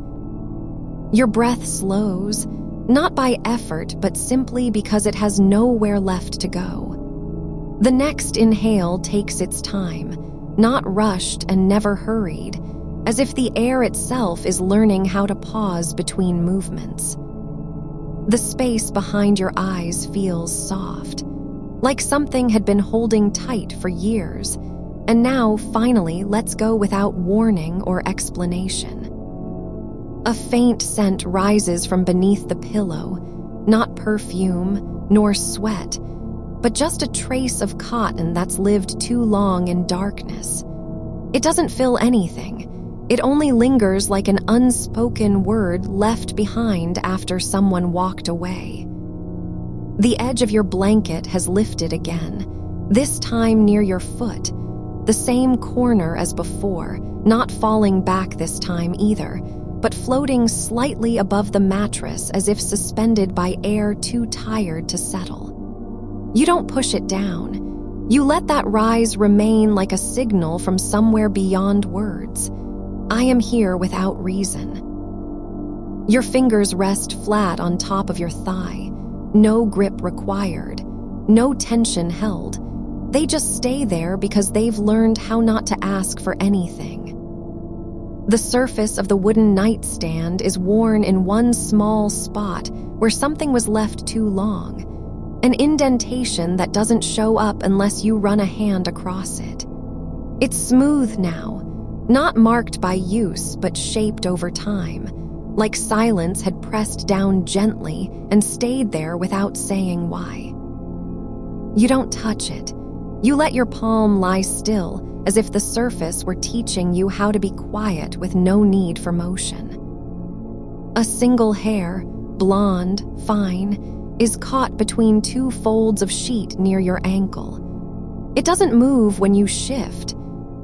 Your breath slows, not by effort, but simply because it has nowhere left to go. The next inhale takes its time, not rushed and never hurried, as if the air itself is learning how to pause between movements. The space behind your eyes feels soft, like something had been holding tight for years, and now finally lets go without warning or explanation. A faint scent rises from beneath the pillow, not perfume nor sweat, but just a trace of cotton that's lived too long in darkness. It doesn't fill anything. It only lingers like an unspoken word left behind after someone walked away. The edge of your blanket has lifted again, this time near your foot, the same corner as before, not falling back this time either, but floating slightly above the mattress as if suspended by air too tired to settle. You don't push it down. You let that rise remain like a signal from somewhere beyond words. I am here without reason. Your fingers rest flat on top of your thigh. No grip required. No tension held. They just stay there because they've learned how not to ask for anything. The surface of the wooden nightstand is worn in one small spot where something was left too long. An indentation that doesn't show up unless you run a hand across it. It's smooth now, not marked by use but shaped over time, like silence had pressed down gently and stayed there without saying why. You don't touch it. You let your palm lie still, as if the surface were teaching you how to be quiet with no need for motion. A single hair, blonde, fine, is caught between two folds of sheet near your ankle. It doesn't move when you shift,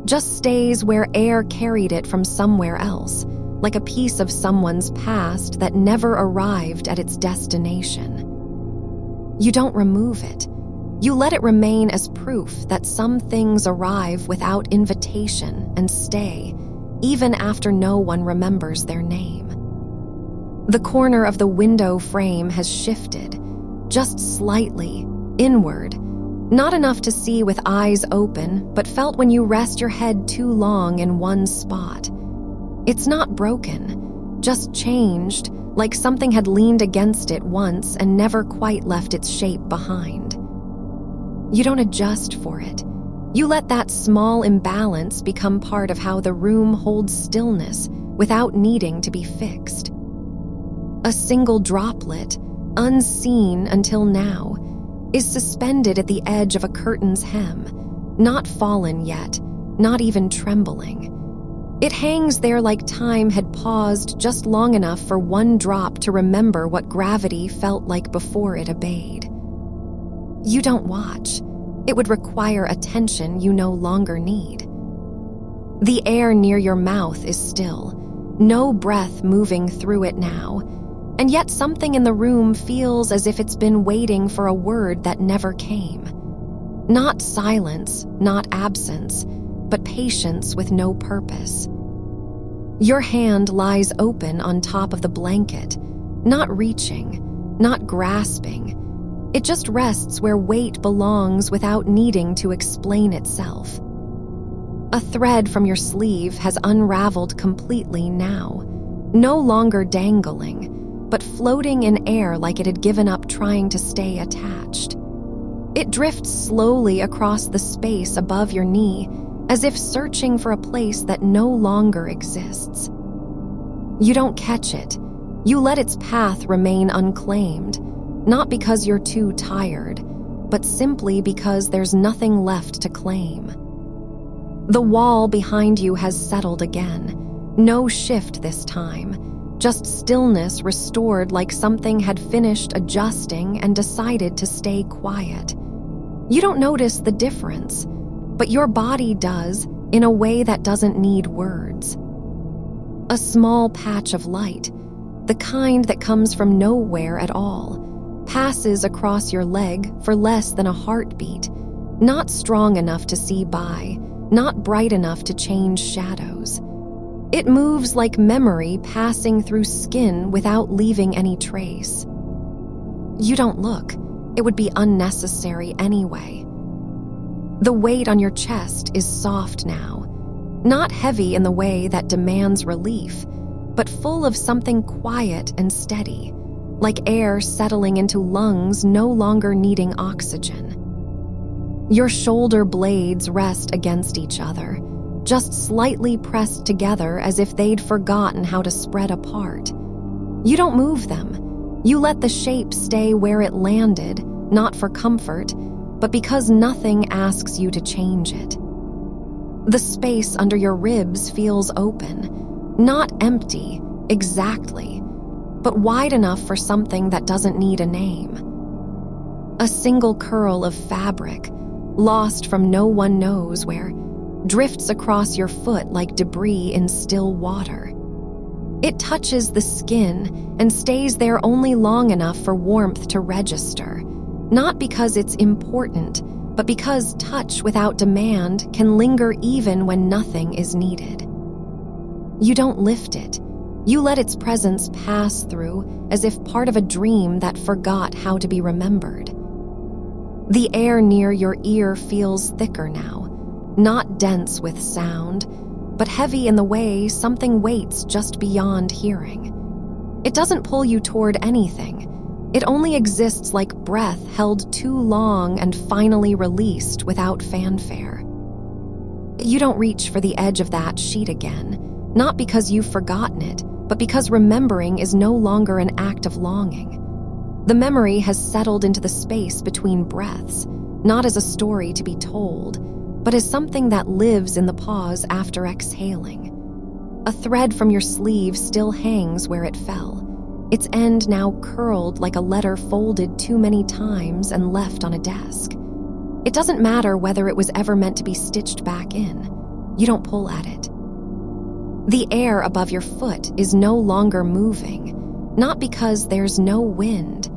just stays where air carried it from somewhere else, like a piece of someone's past that never arrived at its destination. You don't remove it. You let it remain as proof that some things arrive without invitation and stay, even after no one remembers their name. The corner of the window frame has shifted, just slightly, inward, not enough to see with eyes open, but felt when you rest your head too long in one spot. It's not broken, just changed, like something had leaned against it once and never quite left its shape behind. You don't adjust for it. You let that small imbalance become part of how the room holds stillness without needing to be fixed. A single droplet, unseen until now, is suspended at the edge of a curtain's hem, not fallen yet, not even trembling. It hangs there like time had paused just long enough for one drop to remember what gravity felt like before it obeyed. You don't watch. It would require attention you no longer need. The air near your mouth is still, no breath moving through it now, and yet something in the room feels as if it's been waiting for a word that never came. Not silence, not absence, but patience with no purpose. Your hand lies open on top of the blanket, not reaching, not grasping. It just rests where weight belongs without needing to explain itself. A thread from your sleeve has unraveled completely now, no longer dangling, but floating in air like it had given up trying to stay attached. It drifts slowly across the space above your knee, as if searching for a place that no longer exists. You don't catch it. You let its path remain unclaimed, not because you're too tired, but simply because there's nothing left to claim. The wall behind you has settled again. No shift this time, just stillness restored like something had finished adjusting and decided to stay quiet. You don't notice the difference, but your body does in a way that doesn't need words. A small patch of light, the kind that comes from nowhere at all, passes across your leg for less than a heartbeat, not strong enough to see by, not bright enough to change shadows. It moves like memory passing through skin without leaving any trace. You don't look. It would be unnecessary anyway. The weight on your chest is soft now, not heavy in the way that demands relief, but full of something quiet and steady, like air settling into lungs no longer needing oxygen. Your shoulder blades rest against each other, just slightly pressed together as if they'd forgotten how to spread apart. You don't move them. You let the shape stay where it landed, not for comfort, but because nothing asks you to change it. The space under your ribs feels open, not empty, exactly, but wide enough for something that doesn't need a name. A single curl of fabric, lost from no one knows where, drifts across your foot like debris in still water. It touches the skin and stays there only long enough for warmth to register, not because it's important, but because touch without demand can linger even when nothing is needed. You don't lift it. You let its presence pass through as if part of a dream that forgot how to be remembered. The air near your ear feels thicker now, not dense with sound, but heavy in the way something waits just beyond hearing. It doesn't pull you toward anything. It only exists like breath held too long and finally released without fanfare. You don't reach for the edge of that sheet again, not because you've forgotten it, but because remembering is no longer an act of longing. The memory has settled into the space between breaths, not as a story to be told, but as something that lives in the pause after exhaling. A thread from your sleeve still hangs where it fell, its end now curled like a letter folded too many times and left on a desk. It doesn't matter whether it was ever meant to be stitched back in. You don't pull at it. The air above your foot is no longer moving, not because there's no wind,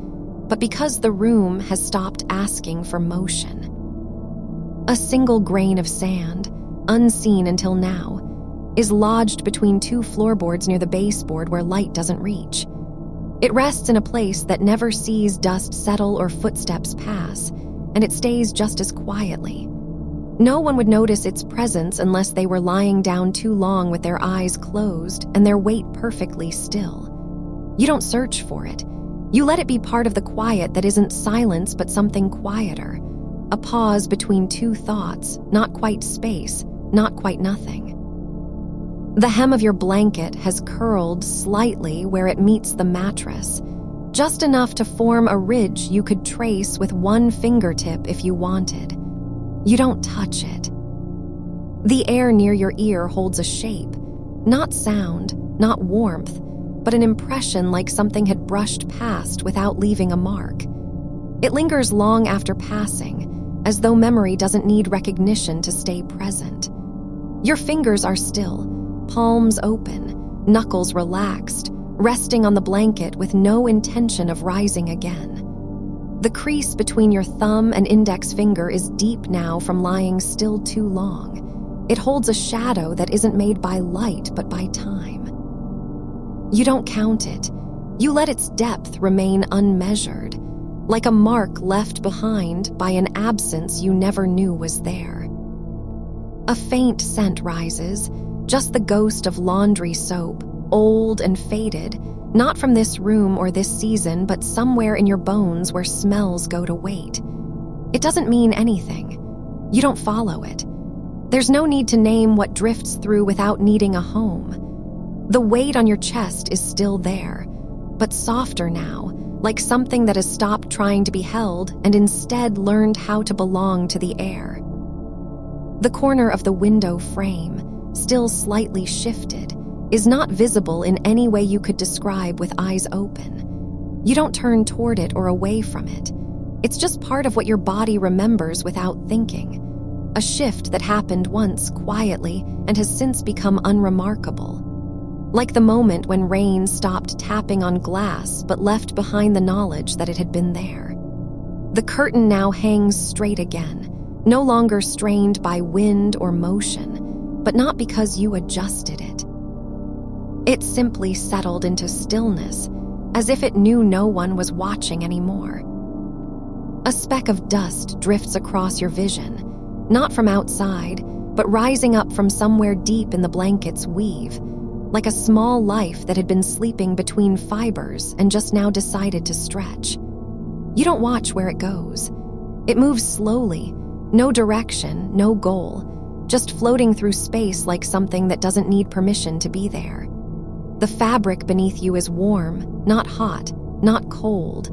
but because the room has stopped asking for motion. A single grain of sand, unseen until now, is lodged between two floorboards near the baseboard where light doesn't reach. It rests in a place that never sees dust settle or footsteps pass, and it stays just as quietly. No one would notice its presence unless they were lying down too long with their eyes closed and their weight perfectly still. You don't search for it. You let it be part of the quiet that isn't silence but something quieter. A pause between two thoughts, not quite space, not quite nothing. The hem of your blanket has curled slightly where it meets the mattress, just enough to form a ridge you could trace with one fingertip if you wanted. You don't touch it. The air near your ear holds a shape, not sound, not warmth, but an impression like something had brushed past without leaving a mark. It lingers long after passing, as though memory doesn't need recognition to stay present. Your fingers are still, palms open, knuckles relaxed, resting on the blanket with no intention of rising again. The crease between your thumb and index finger is deep now from lying still too long. It holds a shadow that isn't made by light but by time. You don't count it. You let its depth remain unmeasured, like a mark left behind by an absence you never knew was there. A faint scent rises, just the ghost of laundry soap, old and faded, not from this room or this season, but somewhere in your bones where smells go to wait. It doesn't mean anything. You don't follow it. There's no need to name what drifts through without needing a home. The weight on your chest is still there, but softer now, like something that has stopped trying to be held and instead learned how to belong to the air. The corner of the window frame, still slightly shifted, is not visible in any way you could describe with eyes open. You don't turn toward it or away from it. It's just part of what your body remembers without thinking. A shift that happened once quietly and has since become unremarkable. like the moment when rain stopped tapping on glass but left behind the knowledge that it had been there. The curtain now hangs straight again, no longer strained by wind or motion, but not because you adjusted it. It simply settled into stillness, as if it knew no one was watching anymore. A speck of dust drifts across your vision, not from outside, but rising up from somewhere deep in the blanket's weave, like a small life that had been sleeping between fibers and just now decided to stretch. You don't watch where it goes. It moves slowly, no direction, no goal, just floating through space like something that doesn't need permission to be there. The fabric beneath you is warm, not hot, not cold,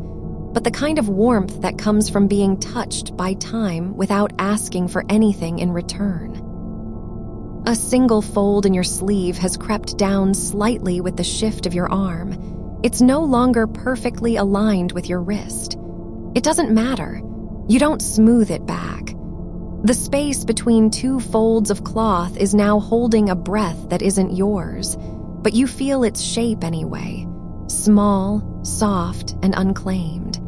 but the kind of warmth that comes from being touched by time without asking for anything in return. A single fold in your sleeve has crept down slightly with the shift of your arm. It's no longer perfectly aligned with your wrist. It doesn't matter. You don't smooth it back. The space between two folds of cloth is now holding a breath that isn't yours, but you feel its shape anyway, small, soft, and unclaimed.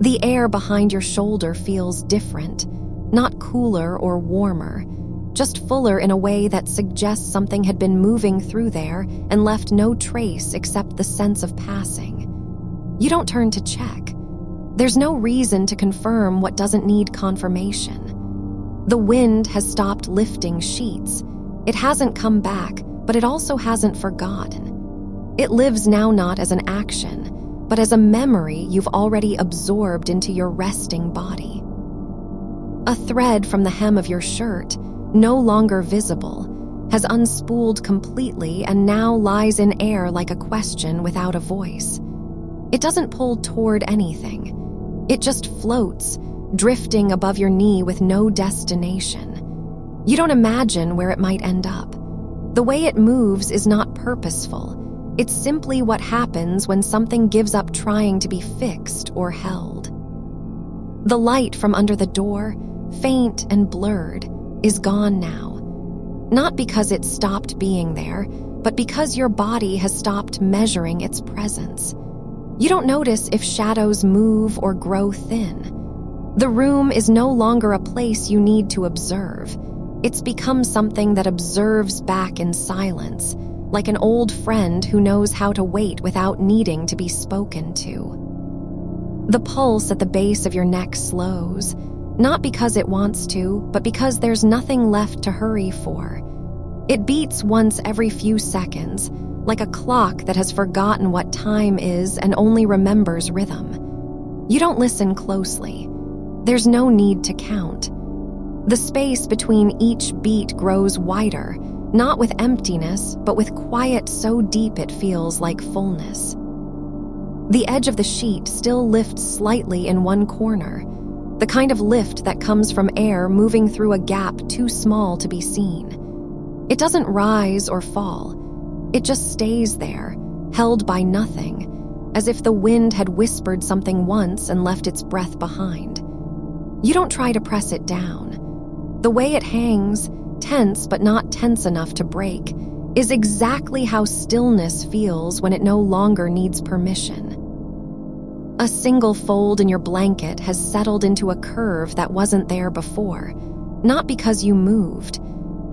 The air behind your shoulder feels different, not cooler or warmer, just fuller in a way that suggests something had been moving through there and left no trace except the sense of passing. You don't turn to check. There's no reason to confirm what doesn't need confirmation. The wind has stopped lifting sheets. It hasn't come back, but it also hasn't forgotten. It lives now not as an action, but as a memory you've already absorbed into your resting body. A thread from the hem of your shirt, no longer visible, has unspooled completely and now lies in air like a question without a voice. It doesn't pull toward anything. It just floats, drifting above your knee with no destination. You don't imagine where it might end up. The way it moves is not purposeful. It's simply what happens when something gives up trying to be fixed or held. The light from under the door, faint and blurred, is gone now. Not because it stopped being there, but because your body has stopped measuring its presence. You don't notice if shadows move or grow thin. The room is no longer a place you need to observe. It's become something that observes back in silence, like an old friend who knows how to wait without needing to be spoken to. The pulse at the base of your neck slows, not because it wants to, but because there's nothing left to hurry for. It beats once every few seconds, like a clock that has forgotten what time is and only remembers rhythm. You don't listen closely. There's no need to count. The space between each beat grows wider, not with emptiness, but with quiet so deep it feels like fullness. The edge of the sheet still lifts slightly in one corner, the kind of lift that comes from air moving through a gap too small to be seen. It doesn't rise or fall. It just stays there, held by nothing, as if the wind had whispered something once and left its breath behind. You don't try to press it down. The way it hangs, tense but not tense enough to break, is exactly how stillness feels when it no longer needs permission. A single fold in your blanket has settled into a curve that wasn't there before, not because you moved,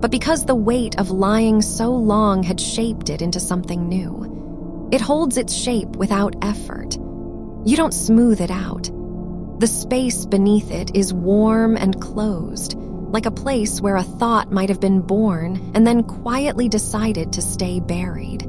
but because the weight of lying so long had shaped it into something new. It holds its shape without effort. You don't smooth it out. The space beneath it is warm and closed, like a place where a thought might have been born and then quietly decided to stay buried.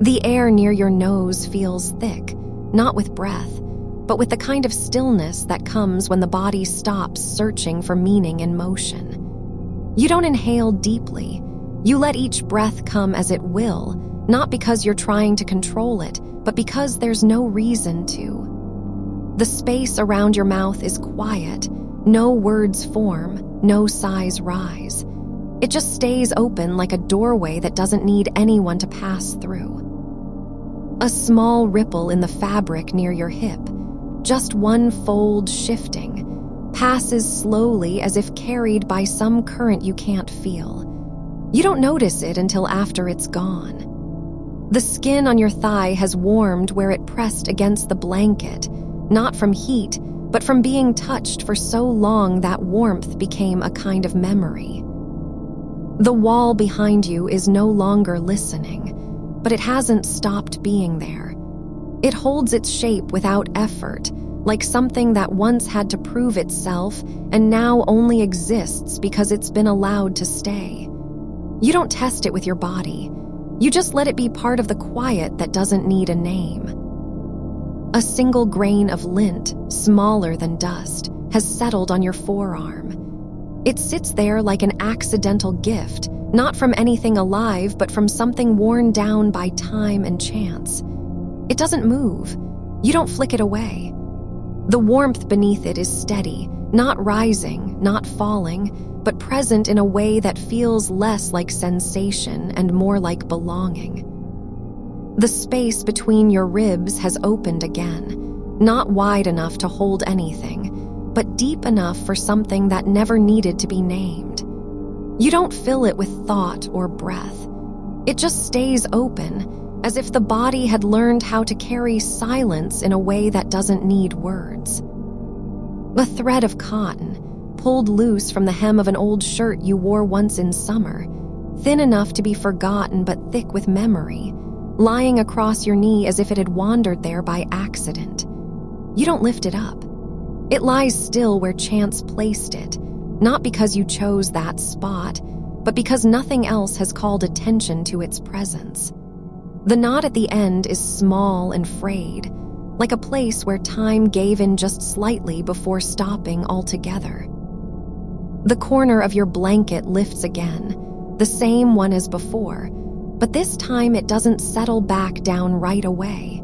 The air near your nose feels thick, not with breath, but with the kind of stillness that comes when the body stops searching for meaning in motion. You don't inhale deeply. You let each breath come as it will, not because you're trying to control it, but because there's no reason to. The space around your mouth is quiet. No words form, no sighs rise. It just stays open like a doorway that doesn't need anyone to pass through. A small ripple in the fabric near your hip, just one fold shifting, passes slowly as if carried by some current you can't feel. You don't notice it until after it's gone. The skin on your thigh has warmed where it pressed against the blanket, not from heat, but from being touched for so long that warmth became a kind of memory. The wall behind you is no longer listening, but it hasn't stopped being there. It holds its shape without effort, like something that once had to prove itself and now only exists because it's been allowed to stay. You don't test it with your body. You just let it be part of the quiet that doesn't need a name. A single grain of lint, smaller than dust, has settled on your forearm. It sits there like an accidental gift, not from anything alive, but from something worn down by time and chance. It doesn't move. You don't flick it away. The warmth beneath it is steady, not rising, not falling, but present in a way that feels less like sensation and more like belonging. The space between your ribs has opened again, not wide enough to hold anything, but deep enough for something that never needed to be named. You don't fill it with thought or breath. It just stays open, as if the body had learned how to carry silence in a way that doesn't need words. A thread of cotton, pulled loose from the hem of an old shirt you wore once in summer, thin enough to be forgotten but thick with memory, lying across your knee as if it had wandered there by accident. You don't lift it up. It lies still where chance placed it, not because you chose that spot, but because nothing else has called attention to its presence. The knot at the end is small and frayed, like a place where time gave in just slightly before stopping altogether. The corner of your blanket lifts again, the same one as before, but this time it doesn't settle back down right away.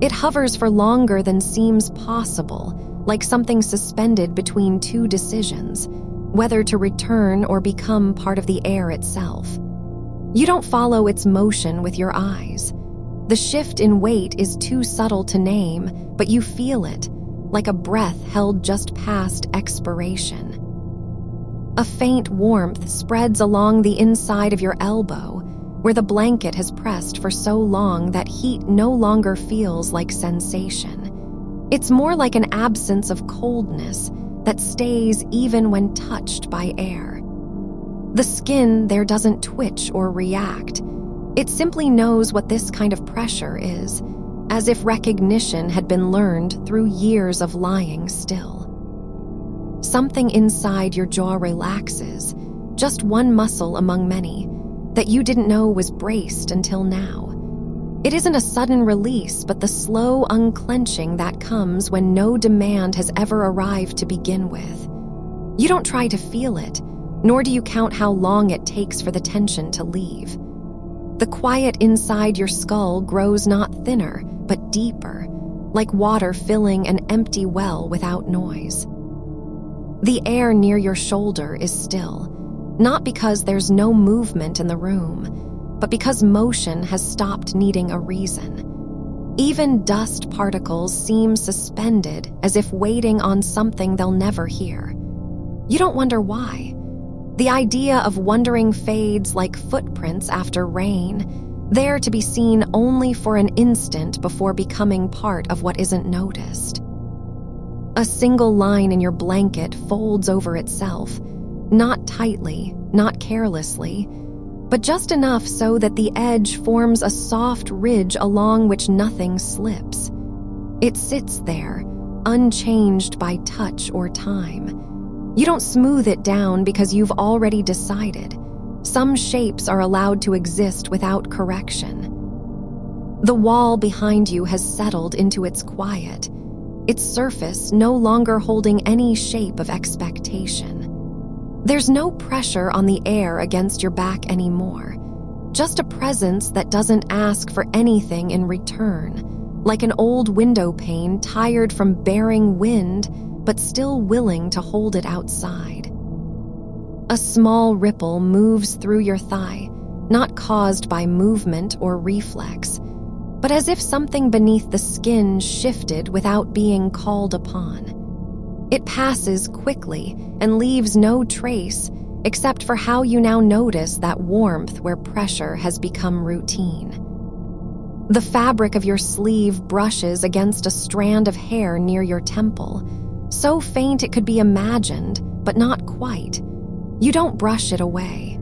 It hovers for longer than seems possible, like something suspended between two decisions, whether to return or become part of the air itself. You don't follow its motion with your eyes. The shift in weight is too subtle to name, but you feel it, like a breath held just past expiration. A faint warmth spreads along the inside of your elbow, where the blanket has pressed for so long that heat no longer feels like sensation. It's more like an absence of coldness that stays even when touched by air. The skin there doesn't twitch or react. It simply knows what this kind of pressure is, as if recognition had been learned through years of lying still. Something inside your jaw relaxes, just one muscle among many, that you didn't know was braced until now. It isn't a sudden release, but the slow unclenching that comes when no demand has ever arrived to begin with. You don't try to feel it, nor do you count how long it takes for the tension to leave. The quiet inside your skull grows not thinner, but deeper, like water filling an empty well without noise. The air near your shoulder is still, not because there's no movement in the room, but because motion has stopped needing a reason. Even dust particles seem suspended, as if waiting on something they'll never hear. You don't wonder why. The idea of wondering fades like footprints after rain, there to be seen only for an instant before becoming part of what isn't noticed. A single line in your blanket folds over itself, not tightly, not carelessly, but just enough so that the edge forms a soft ridge along which nothing slips. It sits there, unchanged by touch or time. You don't smooth it down because you've already decided. Some shapes are allowed to exist without correction. The wall behind you has settled into its quiet, its surface no longer holding any shape of expectation. There's no pressure on the air against your back anymore, just a presence that doesn't ask for anything in return, like an old window pane tired from bearing wind but still willing to hold it outside. A small ripple moves through your thigh, not caused by movement or reflex, but as if something beneath the skin shifted without being called upon. It passes quickly and leaves no trace, except for how you now notice that warmth where pressure has become routine. The fabric of your sleeve brushes against a strand of hair near your temple, so faint it could be imagined, but not quite. You don't brush it away.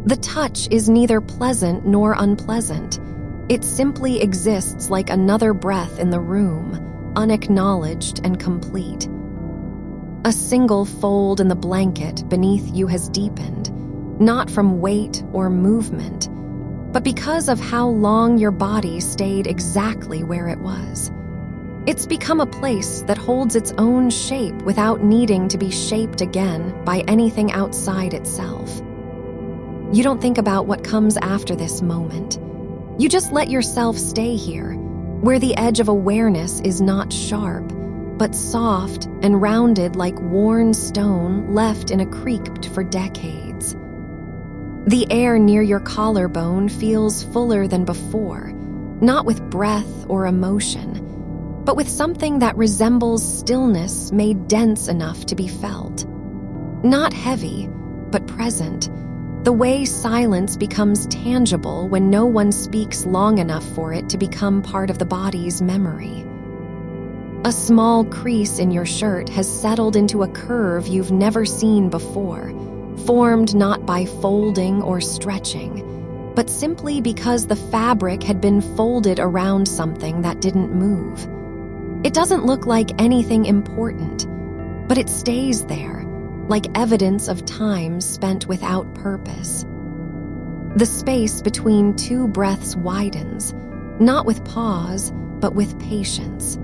The touch is neither pleasant nor unpleasant. It simply exists like another breath in the room, unacknowledged and complete. A single fold in the blanket beneath you has deepened, not from weight or movement, but because of how long your body stayed exactly where it was. It's become a place that holds its own shape without needing to be shaped again by anything outside itself. You don't think about what comes after this moment. You just let yourself stay here, where the edge of awareness is not sharp, but soft and rounded like worn stone left in a creek for decades. The air near your collarbone feels fuller than before, not with breath or emotion, but with something that resembles stillness made dense enough to be felt. Not heavy, but present, the way silence becomes tangible when no one speaks long enough for it to become part of the body's memory. A small crease in your shirt has settled into a curve you've never seen before, formed not by folding or stretching, but simply because the fabric had been folded around something that didn't move. It doesn't look like anything important, but it stays there, like evidence of time spent without purpose. The space between two breaths widens, not with pause, but with patience.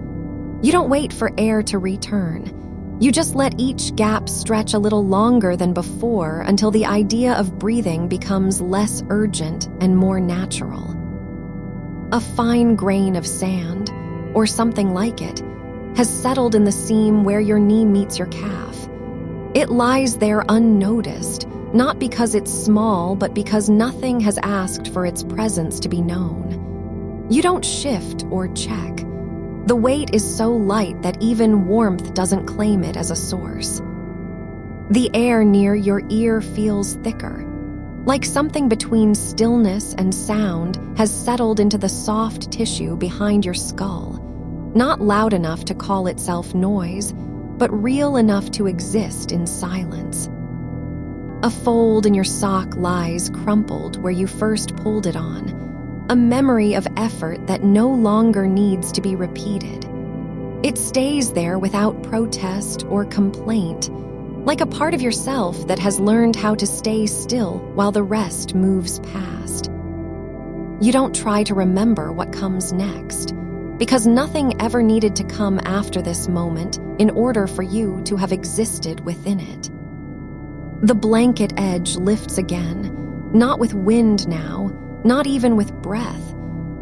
You don't wait for air to return. You just let each gap stretch a little longer than before until the idea of breathing becomes less urgent and more natural. A fine grain of sand, or something like it, has settled in the seam where your knee meets your calf. It lies there unnoticed, not because it's small, but because nothing has asked for its presence to be known. You don't shift or check. The weight is so light that even warmth doesn't claim it as a source. The air near your ear feels thicker, like something between stillness and sound has settled into the soft tissue behind your skull, not loud enough to call itself noise, but real enough to exist in silence. A fold in your sock lies crumpled where you first pulled it on, a memory of effort that no longer needs to be repeated. It stays there without protest or complaint, like a part of yourself that has learned how to stay still while the rest moves past. You don't try to remember what comes next, because nothing ever needed to come after this moment in order for you to have existed within it. The blanket edge lifts again, not with wind now, not even with breath,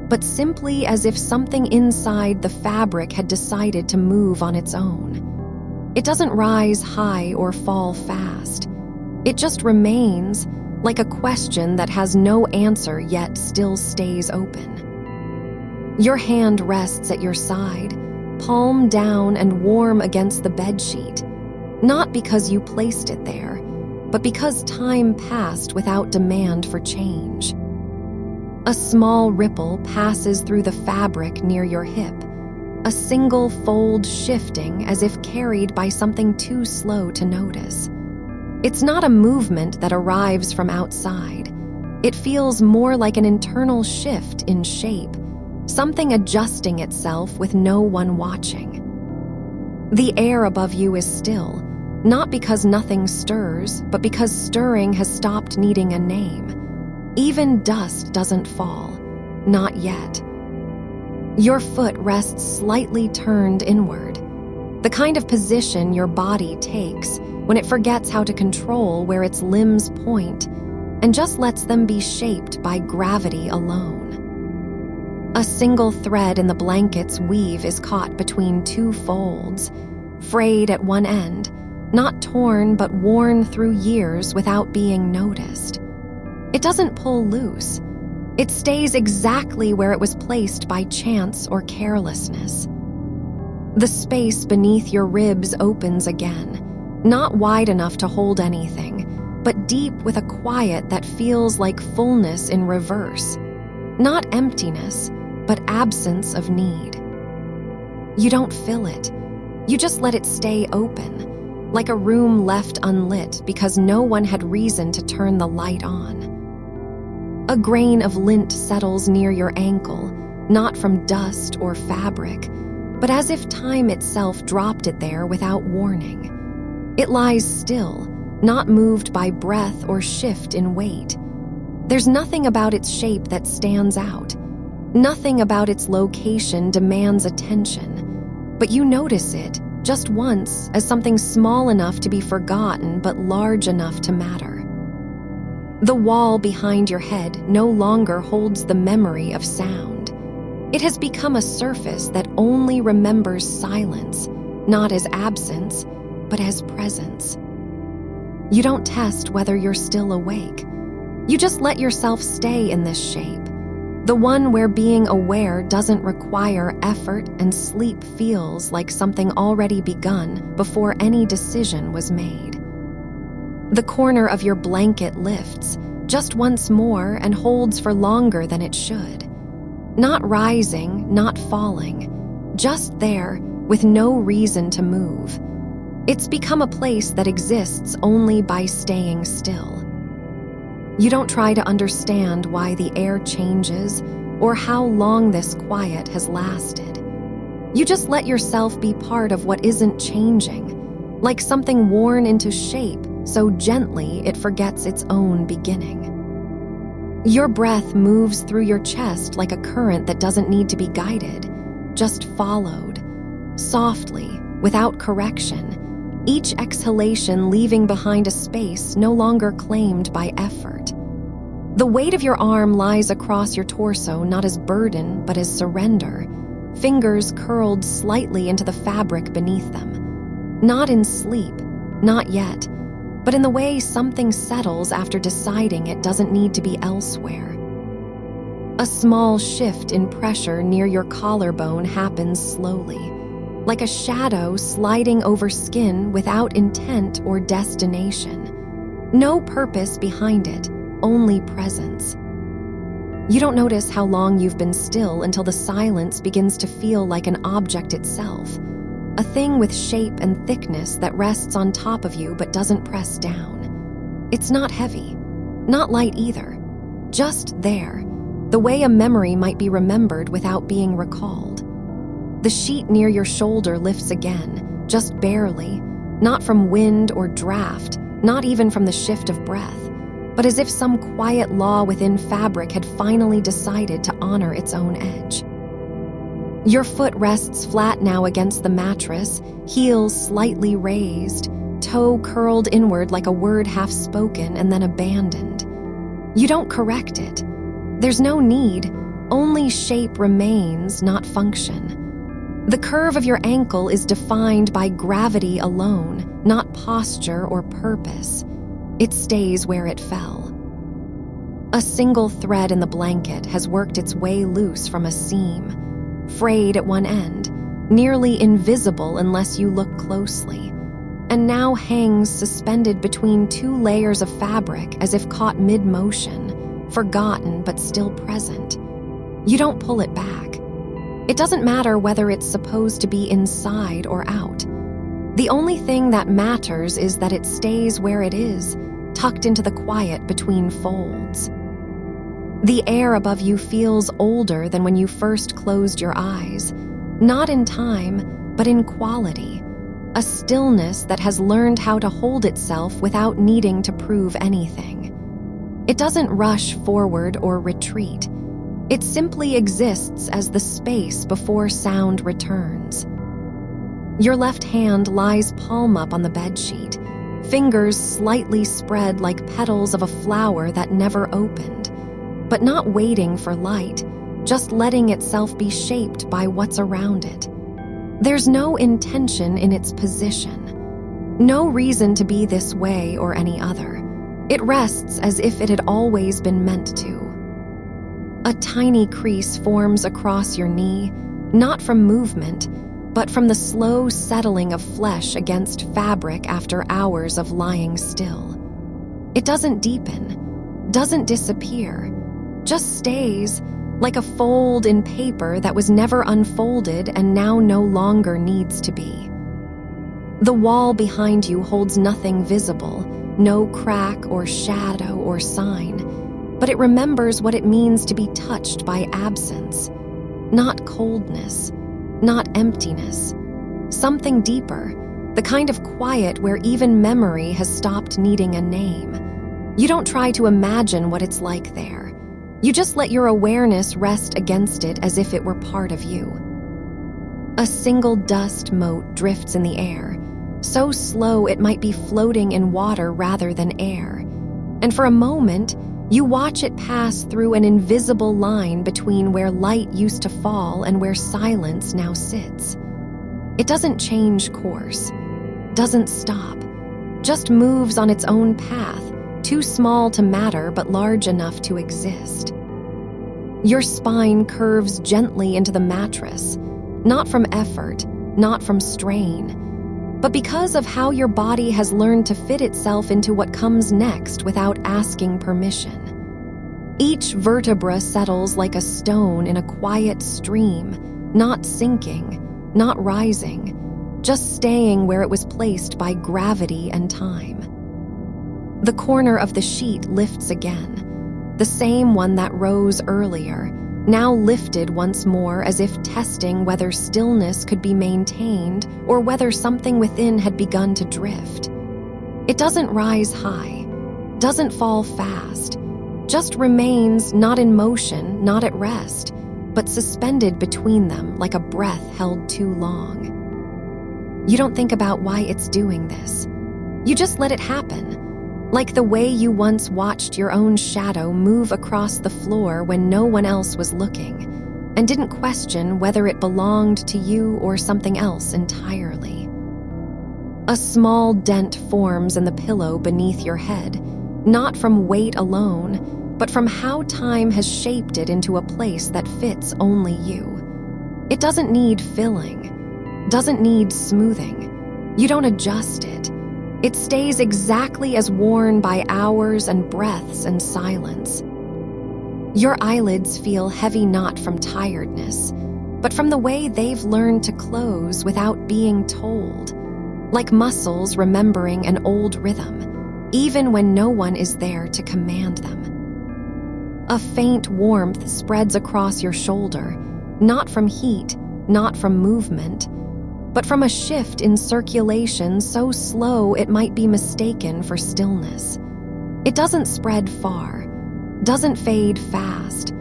but simply as if something inside the fabric had decided to move on its own. It doesn't rise high or fall fast. It just remains, like a question that has no answer yet still stays open. Your hand rests at your side, palm down and warm against the bedsheet, not because you placed it there, but because time passed without demand for change. A small ripple passes through the fabric near your hip, a single fold shifting as if carried by something too slow to notice. It's not a movement that arrives from outside. It feels more like an internal shift in shape, something adjusting itself with no one watching. The air above you is still, not because nothing stirs, but because stirring has stopped needing a name. Even dust doesn't fall, not yet. Your foot rests slightly turned inward, the kind of position your body takes when it forgets how to control where its limbs point and just lets them be shaped by gravity alone. A single thread in the blanket's weave is caught between two folds, frayed at one end, not torn but worn through years without being noticed. It doesn't pull loose. It stays exactly where it was placed by chance or carelessness. The space beneath your ribs opens again, not wide enough to hold anything, but deep with a quiet that feels like fullness in reverse. Not emptiness, but absence of need. You don't fill it. You just let it stay open, like a room left unlit because no one had reason to turn the light on. A grain of lint settles near your ankle, not from dust or fabric, but as if time itself dropped it there without warning. It lies still, not moved by breath or shift in weight. There's nothing about its shape that stands out. Nothing about its location demands attention, but you notice it, just once, as something small enough to be forgotten but large enough to matter. The wall behind your head no longer holds the memory of sound. It has become a surface that only remembers silence, not as absence, but as presence. You don't test whether you're still awake. You just let yourself stay in this shape, the one where being aware doesn't require effort and sleep feels like something already begun before any decision was made. The corner of your blanket lifts just once more and holds for longer than it should. Not rising, not falling, just there with no reason to move. It's become a place that exists only by staying still. You don't try to understand why the air changes or how long this quiet has lasted. You just let yourself be part of what isn't changing, like something worn into shape so gently it forgets its own beginning. Your breath moves through your chest like a current that doesn't need to be guided, just followed, softly, without correction, each exhalation leaving behind a space no longer claimed by effort. The weight of your arm lies across your torso not as burden but as surrender, fingers curled slightly into the fabric beneath them. Not in sleep, not yet, but in the way something settles after deciding it doesn't need to be elsewhere. A small shift in pressure near your collarbone happens slowly, like a shadow sliding over skin without intent or destination. No purpose behind it, only presence. You don't notice how long you've been still until the silence begins to feel like an object itself, a thing with shape and thickness that rests on top of you but doesn't press down. It's not heavy, not light either, just there, the way a memory might be remembered without being recalled. The sheet near your shoulder lifts again, just barely, not from wind or draft, not even from the shift of breath, but as if some quiet law within fabric had finally decided to honor its own edge. Your foot rests flat now against the mattress, heels slightly raised, toe curled inward like a word half spoken and then abandoned. You don't correct it. There's no need, only shape remains, not function. The curve of your ankle is defined by gravity alone, not posture or purpose. It stays where it fell. A single thread in the blanket has worked its way loose from a seam, frayed at one end, nearly invisible unless you look closely, and now hangs suspended between two layers of fabric as if caught mid-motion, forgotten but still present. You don't pull it back. It doesn't matter whether it's supposed to be inside or out. The only thing that matters is that it stays where it is, tucked into the quiet between folds. The air above you feels older than when you first closed your eyes, not in time, but in quality, a stillness that has learned how to hold itself without needing to prove anything. It doesn't rush forward or retreat. It simply exists as the space before sound returns. Your left hand lies palm up on the bedsheet, fingers slightly spread like petals of a flower that never opened, but not waiting for light, just letting itself be shaped by what's around it. There's no intention in its position, no reason to be this way or any other. It rests as if it had always been meant to. A tiny crease forms across your knee, not from movement, but from the slow settling of flesh against fabric after hours of lying still. It doesn't deepen, doesn't disappear, just stays like a fold in paper that was never unfolded and now no longer needs to be. The wall behind you holds nothing visible, no crack or shadow or sign, but it remembers what it means to be touched by absence. Not coldness, not emptiness, something deeper, the kind of quiet where even memory has stopped needing a name. You don't try to imagine what it's like there. You just let your awareness rest against it as if it were part of you. A single dust mote drifts in the air, so slow it might be floating in water rather than air. And for a moment, you watch it pass through an invisible line between where light used to fall and where silence now sits. It doesn't change course, doesn't stop, just moves on its own path, too small to matter but large enough to exist. Your spine curves gently into the mattress, not from effort, not from strain, but because of how your body has learned to fit itself into what comes next without asking permission. Each vertebra settles like a stone in a quiet stream, not sinking, not rising, just staying where it was placed by gravity and time. The corner of the sheet lifts again, the same one that rose earlier, now lifted once more as if testing whether stillness could be maintained or whether something within had begun to drift. It doesn't rise high, doesn't fall fast, just remains not in motion, not at rest, but suspended between them like a breath held too long. You don't think about why it's doing this. You just let it happen. Like the way you once watched your own shadow move across the floor when no one else was looking, and didn't question whether it belonged to you or something else entirely. A small dent forms in the pillow beneath your head, not from weight alone, but from how time has shaped it into a place that fits only you. It doesn't need filling, doesn't need smoothing. You don't adjust it. It stays exactly as worn by hours and breaths and silence. Your eyelids feel heavy not from tiredness, but from the way they've learned to close without being told, like muscles remembering an old rhythm, even when no one is there to command them. A faint warmth spreads across your shoulder, not from heat, not from movement, but from a shift in circulation so slow it might be mistaken for stillness. It doesn't spread far, doesn't fade fast,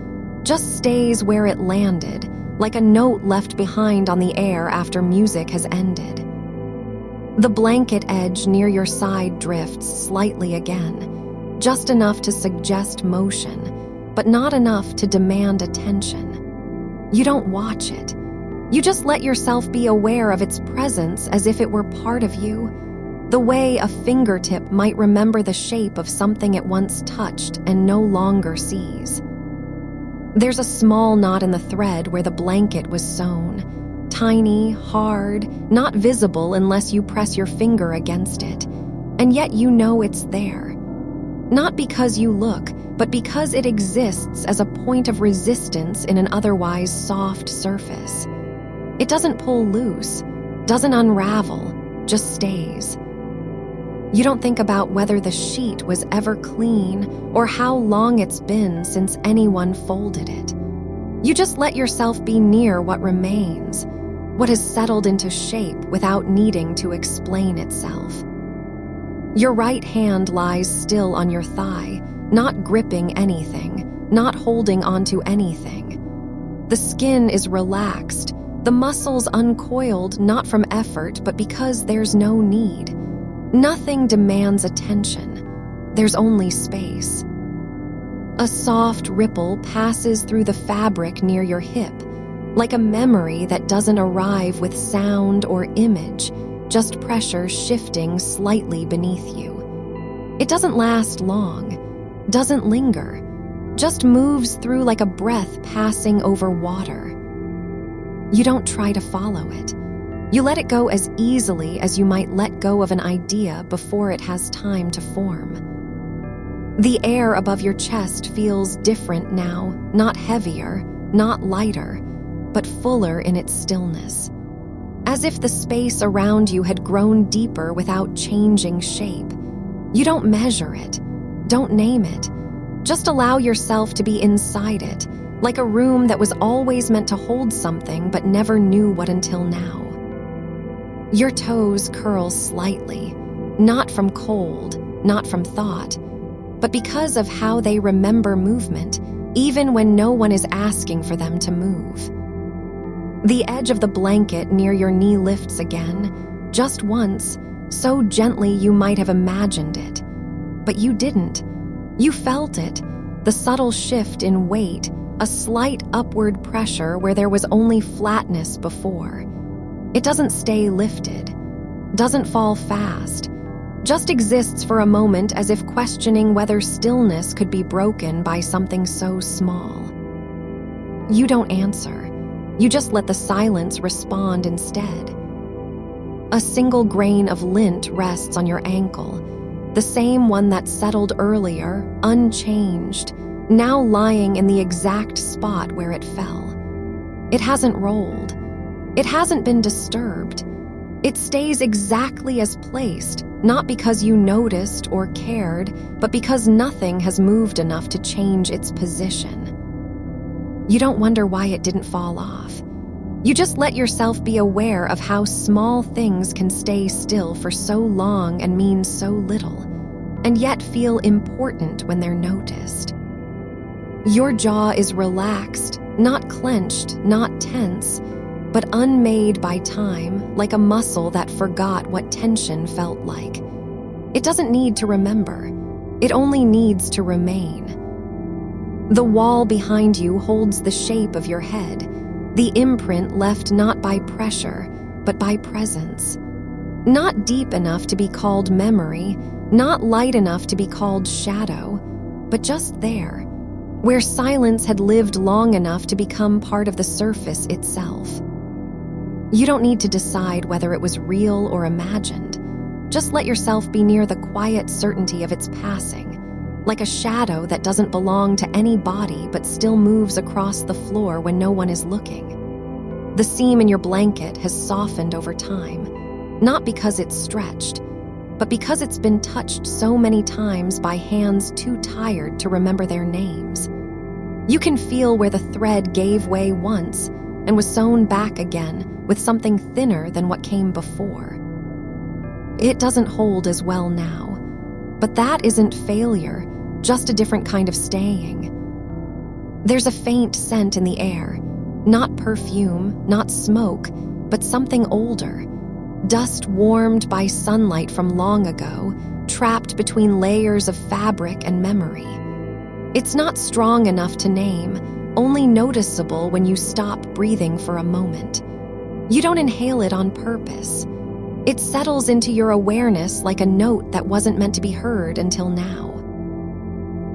just stays where it landed, like a note left behind on the air after music has ended. The blanket edge near your side drifts slightly again, just enough to suggest motion, but not enough to demand attention. You don't watch it. You just let yourself be aware of its presence as if it were part of you, the way a fingertip might remember the shape of something it once touched and no longer sees. There's a small knot in the thread where the blanket was sewn, tiny, hard, not visible unless you press your finger against it, and yet you know it's there. Not because you look, but because it exists as a point of resistance in an otherwise soft surface. It doesn't pull loose, doesn't unravel, just stays. You don't think about whether the sheet was ever clean or how long it's been since anyone folded it. You just let yourself be near what remains, what has settled into shape without needing to explain itself. Your right hand lies still on your thigh, not gripping anything, not holding onto anything. The skin is relaxed, the muscles uncoiled not from effort but because there's no need. Nothing demands attention. There's only space. A soft ripple passes through the fabric near your hip, like a memory that doesn't arrive with sound or image, just pressure shifting slightly beneath you. It doesn't last long, doesn't linger, just moves through like a breath passing over water. You don't try to follow it. You let it go as easily as you might let go of an idea before it has time to form. The air above your chest feels different now, not heavier, not lighter, but fuller in its stillness. As if the space around you had grown deeper without changing shape. You don't measure it, don't name it. Just allow yourself to be inside it, like a room that was always meant to hold something but never knew what until now. Your toes curl slightly, not from cold, not from thought, but because of how they remember movement, even when no one is asking for them to move. The edge of the blanket near your knee lifts again, just once, so gently you might have imagined it. But you didn't. You felt it, the subtle shift in weight, a slight upward pressure where there was only flatness before. It doesn't stay lifted, doesn't fall fast, just exists for a moment as if questioning whether stillness could be broken by something so small. You don't answer. You just let the silence respond instead. A single grain of lint rests on your ankle, the same one that settled earlier, unchanged, now lying in the exact spot where it fell. It hasn't rolled. It hasn't been disturbed. It stays exactly as placed, not because you noticed or cared, but because nothing has moved enough to change its position. You don't wonder why it didn't fall off. You just let yourself be aware of how small things can stay still for so long and mean so little, and yet feel important when they're noticed. Your jaw is relaxed, not clenched, not tense, but unmade by time, like a muscle that forgot what tension felt like. It doesn't need to remember. It only needs to remain. The wall behind you holds the shape of your head, the imprint left not by pressure, but by presence. Not deep enough to be called memory, not light enough to be called shadow, but just there, where silence had lived long enough to become part of the surface itself. You don't need to decide whether it was real or imagined. Just let yourself be near the quiet certainty of its passing, like a shadow that doesn't belong to any body but still moves across the floor when no one is looking. The seam in your blanket has softened over time, not because it's stretched, but because it's been touched so many times by hands too tired to remember their names. You can feel where the thread gave way once and was sewn back again with something thinner than what came before. It doesn't hold as well now, but that isn't failure, just a different kind of staying. There's a faint scent in the air, not perfume, not smoke, but something older. Dust warmed by sunlight from long ago, trapped between layers of fabric and memory. It's not strong enough to name, only noticeable when you stop breathing for a moment. You don't inhale it on purpose. It settles into your awareness like a note that wasn't meant to be heard until now.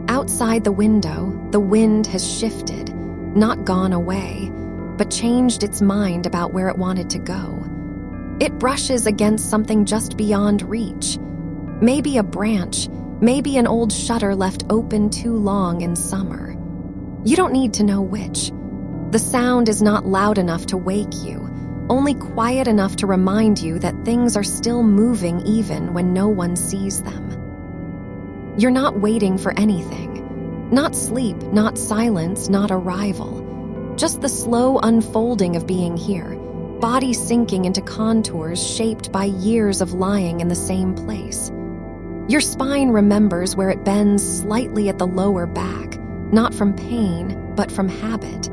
Outside the window, the wind has shifted, not gone away, but changed its mind about where it wanted to go. It brushes against something just beyond reach. Maybe a branch, maybe an old shutter left open too long in summer. You don't need to know which. The sound is not loud enough to wake you, only quiet enough to remind you that things are still moving even when no one sees them. You're not waiting for anything. Not sleep, not silence, not arrival. Just the slow unfolding of being here, body sinking into contours shaped by years of lying in the same place. Your spine remembers where it bends slightly at the lower back, not from pain, but from habit.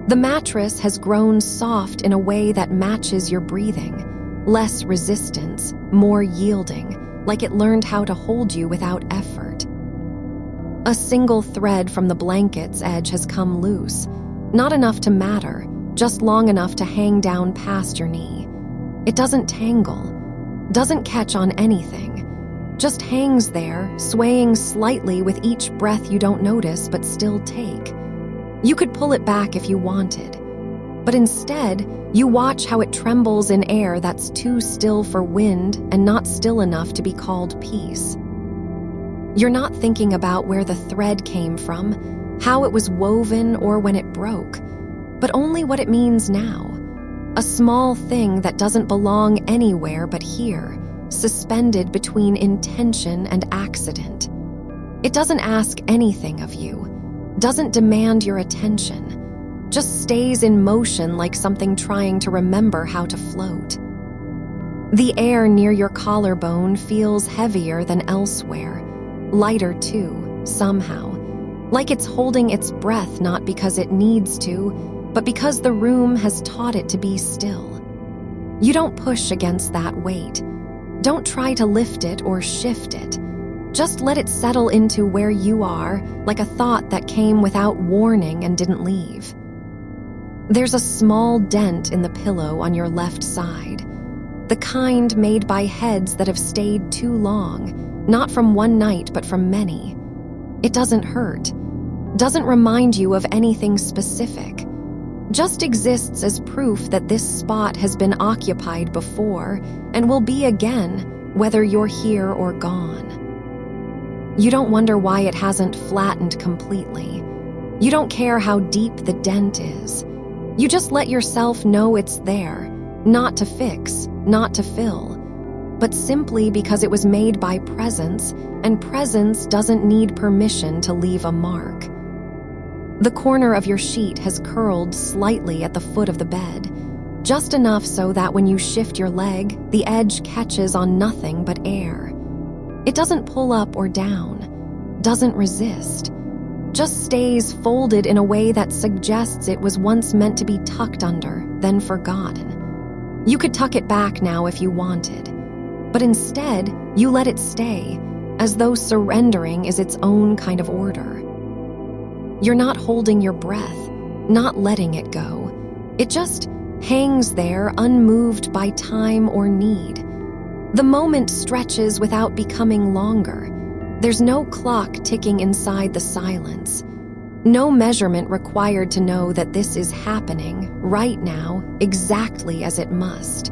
The mattress has grown soft in a way that matches your breathing, less resistance, more yielding, like it learned how to hold you without effort. A single thread from the blanket's edge has come loose, not enough to matter, just long enough to hang down past your knee. It doesn't tangle, doesn't catch on anything, just hangs there, swaying slightly with each breath you don't notice but still take. You could pull it back if you wanted, but instead, you watch how it trembles in air that's too still for wind and not still enough to be called peace. You're not thinking about where the thread came from, how it was woven, or when it broke, but only what it means now. A small thing that doesn't belong anywhere but here, suspended between intention and accident. It doesn't ask anything of you, doesn't demand your attention, just stays in motion like something trying to remember how to float. The air near your collarbone feels heavier than elsewhere, lighter too, somehow, like it's holding its breath not because it needs to, but because the room has taught it to be still. You don't push against that weight. Don't try to lift it or shift it. Just let it settle into where you are, like a thought that came without warning and didn't leave. There's a small dent in the pillow on your left side, the kind made by heads that have stayed too long, not from one night but from many. It doesn't hurt, doesn't remind you of anything specific, just exists as proof that this spot has been occupied before and will be again, whether you're here or gone. You don't wonder why it hasn't flattened completely. You don't care how deep the dent is. You just let yourself know it's there, not to fix, not to fill, but simply because it was made by presence, and presence doesn't need permission to leave a mark. The corner of your sheet has curled slightly at the foot of the bed, just enough so that when you shift your leg, the edge catches on nothing but air. It doesn't pull up or down, doesn't resist, just stays folded in a way that suggests it was once meant to be tucked under, then forgotten. You could tuck it back now if you wanted, but instead, you let it stay, as though surrendering is its own kind of order. You're not holding your breath, not letting it go. It just hangs there, unmoved by time or need. The moment stretches without becoming longer. There's no clock ticking inside the silence. No measurement required to know that this is happening right now, exactly as it must.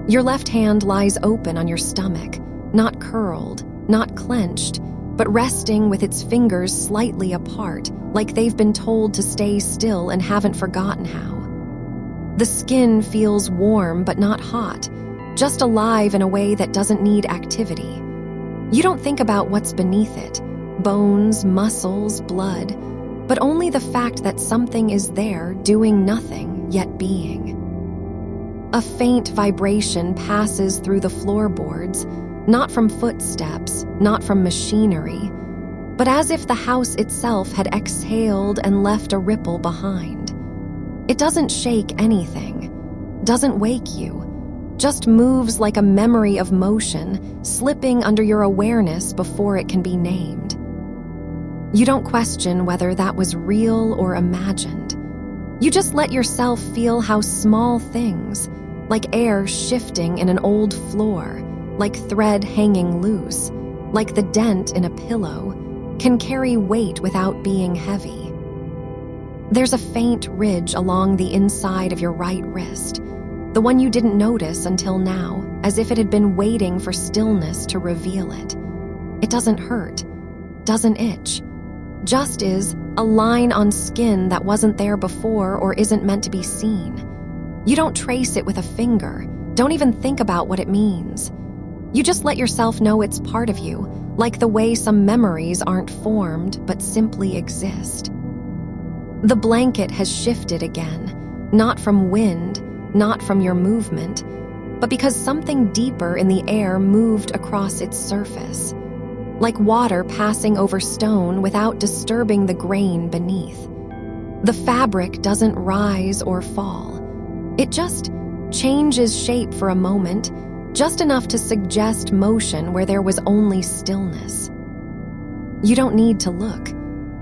Your left hand lies open on your stomach, not curled, not clenched, but resting with its fingers slightly apart, like they've been told to stay still and haven't forgotten how. The skin feels warm but not hot, just alive in a way that doesn't need activity. You don't think about what's beneath it, bones, muscles, blood, but only the fact that something is there doing nothing, yet being. A faint vibration passes through the floorboards, not from footsteps, not from machinery, but as if the house itself had exhaled and left a ripple behind. It doesn't shake anything, doesn't wake you, just moves like a memory of motion, slipping under your awareness before it can be named. You don't question whether that was real or imagined. You just let yourself feel how small things, like air shifting in an old floor, like thread hanging loose, like the dent in a pillow, can carry weight without being heavy. There's a faint ridge along the inside of your right wrist, the one you didn't notice until now, as if it had been waiting for stillness to reveal it. It doesn't hurt, doesn't itch, just is a line on skin that wasn't there before or isn't meant to be seen. You don't trace it with a finger, don't even think about what it means. You just let yourself know it's part of you, like the way some memories aren't formed but simply exist. The blanket has shifted again, not from wind, not from your movement, but because something deeper in the air moved across its surface, like water passing over stone without disturbing the grain beneath. The fabric doesn't rise or fall. It just changes shape for a moment, just enough to suggest motion where there was only stillness. You don't need to look.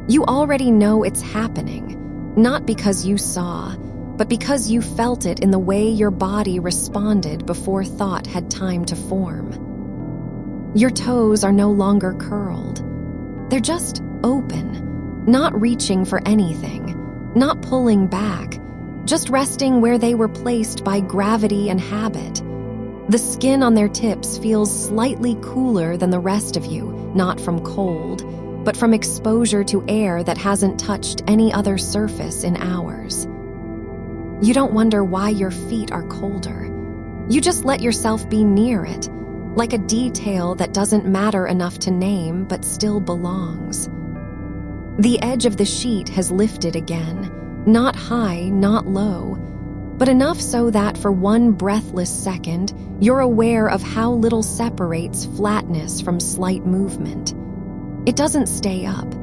You already know it's happening, not because you saw, but because you felt it in the way your body responded before thought had time to form. Your toes are no longer curled. They're just open, not reaching for anything, not pulling back, just resting where they were placed by gravity and habit. The skin on their tips feels slightly cooler than the rest of you, not from cold, but from exposure to air that hasn't touched any other surface in hours. You don't wonder why your feet are colder. You just let yourself be near it, like a detail that doesn't matter enough to name but still belongs. The edge of the sheet has lifted again, not high, not low, but enough so that for one breathless second, you're aware of how little separates flatness from slight movement. It doesn't stay up,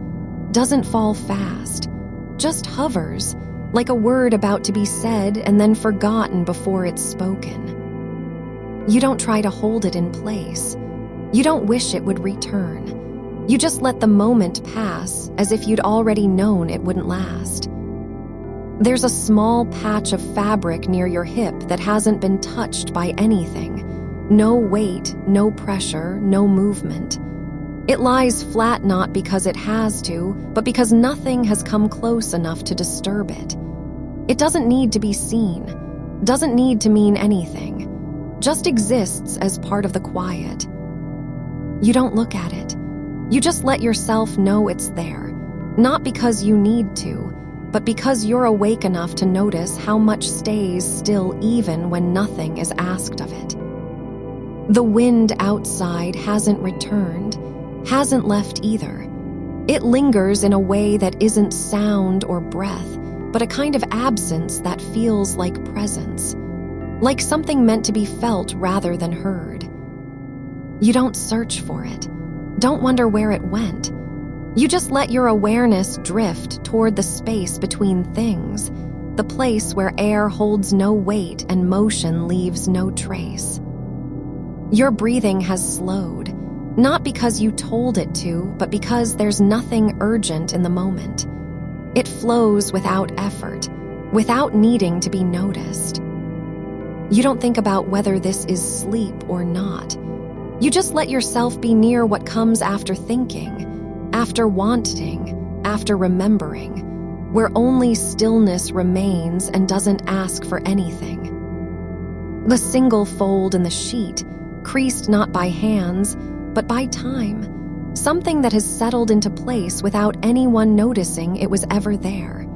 doesn't fall fast, just hovers, like a word about to be said and then forgotten before it's spoken. You don't try to hold it in place. You don't wish it would return. You just let the moment pass as if you'd already known it wouldn't last. There's a small patch of fabric near your hip that hasn't been touched by anything. No weight, no pressure, no movement. It lies flat not because it has to, but because nothing has come close enough to disturb it. It doesn't need to be seen, doesn't need to mean anything, just exists as part of the quiet. You don't look at it. You just let yourself know it's there, not because you need to, but because you're awake enough to notice how much stays still even when nothing is asked of it. The wind outside hasn't returned, hasn't left either. It lingers in a way that isn't sound or breath, but a kind of absence that feels like presence, like something meant to be felt rather than heard. You don't search for it, don't wonder where it went. You just let your awareness drift toward the space between things, the place where air holds no weight and motion leaves no trace. Your breathing has slowed, not because you told it to, but because there's nothing urgent in the moment. It flows without effort, without needing to be noticed. You don't think about whether this is sleep or not. You just let yourself be near what comes after thinking, after wanting, after remembering, where only stillness remains and doesn't ask for anything. The single fold in the sheet, creased not by hands, but by time, something that has settled into place without anyone noticing it was ever there.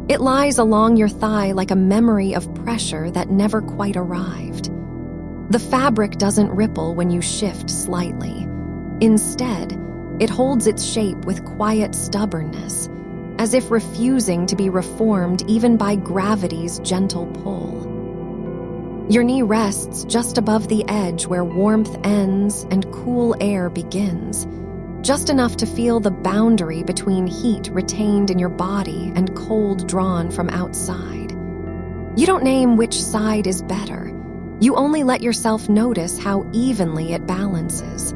It lies along your thigh like a memory of pressure that never quite arrived. The fabric doesn't ripple when you shift slightly. Instead, it holds its shape with quiet stubbornness, as if refusing to be reformed even by gravity's gentle pull. Your knee rests just above the edge where warmth ends and cool air begins, just enough to feel the boundary between heat retained in your body and cold drawn from outside. You don't name which side is better. You only let yourself notice how evenly it balances.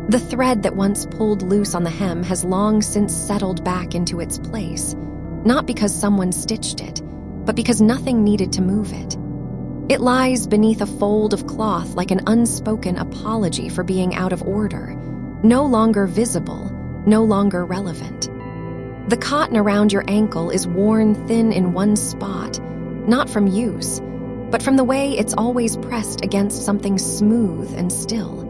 The thread that once pulled loose on the hem has long since settled back into its place, not because someone stitched it, but because nothing needed to move it. It lies beneath a fold of cloth like an unspoken apology for being out of order, no longer visible, no longer relevant. The cotton around your ankle is worn thin in one spot, not from use, but from the way it's always pressed against something smooth and still.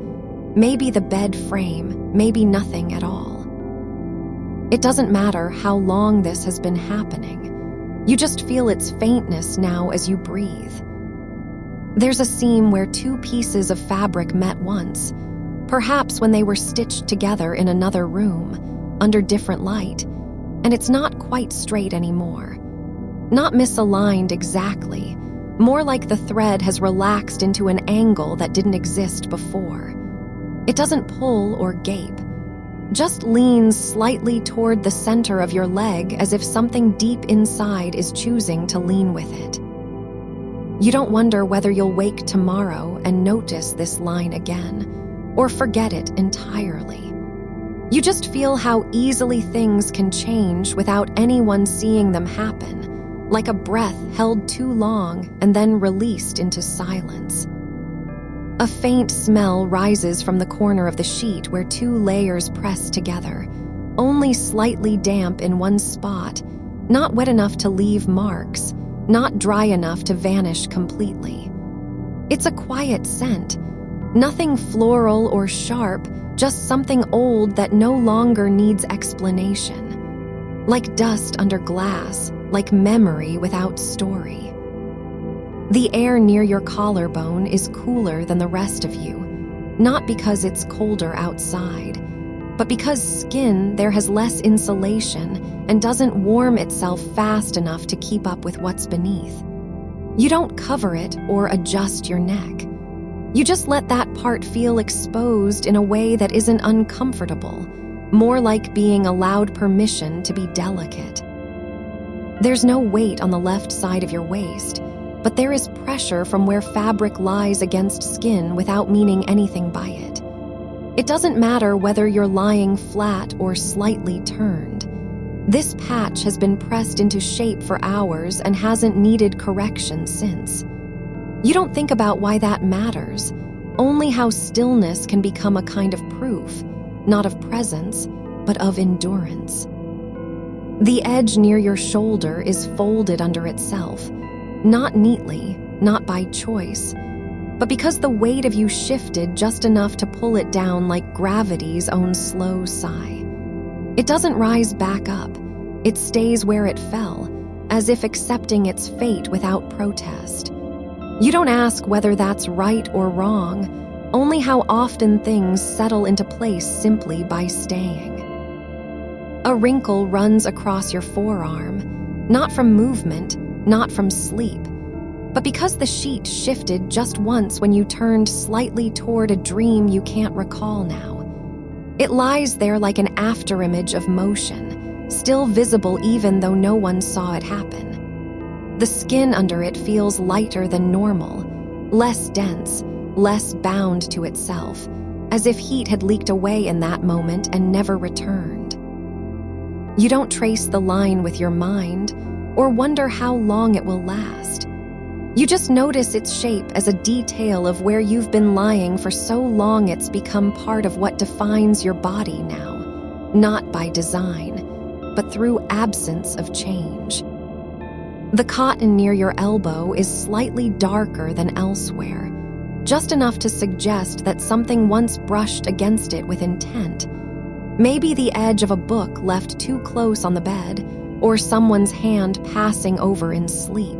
Maybe the bed frame, maybe nothing at all. It doesn't matter how long this has been happening. You just feel its faintness now as you breathe. There's a seam where two pieces of fabric met once, perhaps when they were stitched together in another room, under different light, and it's not quite straight anymore. Not misaligned exactly, more like the thread has relaxed into an angle that didn't exist before. It doesn't pull or gape, just leans slightly toward the center of your leg as if something deep inside is choosing to lean with it. You don't wonder whether you'll wake tomorrow and notice this line again, or forget it entirely. You just feel how easily things can change without anyone seeing them happen, like a breath held too long and then released into silence. A faint smell rises from the corner of the sheet where two layers press together, only slightly damp in one spot, not wet enough to leave marks, not dry enough to vanish completely. It's a quiet scent, nothing floral or sharp, just something old that no longer needs explanation. Like dust under glass, like memory without story. The air near your collarbone is cooler than the rest of you, not because it's colder outside, but because skin there has less insulation and doesn't warm itself fast enough to keep up with what's beneath. You don't cover it or adjust your neck. You just let that part feel exposed in a way that isn't uncomfortable, more like being allowed permission to be delicate. There's no weight on the left side of your waist, but there is pressure from where fabric lies against skin without meaning anything by it. It doesn't matter whether you're lying flat or slightly turned. This patch has been pressed into shape for hours and hasn't needed correction since. You don't think about why that matters, only how stillness can become a kind of proof, not of presence, but of endurance. The edge near your shoulder is folded under itself, not neatly, not by choice, but because the weight of you shifted just enough to pull it down like gravity's own slow sigh. It doesn't rise back up. It stays where it fell, as if accepting its fate without protest. You don't ask whether that's right or wrong, only how often things settle into place simply by staying. A wrinkle runs across your forearm, not from movement, not from sleep, but because the sheet shifted just once when you turned slightly toward a dream you can't recall now. It lies there like an afterimage of motion, still visible even though no one saw it happen. The skin under it feels lighter than normal, less dense, less bound to itself, as if heat had leaked away in that moment and never returned. You don't trace the line with your mind or wonder how long it will last. You just notice its shape as a detail of where you've been lying for so long it's become part of what defines your body now, not by design, but through absence of change. The cotton near your elbow is slightly darker than elsewhere, just enough to suggest that something once brushed against it with intent. Maybe the edge of a book left too close on the bed, or someone's hand passing over in sleep.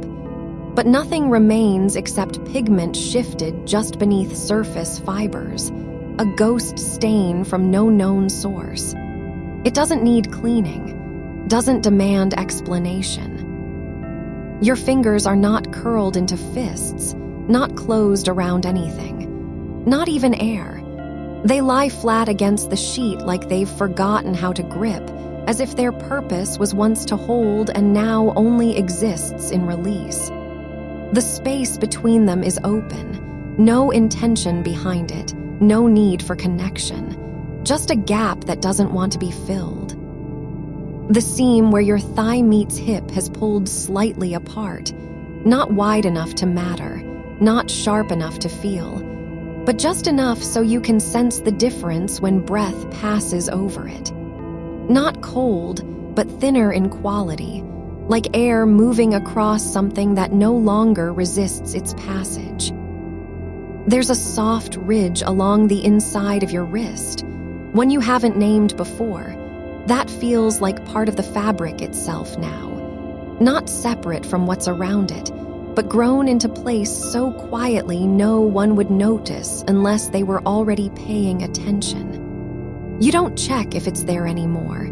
But nothing remains except pigment shifted just beneath surface fibers, a ghost stain from no known source. It doesn't need cleaning, doesn't demand explanation. Your fingers are not curled into fists, not closed around anything, not even air. They lie flat against the sheet like they've forgotten how to grip, as if their purpose was once to hold and now only exists in release. The space between them is open, no intention behind it, no need for connection, just a gap that doesn't want to be filled. The seam where your thigh meets hip has pulled slightly apart, not wide enough to matter, not sharp enough to feel, but just enough so you can sense the difference when breath passes over it. Not cold, but thinner in quality, like air moving across something that no longer resists its passage. There's a soft ridge along the inside of your wrist, one you haven't named before. That feels like part of the fabric itself now, not separate from what's around it, but grown into place so quietly no one would notice unless they were already paying attention. You don't check if it's there anymore.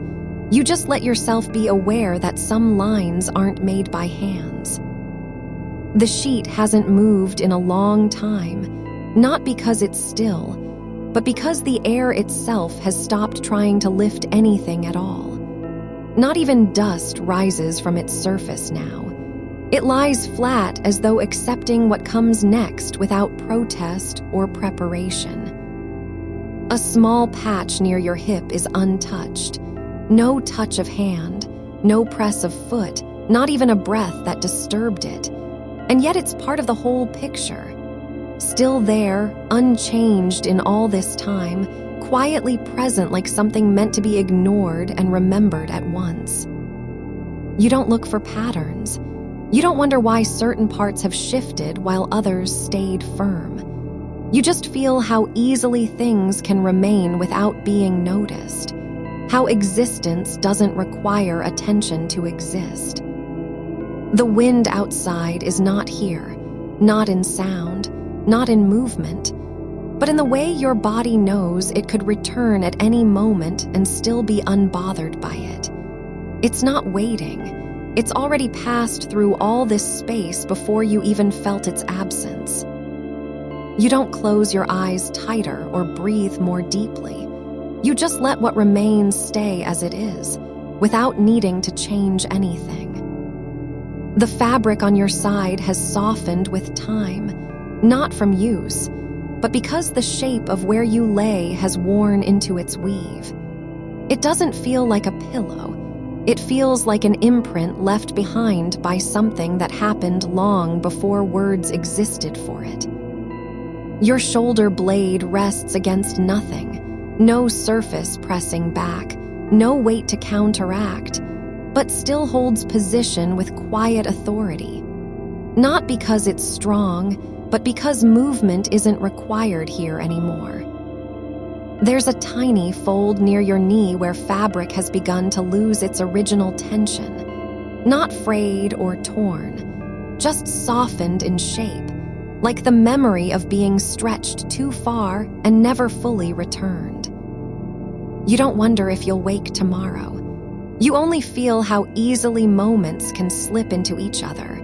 You just let yourself be aware that some lines aren't made by hands. The sheet hasn't moved in a long time, not because it's still, but because the air itself has stopped trying to lift anything at all. Not even dust rises from its surface now. It lies flat as though accepting what comes next without protest or preparation. A small patch near your hip is untouched. No touch of hand, no press of foot, not even a breath that disturbed it. And yet it's part of the whole picture. Still there, unchanged in all this time, quietly present like something meant to be ignored and remembered at once. You don't look for patterns. You don't wonder why certain parts have shifted while others stayed firm. You just feel how easily things can remain without being noticed, how existence doesn't require attention to exist. The wind outside is not here, not in sound, not in movement, but in the way your body knows it could return at any moment and still be unbothered by it. It's not waiting. It's already passed through all this space before you even felt its absence. You don't close your eyes tighter or breathe more deeply. You just let what remains stay as it is, without needing to change anything. The fabric on your side has softened with time, not from use, but because the shape of where you lay has worn into its weave. It doesn't feel like a pillow. It feels like an imprint left behind by something that happened long before words existed for it. Your shoulder blade rests against nothing, no surface pressing back, no weight to counteract, but still holds position with quiet authority. Not because it's strong, but because movement isn't required here anymore. There's a tiny fold near your knee where fabric has begun to lose its original tension. Not frayed or torn, just softened in shape, like the memory of being stretched too far and never fully returned. You don't wonder if you'll wake tomorrow. You only feel how easily moments can slip into each other,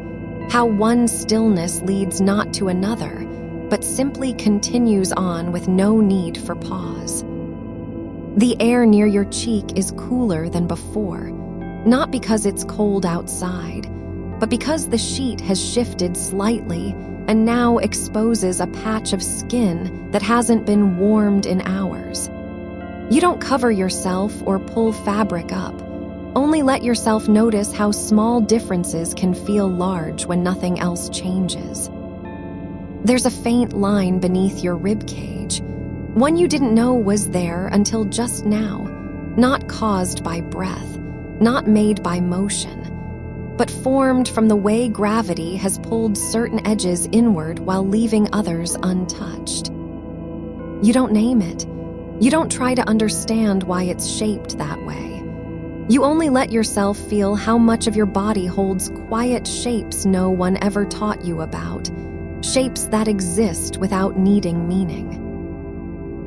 how one stillness leads not to another, but simply continues on with no need for pause. The air near your cheek is cooler than before, not because it's cold outside, but because the sheet has shifted slightly and now exposes a patch of skin that hasn't been warmed in hours. You don't cover yourself or pull fabric up, only let yourself notice how small differences can feel large when nothing else changes. There's a faint line beneath your ribcage, one you didn't know was there until just now, not caused by breath, not made by motion, but formed from the way gravity has pulled certain edges inward while leaving others untouched. You don't name it. You don't try to understand why it's shaped that way. You only let yourself feel how much of your body holds quiet shapes no one ever taught you about, shapes that exist without needing meaning.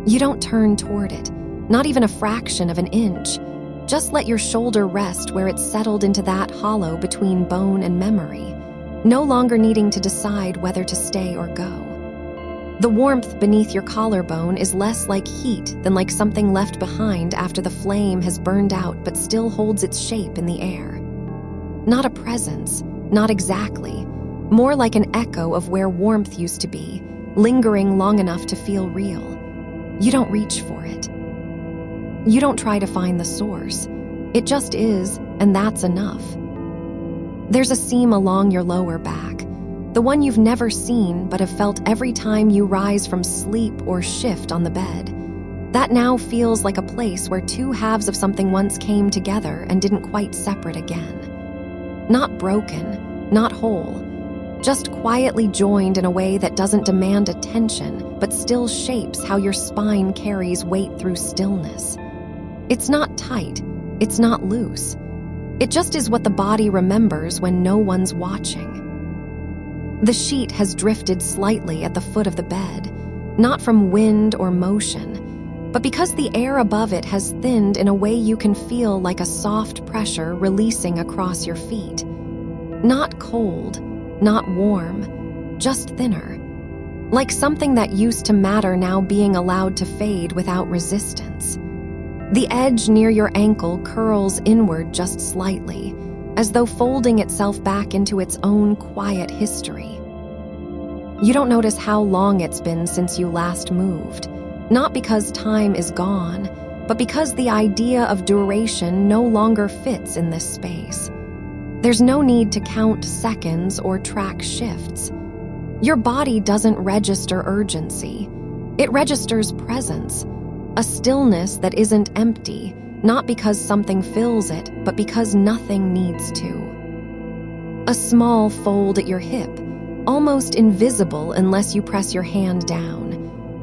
You don't turn toward it, not even a fraction of an inch. Just let your shoulder rest where it's settled into that hollow between bone and memory, no longer needing to decide whether to stay or go. The warmth beneath your collarbone is less like heat than like something left behind after the flame has burned out but still holds its shape in the air. Not a presence, not exactly, more like an echo of where warmth used to be, lingering long enough to feel real. You don't reach for it. You don't try to find the source. It just is, and that's enough. There's a seam along your lower back, the one you've never seen but have felt every time you rise from sleep or shift on the bed. That now feels like a place where two halves of something once came together and didn't quite separate again. Not broken, not whole, just quietly joined in a way that doesn't demand attention but still shapes how your spine carries weight through stillness. It's not tight, it's not loose. It just is what the body remembers when no one's watching. The sheet has drifted slightly at the foot of the bed, not from wind or motion, but because the air above it has thinned in a way you can feel like a soft pressure releasing across your feet. Not cold, not warm, just thinner, like something that used to matter now being allowed to fade without resistance. The edge near your ankle curls inward just slightly, as though folding itself back into its own quiet history. You don't notice how long it's been since you last moved, not because time is gone, but because the idea of duration no longer fits in this space. There's no need to count seconds or track shifts. Your body doesn't register urgency. It registers presence, a stillness that isn't empty, not because something fills it, but because nothing needs to. A small fold at your hip, almost invisible unless you press your hand down,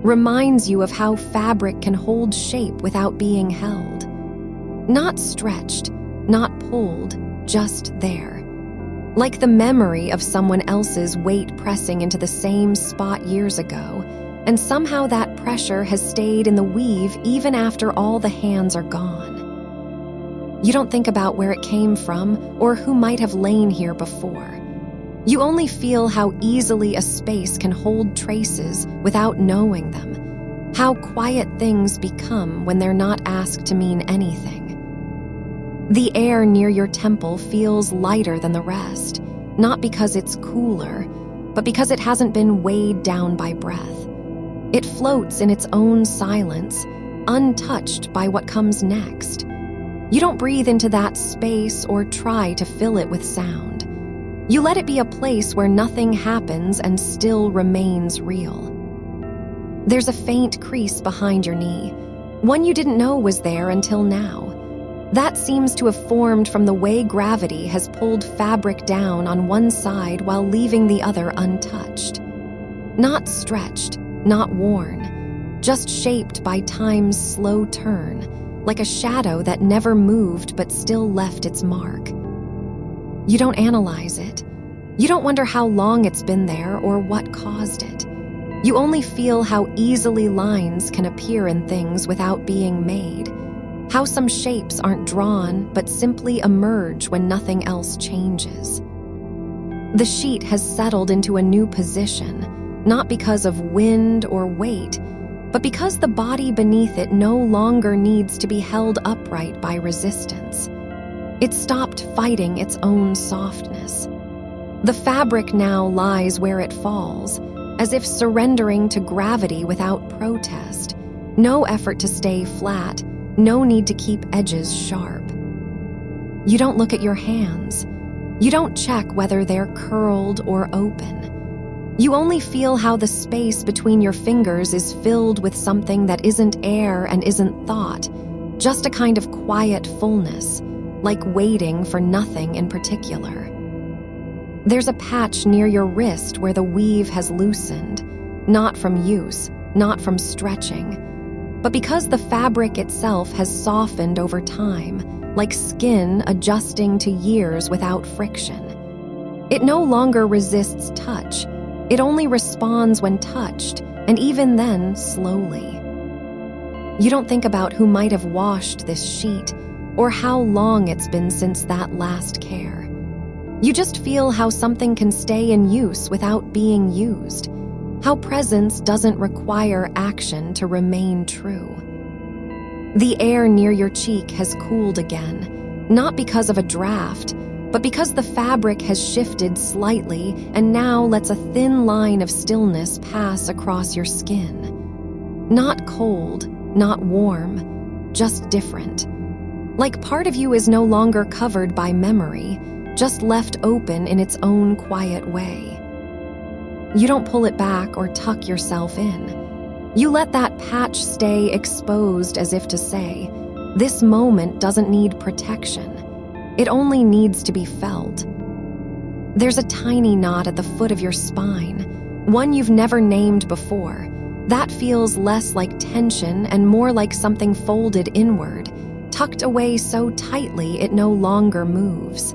reminds you of how fabric can hold shape without being held. Not stretched, not pulled, just there. Like the memory of someone else's weight pressing into the same spot years ago, and somehow that pressure has stayed in the weave even after all the hands are gone. You don't think about where it came from or who might have lain here before. You only feel how easily a space can hold traces without knowing them, how quiet things become when they're not asked to mean anything. The air near your temple feels lighter than the rest, not because it's cooler, but because it hasn't been weighed down by breath. It floats in its own silence, untouched by what comes next. You don't breathe into that space or try to fill it with sound. You let it be a place where nothing happens and still remains real. There's a faint crease behind your knee, one you didn't know was there until now. That seems to have formed from the way gravity has pulled fabric down on one side while leaving the other untouched. Not stretched, not worn, just shaped by time's slow turn, like a shadow that never moved but still left its mark. You don't analyze it. You don't wonder how long it's been there or what caused it. You only feel how easily lines can appear in things without being made, how some shapes aren't drawn but simply emerge when nothing else changes. The sheet has settled into a new position, not because of wind or weight, but because the body beneath it no longer needs to be held upright by resistance. It stopped fighting its own softness. The fabric now lies where it falls, as if surrendering to gravity without protest. No effort to stay flat, no need to keep edges sharp. You don't look at your hands. You don't check whether they're curled or open. You only feel how the space between your fingers is filled with something that isn't air and isn't thought, just a kind of quiet fullness, like waiting for nothing in particular. There's a patch near your wrist where the weave has loosened, not from use, not from stretching, but because the fabric itself has softened over time, like skin adjusting to years without friction. It no longer resists touch. It only responds when touched, and even then, slowly. You don't think about who might have washed this sheet, or how long it's been since that last care. You just feel how something can stay in use without being used, how presence doesn't require action to remain true. The air near your cheek has cooled again, not because of a draft, but because the fabric has shifted slightly and now lets a thin line of stillness pass across your skin. Not cold, not warm, just different. Like part of you is no longer covered by memory, just left open in its own quiet way. You don't pull it back or tuck yourself in. You let that patch stay exposed as if to say, this moment doesn't need protection. It only needs to be felt. There's a tiny knot at the foot of your spine, one you've never named before. That feels less like tension and more like something folded inward, tucked away so tightly it no longer moves.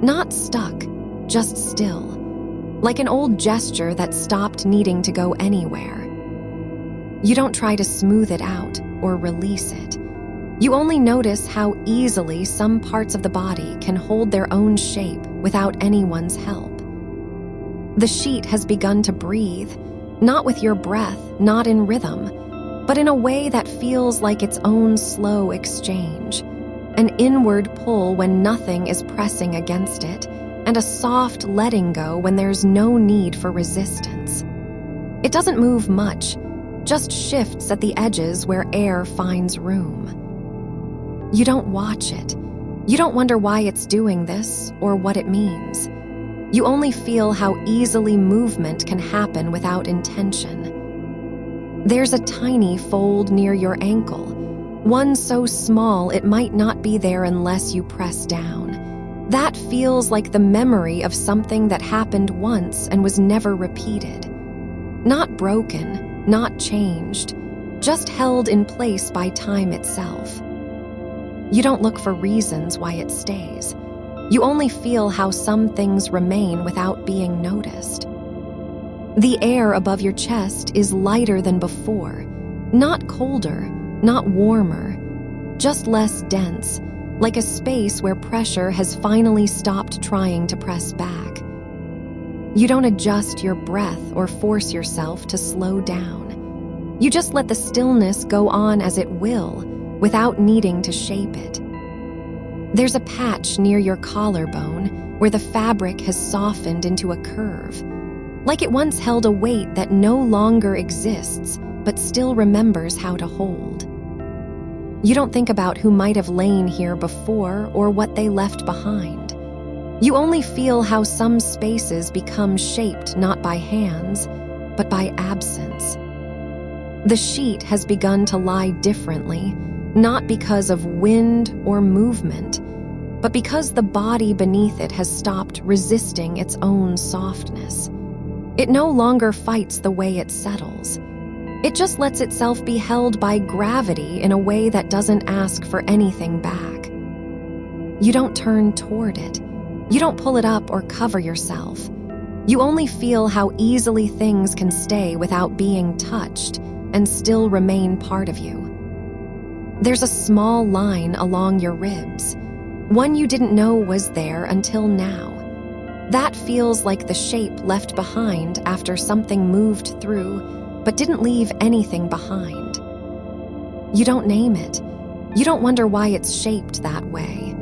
Not stuck, just still, like an old gesture that stopped needing to go anywhere. You don't try to smooth it out or release it. You only notice how easily some parts of the body can hold their own shape without anyone's help. The sheet has begun to breathe, not with your breath, not in rhythm, but in a way that feels like its own slow exchange. An inward pull when nothing is pressing against it, and a soft letting go when there's no need for resistance. It doesn't move much, just shifts at the edges where air finds room. You don't watch it. You don't wonder why it's doing this or what it means. You only feel how easily movement can happen without intention. There's a tiny fold near your ankle, one so small it might not be there unless you press down. That feels like the memory of something that happened once and was never repeated. Not broken, not changed, just held in place by time itself. You don't look for reasons why it stays. You only feel how some things remain without being noticed. The air above your chest is lighter than before, not colder, not warmer, just less dense, like a space where pressure has finally stopped trying to press back. You don't adjust your breath or force yourself to slow down. You just let the stillness go on as it will, without needing to shape it. There's a patch near your collarbone where the fabric has softened into a curve, like it once held a weight that no longer exists but still remembers how to hold. You don't think about who might have lain here before or what they left behind. You only feel how some spaces become shaped not by hands, but by absence. The sheet has begun to lie differently, not because of wind or movement, but because the body beneath it has stopped resisting its own softness. It no longer fights the way it settles. It just lets itself be held by gravity in a way that doesn't ask for anything back. You don't turn toward it. You don't pull it up or cover yourself. You only feel how easily things can stay without being touched and still remain part of you. There's a small line along your ribs, one you didn't know was there until now. That feels like the shape left behind after something moved through, but didn't leave anything behind. You don't name it. You don't wonder why it's shaped that way.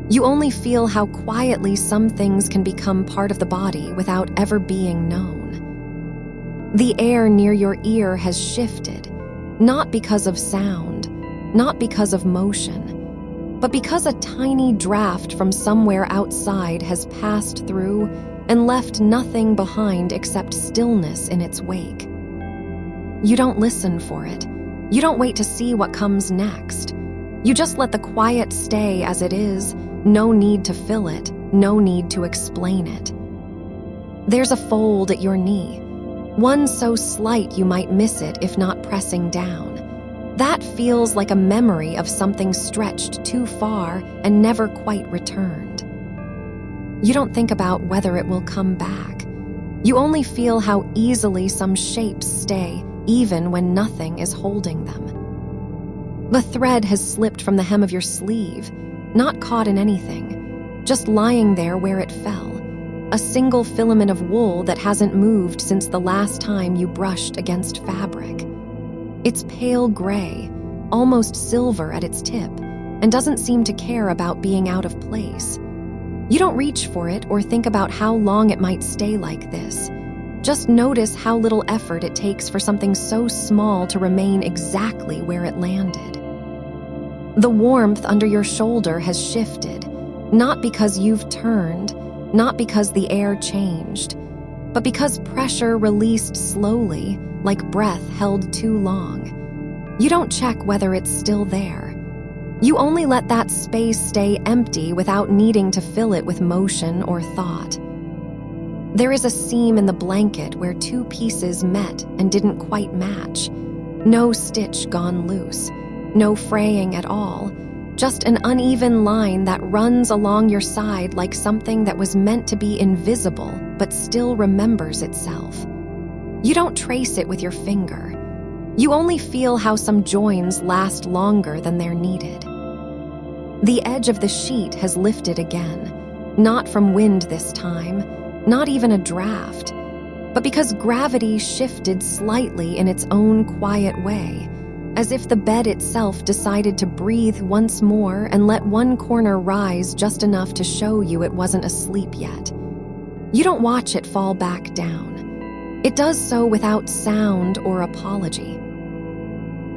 You only feel how quietly some things can become part of the body without ever being known. The air near your ear has shifted, not because of sound, not because of motion, but because a tiny draft from somewhere outside has passed through and left nothing behind except stillness in its wake. You don't listen for it. You don't wait to see what comes next. You just let the quiet stay as it is, no need to fill it, no need to explain it. There's a fold at your knee, one so slight you might miss it if not pressing down. That feels like a memory of something stretched too far and never quite returned. You don't think about whether it will come back. You only feel how easily some shapes stay, even when nothing is holding them. The thread has slipped from the hem of your sleeve, not caught in anything, just lying there where it fell, a single filament of wool that hasn't moved since the last time you brushed against fabric. It's pale gray, almost silver at its tip, and doesn't seem to care about being out of place. You don't reach for it or think about how long it might stay like this. Just notice how little effort it takes for something so small to remain exactly where it landed. The warmth under your shoulder has shifted, not because you've turned, not because the air changed, but because pressure released slowly, like breath held too long. You don't check whether it's still there. You only let that space stay empty without needing to fill it with motion or thought. There is a seam in the blanket where two pieces met and didn't quite match. No stitch gone loose, no fraying at all, just an uneven line that runs along your side like something that was meant to be invisible but still remembers itself. You don't trace it with your finger. You only feel how some joins last longer than they're needed. The edge of the sheet has lifted again, not from wind this time, not even a draft, but because gravity shifted slightly in its own quiet way, as if the bed itself decided to breathe once more and let one corner rise just enough to show you it wasn't asleep yet. You don't watch it fall back down. It does so without sound or apology.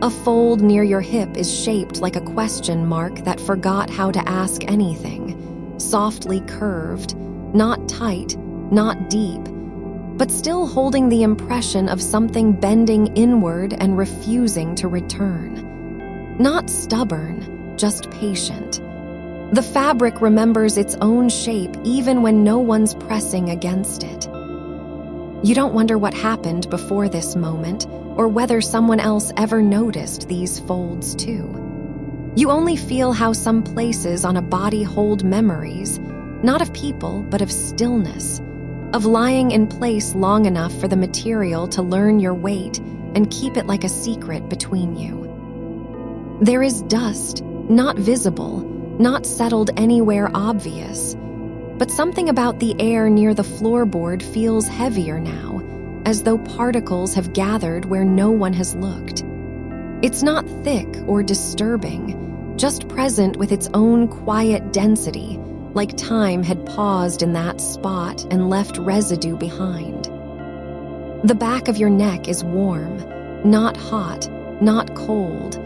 A fold near your hip is shaped like a question mark that forgot how to ask anything, softly curved, not tight, not deep, but still holding the impression of something bending inward and refusing to return. Not stubborn, just patient. The fabric remembers its own shape even when no one's pressing against it. You don't wonder what happened before this moment, or whether someone else ever noticed these folds too. You only feel how some places on a body hold memories, not of people, but of stillness, of lying in place long enough for the material to learn your weight and keep it like a secret between you. There is dust, not visible, not settled anywhere obvious, but something about the air near the floorboard feels heavier now, as though particles have gathered where no one has looked. It's not thick or disturbing, just present with its own quiet density, like time had paused in that spot and left residue behind. The back of your neck is warm, not hot, not cold,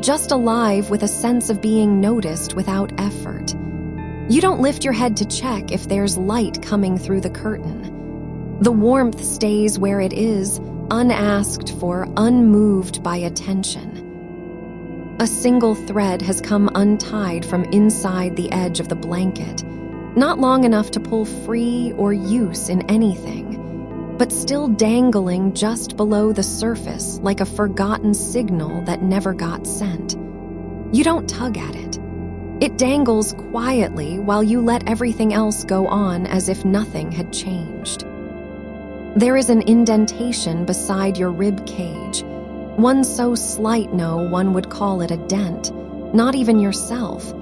just alive with a sense of being noticed without effort. You don't lift your head to check if there's light coming through the curtain. The warmth stays where it is, unasked for, unmoved by attention. A single thread has come untied from inside the edge of the blanket, not long enough to pull free or use in anything, but still dangling just below the surface like a forgotten signal that never got sent. You don't tug at it. It dangles quietly while you let everything else go on as if nothing had changed. There is an indentation beside your rib cage, one so slight no one would call it a dent, not even yourself,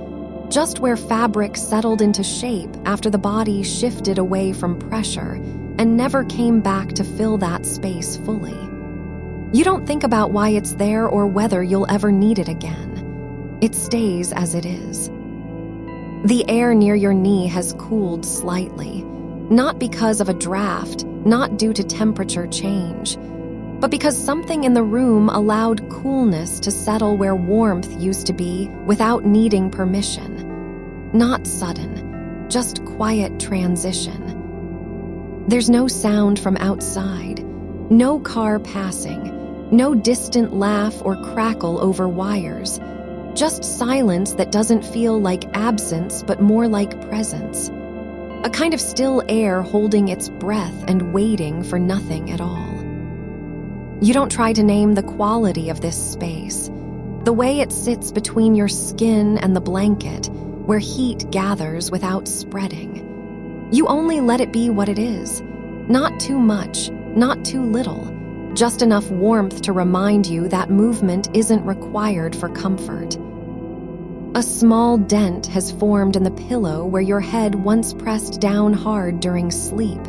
just where fabric settled into shape after the body shifted away from pressure and never came back to fill that space fully. You don't think about why it's there or whether you'll ever need it again. It stays as it is. The air near your knee has cooled slightly, not because of a draft, not due to temperature change, but because something in the room allowed coolness to settle where warmth used to be without needing permission. Not sudden, just quiet transition. There's no sound from outside, no car passing, no distant laugh or crackle over wires. Just silence that doesn't feel like absence but more like presence. A kind of still air holding its breath and waiting for nothing at all. You don't try to name the quality of this space, the way it sits between your skin and the blanket, where heat gathers without spreading. You only let it be what it is, not too much, not too little, just enough warmth to remind you that movement isn't required for comfort. A small dent has formed in the pillow where your head once pressed down hard during sleep.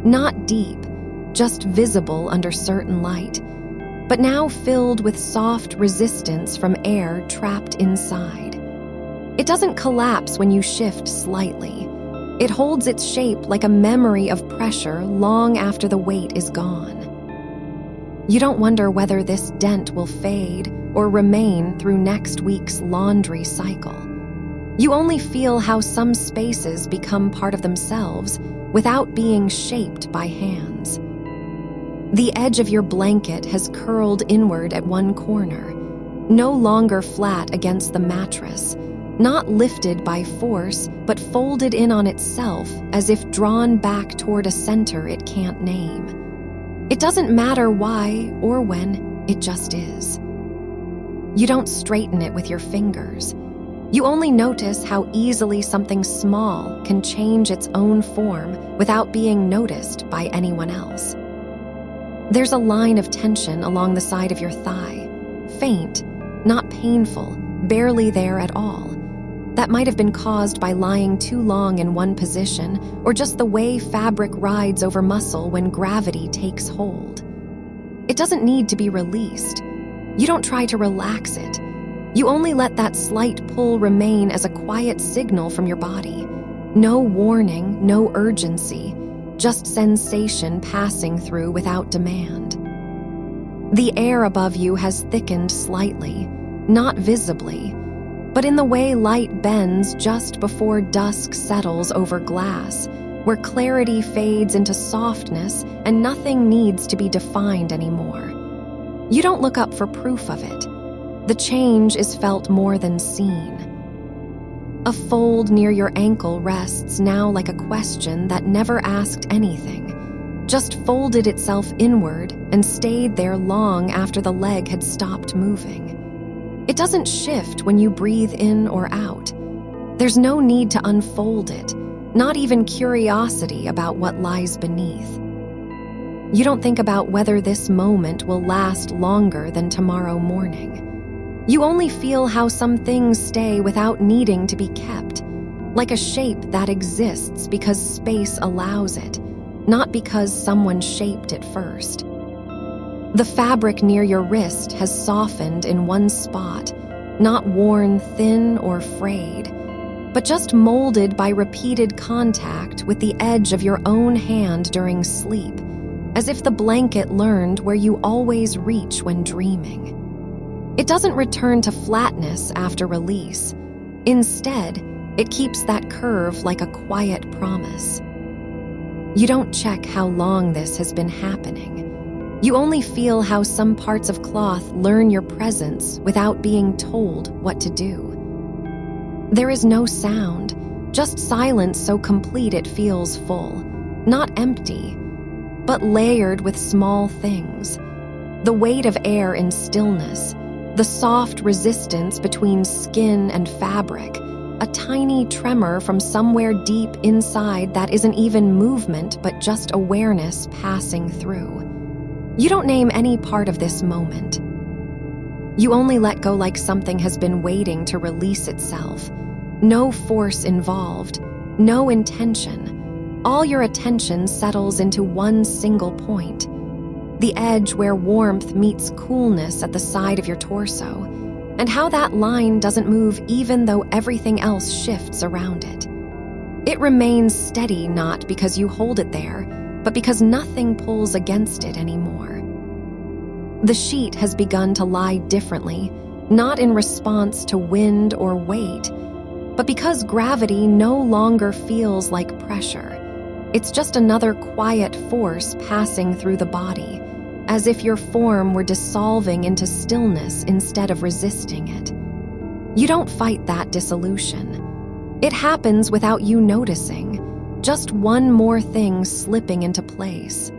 Not deep, just visible under certain light, but now filled with soft resistance from air trapped inside. It doesn't collapse when you shift slightly. It holds its shape like a memory of pressure long after the weight is gone. You don't wonder whether this dent will fade or remain through next week's laundry cycle. You only feel how some spaces become part of themselves without being shaped by hands. The edge of your blanket has curled inward at one corner, no longer flat against the mattress, not lifted by force, but folded in on itself as if drawn back toward a center it can't name. It doesn't matter why or when, it just is. You don't straighten it with your fingers. You only notice how easily something small can change its own form without being noticed by anyone else. There's a line of tension along the side of your thigh, faint, not painful, barely there at all. That might have been caused by lying too long in one position or just the way fabric rides over muscle when gravity takes hold. It doesn't need to be released. You don't try to relax it. You only let that slight pull remain as a quiet signal from your body. No warning, no urgency, just sensation passing through without demand. The air above you has thickened slightly, not visibly, but in the way light bends just before dusk settles over glass, where clarity fades into softness and nothing needs to be defined anymore. You don't look up for proof of it. The change is felt more than seen. A fold near your ankle rests now like a question that never asked anything, just folded itself inward and stayed there long after the leg had stopped moving. It doesn't shift when you breathe in or out. There's no need to unfold it, not even curiosity about what lies beneath. You don't think about whether this moment will last longer than tomorrow morning. You only feel how some things stay without needing to be kept, like a shape that exists because space allows it, not because someone shaped it first. The fabric near your wrist has softened in one spot, not worn thin or frayed, but just molded by repeated contact with the edge of your own hand during sleep, as if the blanket learned where you always reach when dreaming. It doesn't return to flatness after release. Instead, it keeps that curve like a quiet promise. You don't check how long this has been happening. You only feel how some parts of cloth learn your presence without being told what to do. There is no sound, just silence so complete it feels full, not empty, but layered with small things. The weight of air in stillness, the soft resistance between skin and fabric, a tiny tremor from somewhere deep inside that isn't even movement but just awareness passing through. You don't name any part of this moment. You only let go like something has been waiting to release itself. No force involved, no intention. All your attention settles into one single point, the edge where warmth meets coolness at the side of your torso, and how that line doesn't move even though everything else shifts around it. It remains steady not because you hold it there, but because nothing pulls against it anymore. The sheet has begun to lie differently, not in response to wind or weight, but because gravity no longer feels like pressure. It's just another quiet force passing through the body, as if your form were dissolving into stillness instead of resisting it. You don't fight that dissolution. It happens without you noticing, just one more thing slipping into place.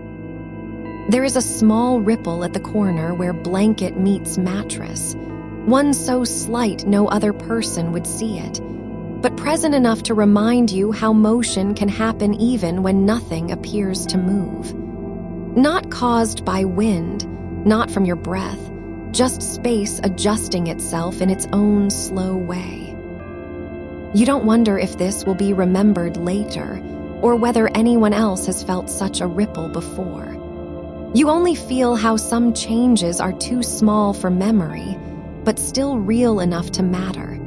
There is a small ripple at the corner where blanket meets mattress, one so slight no other person would see it, but present enough to remind you how motion can happen even when nothing appears to move. Not caused by wind, not from your breath, just space adjusting itself in its own slow way. You don't wonder if this will be remembered later, or whether anyone else has felt such a ripple before. You only feel how some changes are too small for memory, but still real enough to matter.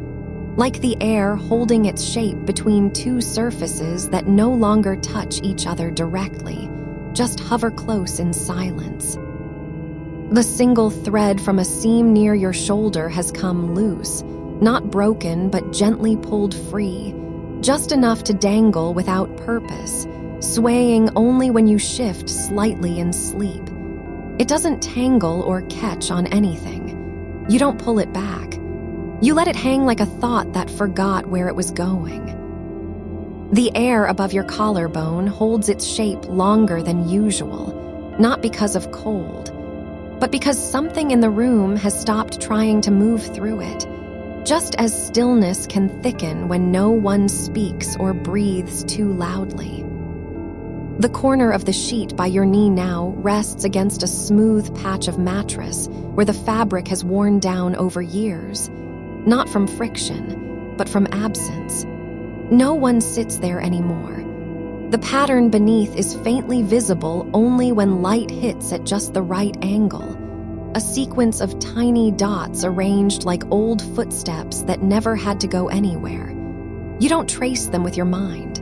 Like the air holding its shape between two surfaces that no longer touch each other directly, just hover close in silence. The single thread from a seam near your shoulder has come loose, not broken but gently pulled free, just enough to dangle without purpose, swaying only when you shift slightly in sleep. It doesn't tangle or catch on anything. You don't pull it back. You let it hang like a thought that forgot where it was going. The air above your collarbone holds its shape longer than usual, not because of cold, but because something in the room has stopped trying to move through it, just as stillness can thicken when no one speaks or breathes too loudly. The corner of the sheet by your knee now rests against a smooth patch of mattress where the fabric has worn down over years, not from friction, but from absence. No one sits there anymore. The pattern beneath is faintly visible only when light hits at just the right angle, a sequence of tiny dots arranged like old footsteps that never had to go anywhere. You don't trace them with your mind.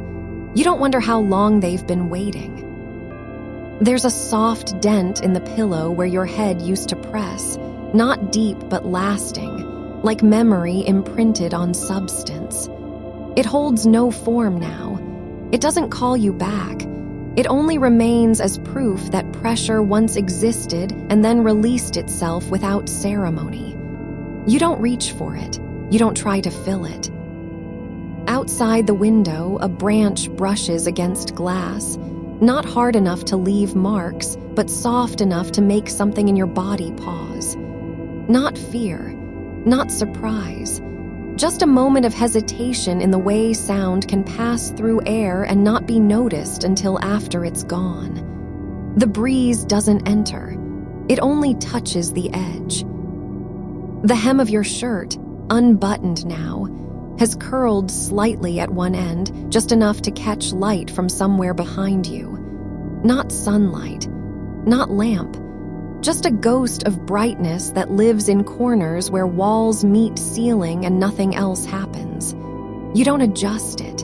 You don't wonder how long they've been waiting. There's a soft dent in the pillow where your head used to press, not deep but lasting, like memory imprinted on substance. It holds no form now. It doesn't call you back. It only remains as proof that pressure once existed and then released itself without ceremony. You don't reach for it. You don't try to fill it. Outside the window, a branch brushes against glass, Not hard enough to leave marks, but soft enough to make something in your body pause. Not fear, not surprise, just a moment of hesitation in the way sound can pass through air and not be noticed until after it's gone. The breeze doesn't enter. It only touches the edge. The hem of your shirt, unbuttoned now, has curled slightly at one end, just enough to catch light from somewhere behind you. Not sunlight, not lamp, just a ghost of brightness that lives in corners where walls meet ceiling and nothing else happens. You don't adjust it.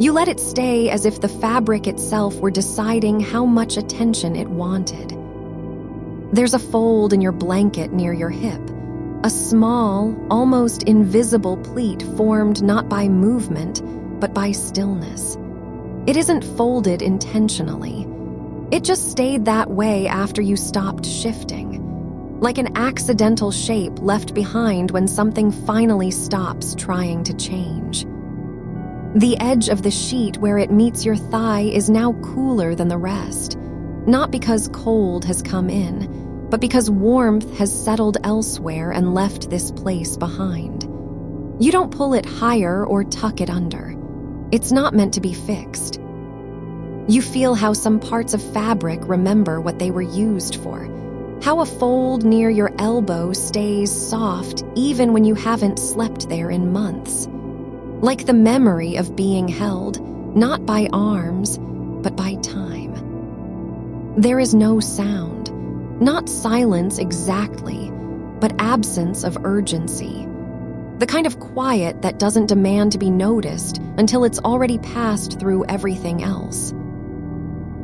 You let it stay as if the fabric itself were deciding how much attention it wanted. There's a fold in your blanket near your hip, a small, almost invisible pleat formed not by movement, but by stillness. It isn't folded intentionally. It just stayed that way after you stopped shifting, like an accidental shape left behind when something finally stops trying to change. The edge of the sheet where it meets your thigh is now cooler than the rest, not because cold has come in, but because warmth has settled elsewhere and left this place behind. You don't pull it higher or tuck it under. It's not meant to be fixed. You feel how some parts of fabric remember what they were used for, how a fold near your elbow stays soft even when you haven't slept there in months. Like the memory of being held, not by arms, but by time. There is no sound. Not silence exactly, but absence of urgency. The kind of quiet that doesn't demand to be noticed until it's already passed through everything else.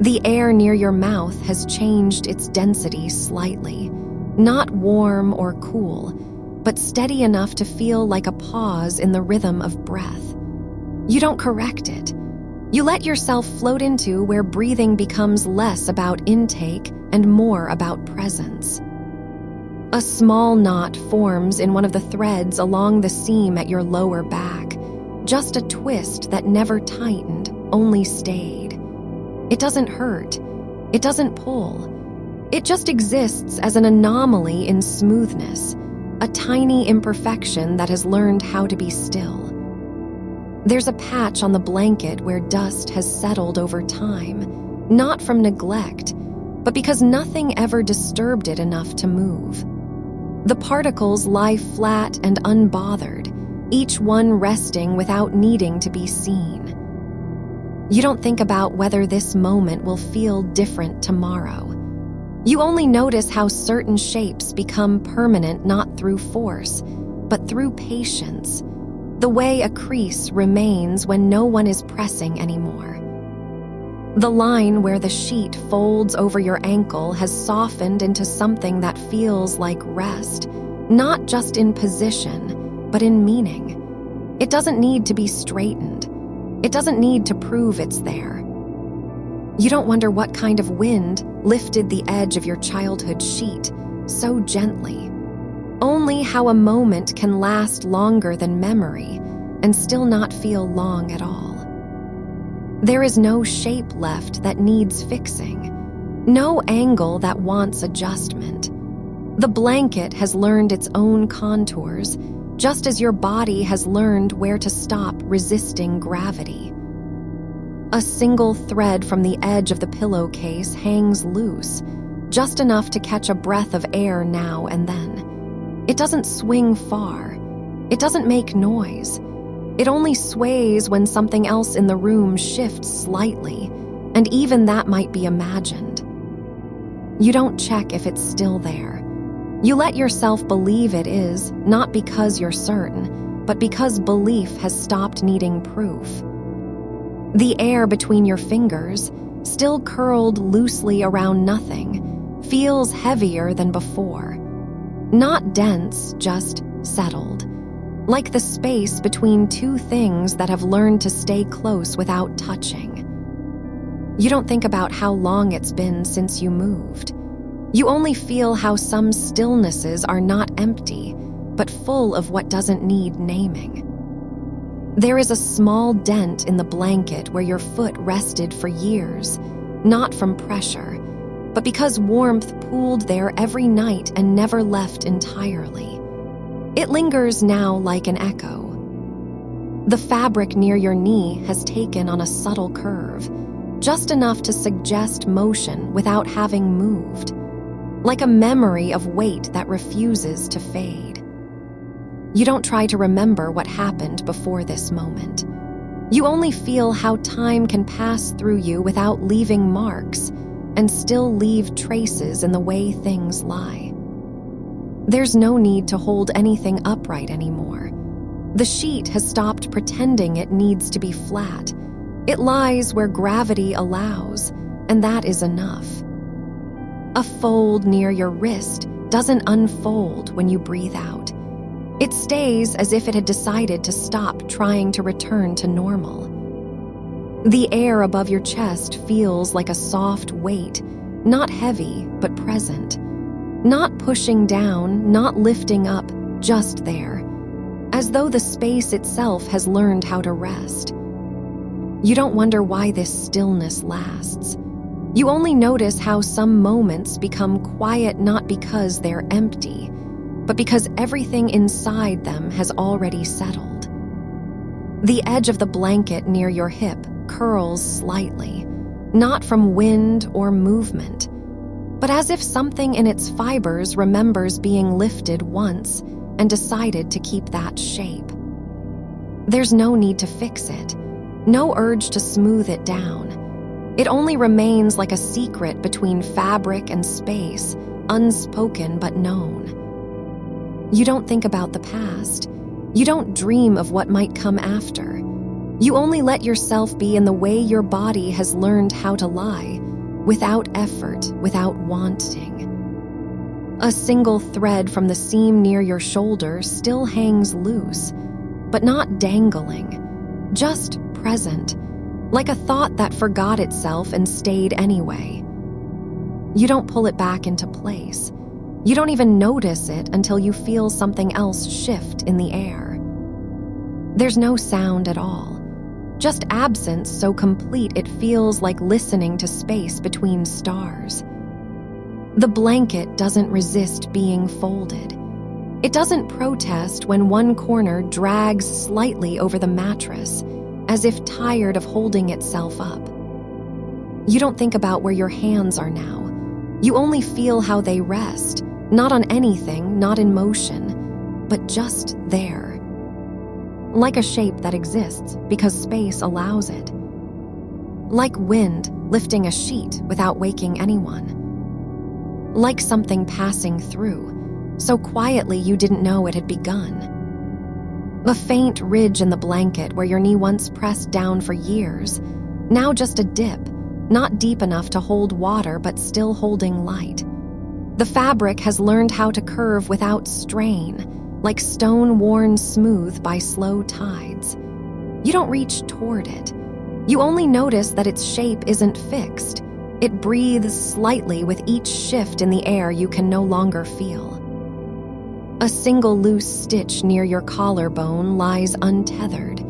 The air near your mouth has changed its density slightly, not warm or cool, but steady enough to feel like a pause in the rhythm of breath. You don't correct it. You let yourself float into where breathing becomes less about intake and more about presence. A small knot forms in one of the threads along the seam at your lower back, just a twist that never tightened, only stayed. It doesn't hurt. It doesn't pull. It just exists as an anomaly in smoothness, a tiny imperfection that has learned how to be still. There's a patch on the blanket where dust has settled over time, not from neglect, but because nothing ever disturbed it enough to move. The particles lie flat and unbothered, each one resting without needing to be seen. You don't think about whether this moment will feel different tomorrow. You only notice how certain shapes become permanent not through force, but through patience. The way a crease remains when no one is pressing anymore. The line where the sheet folds over your ankle has softened into something that feels like rest, not just in position, but in meaning. It doesn't need to be straightened. It doesn't need to prove it's there. You don't wonder what kind of wind lifted the edge of your childhood sheet so gently. Only how a moment can last longer than memory and still not feel long at all. There is no shape left that needs fixing, no angle that wants adjustment. The blanket has learned its own contours, just as your body has learned where to stop resisting gravity. A single thread from the edge of the pillowcase hangs loose, just enough to catch a breath of air now and then. It doesn't swing far. It doesn't make noise. It only sways when something else in the room shifts slightly, and even that might be imagined. You don't check if it's still there. You let yourself believe it is, not because you're certain, but because belief has stopped needing proof. The air between your fingers, still curled loosely around nothing, feels heavier than before. Not dense, just settled. Like the space between two things that have learned to stay close without touching. You don't think about how long it's been since you moved. You only feel how some stillnesses are not empty, but full of what doesn't need naming. There is a small dent in the blanket where your foot rested for years, not from pressure, but because warmth pooled there every night and never left entirely. It lingers now like an echo. The fabric near your knee has taken on a subtle curve, just enough to suggest motion without having moved, like a memory of weight that refuses to fade. You don't try to remember what happened before this moment. You only feel how time can pass through you without leaving marks and still leave traces in the way things lie. There's no need to hold anything upright anymore. The sheet has stopped pretending it needs to be flat. It lies where gravity allows, and that is enough. A fold near your wrist doesn't unfold when you breathe out. It stays as if it had decided to stop trying to return to normal. The air above your chest feels like a soft weight, not heavy, but present. Not pushing down, not lifting up, just there, as though the space itself has learned how to rest. You don't wonder why this stillness lasts. You only notice how some moments become quiet not because they're empty, but because everything inside them has already settled. The edge of the blanket near your hip curls slightly, not from wind or movement, but as if something in its fibers remembers being lifted once and decided to keep that shape. There's no need to fix it, no urge to smooth it down. It only remains like a secret between fabric and space, unspoken but known. You don't think about the past. You don't dream of what might come after. You only let yourself be in the way your body has learned how to lie, without effort, without wanting. A single thread from the seam near your shoulder still hangs loose, but not dangling, just present, like a thought that forgot itself and stayed anyway. You don't pull it back into place. You don't even notice it until you feel something else shift in the air. There's no sound at all, just absence so complete it feels like listening to space between stars. The blanket doesn't resist being folded. It doesn't protest when one corner drags slightly over the mattress, as if tired of holding itself up. You don't think about where your hands are now. You only feel how they rest, not on anything, not in motion, but just there. Like a shape that exists because space allows it. Like wind lifting a sheet without waking anyone. Like something passing through, so quietly you didn't know it had begun. A faint ridge in the blanket where your knee once pressed down for years, now just a dip, not deep enough to hold water but still holding light. The fabric has learned how to curve without strain, like stone worn smooth by slow tides. You don't reach toward it. You only notice that its shape isn't fixed. It breathes slightly with each shift in the air you can no longer feel. A single loose stitch near your collarbone lies untethered.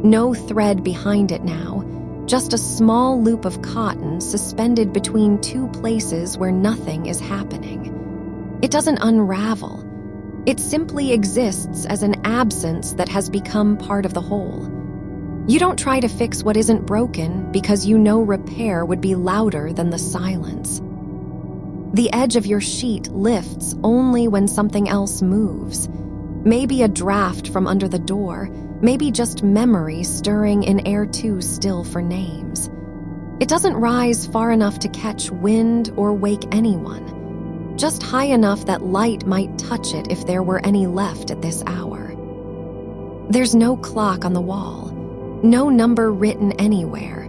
No thread behind it now, just a small loop of cotton suspended between two places where nothing is happening. It doesn't unravel. It simply exists as an absence that has become part of the whole. You don't try to fix what isn't broken because you know repair would be louder than the silence. The edge of your sheet lifts only when something else moves. Maybe a draft from under the door, maybe just memory stirring in air too still for names. It doesn't rise far enough to catch wind or wake anyone, just high enough that light might touch it if there were any left at this hour. There's no clock on the wall, no number written anywhere,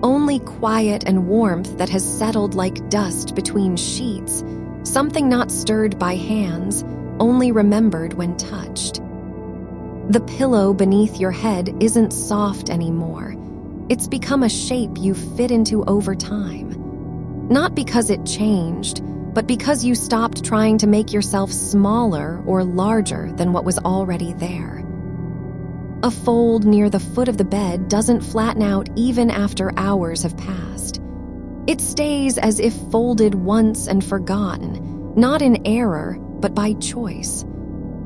only quiet and warmth that has settled like dust between sheets, something not stirred by hands, only remembered when touched. The pillow beneath your head isn't soft anymore. It's become a shape you fit into over time. Not because it changed, but because you stopped trying to make yourself smaller or larger than what was already there. A fold near the foot of the bed doesn't flatten out even after hours have passed. It stays as if folded once and forgotten, not in error, but by choice.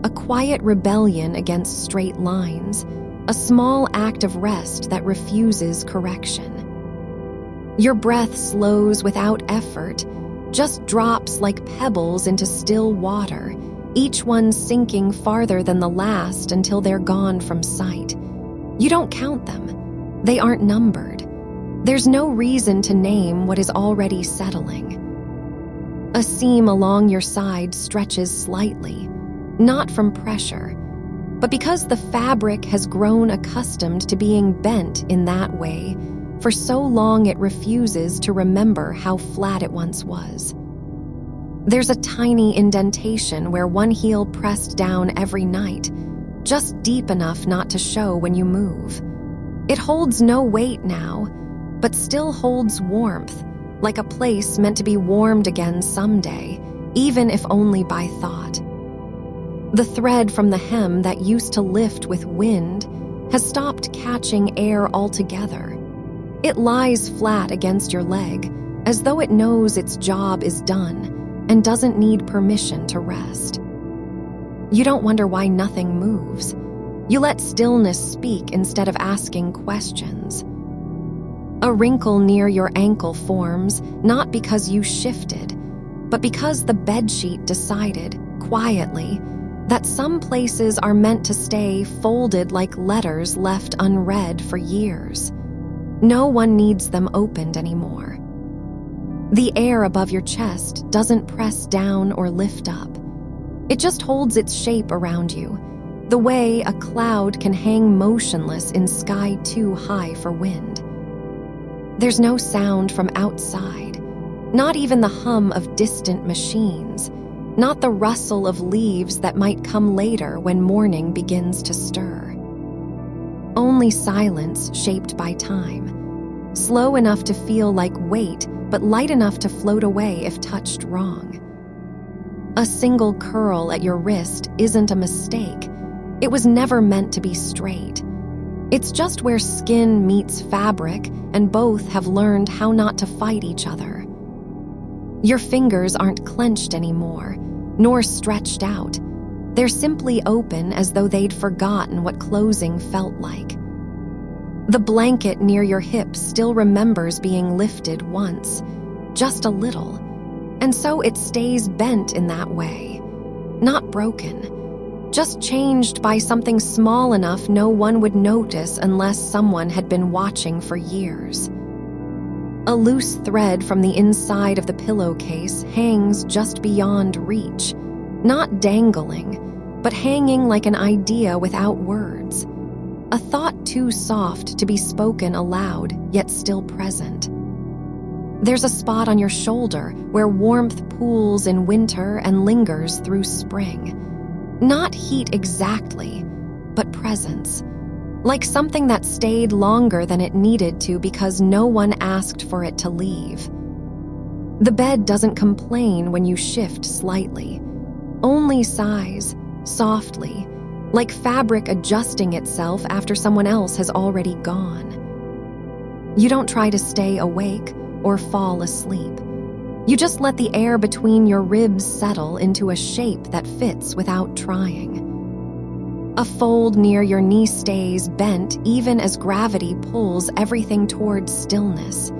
A quiet rebellion against straight lines, a small act of rest that refuses correction. Your breath slows without effort, just drops like pebbles into still water, each one sinking farther than the last until they're gone from sight. You don't count them. They aren't numbered. There's no reason to name what is already settling. A seam along your side stretches slightly, not from pressure, but because the fabric has grown accustomed to being bent in that way for so long it refuses to remember how flat it once was. There's a tiny indentation where one heel pressed down every night, just deep enough not to show when you move. It holds no weight now, but still holds warmth, like a place meant to be warmed again someday, even if only by thought. The thread from the hem that used to lift with wind has stopped catching air altogether. It lies flat against your leg, as though it knows its job is done and doesn't need permission to rest. You don't wonder why nothing moves. You let stillness speak instead of asking questions. A wrinkle near your ankle forms, not because you shifted, but because the bedsheet decided, quietly, that some places are meant to stay folded like letters left unread for years. No one needs them opened anymore. The air above your chest doesn't press down or lift up. It just holds its shape around you, the way a cloud can hang motionless in sky too high for wind. There's no sound from outside, not even the hum of distant machines, not the rustle of leaves that might come later when morning begins to stir. Only silence shaped by time, slow enough to feel like weight, but light enough to float away if touched wrong. A single curl at your wrist isn't a mistake. It was never meant to be straight. It's just where skin meets fabric, and both have learned how not to fight each other. Your fingers aren't clenched anymore, nor stretched out. They're simply open as though they'd forgotten what closing felt like. The blanket near your hip still remembers being lifted once, just a little, and so it stays bent in that way, not broken, just changed by something small enough no one would notice unless someone had been watching for years. A loose thread from the inside of the pillowcase hangs just beyond reach, not dangling, but hanging like an idea without words. A thought too soft to be spoken aloud, yet still present. There's a spot on your shoulder where warmth pools in winter and lingers through spring. Not heat exactly, but presence. Like something that stayed longer than it needed to because no one asked for it to leave. The bed doesn't complain when you shift slightly, only sighs, softly, like fabric adjusting itself after someone else has already gone. You don't try to stay awake or fall asleep. You just let the air between your ribs settle into a shape that fits without trying. A fold near your knee stays bent even as gravity pulls everything towards stillness.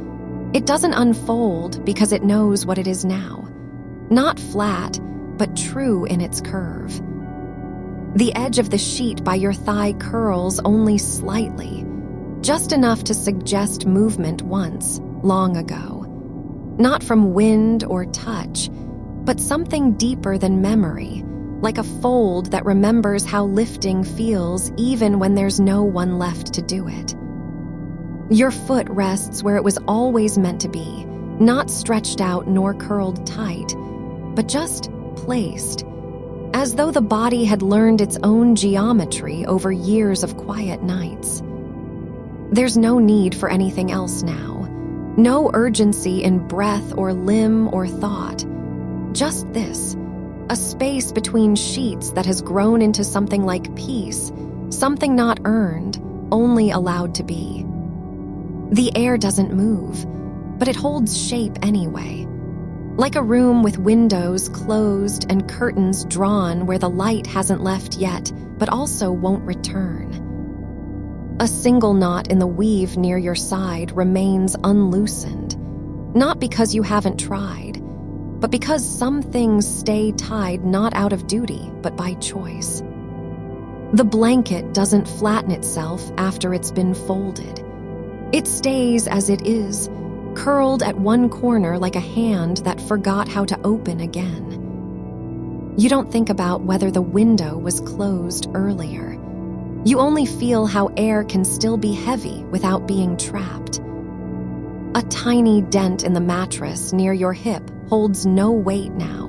It doesn't unfold because it knows what it is now. Not flat, but true in its curve. The edge of the sheet by your thigh curls only slightly, just enough to suggest movement once, long ago. Not from wind or touch, but something deeper than memory, like a fold that remembers how lifting feels even when there's no one left to do it. Your foot rests where it was always meant to be, not stretched out nor curled tight, but just placed, as though the body had learned its own geometry over years of quiet nights. There's no need for anything else now. No urgency in breath or limb or thought. Just this, a space between sheets that has grown into something like peace, something not earned, only allowed to be. The air doesn't move. but it holds shape anyway. Like a room with windows closed and curtains drawn where the light hasn't left yet, but also won't return. A single knot in the weave near your side remains unloosened, not because you haven't tried, but because some things stay tied not out of duty, but by choice. The blanket doesn't flatten itself after it's been folded. It stays as it is, curled at one corner like a hand that forgot how to open again. You don't think about whether the window was closed earlier. You only feel how air can still be heavy without being trapped. A tiny dent in the mattress near your hip holds no weight now,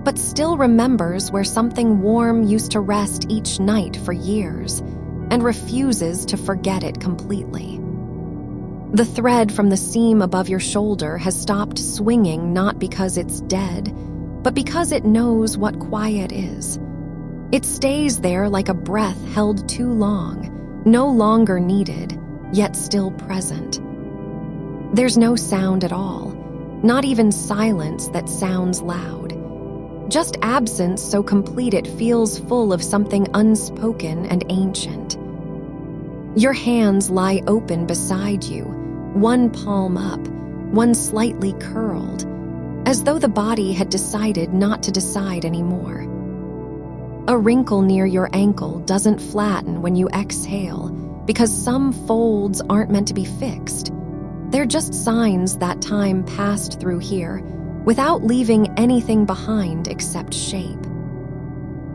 but still remembers where something warm used to rest each night for years and refuses to forget it completely. The thread from the seam above your shoulder has stopped swinging not because it's dead, but because it knows what quiet is. It stays there like a breath held too long, no longer needed, yet still present. There's no sound at all, not even silence that sounds loud. Just absence so complete it feels full of something unspoken and ancient. Your hands lie open beside you, one palm up, one slightly curled, as though the body had decided not to decide anymore. A wrinkle near your ankle doesn't flatten when you exhale because some folds aren't meant to be fixed. They're just signs that time passed through here without leaving anything behind except shape.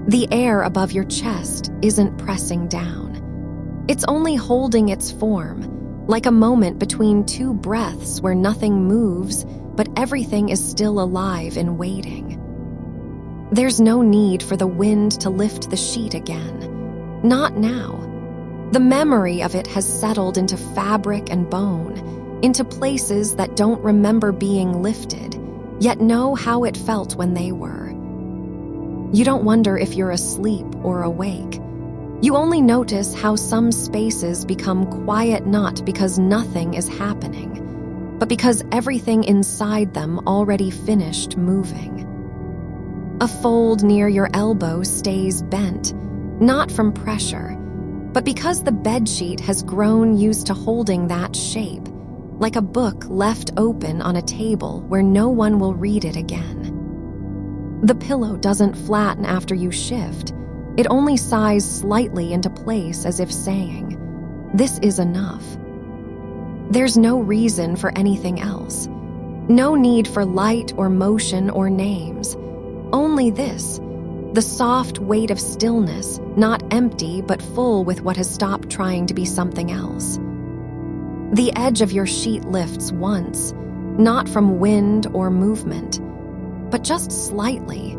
The air above your chest isn't pressing down. It's only holding its form, like a moment between two breaths where nothing moves, but everything is still alive and waiting. There's no need for the wind to lift the sheet again. Not now. The memory of it has settled into fabric and bone, into places that don't remember being lifted, yet know how it felt when they were. You don't wonder if you're asleep or awake. You only notice how some spaces become quiet not because nothing is happening, but because everything inside them already finished moving. A fold near your elbow stays bent, not from pressure, but because the bedsheet has grown used to holding that shape, like a book left open on a table where no one will read it again. The pillow doesn't flatten after you shift. It only sighs slightly into place as if saying, "This is enough." There's no reason for anything else. No need for light or motion or names. Only this, the soft weight of stillness, not empty but full with what has stopped trying to be something else. The edge of your sheet lifts once, not from wind or movement, but just slightly,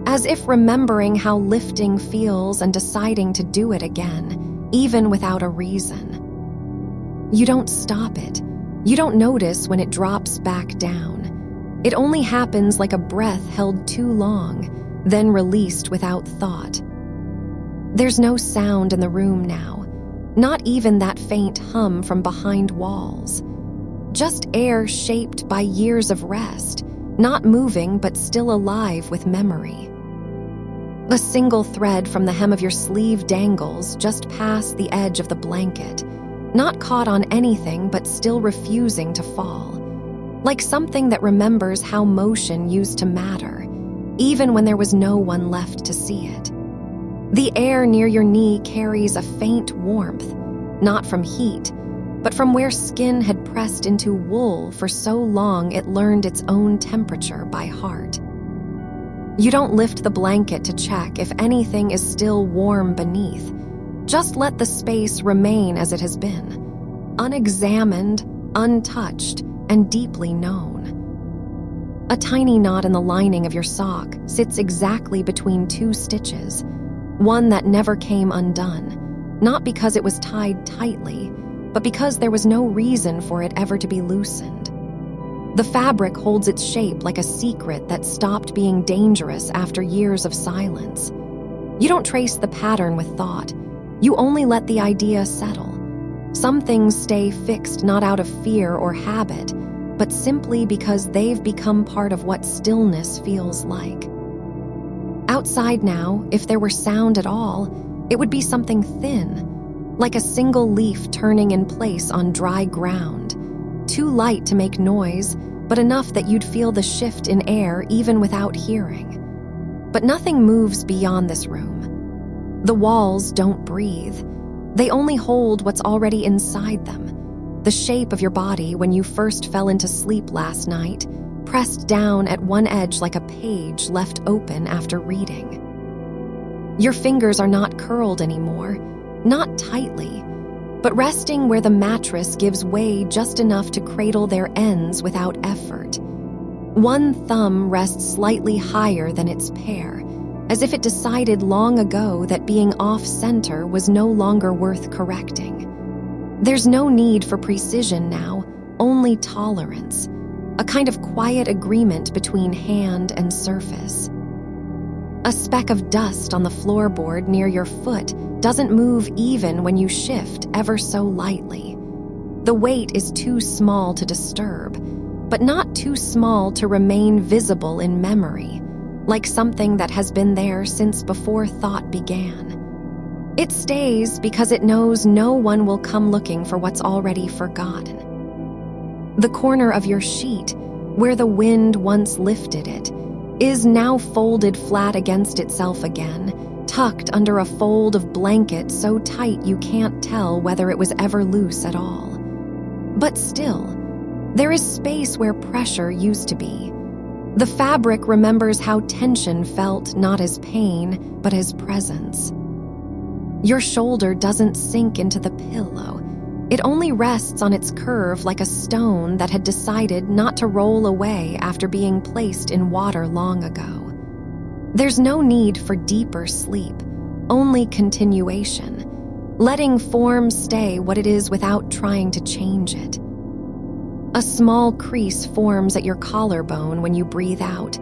as if remembering how lifting feels and deciding to do it again, even without a reason. You don't stop it. You don't notice when it drops back down. It only happens like a breath held too long, then released without thought. There's no sound in the room now, not even that faint hum from behind walls. Just air shaped by years of rest, not moving but still alive with memory. A single thread from the hem of your sleeve dangles just past the edge of the blanket, not caught on anything but still refusing to fall, like something that remembers how motion used to matter, even when there was no one left to see it. The air near your knee carries a faint warmth, not from heat, but from where skin had pressed into wool for so long it learned its own temperature by heart. You don't lift the blanket to check if anything is still warm beneath. Just let the space remain as it has been, unexamined, untouched, and deeply known. A tiny knot in the lining of your sock sits exactly between two stitches, one that never came undone, not because it was tied tightly, but because there was no reason for it ever to be loosened. The fabric holds its shape like a secret that stopped being dangerous after years of silence. You don't trace the pattern with thought. You only let the idea settle. Some things stay fixed not out of fear or habit, but simply because they've become part of what stillness feels like. Outside now, if there were sound at all, it would be something thin, like a single leaf turning in place on dry ground, too light to make noise, but enough that you'd feel the shift in air even without hearing. But nothing moves beyond this room. The walls don't breathe. They only hold what's already inside them. The shape of your body when you first fell into sleep last night, pressed down at one edge like a page left open after reading. Your fingers are not curled anymore, not tightly, but resting where the mattress gives way just enough to cradle their ends without effort. One thumb rests slightly higher than its pair, as if it decided long ago that being off-center was no longer worth correcting. There's no need for precision now, only tolerance, a kind of quiet agreement between hand and surface. A speck of dust on the floorboard near your foot doesn't move even when you shift ever so lightly. The weight is too small to disturb, but not too small to remain visible in memory, like something that has been there since before thought began. It stays because it knows no one will come looking for what's already forgotten. The corner of your sheet, where the wind once lifted it, is now folded flat against itself again, tucked under a fold of blanket so tight you can't tell whether it was ever loose at all. But still, there is space where pressure used to be. The fabric remembers how tension felt not as pain, but as presence. Your shoulder doesn't sink into the pillow. It only rests on its curve like a stone that had decided not to roll away after being placed in water long ago. There's no need for deeper sleep, only continuation, letting form stay what it is without trying to change it. A small crease forms at your collarbone when you breathe out,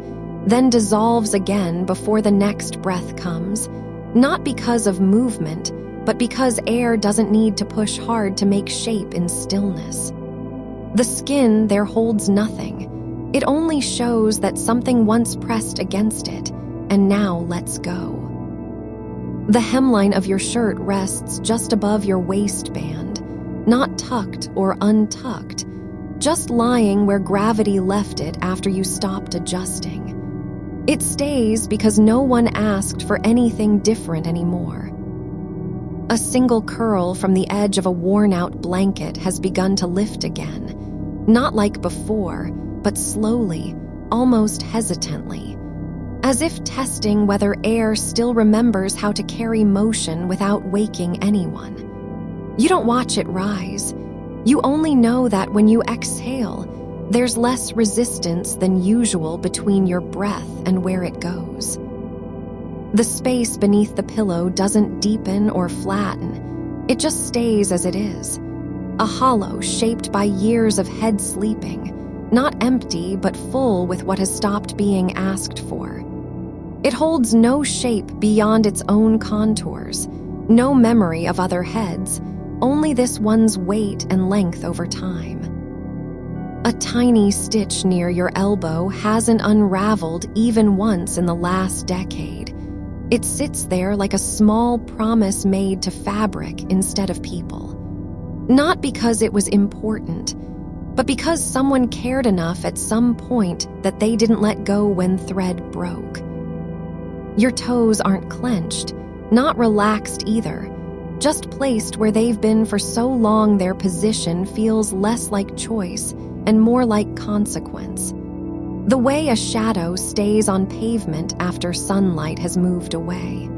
then dissolves again before the next breath comes, not because of movement, but because air doesn't need to push hard to make shape in stillness. The skin there holds nothing. It only shows that something once pressed against it, and now lets go. The hemline of your shirt rests just above your waistband, not tucked or untucked, just lying where gravity left it after you stopped adjusting. It stays because no one asked for anything different anymore. A single curl from the edge of a worn-out blanket has begun to lift again, not like before, but slowly, almost hesitantly, as if testing whether air still remembers how to carry motion without waking anyone. You don't watch it rise. You only know that when you exhale, there's less resistance than usual between your breath and where it goes. The space beneath the pillow doesn't deepen or flatten. It just stays as it is. A hollow shaped by years of head sleeping, not empty but full with what has stopped being asked for. It holds no shape beyond its own contours, no memory of other heads, only this one's weight and length over time. A tiny stitch near your elbow hasn't unraveled even once in the last decade. It sits there like a small promise made to fabric instead of people. Not because it was important, but because someone cared enough at some point that they didn't let go when thread broke. Your toes aren't clenched, not relaxed either, just placed where they've been for so long their position feels less like choice and more like consequence. The way a shadow stays on pavement after sunlight has moved away.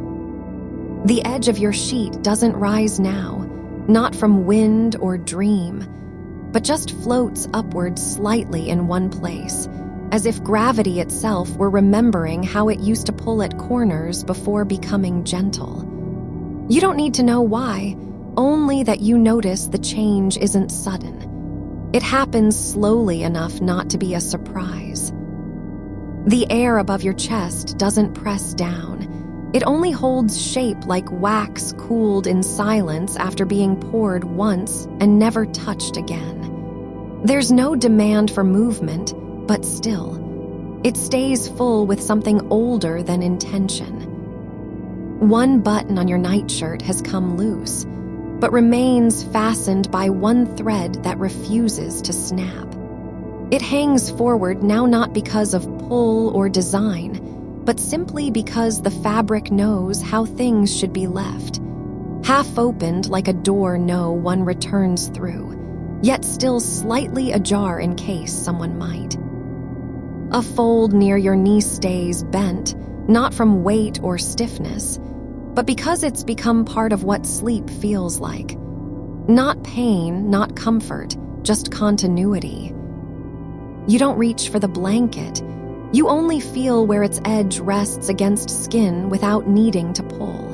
The edge of your sheet doesn't rise now, not from wind or dream, but just floats upward slightly in one place, as if gravity itself were remembering how it used to pull at corners before becoming gentle. You don't need to know why, only that you notice the change isn't sudden. It happens slowly enough not to be a surprise. The air above your chest doesn't press down. It only holds shape like wax cooled in silence after being poured once and never touched again. There's no demand for movement, but still, it stays full with something older than intention. One button on your nightshirt has come loose, but remains fastened by one thread that refuses to snap. It hangs forward now not because of pull or design, but simply because the fabric knows how things should be left. Half opened like a door no one returns through, yet still slightly ajar in case someone might. A fold near your knee stays bent, not from weight or stiffness, but because it's become part of what sleep feels like. Not pain, not comfort, just continuity. You don't reach for the blanket. You only feel where its edge rests against skin without needing to pull.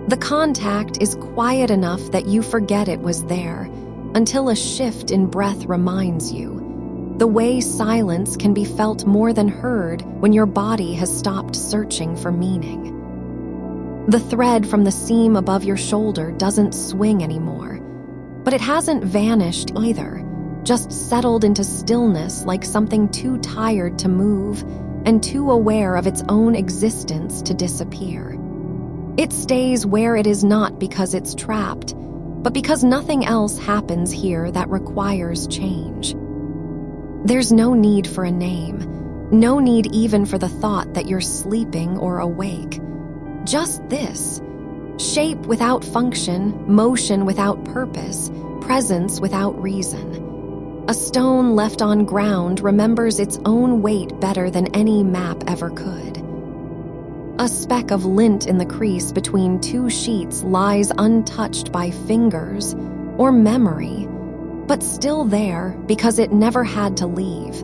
The contact is quiet enough that you forget it was there, until a shift in breath reminds you. The way silence can be felt more than heard when your body has stopped searching for meaning. The thread from the seam above your shoulder doesn't swing anymore, but it hasn't vanished either, just settled into stillness like something too tired to move and too aware of its own existence to disappear. It stays where it is not because it's trapped, but because nothing else happens here that requires change. There's no need for a name, no need even for the thought that you're sleeping or awake. Just this: shape without function, motion without purpose, presence without reason. A stone left on ground remembers its own weight better than any map ever could. A speck of lint in the crease between two sheets lies untouched by fingers or memory, but still there because it never had to leave.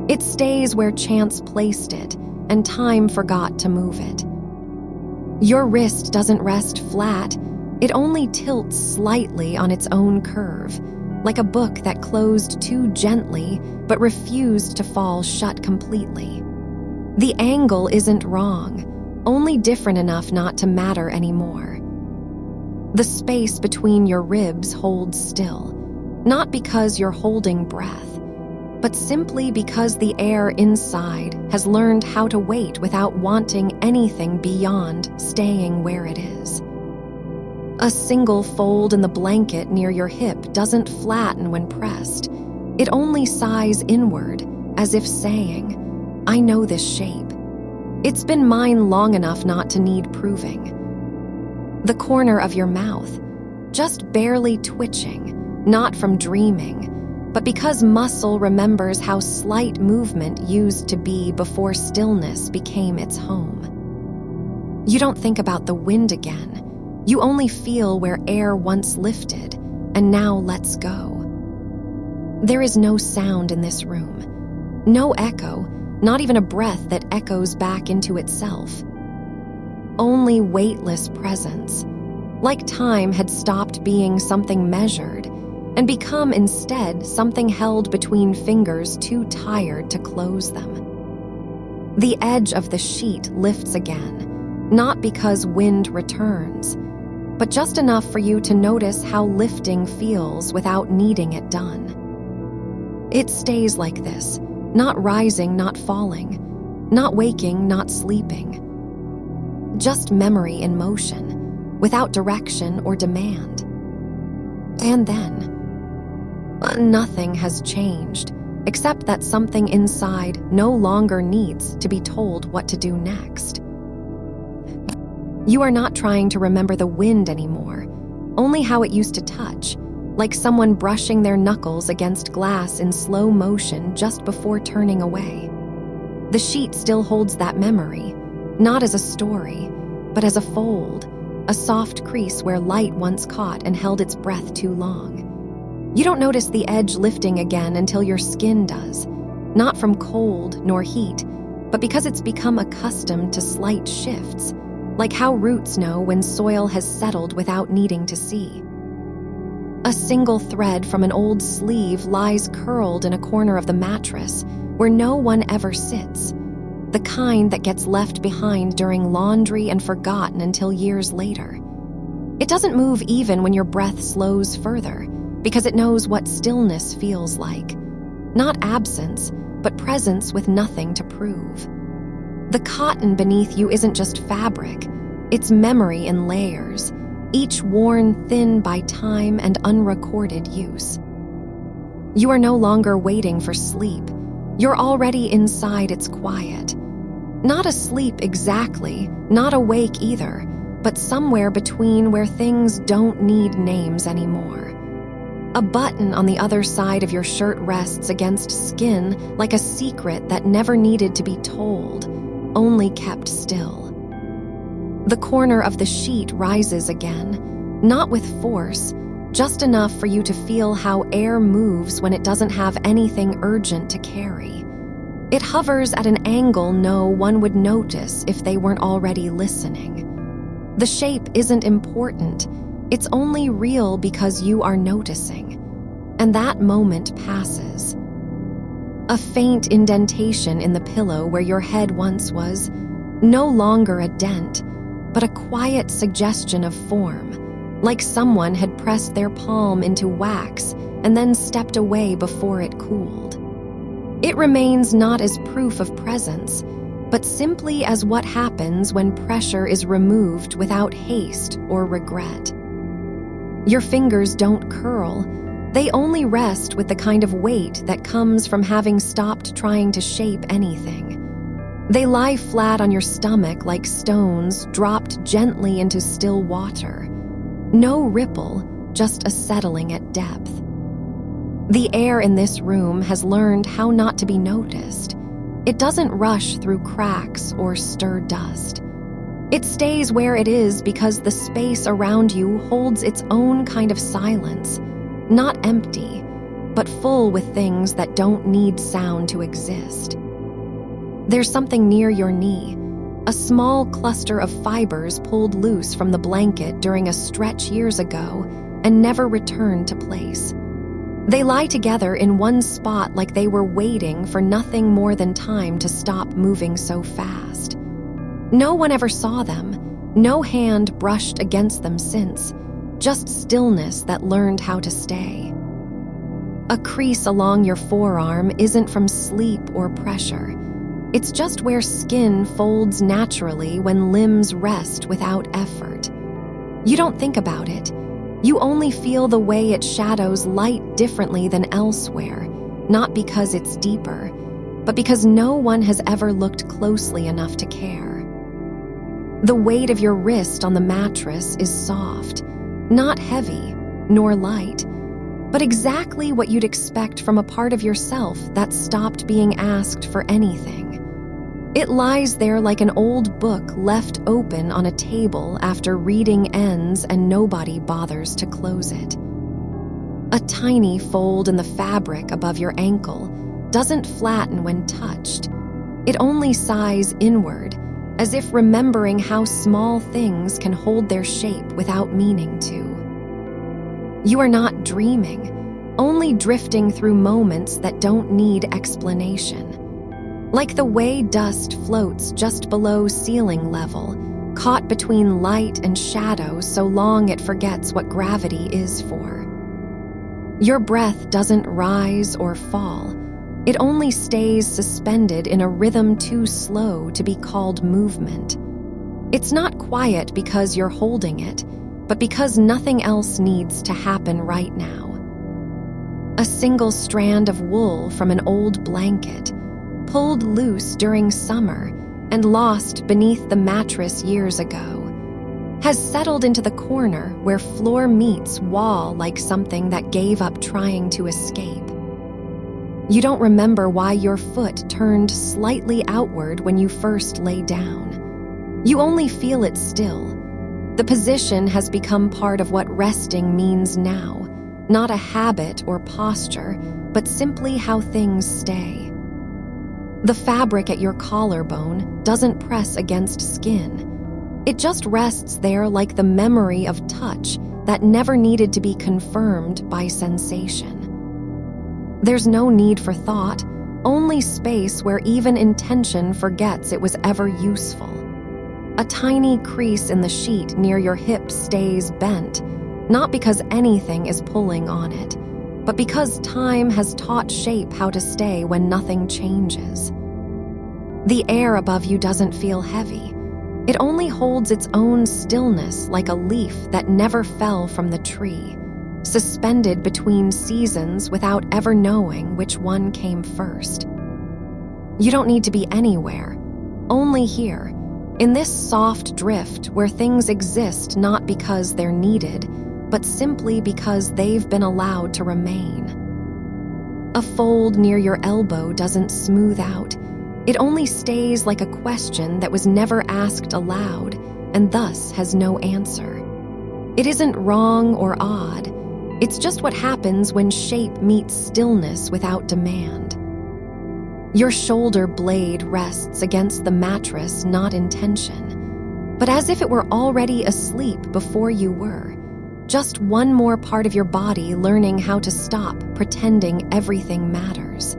It stays where chance placed it and time forgot to move it. Your wrist doesn't rest flat, it only tilts slightly on its own curve, like a book that closed too gently but refused to fall shut completely. The angle isn't wrong, only different enough not to matter anymore. The space between your ribs holds still, not because you're holding breath, but simply because the air inside has learned how to wait without wanting anything beyond staying where it is. A single fold in the blanket near your hip doesn't flatten when pressed. It only sighs inward, as if saying, "I know this shape. It's been mine long enough not to need proving." The corner of your mouth, just barely twitching, not from dreaming, but because muscle remembers how slight movement used to be before stillness became its home. You don't think about the wind again. You only feel where air once lifted and now lets go. There is no sound in this room, no echo, not even a breath that echoes back into itself. Only weightless presence, like time had stopped being something measured and become instead something held between fingers too tired to close them. The edge of the sheet lifts again, not because wind returns, but just enough for you to notice how lifting feels without needing it done. It stays like this, not rising, not falling, not waking, not sleeping. Just memory in motion, without direction or demand. And then, nothing has changed, except that something inside no longer needs to be told what to do next. You are not trying to remember the wind anymore, only how it used to touch, like someone brushing their knuckles against glass in slow motion just before turning away. The sheet still holds that memory, not as a story, but as a fold, a soft crease where light once caught and held its breath too long. You don't notice the edge lifting again until your skin does, not from cold nor heat, but because it's become accustomed to slight shifts, like how roots know when soil has settled without needing to see. A single thread from an old sleeve lies curled in a corner of the mattress where no one ever sits, the kind that gets left behind during laundry and forgotten until years later. It doesn't move even when your breath slows further, because it knows what stillness feels like. Not absence, but presence with nothing to prove. The cotton beneath you isn't just fabric, it's memory in layers, each worn thin by time and unrecorded use. You are no longer waiting for sleep. You're already inside its quiet. Not asleep exactly, not awake either, but somewhere between where things don't need names anymore. A button on the other side of your shirt rests against skin like a secret that never needed to be told, only kept still. The corner of the sheet rises again, not with force, just enough for you to feel how air moves when it doesn't have anything urgent to carry. It hovers at an angle no one would notice if they weren't already listening. The shape isn't important, it's only real because you are noticing. And that moment passes. A faint indentation in the pillow where your head once was, no longer a dent, but a quiet suggestion of form, like someone had pressed their palm into wax and then stepped away before it cooled. It remains not as proof of presence, but simply as what happens when pressure is removed without haste or regret. Your fingers don't curl, they only rest with the kind of weight that comes from having stopped trying to shape anything. They lie flat on your stomach like stones dropped gently into still water. No ripple, just a settling at depth. The air in this room has learned how not to be noticed. It doesn't rush through cracks or stir dust. It stays where it is because the space around you holds its own kind of silence, not empty, but full with things that don't need sound to exist. There's something near your knee, a small cluster of fibers pulled loose from the blanket during a stretch years ago and never returned to place. They lie together in one spot like they were waiting for nothing more than time to stop moving so fast. No one ever saw them, no hand brushed against them since, just stillness that learned how to stay. A crease along your forearm isn't from sleep or pressure. It's just where skin folds naturally when limbs rest without effort. You don't think about it. You only feel the way it shadows light differently than elsewhere, not because it's deeper, but because no one has ever looked closely enough to care. The weight of your wrist on the mattress is soft, not heavy, nor light, but exactly what you'd expect from a part of yourself that stopped being asked for anything. It lies there like an old book left open on a table after reading ends and nobody bothers to close it. A tiny fold in the fabric above your ankle doesn't flatten when touched. It only sighs inward, as if remembering how small things can hold their shape without meaning to. You are not dreaming, only drifting through moments that don't need explanation. Like the way dust floats just below ceiling level, caught between light and shadow so long it forgets what gravity is for. Your breath doesn't rise or fall. It only stays suspended in a rhythm too slow to be called movement. It's not quiet because you're holding it, but because nothing else needs to happen right now. A single strand of wool from an old blanket, pulled loose during summer and lost beneath the mattress years ago, has settled into the corner where floor meets wall like something that gave up trying to escape. You don't remember why your foot turned slightly outward when you first lay down. You only feel it still. The position has become part of what resting means now, not a habit or posture, but simply how things stay. The fabric at your collarbone doesn't press against skin. It just rests there like the memory of touch that never needed to be confirmed by sensation. There's no need for thought, only space where even intention forgets it was ever useful. A tiny crease in the sheet near your hip stays bent, not because anything is pulling on it, but because time has taught shape how to stay when nothing changes. The air above you doesn't feel heavy. It only holds its own stillness like a leaf that never fell from the tree, suspended between seasons without ever knowing which one came first. You don't need to be anywhere, only here, in this soft drift where things exist not because they're needed, but simply because they've been allowed to remain. A fold near your elbow doesn't smooth out. It only stays like a question that was never asked aloud and thus has no answer. It isn't wrong or odd. It's just what happens when shape meets stillness without demand. Your shoulder blade rests against the mattress not in tension, but as if it were already asleep before you were. Just one more part of your body learning how to stop pretending everything matters.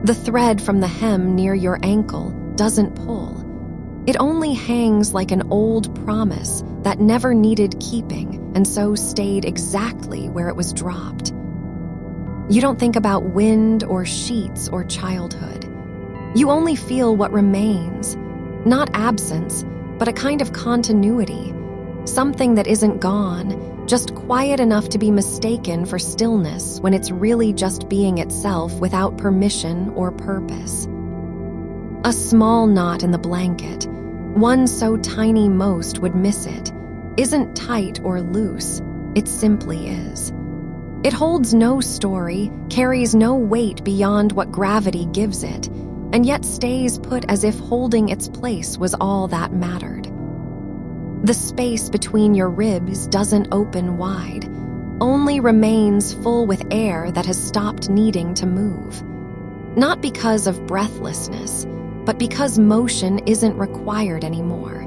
The thread from the hem near your ankle doesn't pull. It only hangs like an old promise that never needed keeping and so stayed exactly where it was dropped. You don't think about wind or sheets or childhood. You only feel what remains, not absence, but a kind of continuity, something that isn't gone, just quiet enough to be mistaken for stillness when it's really just being itself without permission or purpose. A small knot in the blanket, one so tiny most would miss it, isn't tight or loose, it simply is. It holds no story, carries no weight beyond what gravity gives it, and yet stays put as if holding its place was all that mattered. The space between your ribs doesn't open wide, only remains full with air that has stopped needing to move. Not because of breathlessness, but because motion isn't required anymore.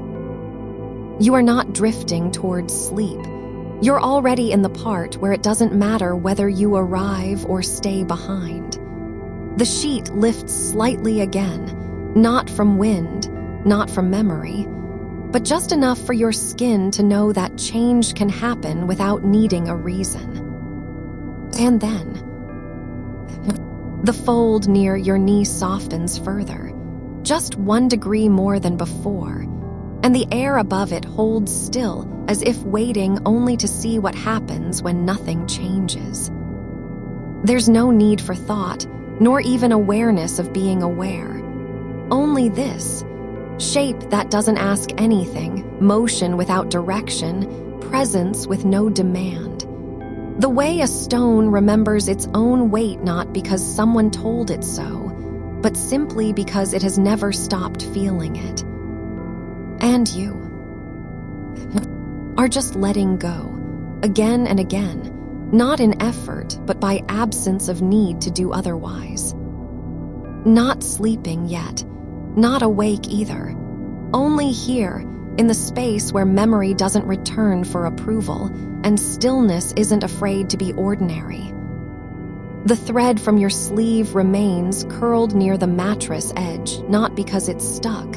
You are not drifting towards sleep. You're already in the part where it doesn't matter whether you arrive or stay behind. The sheet lifts slightly again, not from wind, not from memory, but just enough for your skin to know that change can happen without needing a reason. And then, the fold near your knee softens further, just 1 degree more than before, and the air above it holds still as if waiting only to see what happens when nothing changes. There's no need for thought, nor even awareness of being aware. Only this, shape that doesn't ask anything, motion without direction, presence with no demand. The way a stone remembers its own weight not because someone told it so, but simply because it has never stopped feeling it. And you are just letting go, again and again, not in effort, but by absence of need to do otherwise. Not sleeping yet, not awake either, only here, in the space where memory doesn't return for approval and stillness isn't afraid to be ordinary. The thread from your sleeve remains curled near the mattress edge, not because it's stuck,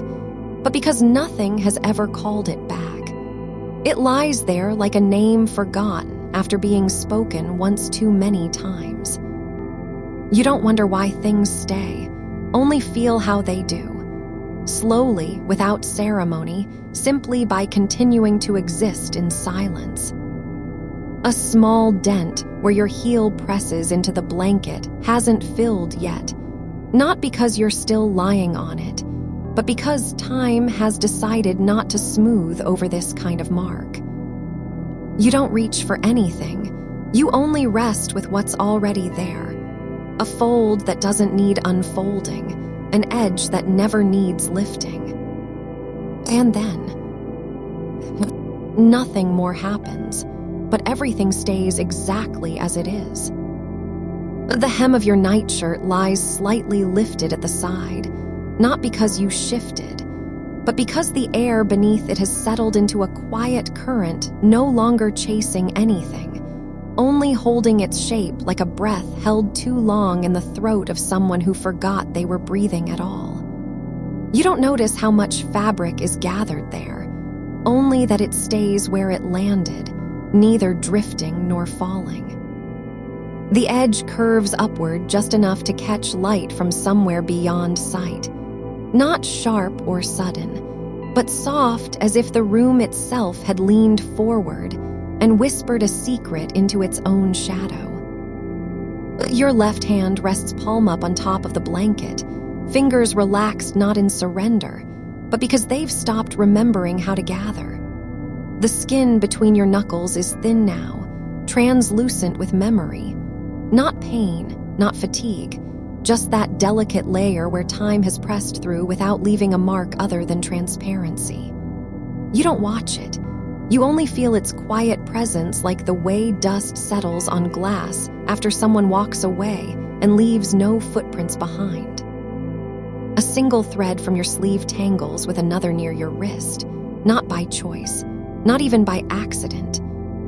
but because nothing has ever called it back. It lies there like a name forgotten after being spoken once too many times. You don't wonder why things stay, only feel how they do. Slowly, without ceremony, simply by continuing to exist in silence. A small dent where your heel presses into the blanket hasn't filled yet, not because you're still lying on it, but because time has decided not to smooth over this kind of mark. You don't reach for anything, you only rest with what's already there. A fold that doesn't need unfolding, an edge that never needs lifting. And then, nothing more happens, but everything stays exactly as it is. The hem of your nightshirt lies slightly lifted at the side, not because you shifted, but because the air beneath it has settled into a quiet current, no longer chasing anything, only holding its shape like a breath held too long in the throat of someone who forgot they were breathing at all. You don't notice how much fabric is gathered there, only that it stays where it landed, neither drifting nor falling. The edge curves upward just enough to catch light from somewhere beyond sight. Not sharp or sudden, but soft as if the room itself had leaned forward and whispered a secret into its own shadow. Your left hand rests palm up on top of the blanket, fingers relaxed not in surrender, but because they've stopped remembering how to gather. The skin between your knuckles is thin now, translucent with memory. Not pain, not fatigue, just that delicate layer where time has pressed through without leaving a mark other than transparency. You don't watch it. You only feel its quiet presence, like the way dust settles on glass after someone walks away and leaves no footprints behind. A single thread from your sleeve tangles with another near your wrist, not by choice, not even by accident,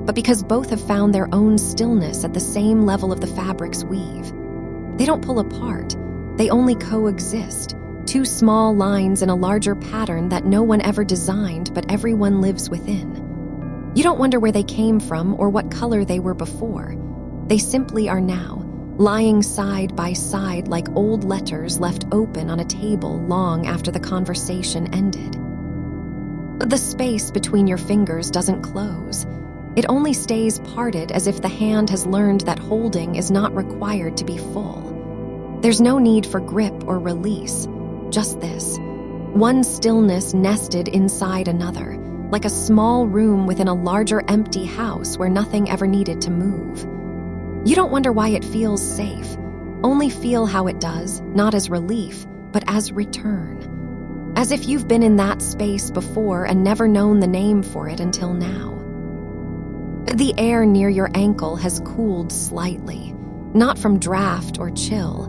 but because both have found their own stillness at the same level of the fabric's weave. They don't pull apart, they only coexist, two small lines in a larger pattern that no one ever designed but everyone lives within. You don't wonder where they came from or what color they were before. They simply are now, lying side by side like old letters left open on a table long after the conversation ended. The space between your fingers doesn't close. It only stays parted, as if the hand has learned that holding is not required to be full. There's no need for grip or release, just this. One stillness nested inside another, like a small room within a larger empty house where nothing ever needed to move. You don't wonder why it feels safe, only feel how it does, not as relief, but as return. As if you've been in that space before and never known the name for it until now. The air near your ankle has cooled slightly, not from draft or chill,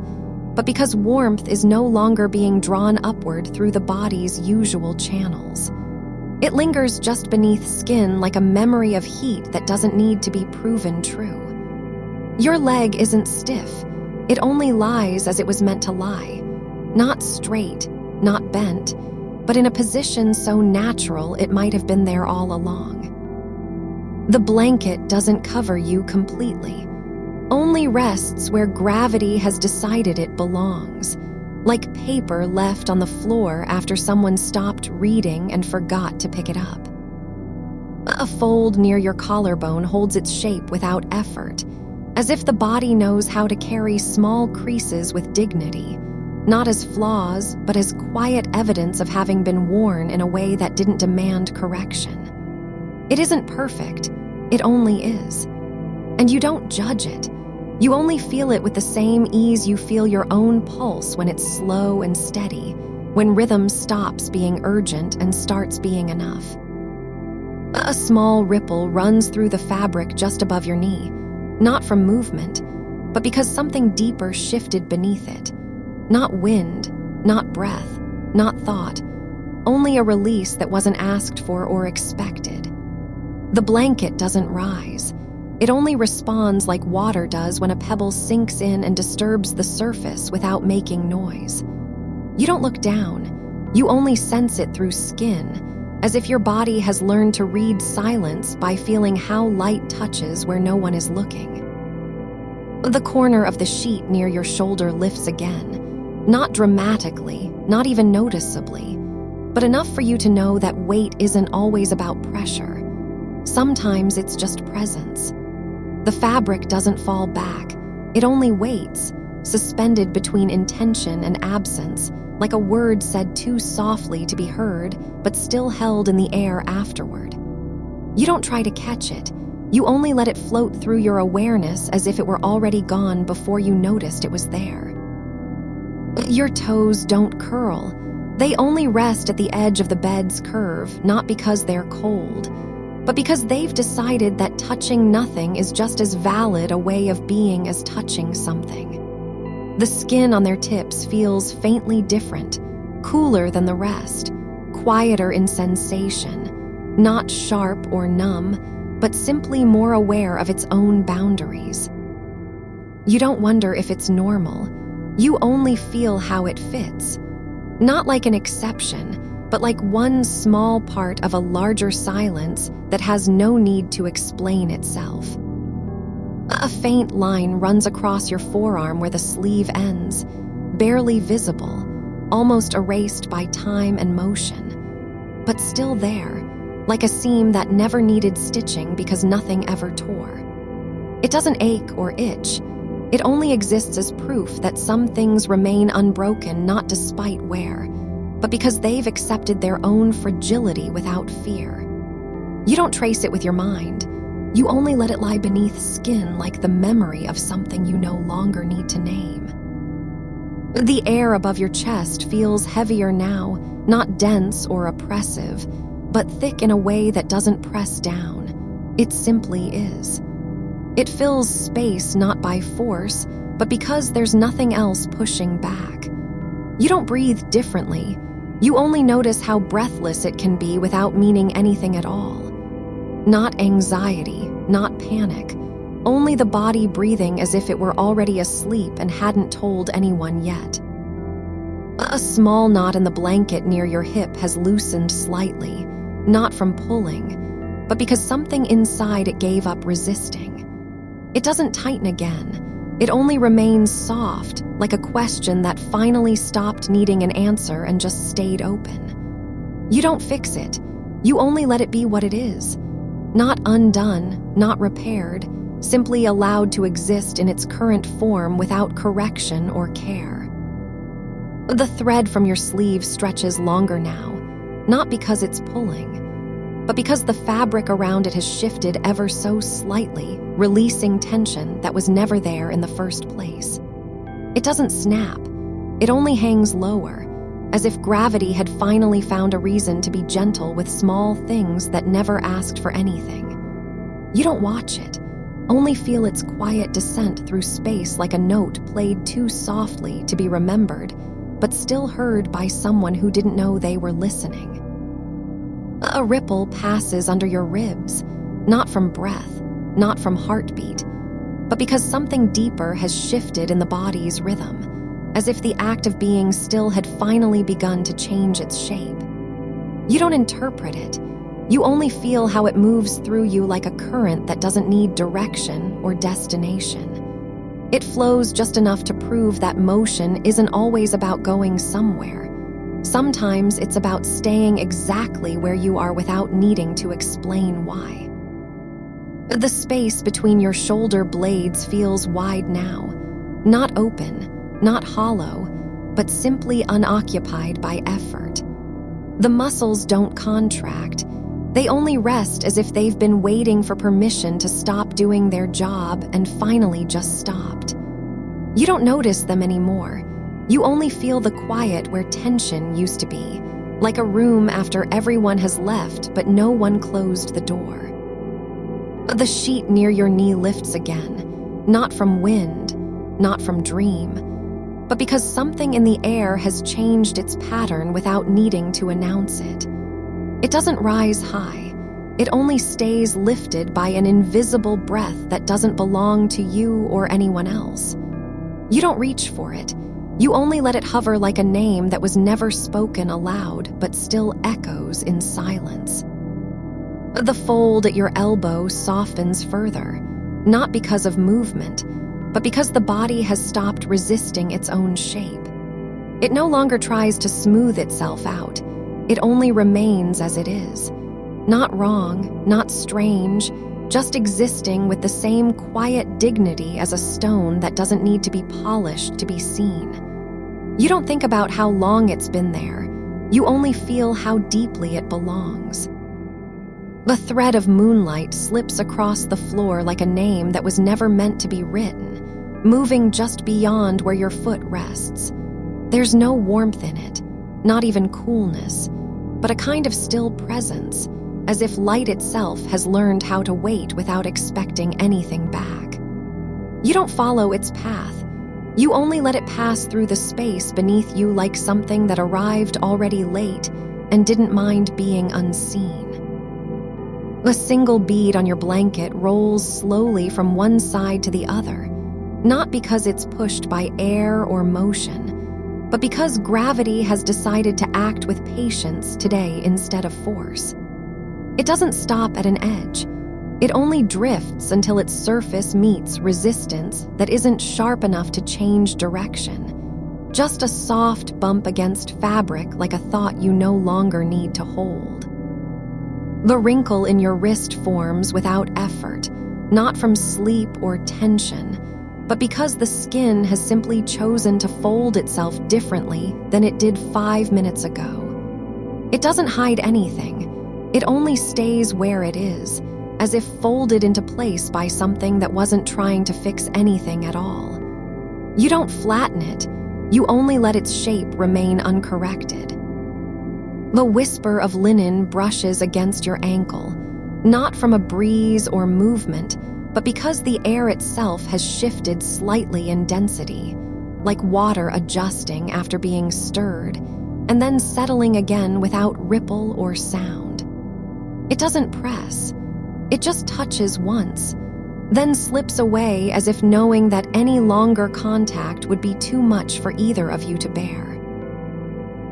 but because warmth is no longer being drawn upward through the body's usual channels. It lingers just beneath skin like a memory of heat that doesn't need to be proven true. Your leg isn't stiff. It only lies as it was meant to lie. Not straight, not bent, but in a position so natural it might have been there all along. The blanket doesn't cover you completely, only rests where gravity has decided it belongs, like paper left on the floor after someone stopped reading and forgot to pick it up. A fold near your collarbone holds its shape without effort, as if the body knows how to carry small creases with dignity, not as flaws, but as quiet evidence of having been worn in a way that didn't demand correction. It isn't perfect, it only is. And you don't judge it. You only feel it with the same ease you feel your own pulse when it's slow and steady, when rhythm stops being urgent and starts being enough. A small ripple runs through the fabric just above your knee, not from movement, but because something deeper shifted beneath it. Not wind, not breath, not thought, only a release that wasn't asked for or expected. The blanket doesn't rise. It only responds like water does when a pebble sinks in and disturbs the surface without making noise. You don't look down. You only sense it through skin, as if your body has learned to read silence by feeling how light touches where no one is looking. The corner of the sheet near your shoulder lifts again, not dramatically, not even noticeably, but enough for you to know that weight isn't always about pressure. Sometimes it's just presence. The fabric doesn't fall back. It only waits, suspended between intention and absence, like a word said too softly to be heard, but still held in the air afterward. You don't try to catch it. You only let it float through your awareness as if it were already gone before you noticed it was there. Your toes don't curl. They only rest at the edge of the bed's curve, not because they're cold, but because they've decided that touching nothing is just as valid a way of being as touching something. The skin on their tips feels faintly different, cooler than the rest, quieter in sensation, not sharp or numb, but simply more aware of its own boundaries. You don't wonder if it's normal. You only feel how it fits. Not like an exception, but like one small part of a larger silence that has no need to explain itself. A faint line runs across your forearm where the sleeve ends, barely visible, almost erased by time and motion, but still there, like a seam that never needed stitching because nothing ever tore. It doesn't ache or itch. It only exists as proof that some things remain unbroken not despite wear, but because they've accepted their own fragility without fear. You don't trace it with your mind. You only let it lie beneath skin like the memory of something you no longer need to name. The air above your chest feels heavier now, not dense or oppressive, but thick in a way that doesn't press down. It simply is. It fills space not by force, but because there's nothing else pushing back. You don't breathe differently. You only notice how breathless it can be without meaning anything at all. Not anxiety, not panic, only the body breathing as if it were already asleep and hadn't told anyone yet. A small knot in the blanket near your hip has loosened slightly, not from pulling, but because something inside it gave up resisting. It doesn't tighten again. It only remains soft, like a question that finally stopped needing an answer and just stayed open. You don't fix it. You only let it be what it is. Not undone, not repaired, simply allowed to exist in its current form without correction or care. The thread from your sleeve stretches longer now, not because it's pulling, but because the fabric around it has shifted ever so slightly, releasing tension that was never there in the first place. It doesn't snap. It only hangs lower, as if gravity had finally found a reason to be gentle with small things that never asked for anything. You don't watch it, only feel its quiet descent through space like a note played too softly to be remembered, but still heard by someone who didn't know they were listening. A ripple passes under your ribs, not from breath, not from heartbeat, but because something deeper has shifted in the body's rhythm, as if the act of being still had finally begun to change its shape. You don't interpret it. You only feel how it moves through you like a current that doesn't need direction or destination. It flows just enough to prove that motion isn't always about going somewhere. Sometimes it's about staying exactly where you are without needing to explain why. The space between your shoulder blades feels wide now, not open, not hollow, but simply unoccupied by effort. The muscles don't contract. They only rest as if they've been waiting for permission to stop doing their job and finally just stopped. You don't notice them anymore. You only feel the quiet where tension used to be, like a room after everyone has left but no one closed the door. The sheet near your knee lifts again, not from wind, not from dream, but because something in the air has changed its pattern without needing to announce it. It doesn't rise high. It only stays lifted by an invisible breath that doesn't belong to you or anyone else. You don't reach for it. You only let it hover like a name that was never spoken aloud but still echoes in silence. The fold at your elbow softens further, not because of movement, but because the body has stopped resisting its own shape. It no longer tries to smooth itself out. It only remains as it is. Not wrong, not strange, just existing with the same quiet dignity as a stone that doesn't need to be polished to be seen. You don't think about how long it's been there. You only feel how deeply it belongs. The thread of moonlight slips across the floor like a name that was never meant to be written, moving just beyond where your foot rests. There's no warmth in it, not even coolness, but a kind of still presence, as if light itself has learned how to wait without expecting anything back. You don't follow its path. You only let it pass through the space beneath you like something that arrived already late and didn't mind being unseen. A single bead on your blanket rolls slowly from one side to the other, not because it's pushed by air or motion, but because gravity has decided to act with patience today instead of force. It doesn't stop at an edge. It only drifts until its surface meets resistance that isn't sharp enough to change direction. Just a soft bump against fabric, like a thought you no longer need to hold. The wrinkle in your wrist forms without effort, not from sleep or tension, but because the skin has simply chosen to fold itself differently than it did 5 minutes ago. It doesn't hide anything. It only stays where it is, as if folded into place by something that wasn't trying to fix anything at all. You don't flatten it. You only let its shape remain uncorrected. The whisper of linen brushes against your ankle, not from a breeze or movement, but because the air itself has shifted slightly in density, like water adjusting after being stirred, and then settling again without ripple or sound. It doesn't press. It just touches once, then slips away as if knowing that any longer contact would be too much for either of you to bear.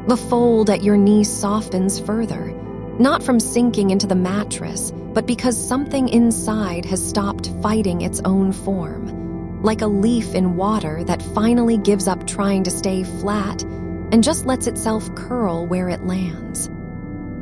The fold at your knee softens further, not from sinking into the mattress, but because something inside has stopped fighting its own form, like a leaf in water that finally gives up trying to stay flat and just lets itself curl where it lands.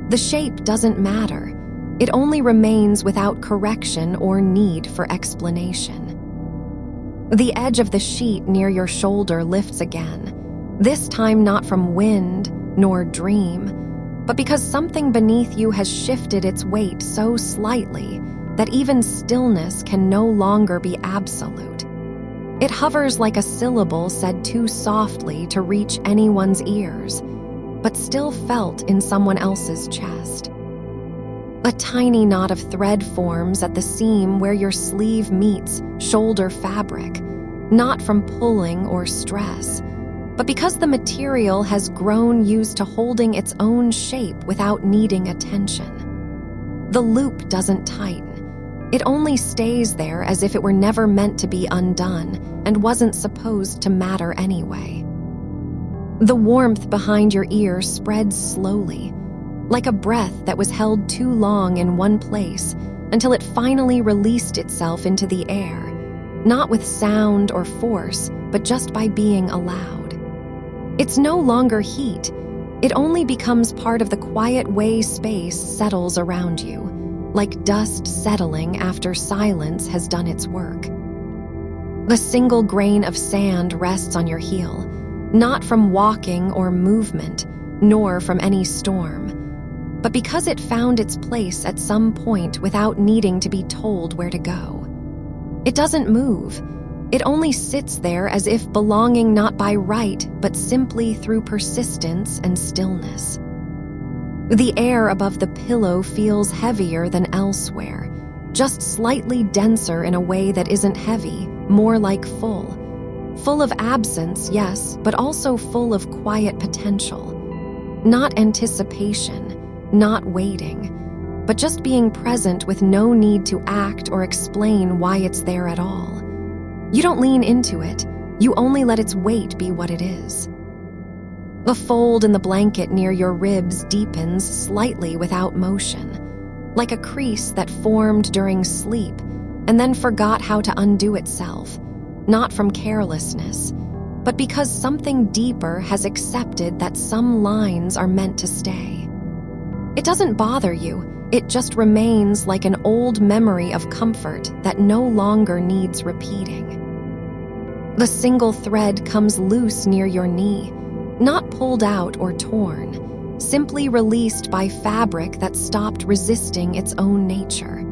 The shape doesn't matter. It only remains without correction or need for explanation. The edge of the sheet near your shoulder lifts again, this time not from wind nor dream, but because something beneath you has shifted its weight so slightly that even stillness can no longer be absolute. It hovers like a syllable said too softly to reach anyone's ears, but still felt in someone else's chest. A tiny knot of thread forms at the seam where your sleeve meets shoulder fabric, not from pulling or stress, but because the material has grown used to holding its own shape without needing attention. The loop doesn't tighten. It only stays there as if it were never meant to be undone and wasn't supposed to matter anyway. The warmth behind your ear spreads slowly, like a breath that was held too long in one place until it finally released itself into the air, not with sound or force, but just by being allowed. It's no longer heat. It only becomes part of the quiet way space settles around you, like dust settling after silence has done its work. A single grain of sand rests on your heel, not from walking or movement, nor from any storm, but because it found its place at some point without needing to be told where to go. It doesn't move. It only sits there as if belonging not by right, but simply through persistence and stillness. The air above the pillow feels heavier than elsewhere, just slightly denser in a way that isn't heavy, more like full. Full of absence, yes, but also full of quiet potential. Not anticipation, not waiting, but just being present with no need to act or explain why it's there at all. You don't lean into it, you only let its weight be what it is. The fold in the blanket near your ribs deepens slightly without motion, like a crease that formed during sleep and then forgot how to undo itself, not from carelessness, but because something deeper has accepted that some lines are meant to stay. It doesn't bother you, it just remains like an old memory of comfort that no longer needs repeating. The single thread comes loose near your knee, not pulled out or torn, simply released by fabric that stopped resisting its own nature.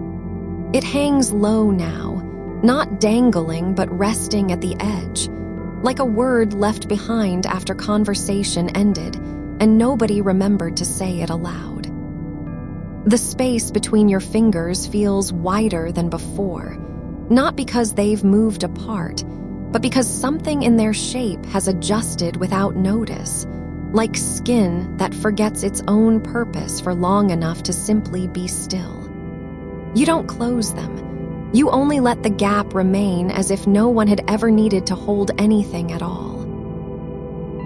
It hangs low now, not dangling but resting at the edge, like a word left behind after conversation ended and nobody remembered to say it aloud. The space between your fingers feels wider than before, not because they've moved apart, but because something in their shape has adjusted without notice, like skin that forgets its own purpose for long enough to simply be still. You don't close them. You only let the gap remain as if no one had ever needed to hold anything at all.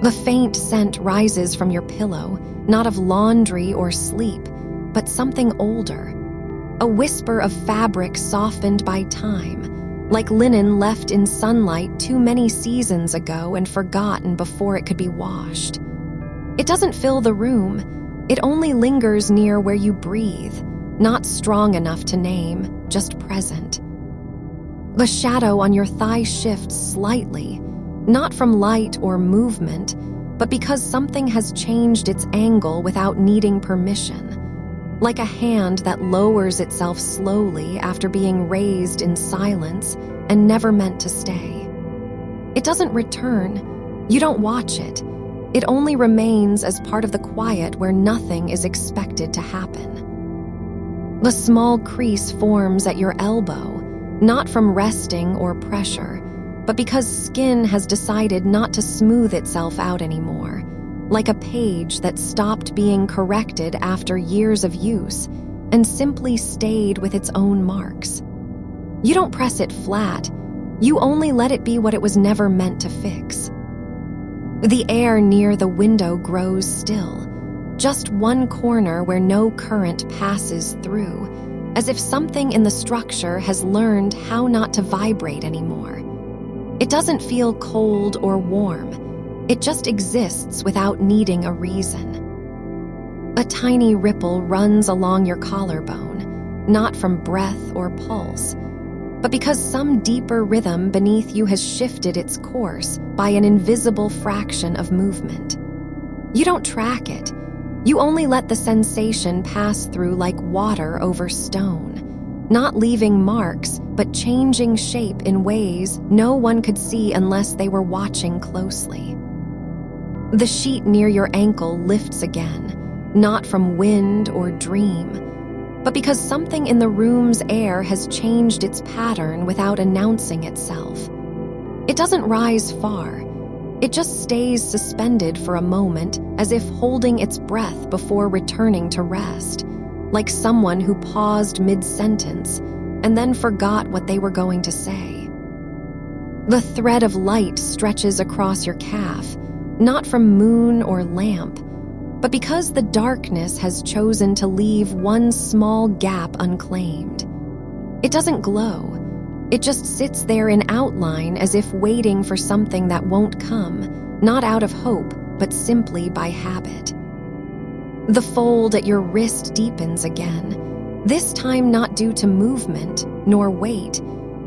The faint scent rises from your pillow, not of laundry or sleep, but something older. A whisper of fabric softened by time, like linen left in sunlight too many seasons ago and forgotten before it could be washed. It doesn't fill the room, it only lingers near where you breathe, not strong enough to name, just present. The shadow on your thigh shifts slightly, not from light or movement, but because something has changed its angle without needing permission, like a hand that lowers itself slowly after being raised in silence and never meant to stay. It doesn't return, you don't watch it. It only remains as part of the quiet where nothing is expected to happen. The small crease forms at your elbow, not from resting or pressure, but because skin has decided not to smooth itself out anymore, like a page that stopped being corrected after years of use and simply stayed with its own marks. You don't press it flat, you only let it be what it was never meant to fix. The air near the window grows still, just one corner where no current passes through, as if something in the structure has learned how not to vibrate anymore. It doesn't feel cold or warm, it just exists without needing a reason. A tiny ripple runs along your collarbone, not from breath or pulse, but because some deeper rhythm beneath you has shifted its course by an invisible fraction of movement. You don't track it, you only let the sensation pass through like water over stone, not leaving marks, but changing shape in ways no one could see unless they were watching closely. The sheet near your ankle lifts again, not from wind or dream, but because something in the room's air has changed its pattern without announcing itself. It doesn't rise far. It just stays suspended for a moment, as if holding its breath before returning to rest, like someone who paused mid-sentence and then forgot what they were going to say. The thread of light stretches across your calf, not from moon or lamp, but because the darkness has chosen to leave one small gap unclaimed. It doesn't glow. It just sits there in outline as if waiting for something that won't come, not out of hope, but simply by habit. The fold at your wrist deepens again, this time not due to movement nor weight,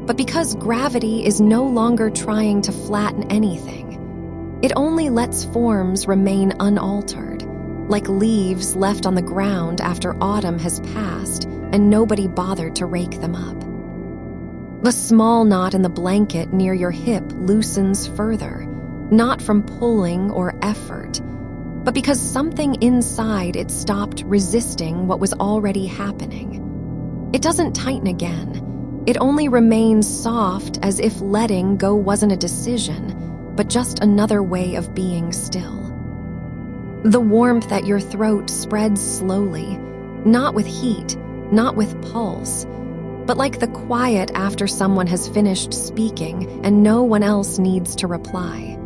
but because gravity is no longer trying to flatten anything. It only lets forms remain unaltered, like leaves left on the ground after autumn has passed and nobody bothered to rake them up. The small knot in the blanket near your hip loosens further, not from pulling or effort, but because something inside it stopped resisting what was already happening. It doesn't tighten again. It only remains soft, as if letting go wasn't a decision, but just another way of being still. The warmth at your throat spreads slowly, not with heat, not with pulse, but like the quiet after someone has finished speaking and no one else needs to reply.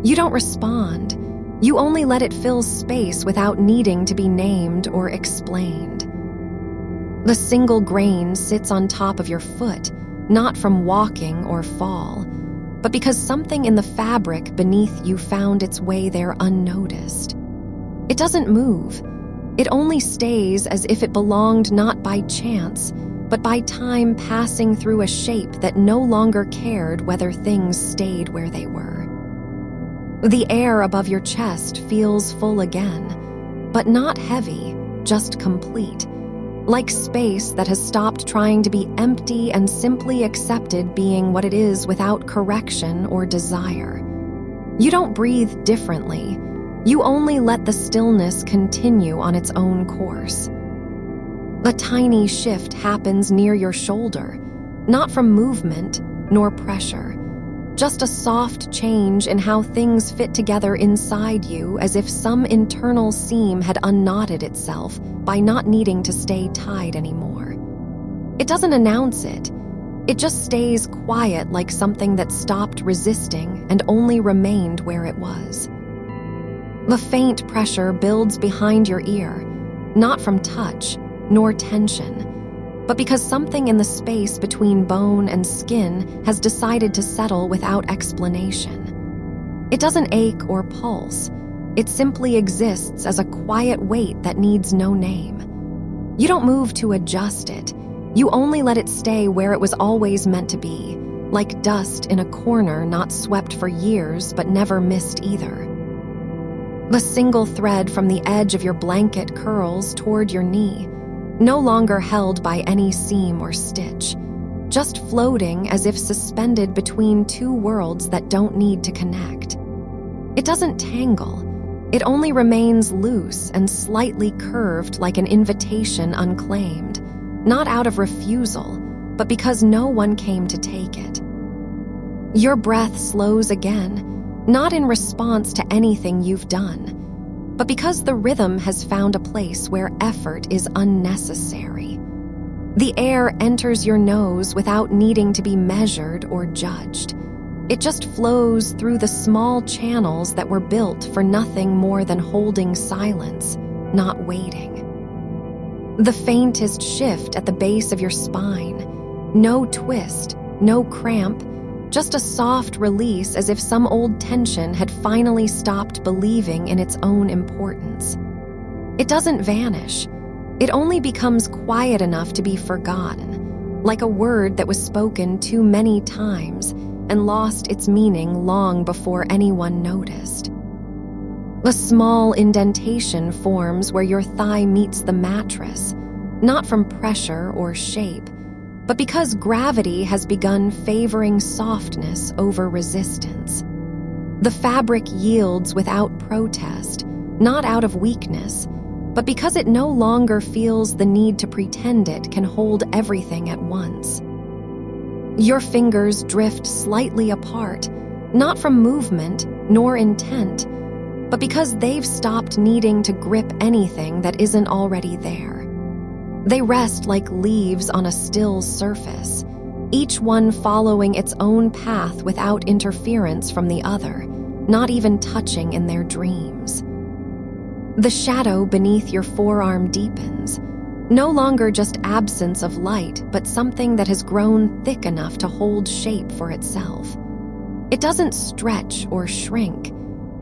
You don't respond. You only let it fill space without needing to be named or explained. The single grain sits on top of your foot, not from walking or fall, but because something in the fabric beneath you found its way there unnoticed. It doesn't move. It only stays as if it belonged not by chance, but by time passing through a shape that no longer cared whether things stayed where they were. The air above your chest feels full again, but not heavy, just complete, like space that has stopped trying to be empty and simply accepted being what it is without correction or desire. You don't breathe differently. You only let the stillness continue on its own course. A tiny shift happens near your shoulder, not from movement nor pressure, just a soft change in how things fit together inside you, as if some internal seam had unknotted itself by not needing to stay tied anymore. It doesn't announce it. It just stays quiet, like something that stopped resisting and only remained where it was. The faint pressure builds behind your ear, not from touch nor tension, but because something in the space between bone and skin has decided to settle without explanation. It doesn't ache or pulse. It simply exists as a quiet weight that needs no name. You don't move to adjust it. You only let it stay where it was always meant to be, like dust in a corner not swept for years but never missed either. The single thread from the edge of your blanket curls toward your knee, no longer held by any seam or stitch, just floating as if suspended between two worlds that don't need to connect. It doesn't tangle. It only remains loose and slightly curved like an invitation unclaimed, not out of refusal, but because no one came to take it. Your breath slows again, not in response to anything you've done, but because the rhythm has found a place where effort is unnecessary. The air enters your nose without needing to be measured or judged. It just flows through the small channels that were built for nothing more than holding silence, not waiting. The faintest shift at the base of your spine, no twist, no cramp, just a soft release as if some old tension had finally stopped believing in its own importance. It doesn't vanish. It only becomes quiet enough to be forgotten, like a word that was spoken too many times and lost its meaning long before anyone noticed. A small indentation forms where your thigh meets the mattress, not from pressure or shape, but because gravity has begun favoring softness over resistance. The fabric yields without protest, not out of weakness, but because it no longer feels the need to pretend it can hold everything at once. Your fingers drift slightly apart, not from movement nor intent, but because they've stopped needing to grip anything that isn't already there. They rest like leaves on a still surface, each one following its own path without interference from the other, not even touching in their dreams. The shadow beneath your forearm deepens, no longer just absence of light, but something that has grown thick enough to hold shape for itself. It doesn't stretch or shrink.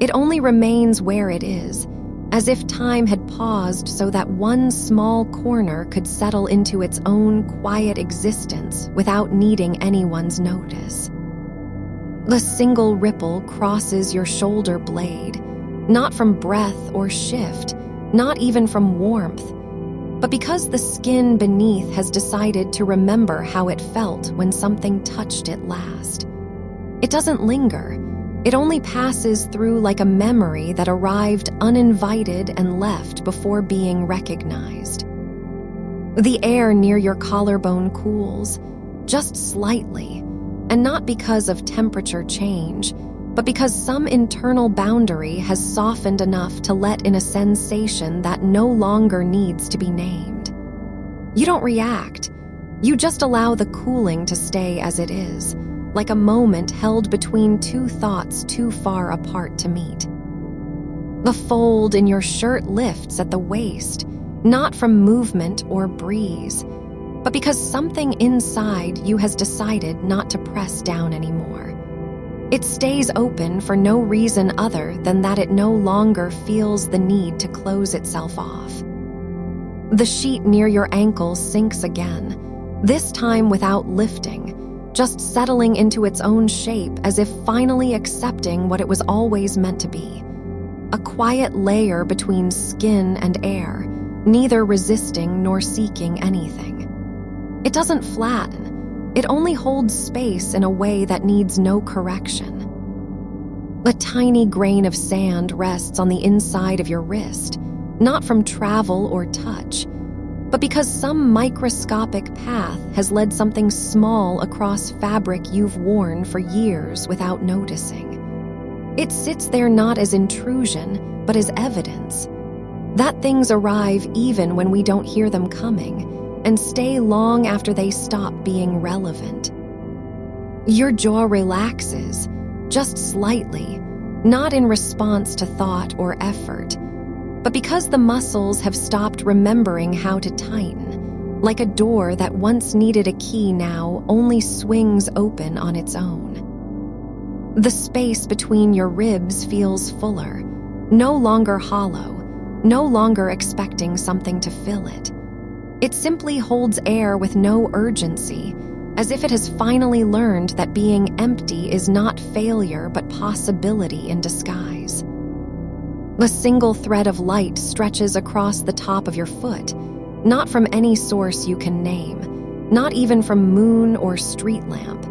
It only remains where it is, as if time had paused so that one small corner could settle into its own quiet existence without needing anyone's notice. The single ripple crosses your shoulder blade, not from breath or shift, not even from warmth, but because the skin beneath has decided to remember how it felt when something touched it last. It doesn't linger. It only passes through like a memory that arrived uninvited and left before being recognized. The air near your collarbone cools, just slightly, and not because of temperature change, but because some internal boundary has softened enough to let in a sensation that no longer needs to be named. You don't react. You just allow the cooling to stay as it is, like a moment held between two thoughts too far apart to meet. The fold in your shirt lifts at the waist, not from movement or breeze, but because something inside you has decided not to press down anymore. It stays open for no reason other than that it no longer feels the need to close itself off. The sheet near your ankle sinks again, this time without lifting, just settling into its own shape as if finally accepting what it was always meant to be. A quiet layer between skin and air, neither resisting nor seeking anything. It doesn't flatten. It only holds space in a way that needs no correction. A tiny grain of sand rests on the inside of your wrist, not from travel or touch, but because some microscopic path has led something small across fabric you've worn for years without noticing. It sits there not as intrusion, but as evidence. That things arrive even when we don't hear them coming, and stay long after they stop being relevant. Your jaw relaxes, just slightly, not in response to thought or effort, but because the muscles have stopped remembering how to tighten, like a door that once needed a key now only swings open on its own. The space between your ribs feels fuller, no longer hollow, no longer expecting something to fill it. It simply holds air with no urgency, as if it has finally learned that being empty is not failure but possibility in disguise. A single thread of light stretches across the top of your foot, not from any source you can name, not even from moon or street lamp,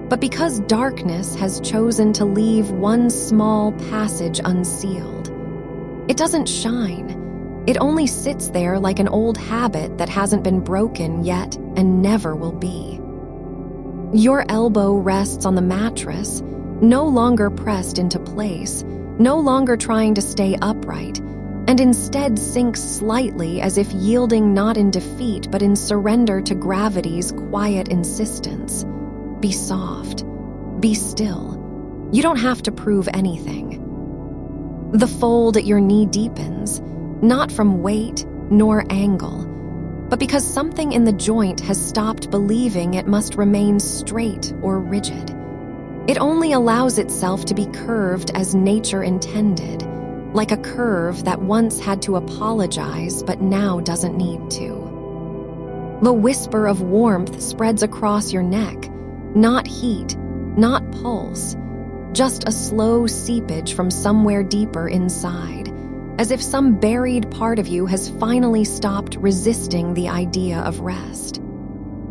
but because darkness has chosen to leave one small passage unsealed. It doesn't shine. It only sits there like an old habit that hasn't been broken yet and never will be. Your elbow rests on the mattress, no longer pressed into place, no longer trying to stay upright, and instead sinks slightly as if yielding not in defeat but in surrender to gravity's quiet insistence. Be soft. Be still. You don't have to prove anything. The fold at your knee deepens, not from weight nor angle, but because something in the joint has stopped believing it must remain straight or rigid. It only allows itself to be curved as nature intended, like a curve that once had to apologize but now doesn't need to. The whisper of warmth spreads across your neck, not heat, not pulse, just a slow seepage from somewhere deeper inside, as if some buried part of you has finally stopped resisting the idea of rest.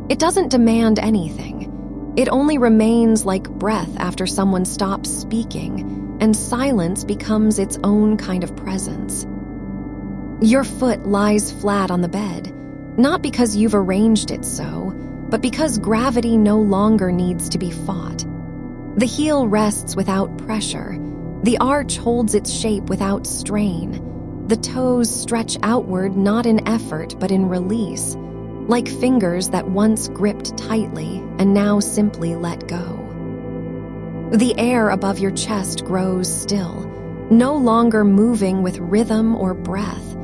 It doesn't demand anything. It only remains like breath after someone stops speaking, and silence becomes its own kind of presence. Your foot lies flat on the bed, not because you've arranged it so, but because gravity no longer needs to be fought. The heel rests without pressure. The arch holds its shape without strain. The toes stretch outward not in effort but in release, like fingers that once gripped tightly and now simply let go. The air above your chest grows still, no longer moving with rhythm or breath,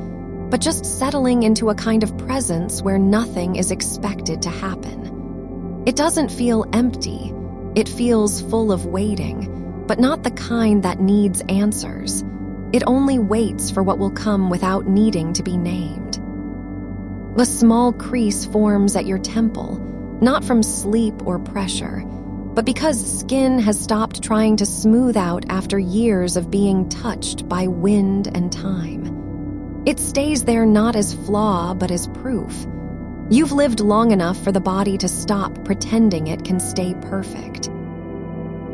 but just settling into a kind of presence where nothing is expected to happen. It doesn't feel empty. It feels full of waiting, but not the kind that needs answers. It only waits for what will come without needing to be named. A small crease forms at your temple, not from sleep or pressure, but because skin has stopped trying to smooth out after years of being touched by wind and time. It stays there not as flaw, but as proof. You've lived long enough for the body to stop pretending it can stay perfect.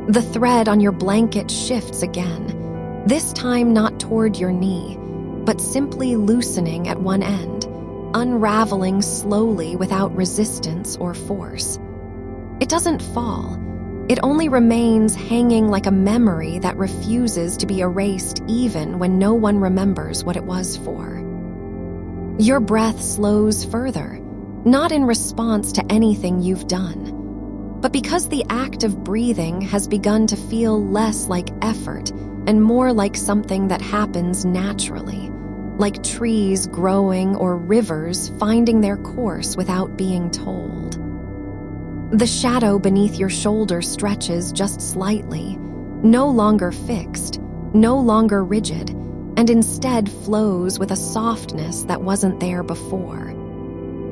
The thread on your blanket shifts again, this time not toward your knee, but simply loosening at one end, unraveling slowly without resistance or force. It doesn't fall. It only remains hanging like a memory that refuses to be erased even when no one remembers what it was for. Your breath slows further, not in response to anything you've done, but because the act of breathing has begun to feel less like effort and more like something that happens naturally, like trees growing or rivers finding their course without being told. The shadow beneath your shoulder stretches just slightly, no longer fixed, no longer rigid, and instead flows with a softness that wasn't there before.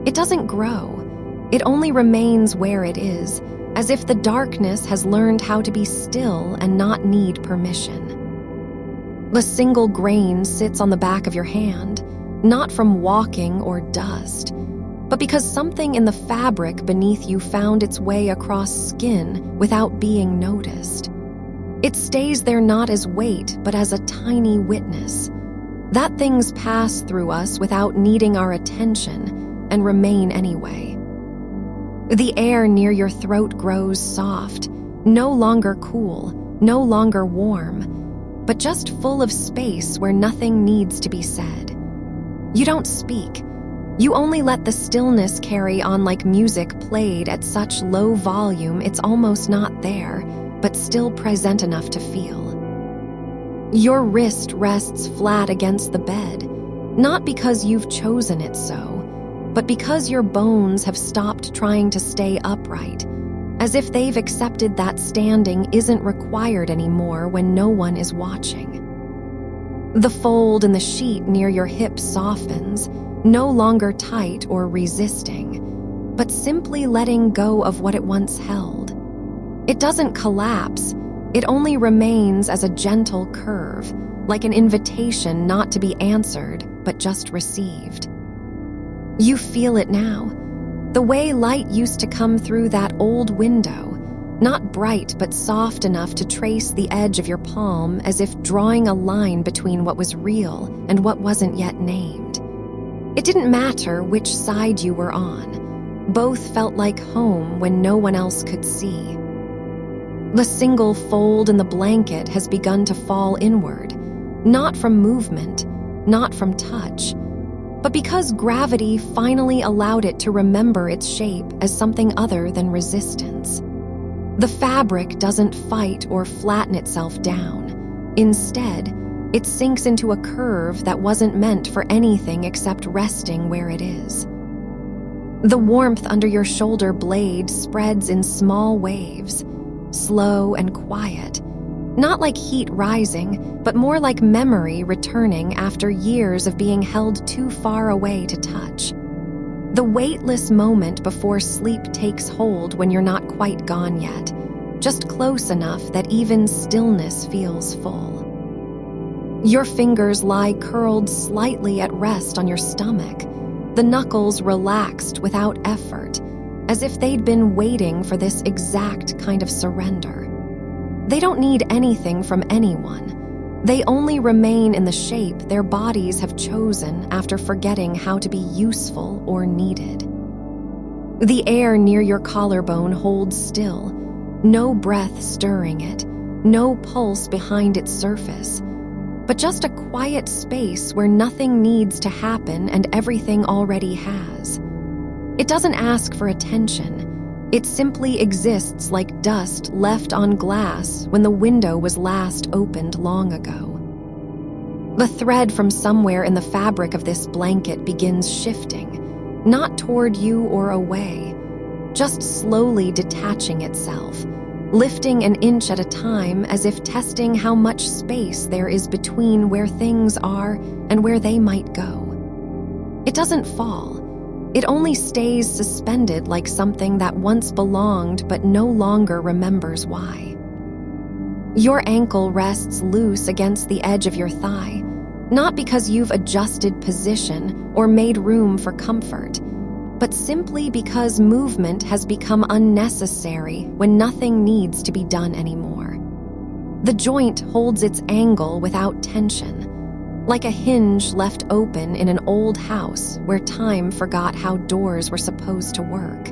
It doesn't grow. It only remains where it is, as if the darkness has learned how to be still and not need permission. The single grain sits on the back of your hand, not from walking or dust, but because something in the fabric beneath you found its way across skin without being noticed. It stays there not as weight, but as a tiny witness, that things pass through us without needing our attention and remain anyway. The air near your throat grows soft, no longer cool, no longer warm, but just full of space where nothing needs to be said. You don't speak. You only let the stillness carry on like music played at such low volume it's almost not there, but still present enough to feel. Your wrist rests flat against the bed, not because you've chosen it so, but because your bones have stopped trying to stay upright, as if they've accepted that standing isn't required anymore when no one is watching. The fold in the sheet near your hip softens, no longer tight or resisting, but simply letting go of what it once held. It doesn't collapse, it only remains as a gentle curve, like an invitation not to be answered, but just received. You feel it now, the way light used to come through that old window, not bright but soft enough to trace the edge of your palm as if drawing a line between what was real and what wasn't yet named. It didn't matter which side you were on. Both felt like home when no one else could see. The single fold in the blanket has begun to fall inward, not from movement, not from touch, but because gravity finally allowed it to remember its shape as something other than resistance. The fabric doesn't fight or flatten itself down. Instead, it sinks into a curve that wasn't meant for anything except resting where it is. The warmth under your shoulder blade spreads in small waves, slow and quiet, not like heat rising, but more like memory returning after years of being held too far away to touch. The weightless moment before sleep takes hold when you're not quite gone yet, just close enough that even stillness feels full. Your fingers lie curled slightly at rest on your stomach, the knuckles relaxed without effort, as if they'd been waiting for this exact kind of surrender. They don't need anything from anyone. They only remain in the shape their bodies have chosen after forgetting how to be useful or needed. The air near your collarbone holds still, no breath stirring it, no pulse behind its surface, but just a quiet space where nothing needs to happen and everything already has. It doesn't ask for attention. It simply exists like dust left on glass when the window was last opened long ago. The thread from somewhere in the fabric of this blanket begins shifting, not toward you or away, just slowly detaching itself, lifting an inch at a time as if testing how much space there is between where things are and where they might go. It doesn't fall. It only stays suspended like something that once belonged but no longer remembers why. Your ankle rests loose against the edge of your thigh, not because you've adjusted position or made room for comfort, but simply because movement has become unnecessary when nothing needs to be done anymore. The joint holds its angle without tension, like a hinge left open in an old house where time forgot how doors were supposed to work.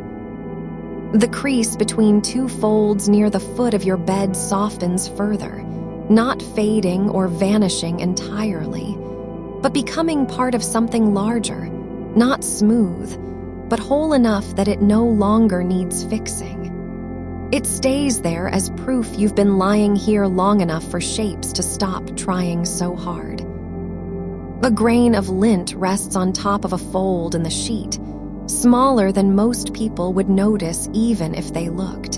The crease between two folds near the foot of your bed softens further, not fading or vanishing entirely, but becoming part of something larger, not smooth, but whole enough that it no longer needs fixing. It stays there as proof you've been lying here long enough for shapes to stop trying so hard. A grain of lint rests on top of a fold in the sheet, smaller than most people would notice even if they looked.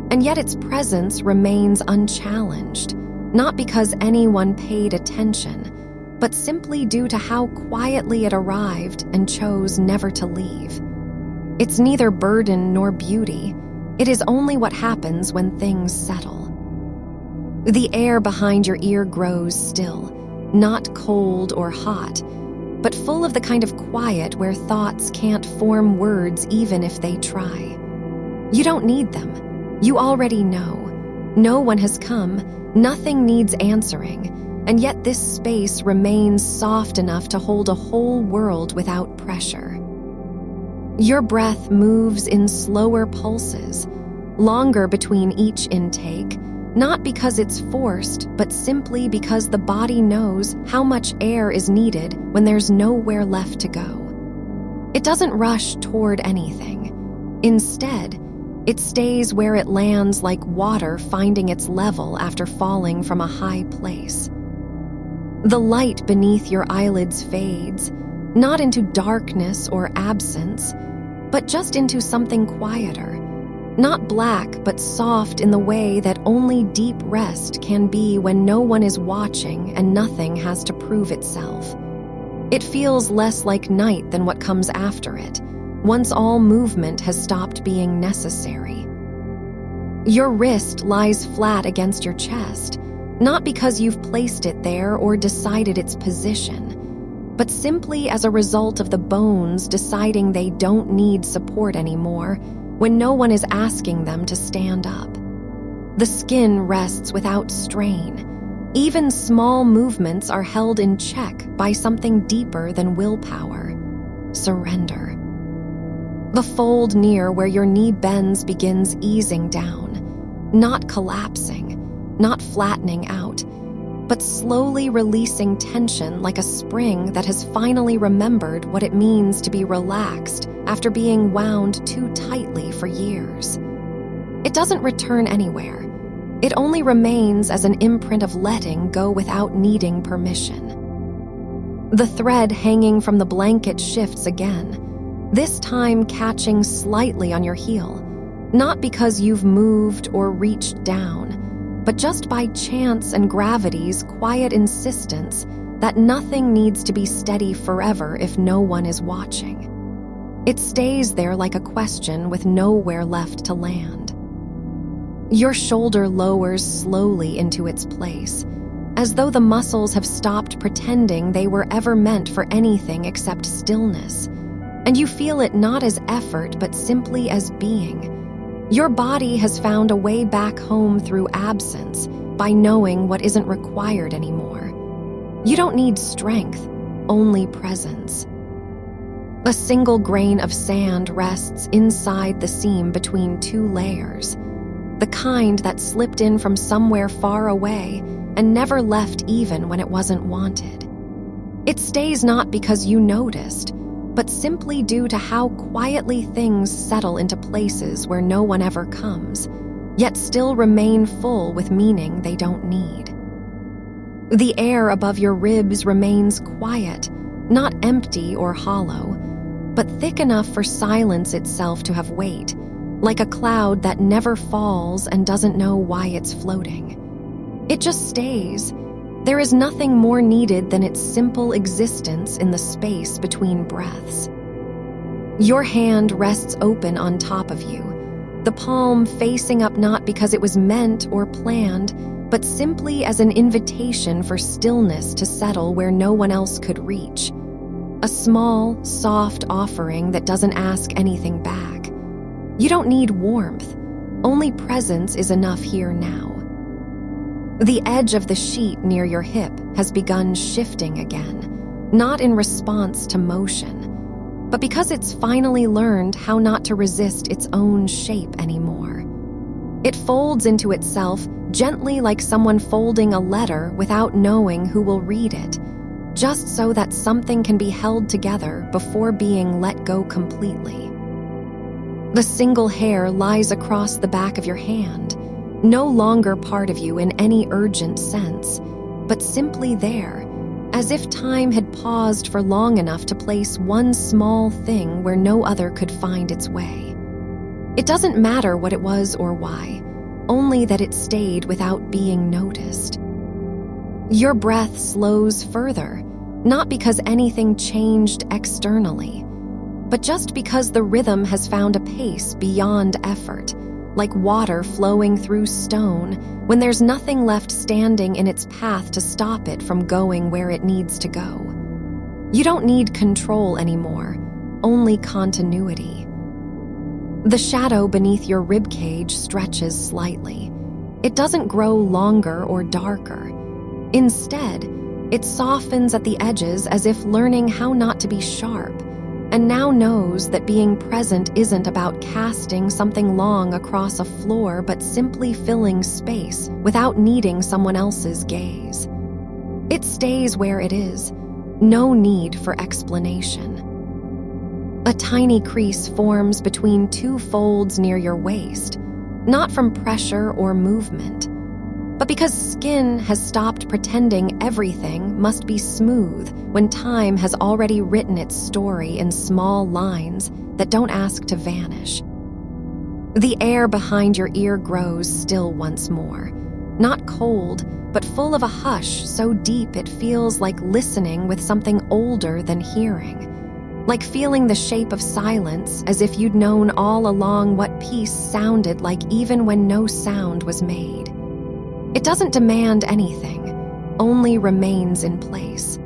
And yet its presence remains unchallenged, not because anyone paid attention, but simply due to how quietly it arrived and chose never to leave. It's neither burden nor beauty. It is only what happens when things settle. The air behind your ear grows still, not cold or hot, but full of the kind of quiet where thoughts can't form words even if they try. You don't need them. You already know. No one has come, nothing needs answering, and yet this space remains soft enough to hold a whole world without pressure. Your breath moves in slower pulses, longer between each intake, not because it's forced, but simply because the body knows how much air is needed when there's nowhere left to go. It doesn't rush toward anything. Instead, it stays where it lands like water finding its level after falling from a high place. The light beneath your eyelids fades, not into darkness or absence, but just into something quieter. Not black, but soft in the way that only deep rest can be when no one is watching and nothing has to prove itself. It feels less like night than what comes after it, once all movement has stopped being necessary. Your wrist lies flat against your chest, not because you've placed it there or decided its position, but simply as a result of the bones deciding they don't need support anymore when no one is asking them to stand up. The skin rests without strain. Even small movements are held in check by something deeper than willpower: surrender. The fold near where your knee bends begins easing down, not collapsing, not flattening out, but slowly releasing tension like a spring that has finally remembered what it means to be relaxed after being wound too tightly for years. It doesn't return anywhere. It only remains as an imprint of letting go without needing permission. The thread hanging from the blanket shifts again, this time catching slightly on your heel, not because you've moved or reached down, but just by chance and gravity's quiet insistence that nothing needs to be steady forever if no one is watching. It stays there like a question with nowhere left to land. Your shoulder lowers slowly into its place, as though the muscles have stopped pretending they were ever meant for anything except stillness, and you feel it not as effort but simply as being. Your body has found a way back home through absence by knowing what isn't required anymore. You don't need strength, only presence. A single grain of sand rests inside the seam between two layers, the kind that slipped in from somewhere far away and never left even when it wasn't wanted. It stays not because you noticed, but simply due to how quietly things settle into places where no one ever comes, yet still remain full with meaning they don't need. The air above your ribs remains quiet, not empty or hollow, but thick enough for silence itself to have weight, like a cloud that never falls and doesn't know why it's floating. It just stays. There is nothing more needed than its simple existence in the space between breaths. Your hand rests open on top of you, the palm facing up not because it was meant or planned, but simply as an invitation for stillness to settle where no one else could reach. A small, soft offering that doesn't ask anything back. You don't need warmth. Only presence is enough here now. The edge of the sheet near your hip has begun shifting again, not in response to motion, but because it's finally learned how not to resist its own shape anymore. It folds into itself gently like someone folding a letter without knowing who will read it, just so that something can be held together before being let go completely. The single hair lies across the back of your hand, no longer part of you in any urgent sense, but simply there, as if time had paused for long enough to place one small thing where no other could find its way. It doesn't matter what it was or why, only that it stayed without being noticed. Your breath slows further, not because anything changed externally, but just because the rhythm has found a pace beyond effort, like water flowing through stone when there's nothing left standing in its path to stop it from going where it needs to go. You don't need control anymore, only continuity. The shadow beneath your ribcage stretches slightly. It doesn't grow longer or darker. Instead, it softens at the edges as if learning how not to be sharp, and now knows that being present isn't about casting something long across a floor but simply filling space without needing someone else's gaze. It stays where it is, no need for explanation. A tiny crease forms between two folds near your waist, not from pressure or movement. But because skin has stopped pretending everything must be smooth when time has already written its story in small lines that don't ask to vanish. The air behind your ear grows still once more, not cold, but full of a hush so deep it feels like listening with something older than hearing. Like feeling the shape of silence as if you'd known all along what peace sounded like even when no sound was made. It doesn't demand anything, only remains in place.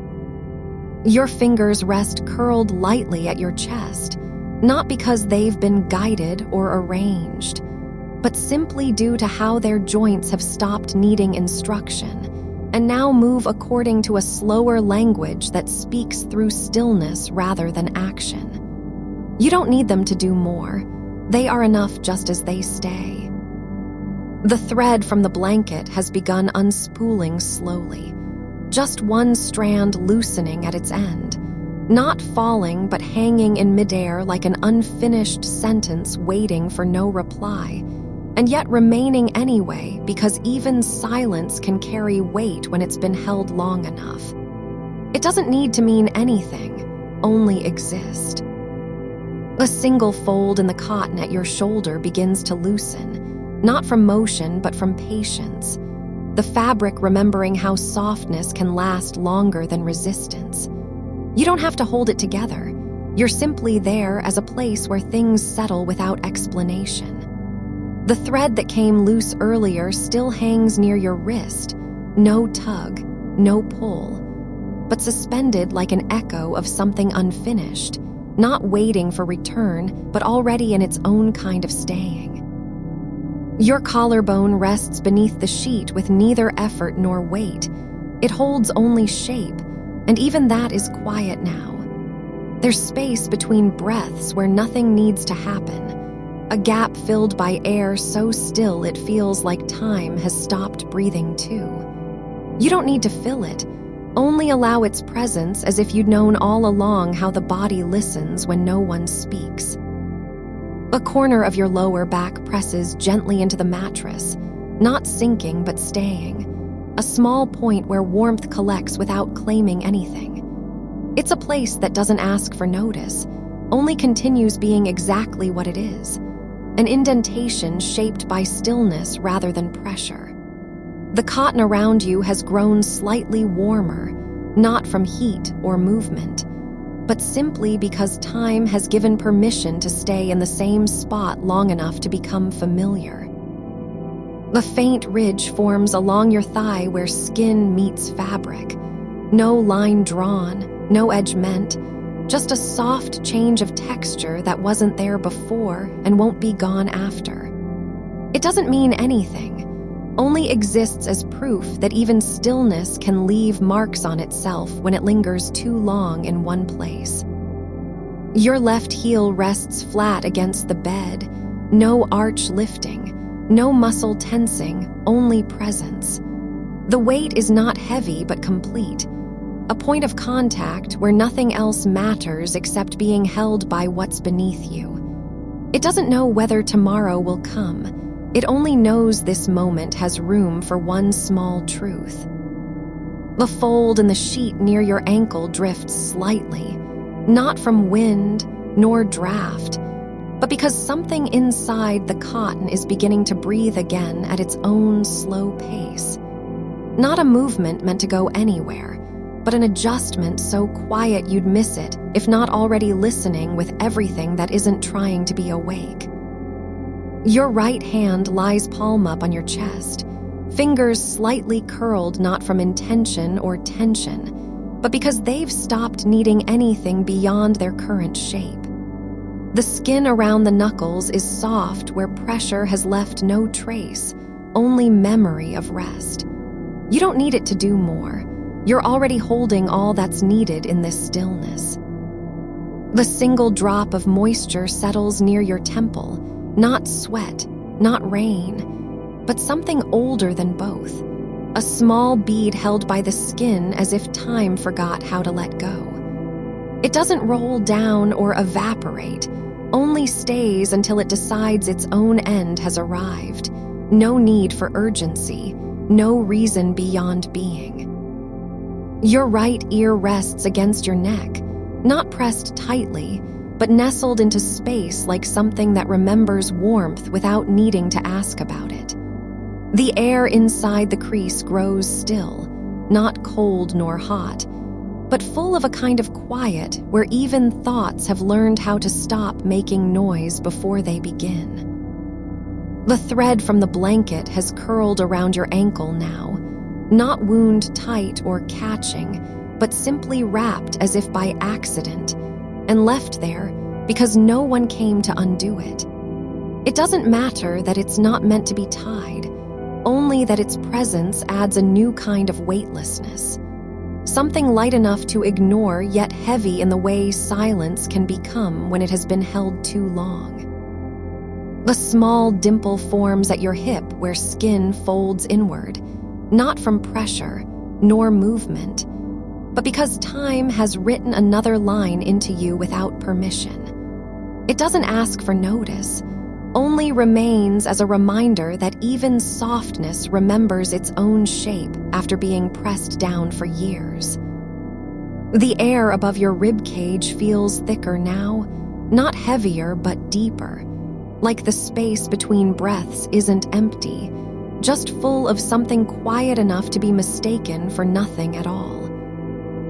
Your fingers rest curled lightly at your chest, not because they've been guided or arranged, but simply due to how their joints have stopped needing instruction and now move according to a slower language that speaks through stillness rather than action. You don't need them to do more. They are enough just as they stay. The thread from the blanket has begun unspooling slowly, just one strand loosening at its end, not falling but hanging in midair like an unfinished sentence waiting for no reply, and yet remaining anyway because even silence can carry weight when it's been held long enough. It doesn't need to mean anything, only exist. A single fold in the cotton at your shoulder begins to loosen, not from motion but from patience, the fabric remembering how softness can last longer than resistance. You don't have to hold it together. You're simply there as a place where things settle without explanation. The thread that came loose earlier still hangs near your wrist, no tug, no pull, but suspended like an echo of something unfinished, not waiting for return, but already in its own kind of staying. Your collarbone rests beneath the sheet with neither effort nor weight. It holds only shape, and even that is quiet now. There's space between breaths where nothing needs to happen, a gap filled by air so still it feels like time has stopped breathing too. You don't need to fill it, only allow its presence as if you'd known all along how the body listens when no one speaks. A corner of your lower back presses gently into the mattress, not sinking but staying, a small point where warmth collects without claiming anything. It's a place that doesn't ask for notice, only continues being exactly what it is, an indentation shaped by stillness rather than pressure. The cotton around you has grown slightly warmer, not from heat or movement, but simply because time has given permission to stay in the same spot long enough to become familiar. A faint ridge forms along your thigh where skin meets fabric. No line drawn, no edge meant, just a soft change of texture that wasn't there before and won't be gone after. It doesn't mean anything, only exists as proof that even stillness can leave marks on itself when it lingers too long in one place. Your left heel rests flat against the bed, no arch lifting, no muscle tensing, only presence. The weight is not heavy but complete, a point of contact where nothing else matters except being held by what's beneath you. It doesn't know whether tomorrow will come. It only knows this moment has room for one small truth. The fold in the sheet near your ankle drifts slightly, not from wind nor draft, but because something inside the cotton is beginning to breathe again at its own slow pace. Not a movement meant to go anywhere, but an adjustment so quiet you'd miss it if not already listening with everything that isn't trying to be awake. Your right hand lies palm up on your chest, fingers slightly curled not from intention or tension, but because they've stopped needing anything beyond their current shape. The skin around the knuckles is soft where pressure has left no trace, only memory of rest. You don't need it to do more. You're already holding all that's needed in this stillness. The single drop of moisture settles near your temple, not sweat, not rain, but something older than both. A small bead held by the skin as if time forgot how to let go. It doesn't roll down or evaporate, only stays until it decides its own end has arrived. No need for urgency, no reason beyond being. Your right ear rests against your neck, not pressed tightly, but nestled into space like something that remembers warmth without needing to ask about it. The air inside the crease grows still, not cold nor hot, but full of a kind of quiet where even thoughts have learned how to stop making noise before they begin. The thread from the blanket has curled around your ankle now, not wound tight or catching, but simply wrapped as if by accident, and left there because no one came to undo it. It doesn't matter that it's not meant to be tied, only that its presence adds a new kind of weightlessness. Something light enough to ignore, yet heavy in the way silence can become when it has been held too long. A small dimple forms at your hip where skin folds inward, not from pressure nor movement, but because time has written another line into you without permission. It doesn't ask for notice, only remains as a reminder that even softness remembers its own shape after being pressed down for years. The air above your rib cage feels thicker now, not heavier but deeper, like the space between breaths isn't empty, just full of something quiet enough to be mistaken for nothing at all.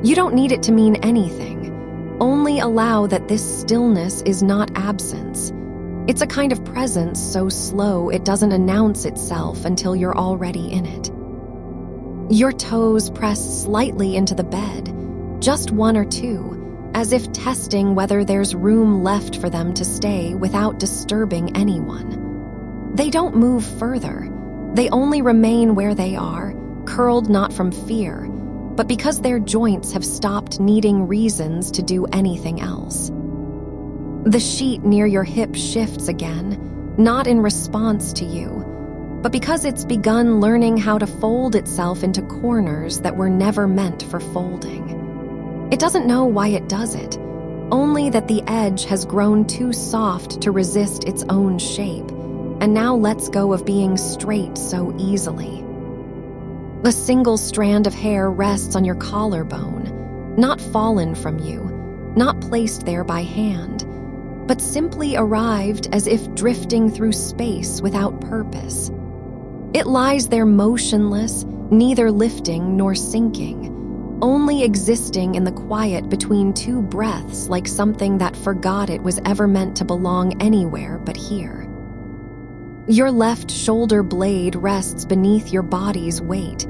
You don't need it to mean anything, only allow that this stillness is not absence. It's a kind of presence so slow it doesn't announce itself until you're already in it. Your toes press slightly into the bed, just one or two, as if testing whether there's room left for them to stay without disturbing anyone. They don't move further. They only remain where they are, curled not from fear, but because their joints have stopped needing reasons to do anything else. The sheet near your hip shifts again, not in response to you, but because it's begun learning how to fold itself into corners that were never meant for folding. It doesn't know why it does it, only that the edge has grown too soft to resist its own shape, and now lets go of being straight so easily. A single strand of hair rests on your collarbone, not fallen from you, not placed there by hand, but simply arrived as if drifting through space without purpose. It lies there motionless, neither lifting nor sinking, only existing in the quiet between two breaths like something that forgot it was ever meant to belong anywhere but here. Your left shoulder blade rests beneath your body's weight,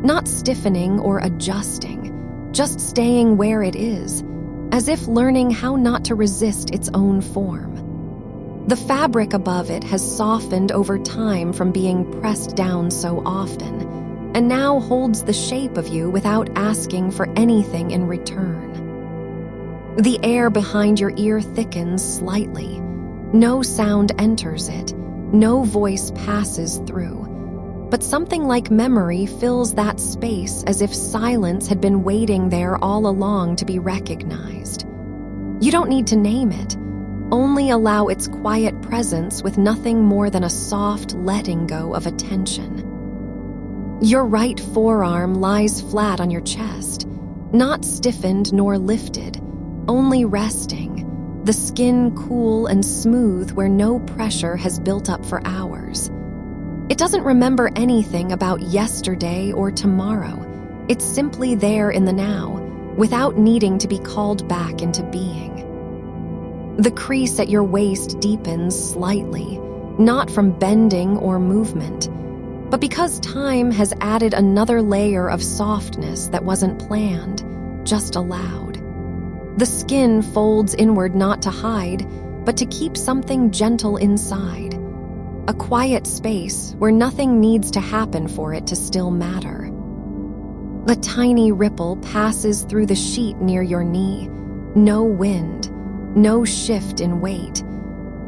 not stiffening or adjusting, just staying where it is, as if learning how not to resist its own form. The fabric above it has softened over time from being pressed down so often, and now holds the shape of you without asking for anything in return. The air behind your ear thickens slightly. No sound enters it, no voice passes through, but something like memory fills that space as if silence had been waiting there all along to be recognized. You don't need to name it, only allow its quiet presence with nothing more than a soft letting go of attention. Your right forearm lies flat on your chest, not stiffened nor lifted, only resting, the skin cool and smooth where no pressure has built up for hours. It doesn't remember anything about yesterday or tomorrow. It's simply there in the now, without needing to be called back into being. The crease at your waist deepens slightly, not from bending or movement, but because time has added another layer of softness that wasn't planned, just allowed. The skin folds inward not to hide, but to keep something gentle inside. A quiet space where nothing needs to happen for it to still matter. A tiny ripple passes through the sheet near your knee. No wind, no shift in weight,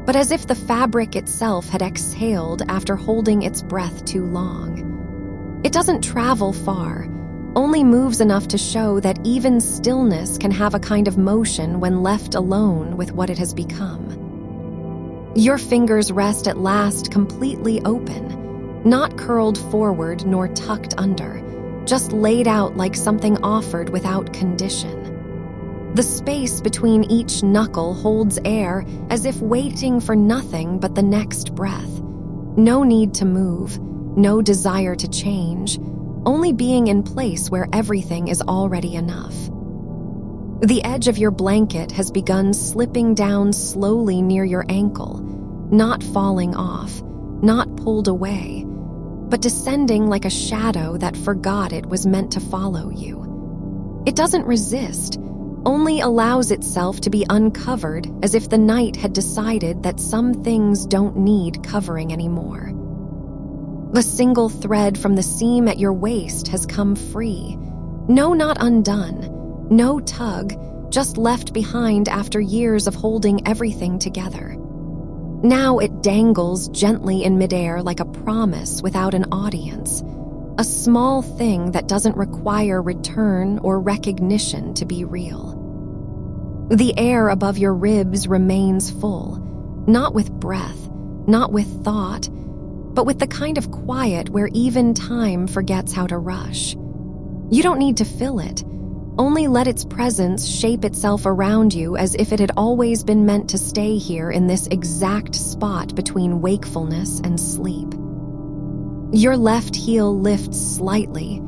but as if the fabric itself had exhaled after holding its breath too long. It doesn't travel far, only moves enough to show that even stillness can have a kind of motion when left alone with what it has become. Your fingers rest at last completely open, not curled forward nor tucked under, just laid out like something offered without condition. The space between each knuckle holds air as if waiting for nothing but the next breath. No need to move, no desire to change, only being in place where everything is already enough. The edge of your blanket has begun slipping down slowly near your ankle, not falling off, not pulled away, but descending like a shadow that forgot it was meant to follow you. It doesn't resist, only allows itself to be uncovered as if the night had decided that some things don't need covering anymore. A single thread from the seam at your waist has come free. No, not undone. No tug, just left behind after years of holding everything together. Now it dangles gently in midair like a promise without an audience, a small thing that doesn't require return or recognition to be real. The air above your ribs remains full, not with breath, not with thought, but with the kind of quiet where even time forgets how to rush. You don't need to fill it, only let its presence shape itself around you as if it had always been meant to stay here in this exact spot between wakefulness and sleep. Your left heel lifts slightly,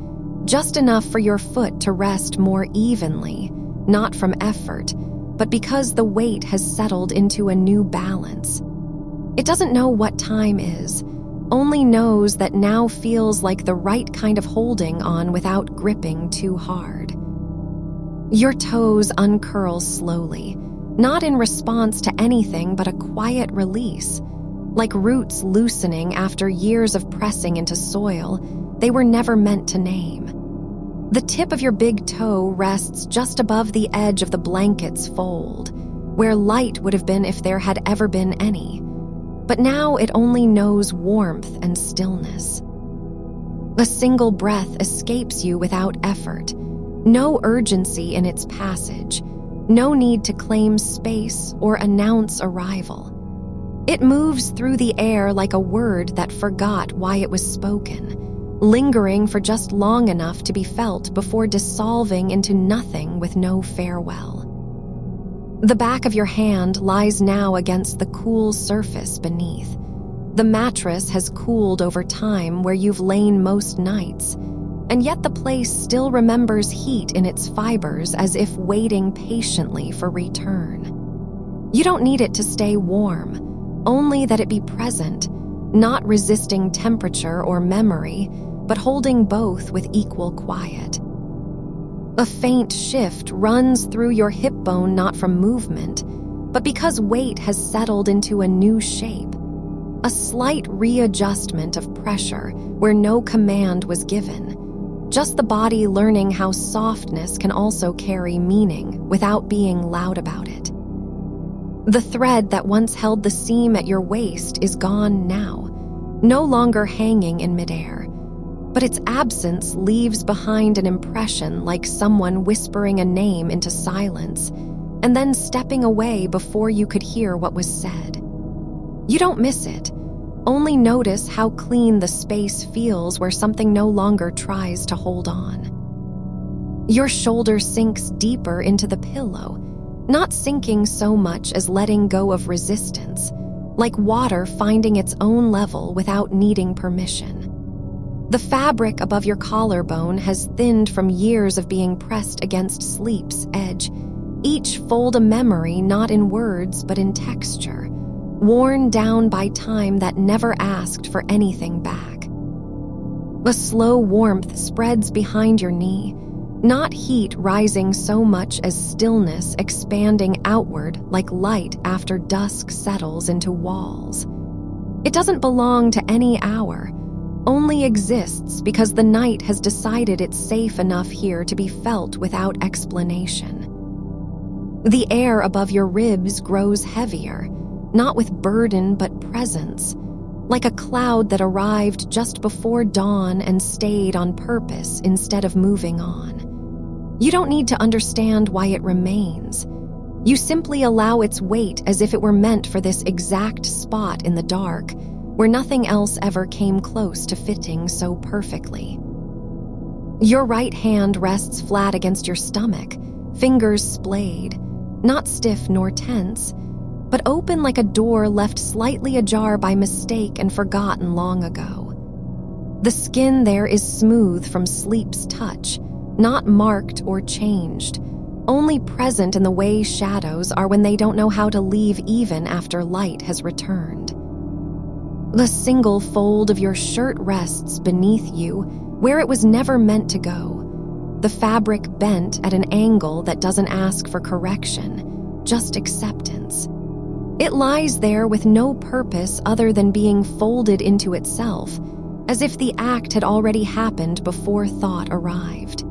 just enough for your foot to rest more evenly, not from effort, but because the weight has settled into a new balance. It doesn't know what time is, only knows that now feels like the right kind of holding on without gripping too hard. Your toes uncurl slowly, not in response to anything but a quiet release, like roots loosening after years of pressing into soil they were never meant to name. The tip of your big toe rests just above the edge of the blanket's fold, where light would have been if there had ever been any. But now it only knows warmth and stillness. A single breath escapes you without effort, no urgency in its passage, no need to claim space or announce arrival. It moves through the air like a word that forgot why it was spoken, lingering for just long enough to be felt before dissolving into nothing with no farewell. The back of your hand lies now against the cool surface beneath. The mattress has cooled over time where you've lain most nights, and yet the place still remembers heat in its fibers as if waiting patiently for return. You don't need it to stay warm, only that it be present, not resisting temperature or memory, but holding both with equal quiet. A faint shift runs through your hip bone not from movement, but because weight has settled into a new shape. A slight readjustment of pressure where no command was given. Just the body learning how softness can also carry meaning without being loud about it. The thread that once held the seam at your waist is gone now, no longer hanging in midair, but its absence leaves behind an impression like someone whispering a name into silence and then stepping away before you could hear what was said. You don't miss it, only notice how clean the space feels where something no longer tries to hold on. Your shoulder sinks deeper into the pillow, not sinking so much as letting go of resistance, like water finding its own level without needing permission. The fabric above your collarbone has thinned from years of being pressed against sleep's edge, each fold a memory not in words but in texture, worn down by time that never asked for anything back. A slow warmth spreads behind your knee, not heat rising so much as stillness expanding outward like light after dusk settles into walls. It doesn't belong to any hour, only exists because the night has decided it's safe enough here to be felt without explanation. The air above your ribs grows heavier, not with burden but presence, like a cloud that arrived just before dawn and stayed on purpose instead of moving on. You don't need to understand why it remains. You simply allow its weight as if it were meant for this exact spot in the dark, where nothing else ever came close to fitting so perfectly. Your right hand rests flat against your stomach, fingers splayed, not stiff nor tense, but open like a door left slightly ajar by mistake and forgotten long ago. The skin there is smooth from sleep's touch, not marked or changed, only present in the way shadows are when they don't know how to leave even after light has returned. The single fold of your shirt rests beneath you where it was never meant to go, the fabric bent at an angle that doesn't ask for correction, just acceptance. It lies there with no purpose other than being folded into itself, as if the act had already happened before thought arrived.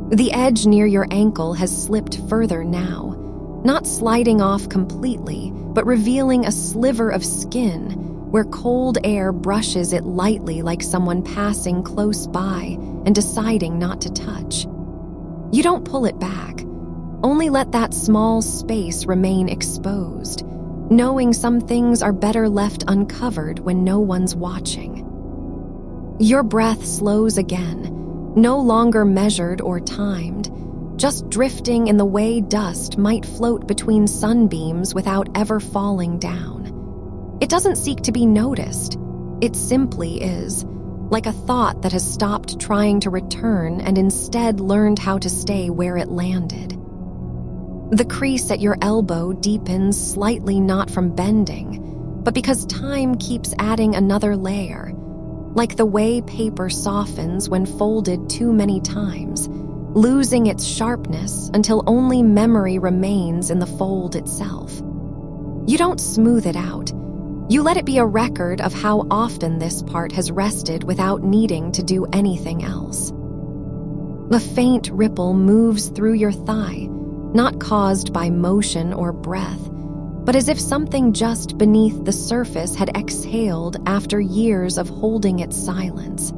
The edge near your ankle has slipped further now, not sliding off completely, but revealing a sliver of skin where cold air brushes it lightly like someone passing close by and deciding not to touch. You don't pull it back, only let that small space remain exposed, knowing some things are better left uncovered when no one's watching. Your breath slows again, no longer measured or timed, just drifting in the way dust might float between sunbeams without ever falling down. It doesn't seek to be noticed. It simply is, like a thought that has stopped trying to return and instead learned how to stay where it landed. The crease at your elbow deepens slightly, not from bending, but because time keeps adding another layer, like the way paper softens when folded too many times, losing its sharpness until only memory remains in the fold itself. You don't smooth it out. You let it be a record of how often this part has rested without needing to do anything else. The faint ripple moves through your thigh, not caused by motion or breath, but as if something just beneath the surface had exhaled after years of holding its silence.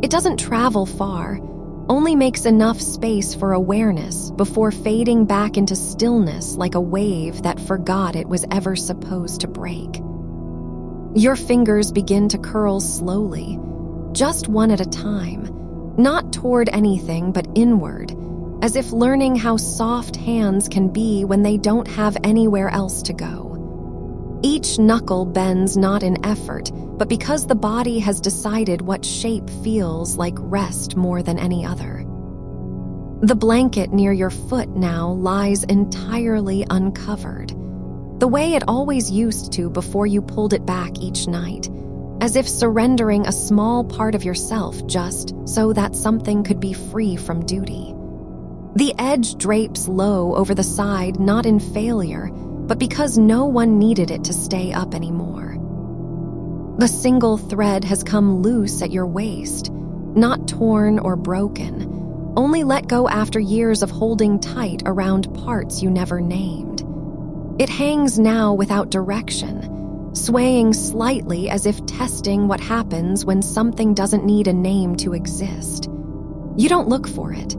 It doesn't travel far, only makes enough space for awareness before fading back into stillness like a wave that forgot it was ever supposed to break. Your fingers begin to curl slowly, just one at a time, not toward anything but inward, as if learning how soft hands can be when they don't have anywhere else to go. Each knuckle bends not in effort, but because the body has decided what shape feels like rest more than any other. The blanket near your foot now lies entirely uncovered, the way it always used to before you pulled it back each night, as if surrendering a small part of yourself just so that something could be free from duty. The edge drapes low over the side, not in failure, but because no one needed it to stay up anymore. The single thread has come loose at your waist, not torn or broken, only let go after years of holding tight around parts you never named. It hangs now without direction, swaying slightly as if testing what happens when something doesn't need a name to exist. You don't look for it,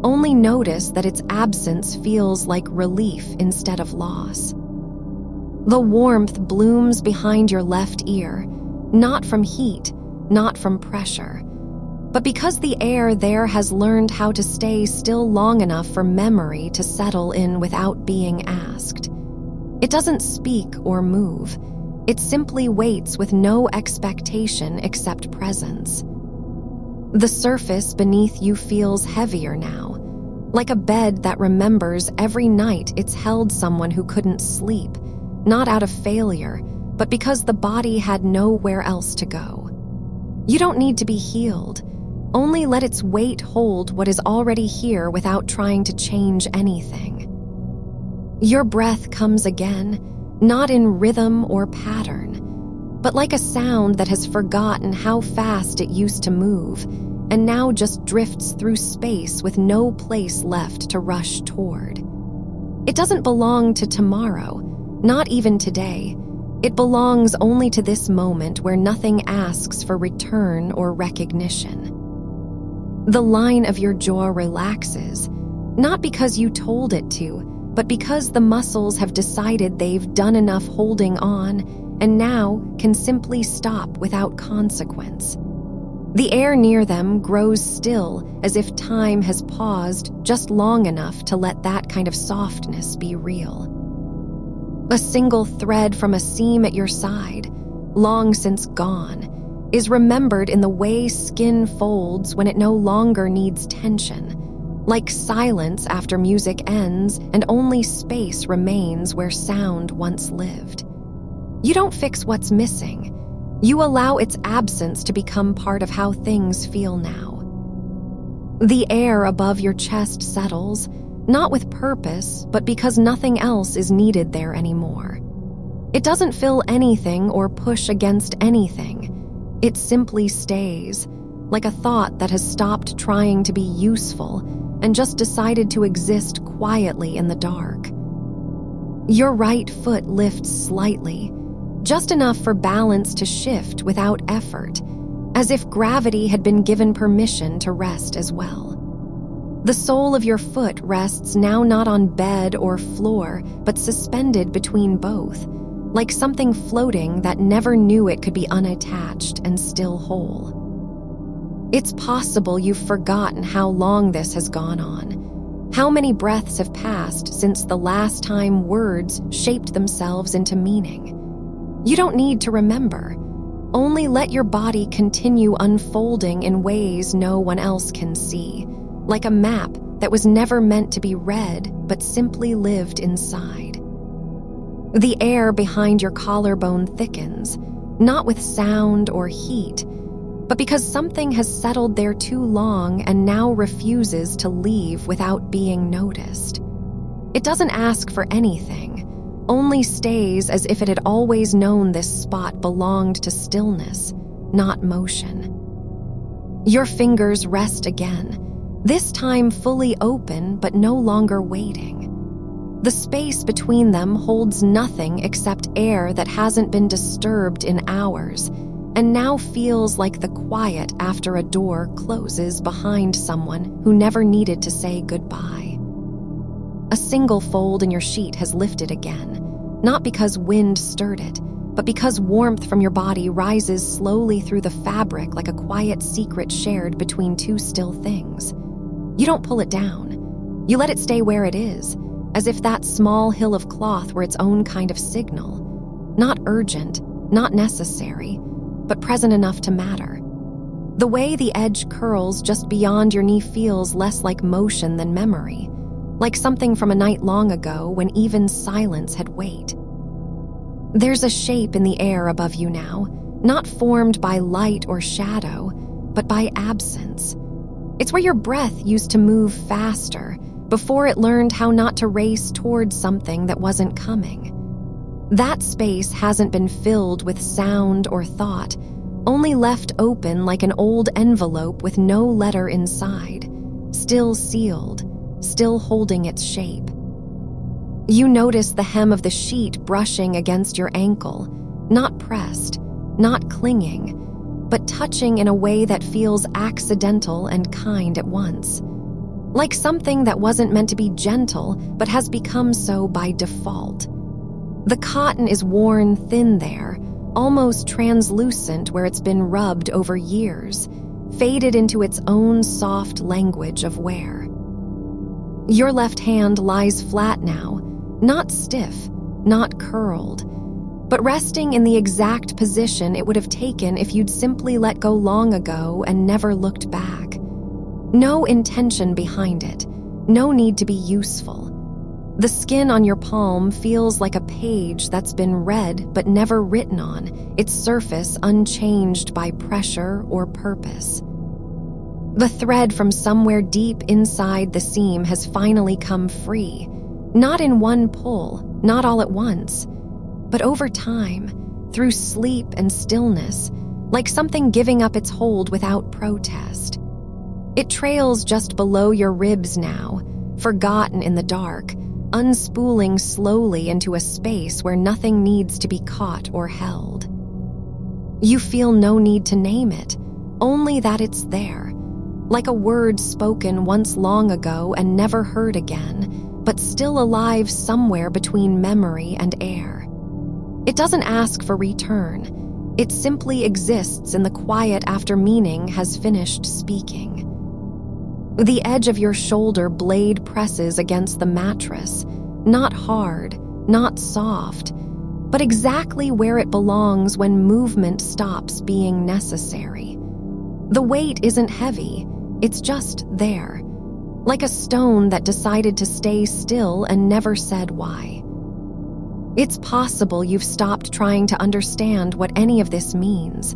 only notice that its absence feels like relief instead of loss. The warmth blooms behind your left ear, not from heat, not from pressure, but because the air there has learned how to stay still long enough for memory to settle in without being asked. It doesn't speak or move. It simply waits with no expectation except presence. The surface beneath you feels heavier now, like a bed that remembers every night it's held someone who couldn't sleep, not out of failure, but because the body had nowhere else to go. You don't need to be healed, only let its weight hold what is already here without trying to change anything. Your breath comes again, not in rhythm or pattern, but like a sound that has forgotten how fast it used to move, and now just drifts through space with no place left to rush toward. It doesn't belong to tomorrow, not even today. It belongs only to this moment where nothing asks for return or recognition. The line of your jaw relaxes, not because you told it to, but because the muscles have decided they've done enough holding on and now can simply stop without consequence. The air near them grows still, as if time has paused just long enough to let that kind of softness be real. A single thread from a seam at your side, long since gone, is remembered in the way skin folds when it no longer needs tension, like silence after music ends and only space remains where sound once lived. You don't fix what's missing. You allow its absence to become part of how things feel now. The air above your chest settles, not with purpose, but because nothing else is needed there anymore. It doesn't fill anything or push against anything. It simply stays, like a thought that has stopped trying to be useful and just decided to exist quietly in the dark. Your right foot lifts slightly, just enough for balance to shift without effort, as if gravity had been given permission to rest as well. The sole of your foot rests now not on bed or floor, but suspended between both, like something floating that never knew it could be unattached and still whole. It's possible you've forgotten how long this has gone on, how many breaths have passed since the last time words shaped themselves into meaning. You don't need to remember. Only let your body continue unfolding in ways no one else can see, like a map that was never meant to be read but simply lived inside. The air behind your collarbone thickens, not with sound or heat, but because something has settled there too long and now refuses to leave without being noticed. It doesn't ask for anything, only stays as if it had always known this spot belonged to stillness, not motion. Your fingers rest again, this time fully open but no longer waiting. The space between them holds nothing except air that hasn't been disturbed in hours, and now feels like the quiet after a door closes behind someone who never needed to say goodbye. A single fold in your sheet has lifted again, not because wind stirred it, but because warmth from your body rises slowly through the fabric like a quiet secret shared between two still things. You don't pull it down. You let it stay where it is, as if that small hill of cloth were its own kind of signal. Not urgent, not necessary, but present enough to matter. The way the edge curls just beyond your knee feels less like motion than memory, like something from a night long ago when even silence had weight. There's a shape in the air above you now, not formed by light or shadow, but by absence. It's where your breath used to move faster, before it learned how not to race towards something that wasn't coming. That space hasn't been filled with sound or thought, only left open like an old envelope with no letter inside, still sealed, still holding its shape. You notice the hem of the sheet brushing against your ankle, not pressed, not clinging, but touching in a way that feels accidental and kind at once. Like something that wasn't meant to be gentle, but has become so by default. The cotton is worn thin there, almost translucent where it's been rubbed over years, faded into its own soft language of wear. Your left hand lies flat now, not stiff, not curled, but resting in the exact position it would have taken if you'd simply let go long ago and never looked back. No intention behind it, no need to be useful. The skin on your palm feels like a page that's been read but never written on, its surface unchanged by pressure or purpose. The thread from somewhere deep inside the seam has finally come free, not in one pull, not all at once, but over time, through sleep and stillness, like something giving up its hold without protest. It trails just below your ribs now, forgotten in the dark, unspooling slowly into a space where nothing needs to be caught or held. You feel no need to name it, only that it's there, like a word spoken once long ago and never heard again, but still alive somewhere between memory and air. It doesn't ask for return. It simply exists in the quiet after meaning has finished speaking. The edge of your shoulder blade presses against the mattress, not hard, not soft, but exactly where it belongs when movement stops being necessary. The weight isn't heavy, it's just there, like a stone that decided to stay still and never said why. It's possible you've stopped trying to understand what any of this means,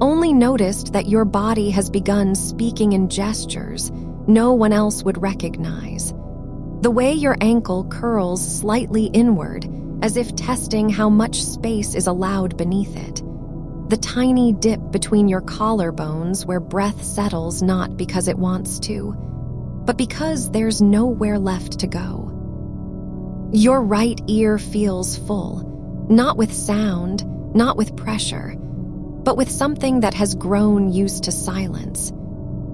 only noticed that your body has begun speaking in gestures no one else would recognize. The way your ankle curls slightly inward, as if testing how much space is allowed beneath it. The tiny dip between your collarbones where breath settles not because it wants to, but because there's nowhere left to go. Your right ear feels full, not with sound, not with pressure, but with something that has grown used to silence.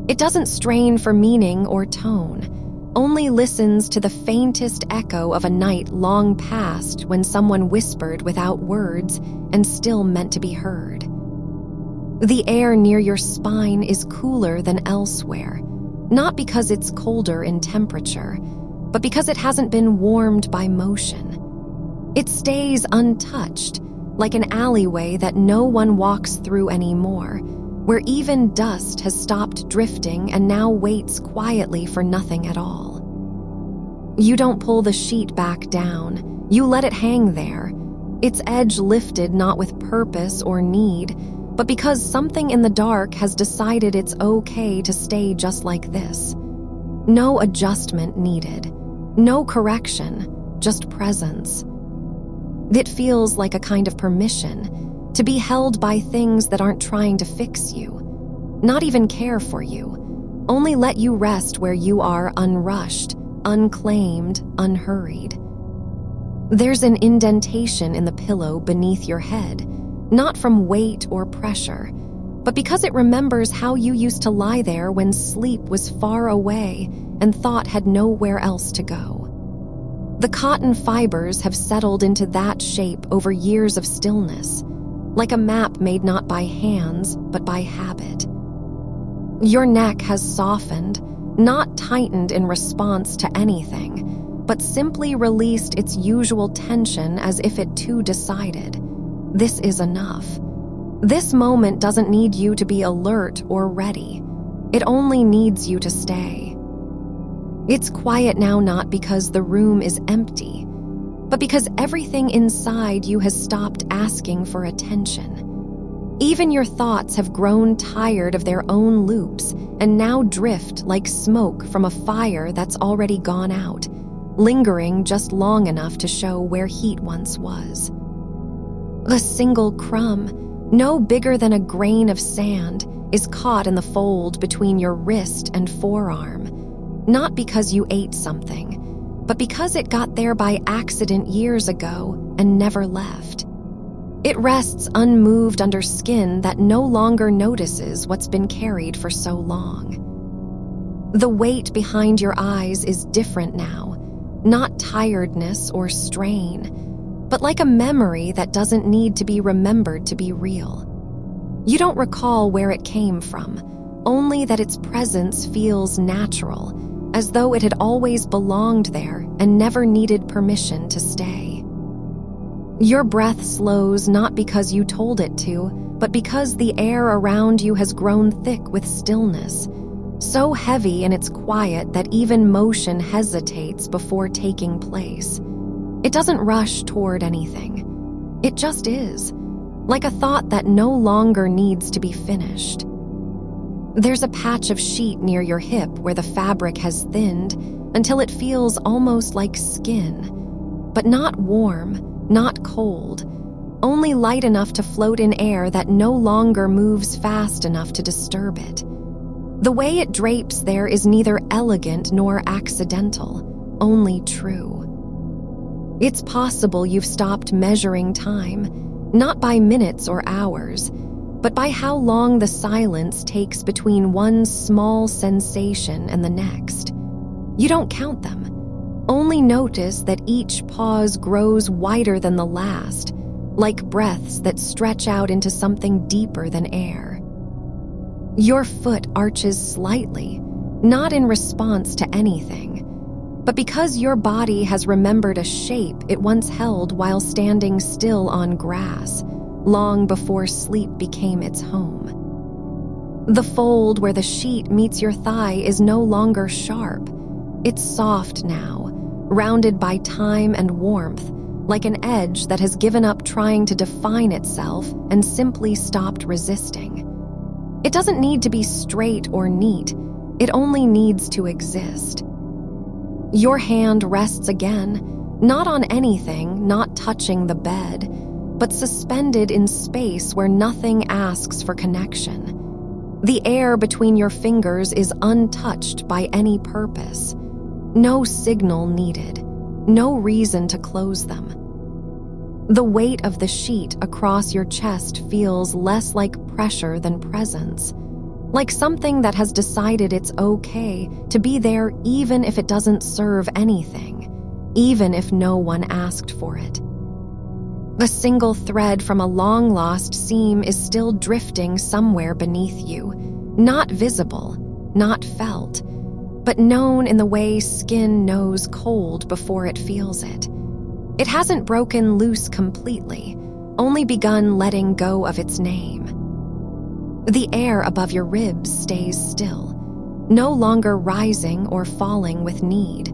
It doesn't strain for meaning or tone, only listens to the faintest echo of a night long past when someone whispered without words and still meant to be heard. The air near your spine is cooler than elsewhere, not because it's colder in temperature, but because it hasn't been warmed by motion. It stays untouched, like an alleyway that no one walks through anymore, where even dust has stopped drifting and now waits quietly for nothing at all. You don't pull the sheet back down, you let it hang there, its edge lifted not with purpose or need, but because something in the dark has decided it's okay to stay just like this. No adjustment needed, no correction, just presence. It feels like a kind of permission to be held by things that aren't trying to fix you, not even care for you, only let you rest where you are unrushed, unclaimed, unhurried. There's an indentation in the pillow beneath your head, not from weight or pressure, but because it remembers how you used to lie there when sleep was far away and thought had nowhere else to go. The cotton fibers have settled into that shape over years of stillness, like a map made not by hands, but by habit. Your neck has softened, not tightened in response to anything, but simply released its usual tension as if it too decided. This is enough. This moment doesn't need you to be alert or ready. It only needs you to stay. It's quiet now not because the room is empty, but because everything inside you has stopped asking for attention. Even your thoughts have grown tired of their own loops and now drift like smoke from a fire that's already gone out, lingering just long enough to show where heat once was. A single crumb, no bigger than a grain of sand, is caught in the fold between your wrist and forearm, not because you ate something, but because it got there by accident years ago and never left. It rests unmoved under skin that no longer notices what's been carried for so long. The weight behind your eyes is different now, not tiredness or strain, but like a memory that doesn't need to be remembered to be real. You don't recall where it came from, only that its presence feels natural, as though it had always belonged there and never needed permission to stay. Your breath slows not because you told it to, but because the air around you has grown thick with stillness, so heavy in its quiet that even motion hesitates before taking place. It doesn't rush toward anything. It just is, like a thought that no longer needs to be finished. There's a patch of sheet near your hip where the fabric has thinned until it feels almost like skin, but not warm, not cold, only light enough to float in air that no longer moves fast enough to disturb it. The way it drapes there is neither elegant nor accidental, only true. It's possible you've stopped measuring time, not by minutes or hours, but by how long the silence takes between one small sensation and the next. You don't count them, only notice that each pause grows wider than the last, like breaths that stretch out into something deeper than air. Your foot arches slightly, not in response to anything, but because your body has remembered a shape it once held while standing still on grass, long before sleep became its home. The fold where the sheet meets your thigh is no longer sharp. It's soft now, rounded by time and warmth, like an edge that has given up trying to define itself and simply stopped resisting. It doesn't need to be straight or neat, it only needs to exist. Your hand rests again, not on anything, not touching the bed, but suspended in space where nothing asks for connection. The air between your fingers is untouched by any purpose. No signal needed, no reason to close them. The weight of the sheet across your chest feels less like pressure than presence, like something that has decided it's okay to be there even if it doesn't serve anything, even if no one asked for it. A single thread from a long-lost seam is still drifting somewhere beneath you, not visible, not felt, but known in the way skin knows cold before it feels it. It hasn't broken loose completely, only begun letting go of its name. The air above your ribs stays still, no longer rising or falling with need,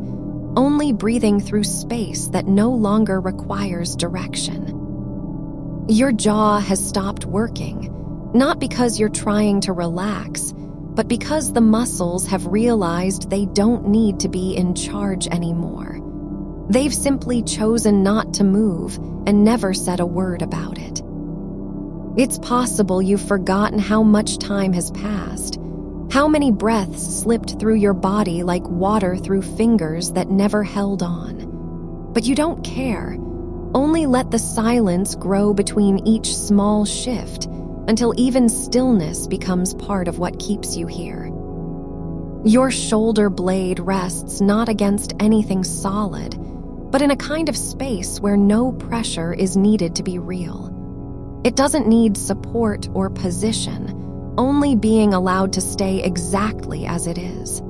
only breathing through space that no longer requires direction. Your jaw has stopped working, not because you're trying to relax, but because the muscles have realized they don't need to be in charge anymore. They've simply chosen not to move and never said a word about it. It's possible you've forgotten how much time has passed, how many breaths slipped through your body like water through fingers that never held on. But you don't care. Only let the silence grow between each small shift until even stillness becomes part of what keeps you here. Your shoulder blade rests not against anything solid, but in a kind of space where no pressure is needed to be real. It doesn't need support or position, only being allowed to stay exactly as it is.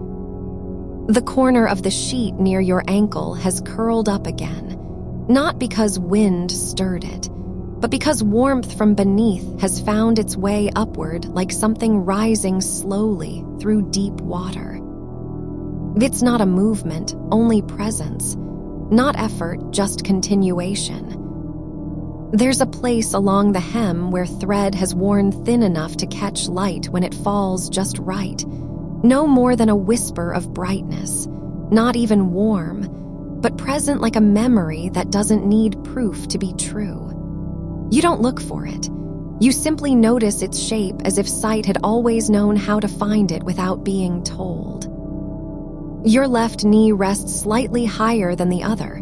The corner of the sheet near your ankle has curled up again, not because wind stirred it, but because warmth from beneath has found its way upward like something rising slowly through deep water. It's not a movement, only presence. Not effort, just continuation. There's a place along the hem where thread has worn thin enough to catch light when it falls just right. No more than a whisper of brightness, not even warm, but present like a memory that doesn't need proof to be true. You don't look for it. You simply notice its shape as if sight had always known how to find it without being told. Your left knee rests slightly higher than the other,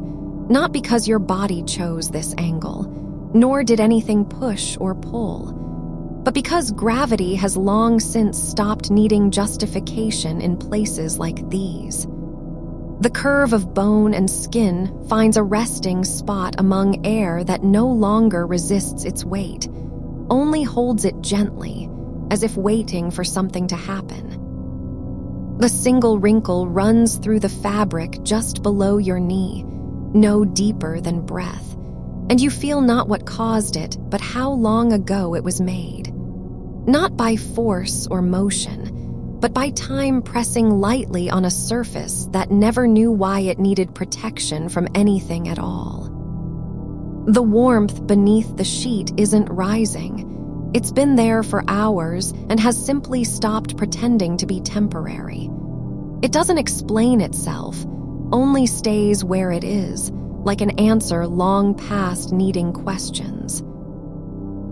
not because your body chose this angle, nor did anything push or pull, but because gravity has long since stopped needing justification in places like these. The curve of bone and skin finds a resting spot among air that no longer resists its weight, only holds it gently, as if waiting for something to happen. A single wrinkle runs through the fabric just below your knee, no deeper than breath, and you feel not what caused it, but how long ago it was made. Not by force or motion, but by time pressing lightly on a surface that never knew why it needed protection from anything at all. The warmth beneath the sheet isn't rising. It's been there for hours and has simply stopped pretending to be temporary. It doesn't explain itself, only stays where it is, like an answer long past needing questions.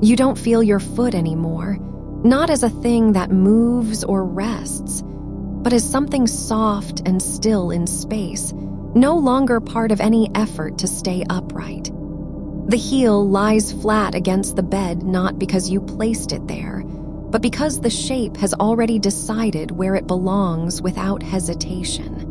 You don't feel your foot anymore, not as a thing that moves or rests, but as something soft and still in space, no longer part of any effort to stay upright. The heel lies flat against the bed not because you placed it there, but because the shape has already decided where it belongs without hesitation.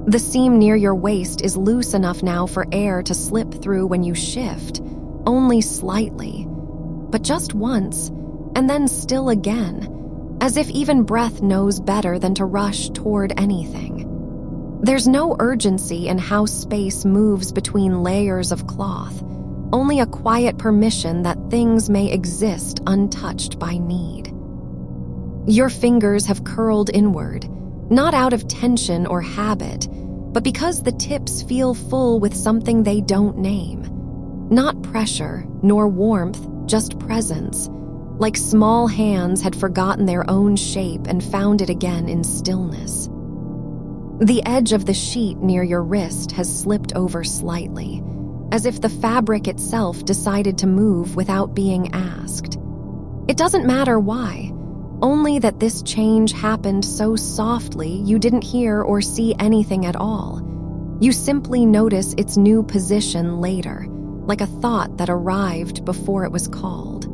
The seam near your waist is loose enough now for air to slip through when you shift, only slightly, but just once, and then still again, as if even breath knows better than to rush toward anything. There's no urgency in how space moves between layers of cloth, only a quiet permission that things may exist untouched by need. Your fingers have curled inward, not out of tension or habit, but because the tips feel full with something they don't name. Not pressure, nor warmth, just presence, like small hands had forgotten their own shape and found it again in stillness. The edge of the sheet near your wrist has slipped over slightly, as if the fabric itself decided to move without being asked. It doesn't matter why, only that this change happened so softly you didn't hear or see anything at all. You simply notice its new position later, like a thought that arrived before it was called.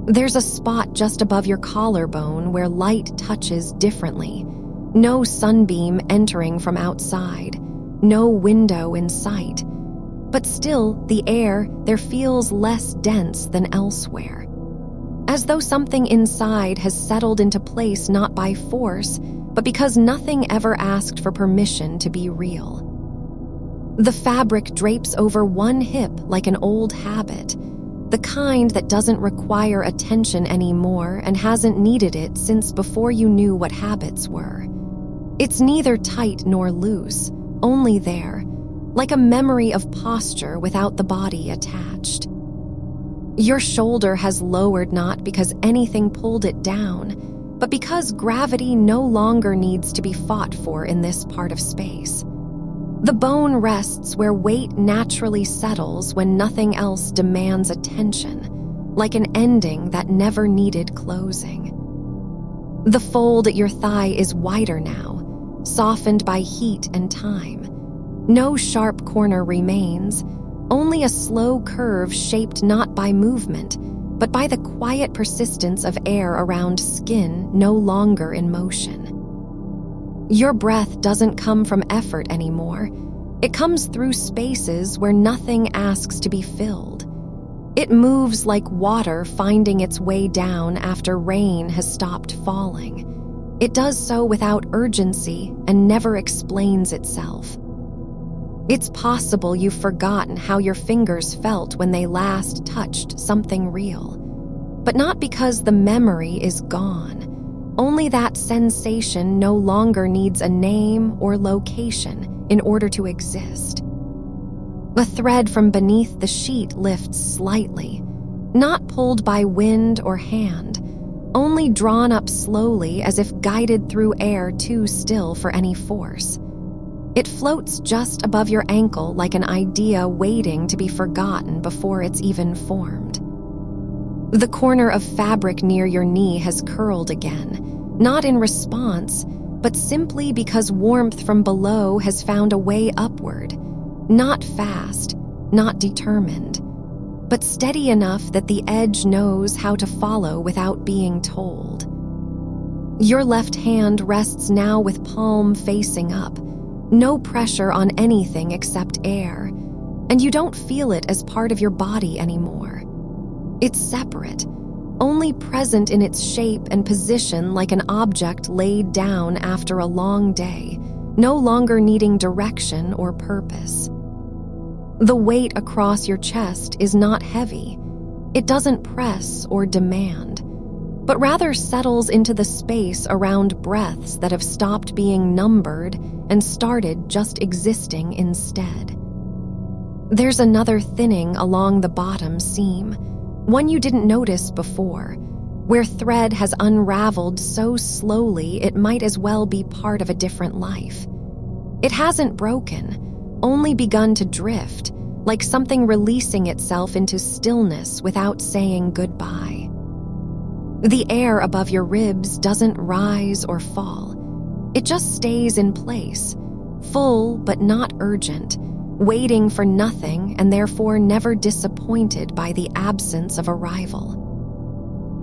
There's a spot just above your collarbone where light touches differently. No sunbeam entering from outside, no window in sight. But still, the air there feels less dense than elsewhere. As though something inside has settled into place not by force, but because nothing ever asked for permission to be real. The fabric drapes over one hip like an old habit, the kind that doesn't require attention anymore and hasn't needed it since before you knew what habits were. It's neither tight nor loose, only there, like a memory of posture without the body attached. Your shoulder has lowered not because anything pulled it down, but because gravity no longer needs to be fought for in this part of space. The bone rests where weight naturally settles when nothing else demands attention, like an ending that never needed closing. The fold at your thigh is wider now, softened by heat and time. No sharp corner remains, only a slow curve shaped not by movement, but by the quiet persistence of air around skin no longer in motion. Your breath doesn't come from effort anymore. It comes through spaces where nothing asks to be filled. It moves like water finding its way down after rain has stopped falling. It does so without urgency and never explains itself. It's possible you've forgotten how your fingers felt when they last touched something real. But not because the memory is gone. Only that sensation no longer needs a name or location in order to exist. A thread from beneath the sheet lifts slightly, not pulled by wind or hand, only drawn up slowly as if guided through air too still for any force. It floats just above your ankle like an idea waiting to be forgotten before it's even formed. The corner of fabric near your knee has curled again, not in response, but simply because warmth from below has found a way upward, not fast, not determined, but steady enough that the edge knows how to follow without being told. Your left hand rests now with palm facing up, no pressure on anything except air, and you don't feel it as part of your body anymore. It's separate, only present in its shape and position like an object laid down after a long day, no longer needing direction or purpose. The weight across your chest is not heavy. It doesn't press or demand, but rather settles into the space around breaths that have stopped being numbered and started just existing instead. There's another thinning along the bottom seam, one you didn't notice before, where thread has unraveled so slowly it might as well be part of a different life. It hasn't broken, only begun to drift, like something releasing itself into stillness without saying goodbye. The air above your ribs doesn't rise or fall. It just stays in place, full but not urgent, waiting for nothing and therefore never disappointed by the absence of arrival.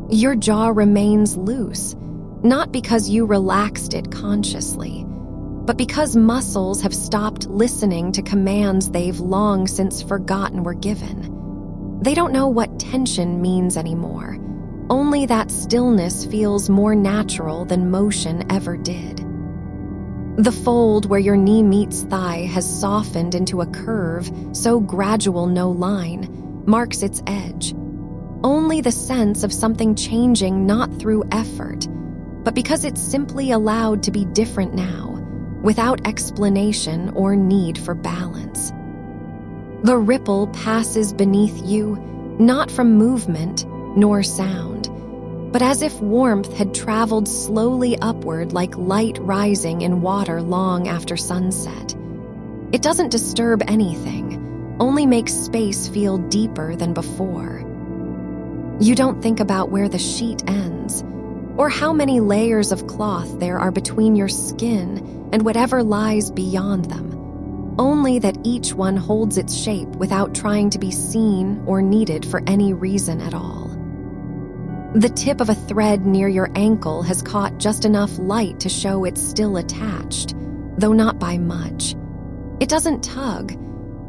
Your jaw remains loose, not because you relaxed it consciously, but because muscles have stopped listening to commands they've long since forgotten were given. They don't know what tension means anymore, only that stillness feels more natural than motion ever did. The fold where your knee meets thigh has softened into a curve so gradual no line marks its edge. Only the sense of something changing not through effort, but because it's simply allowed to be different now, without explanation or need for balance. The ripple passes beneath you, not from movement nor sound, but as if warmth had traveled slowly upward like light rising in water long after sunset. It doesn't disturb anything, only makes space feel deeper than before. You don't think about where the sheet ends, or how many layers of cloth there are between your skin and whatever lies beyond them, only that each one holds its shape without trying to be seen or needed for any reason at all. The tip of a thread near your ankle has caught just enough light to show it's still attached, though not by much. It doesn't tug,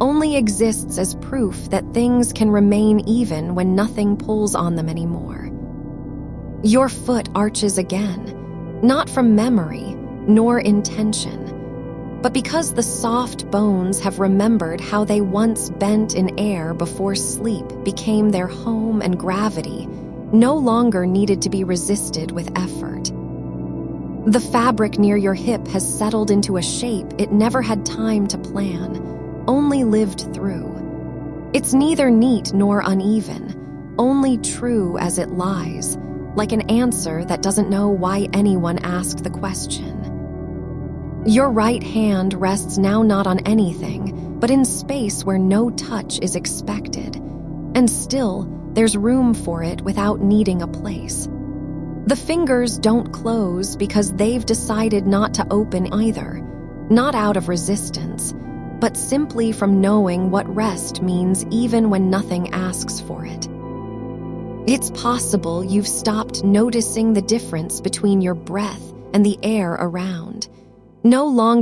only exists as proof that things can remain even when nothing pulls on them anymore. Your foot arches again, not from memory nor intention, but because the soft bones have remembered how they once bent in air before sleep became their home and gravity no longer needed to be resisted with effort. The fabric near your hip has settled into a shape it never had time to plan, only lived through. It's neither neat nor uneven, only true as it lies, like an answer that doesn't know why anyone asked the question. Your right hand rests now not on anything, but in space where no touch is expected, and still, there's room for it without needing a place. The fingers don't close because they've decided not to open either, not out of resistance, but simply from knowing what rest means even when nothing asks for it. It's possible you've stopped noticing the difference between your breath and the air around, no longer